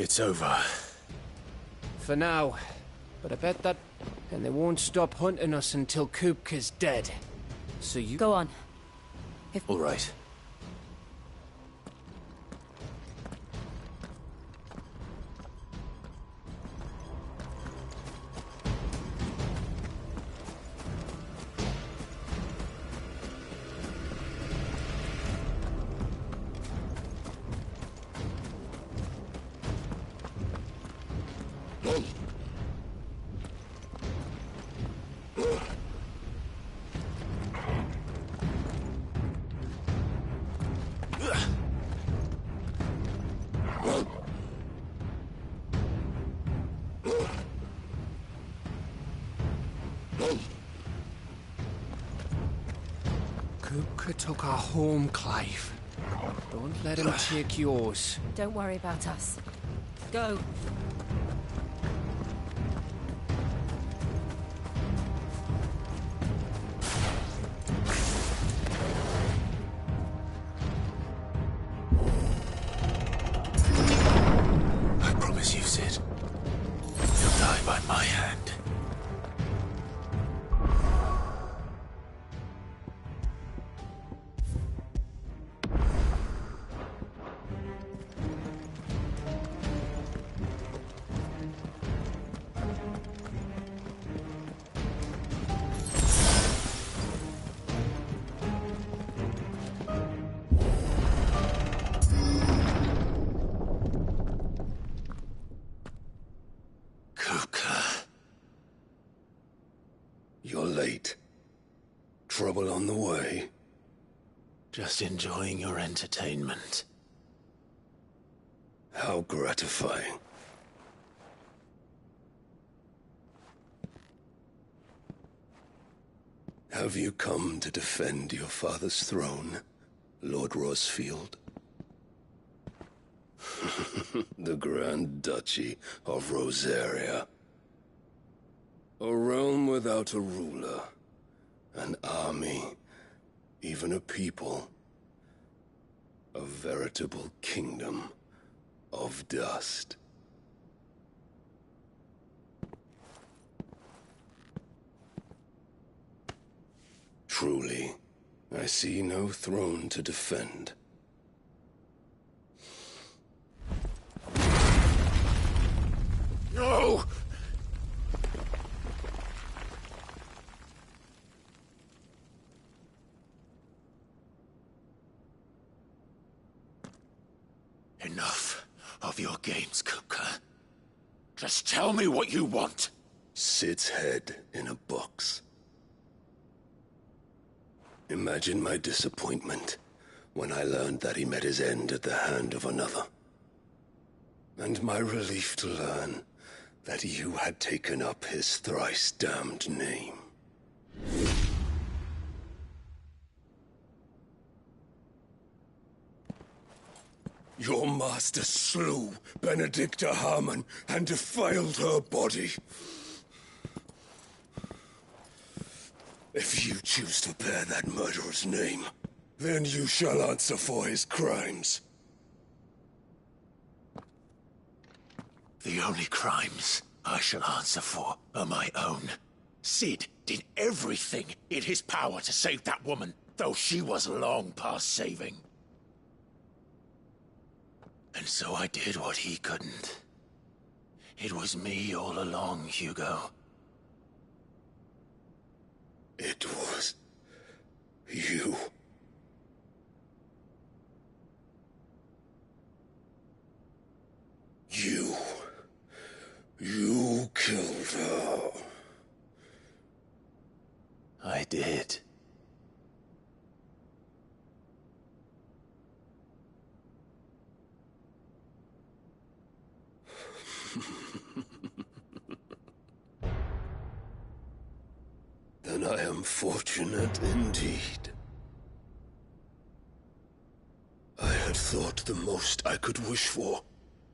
It's over. For now. But I bet that... And they won't stop hunting us until Kupka's dead. So you... Go on. All right. Kupka took our home, Clive. Don't let him take yours. Don't worry about us. Go. I promise you, Sid. You'll die by my hand. You're late. Trouble on the way. Just enjoying your entertainment. How gratifying. Have you come to defend your father's throne, Lord Rosfield? The Grand Duchy of Rosaria. A realm without a ruler, an army, even a people. A veritable kingdom of dust. Truly, I see no throne to defend. No! Enough of your games, Kupka. Just tell me what you want. Sid's head in a box. Imagine my disappointment when I learned that he met his end at the hand of another. And my relief to learn that you had taken up his thrice-damned name. Your master slew Benedicta Harmon and defiled her body. If you choose to bear that murderer's name, then you shall answer for his crimes. The only crimes I shall answer for are my own. Sid did everything in his power to save that woman, though she was long past saving. And so I did what he couldn't. It was me all along, Hugo. It was you. You killed her. I did. Then I am fortunate indeed. I had thought the most I could wish for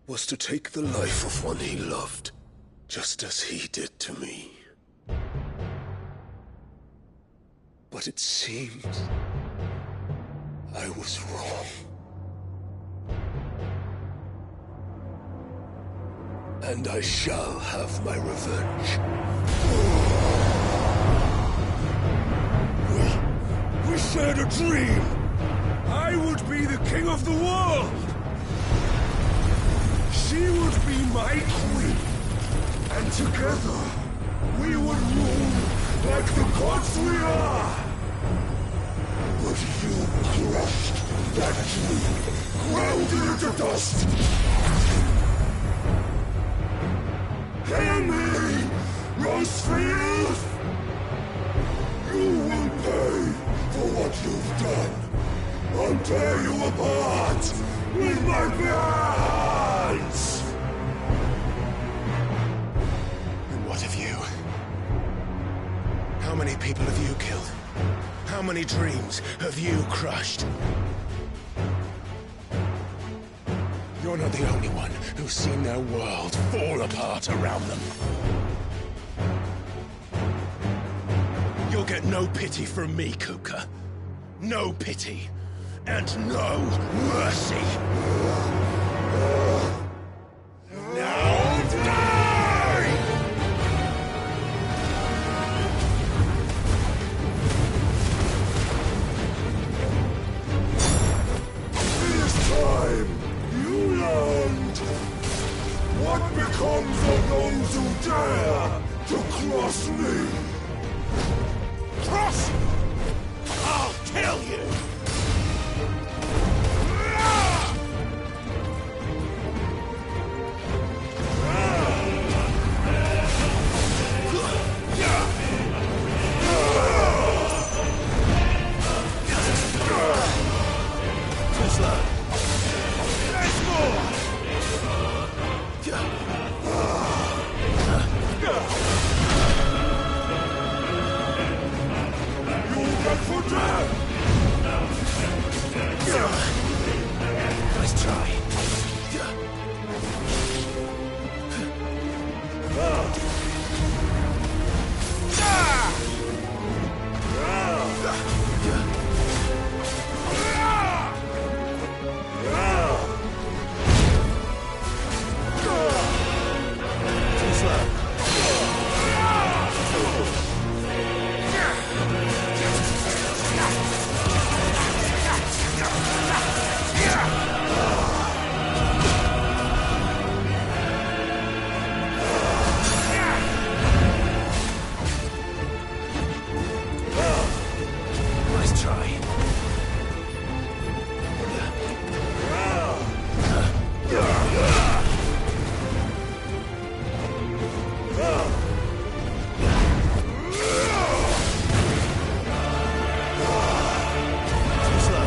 was to take the life of one he loved, just as he did to me. But it seems I was wrong. And I shall have my revenge. We shared a dream. I would be the king of the world. She would be my queen. And together, we would rule like the gods we are. But you crushed that dream, ground it into dust. Hear me, Rosefield! You will pay for what you've done. I'll tear you apart with my bare hands! And what of you? How many people have you killed? How many dreams have you crushed? You're not the only one who's seen their world fall apart around them. You'll get no pity from me, Kupka. No pity. And no mercy. Now die! This time, you learned what becomes of those who dare to cross me. Cross! I'll kill you! Too slow. There's more! You'll get for dead! Nice try. Too slow. Nice try. Too slow.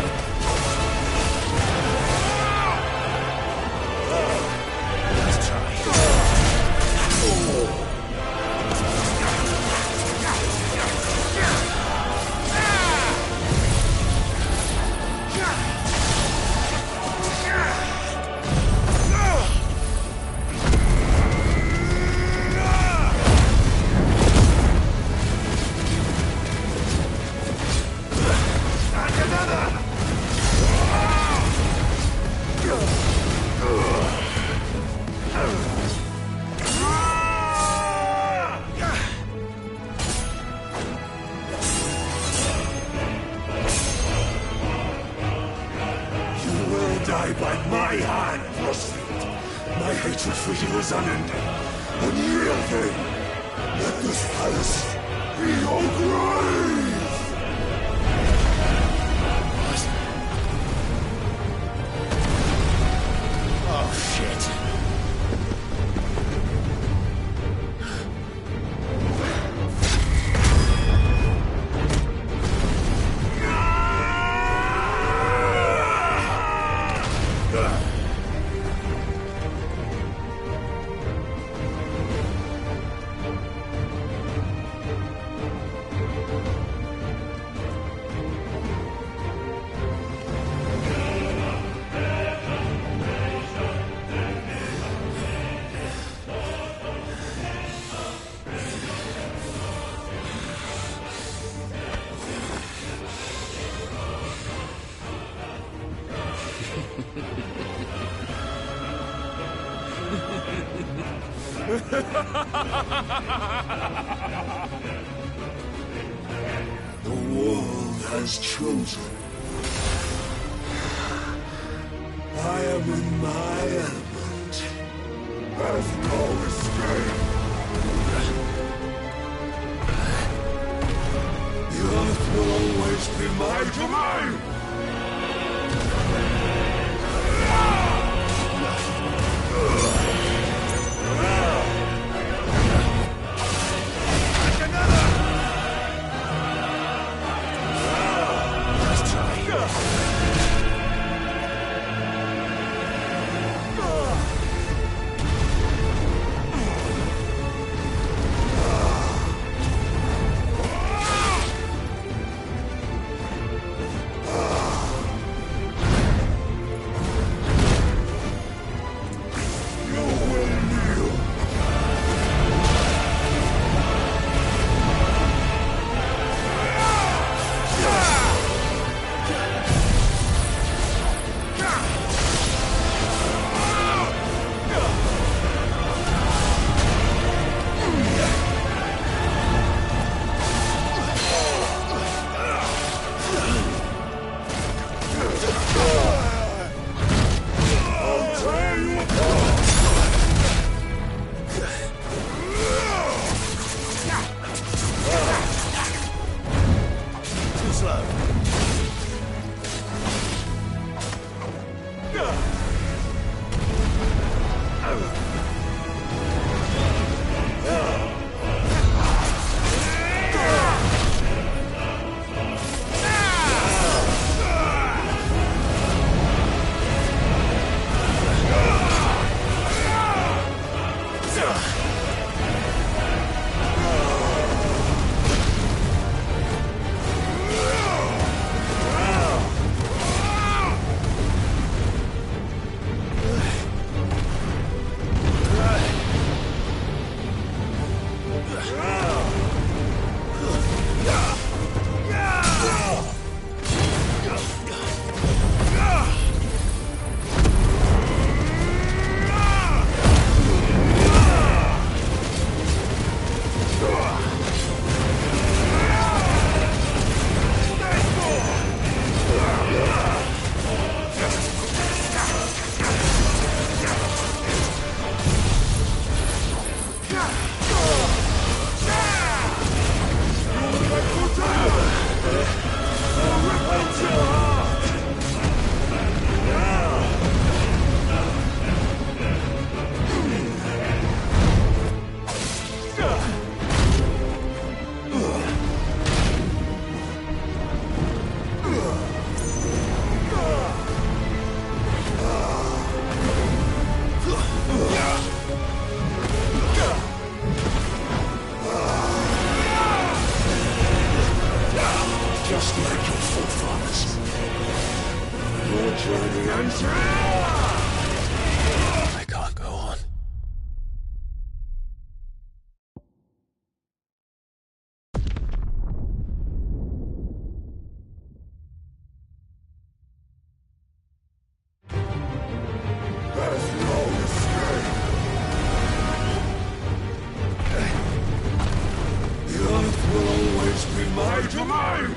Nice try. You will die by my hand, Rosefield. My hatred for you is unending. Unyielding. Let this palace be your grave! Oh, shit. The world has chosen. I am in my element. There's no escape. The earth will always be my domain. I can't go on. There's no escape. The earth will always be my domain.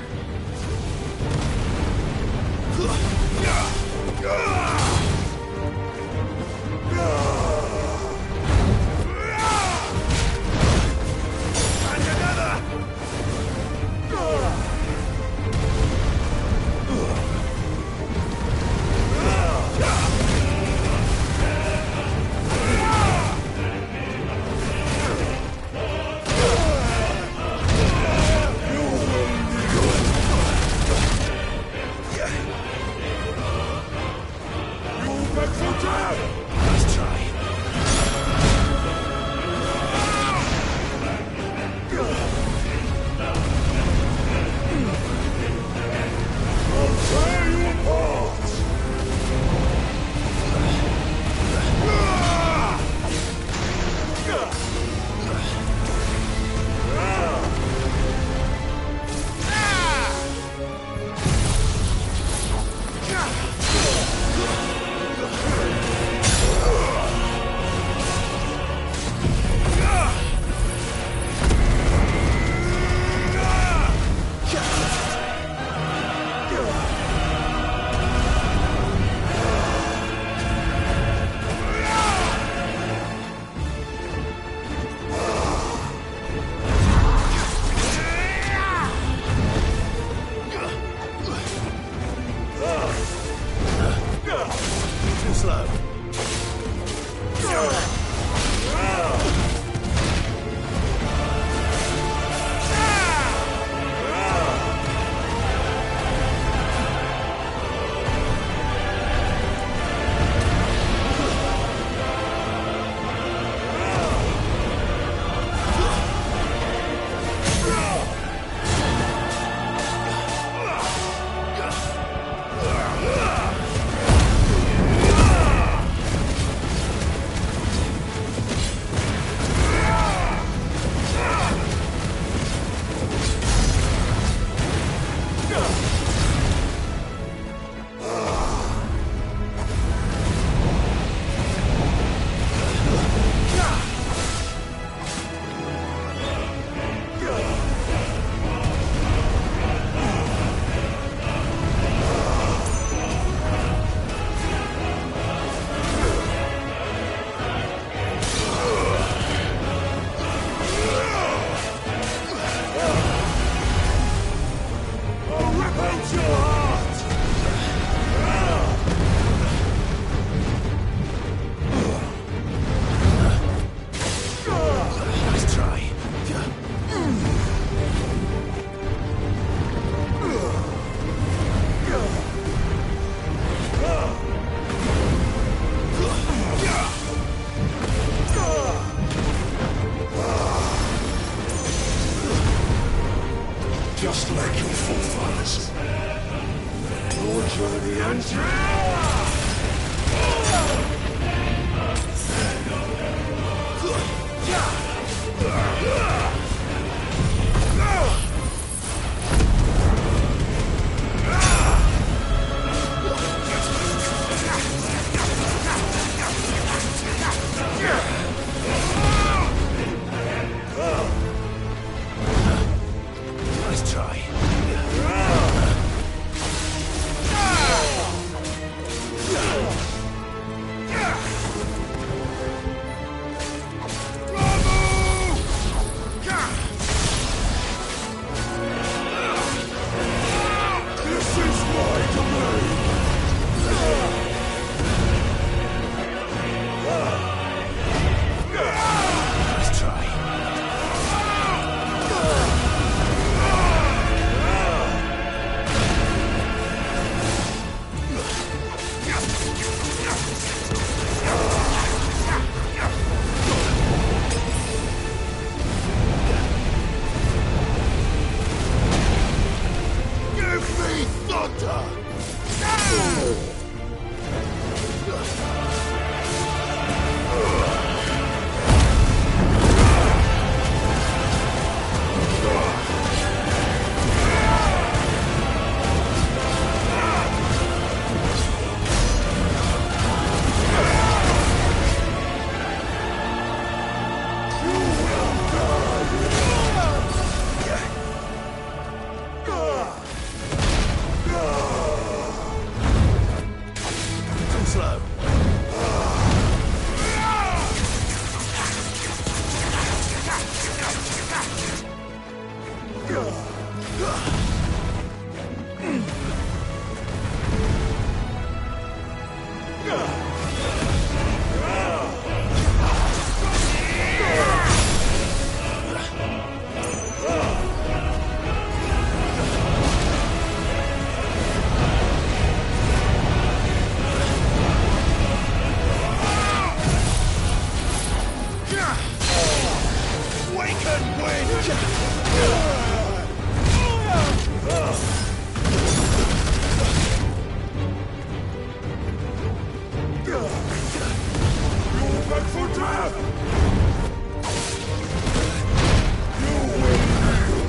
just like your forefathers. Your journey ends. Nice try. Nice try. Give me thunder! Too slow. Waken wind! You're back for death! You will kneel!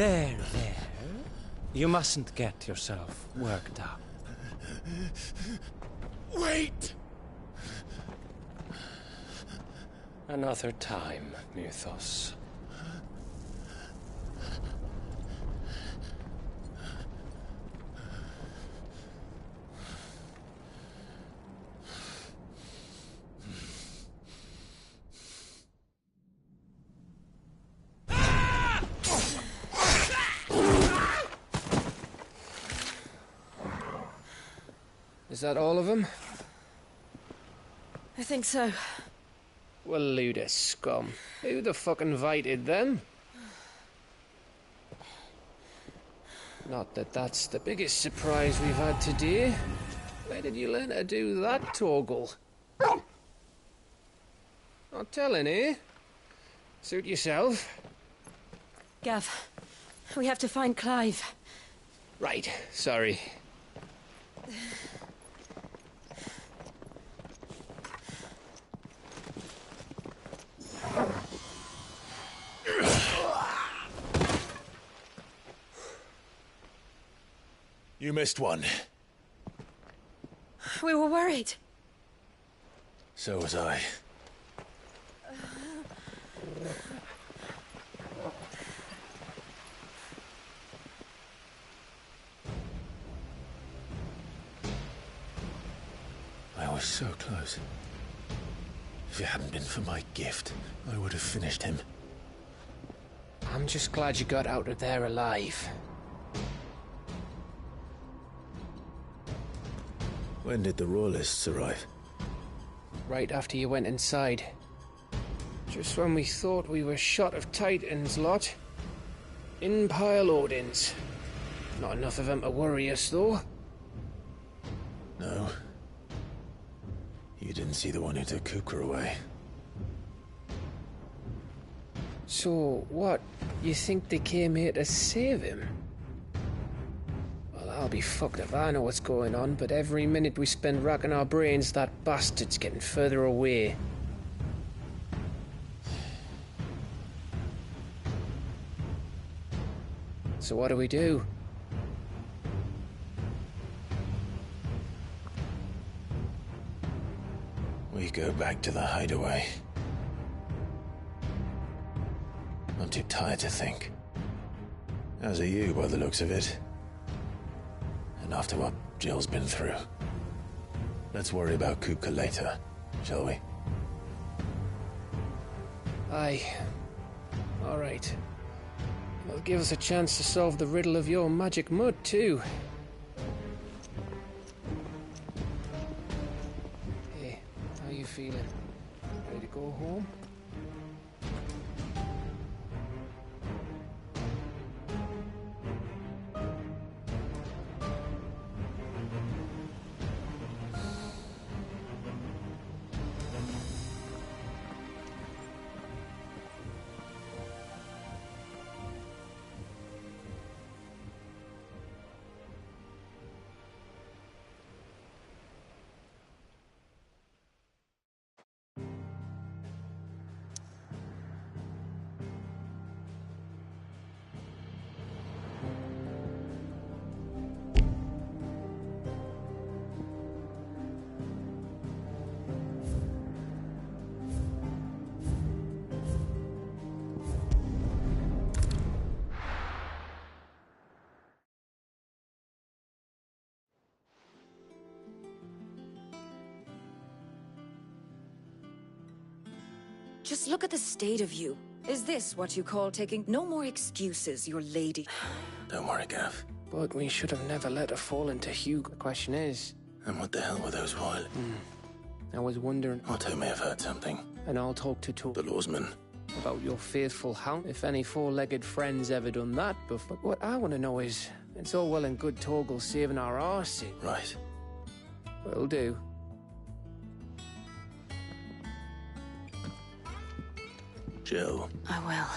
There. You mustn't get yourself worked up. Wait! Another time, Mythos. Is that all of them? I think so. Well, load of scum. Who the fuck invited them? Not that that's the biggest surprise we've had today. Where did you learn to do that, Torgal? Not telling, eh? Suit yourself. Gav, we have to find Clive. Right, sorry. You missed one. We were worried. So was I. I was so close. If it hadn't been for my gift, I would have finished him. I'm just glad you got out of there alive. When did the Royalists arrive? Right after you went inside. Just when we thought we were shot of Titans, lot. In pile Odins. Not enough of them to worry us, though. No. You didn't see the one who took Kupka away. So, what? You think they came here to save him? Well, I'll be fucked if I know what's going on, but every minute we spend racking our brains, that bastard's getting further away. So what do we do? We go back to the hideaway. I'm too tired to think. As are you, by the looks of it. And after what Jill's been through. Let's worry about Kupka later, shall we? Aye. All right. It'll give us a chance to solve the riddle of your magic mud, too. Hey, how you feeling? Ready to go home? Just look at the state of you. Is this what you call taking... No more excuses, your lady. Don't worry, Gav. But we should have never let her fall into Hugo. The question is... And what the hell were those Royal? I was wondering... Otto may have heard something. And I'll talk to the lawsman. About your faithful hound, if any four-legged friend's ever done that before. But what I want to know is... It's all well and good Torgal saving our arse. Right. Will do. Jill. I will.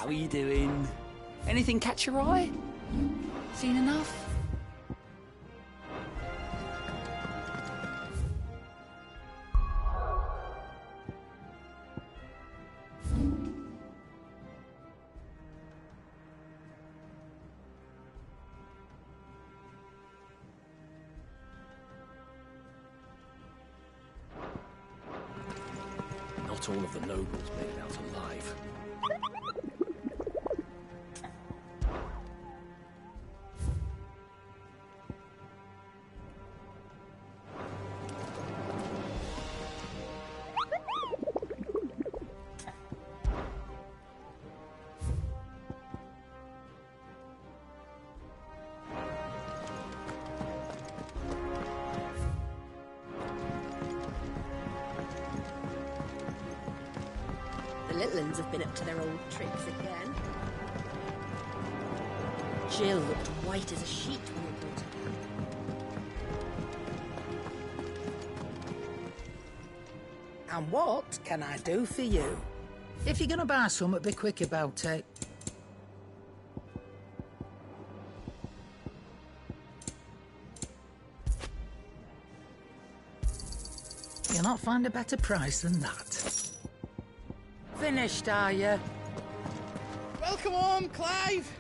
How are you doing? Anything catch your eye? Seen enough? Not all of the nobles made it out alive. The little uns have been up to their old tricks again. Jill looked white as a sheet when we brought her down. And what can I do for you? If you're gonna buy something, be quick about it. You'll not find a better price than that. Finished, are you? Welcome home, Clive.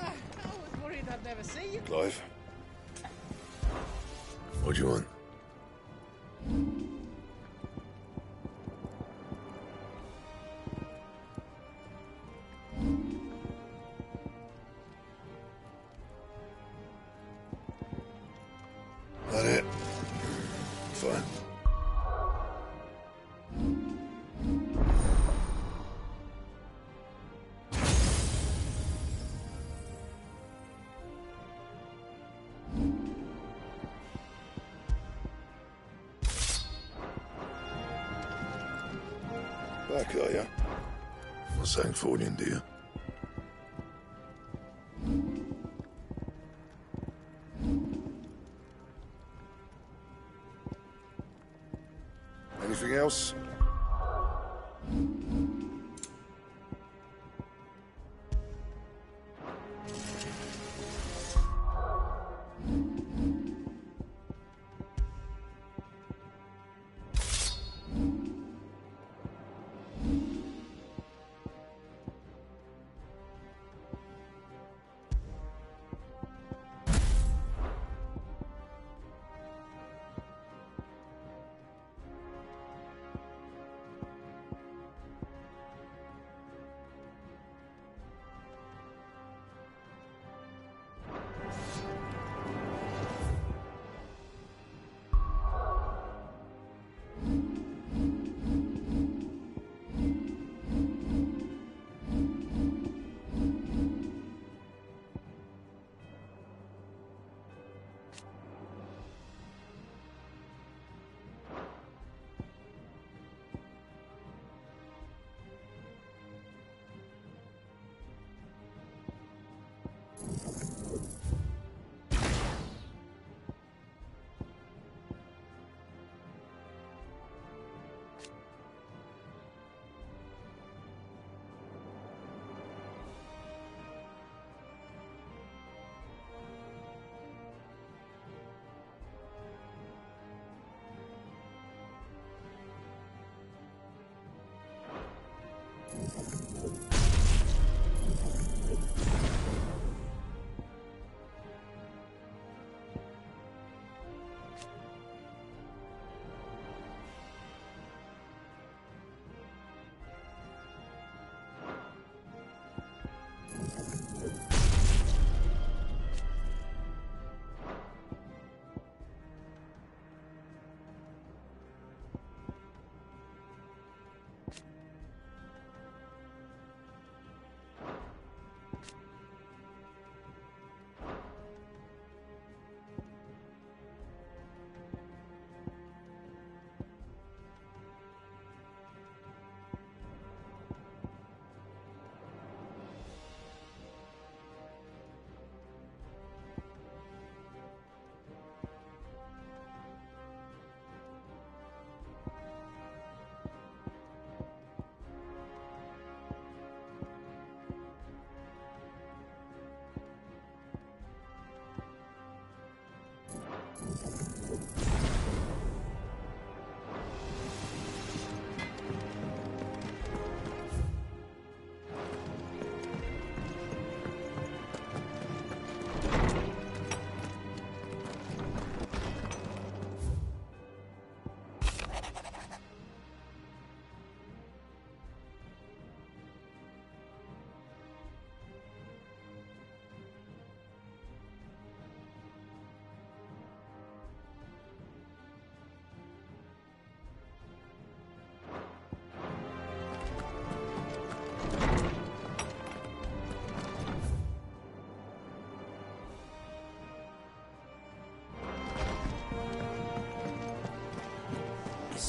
I was worried I'd never see you. Clive? What do you want? That it? Fine. Back, are you? What's saying fortune, do you? Anything else?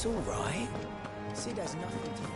It's all right. Sid has nothing to...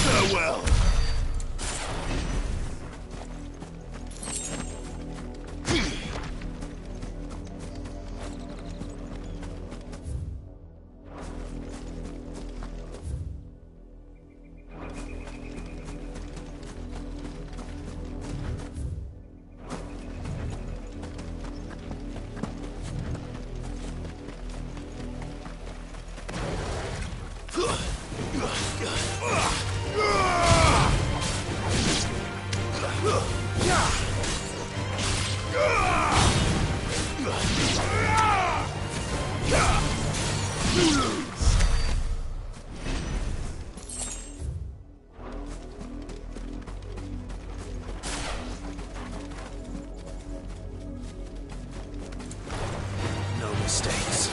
Farewell. No mistakes.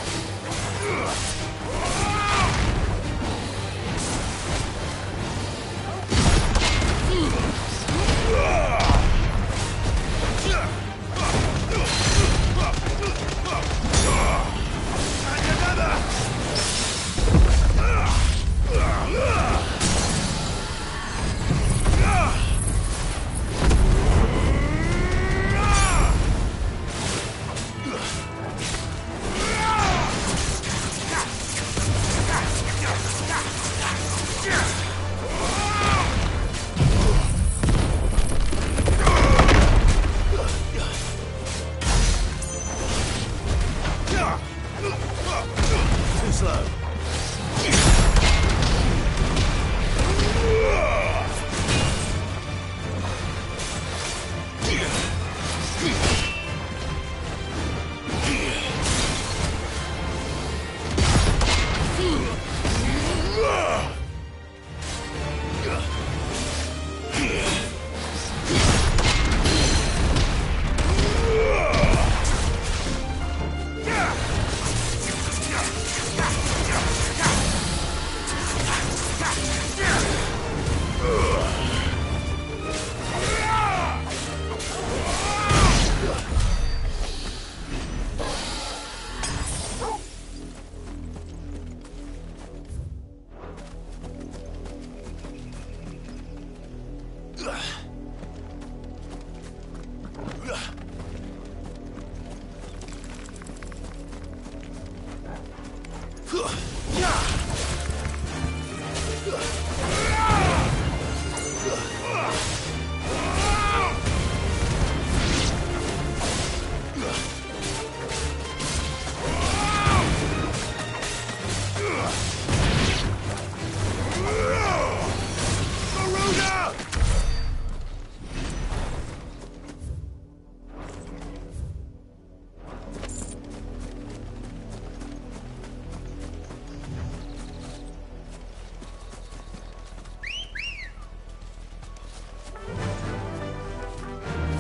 Too slow.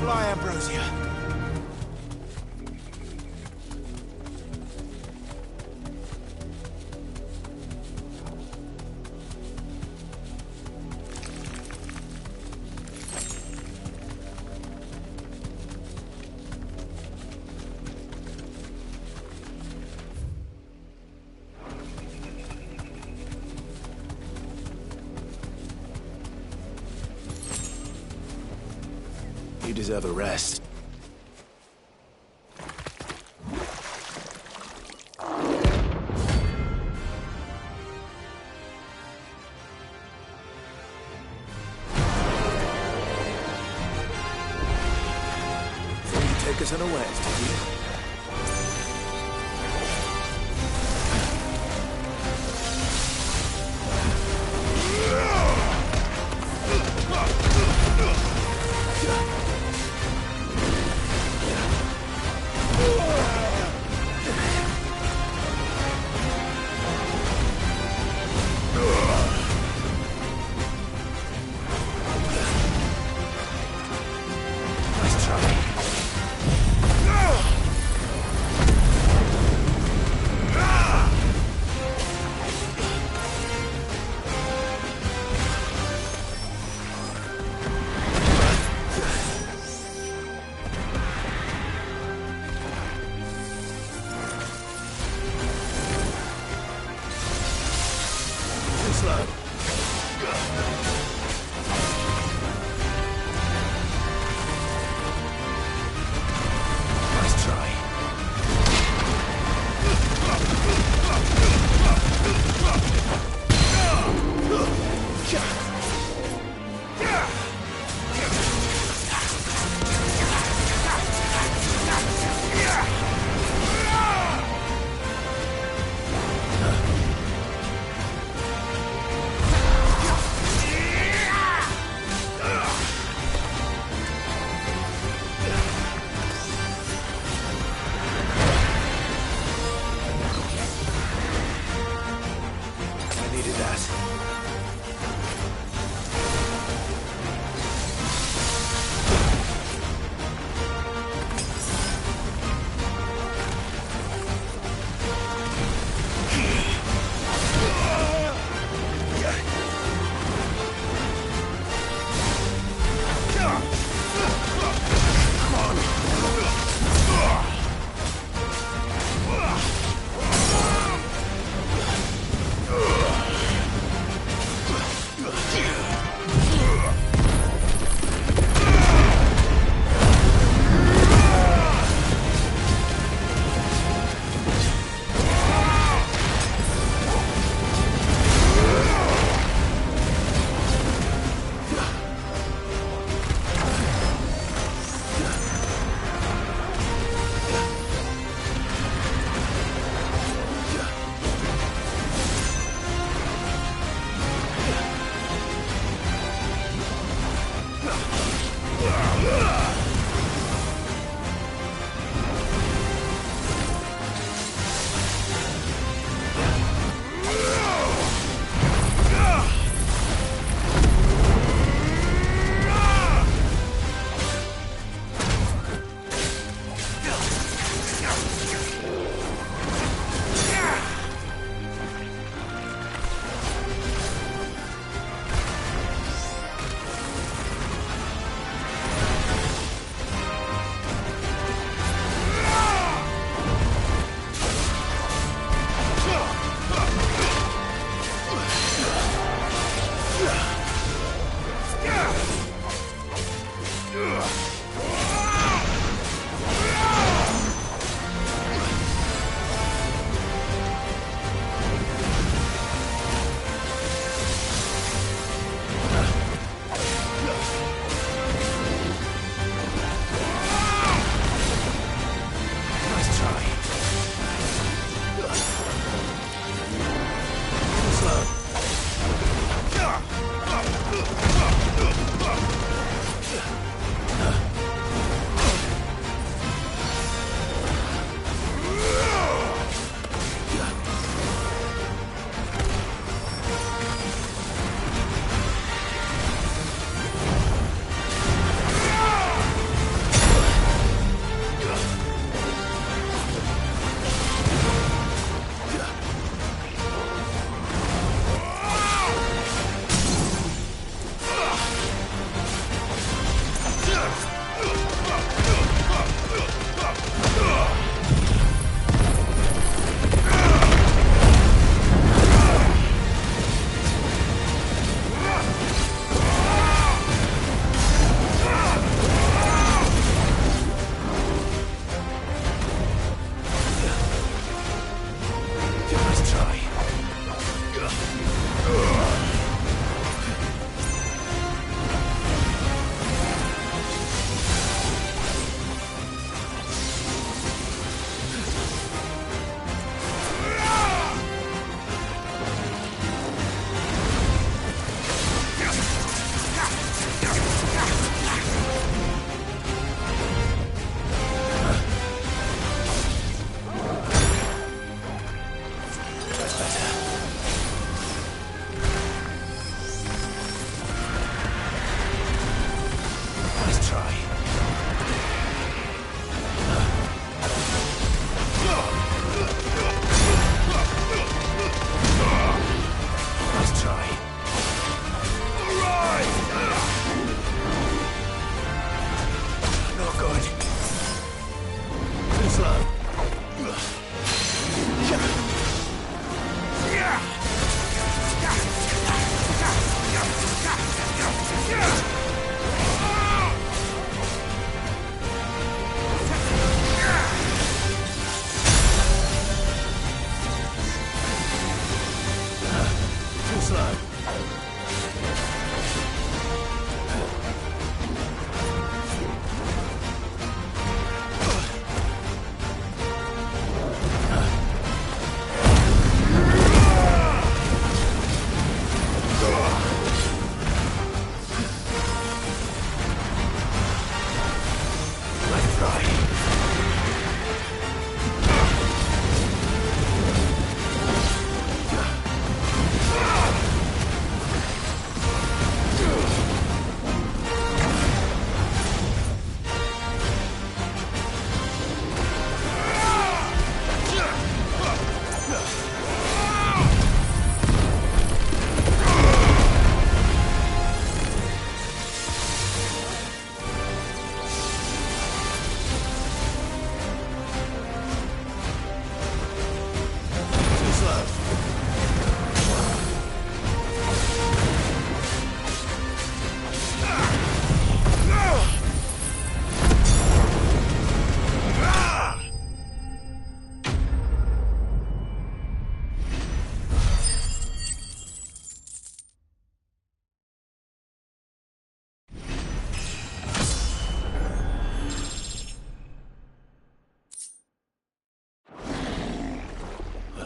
Fly, Ambrosia. You deserve a rest. Take us unawares, did you? Nice try.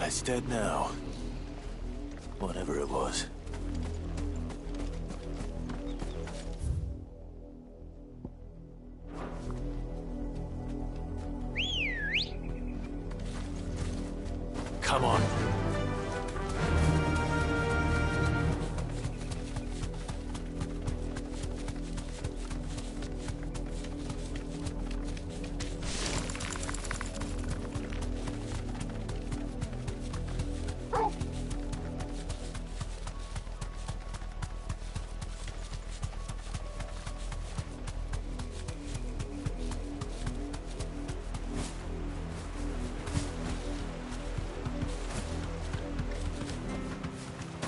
It's dead now. Whatever it was. Come on.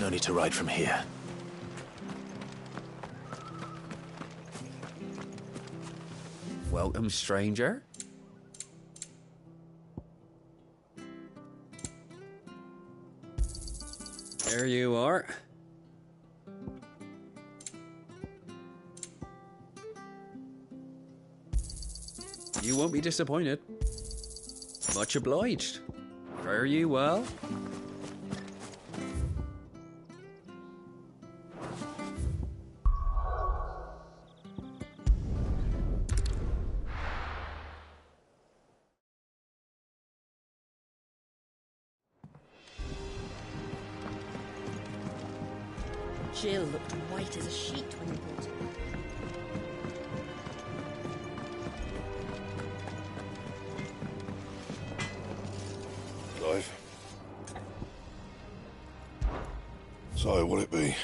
No need to ride from here. Welcome, stranger. There you are. You won't be disappointed. Much obliged. Fare you well. Jill looked white as a sheet when you brought it back. Clive. So, what'll it be?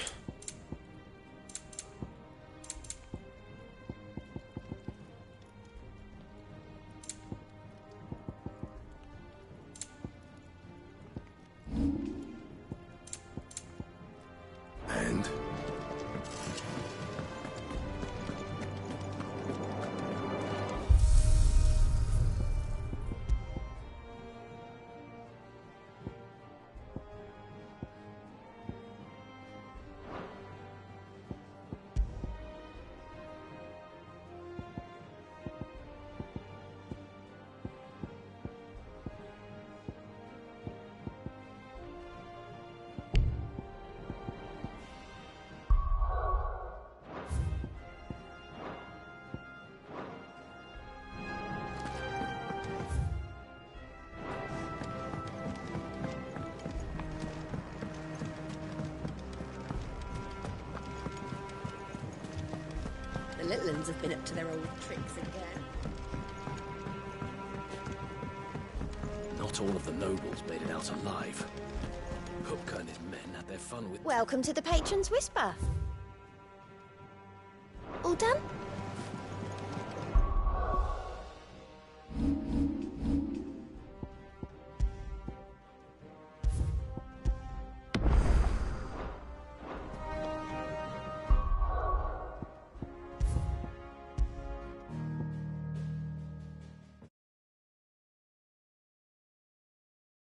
And? The little ones have been up to their old tricks again. Not all of the nobles made it out alive. Kupka and his men had their fun with... Welcome to the Patron's Whisper. All done?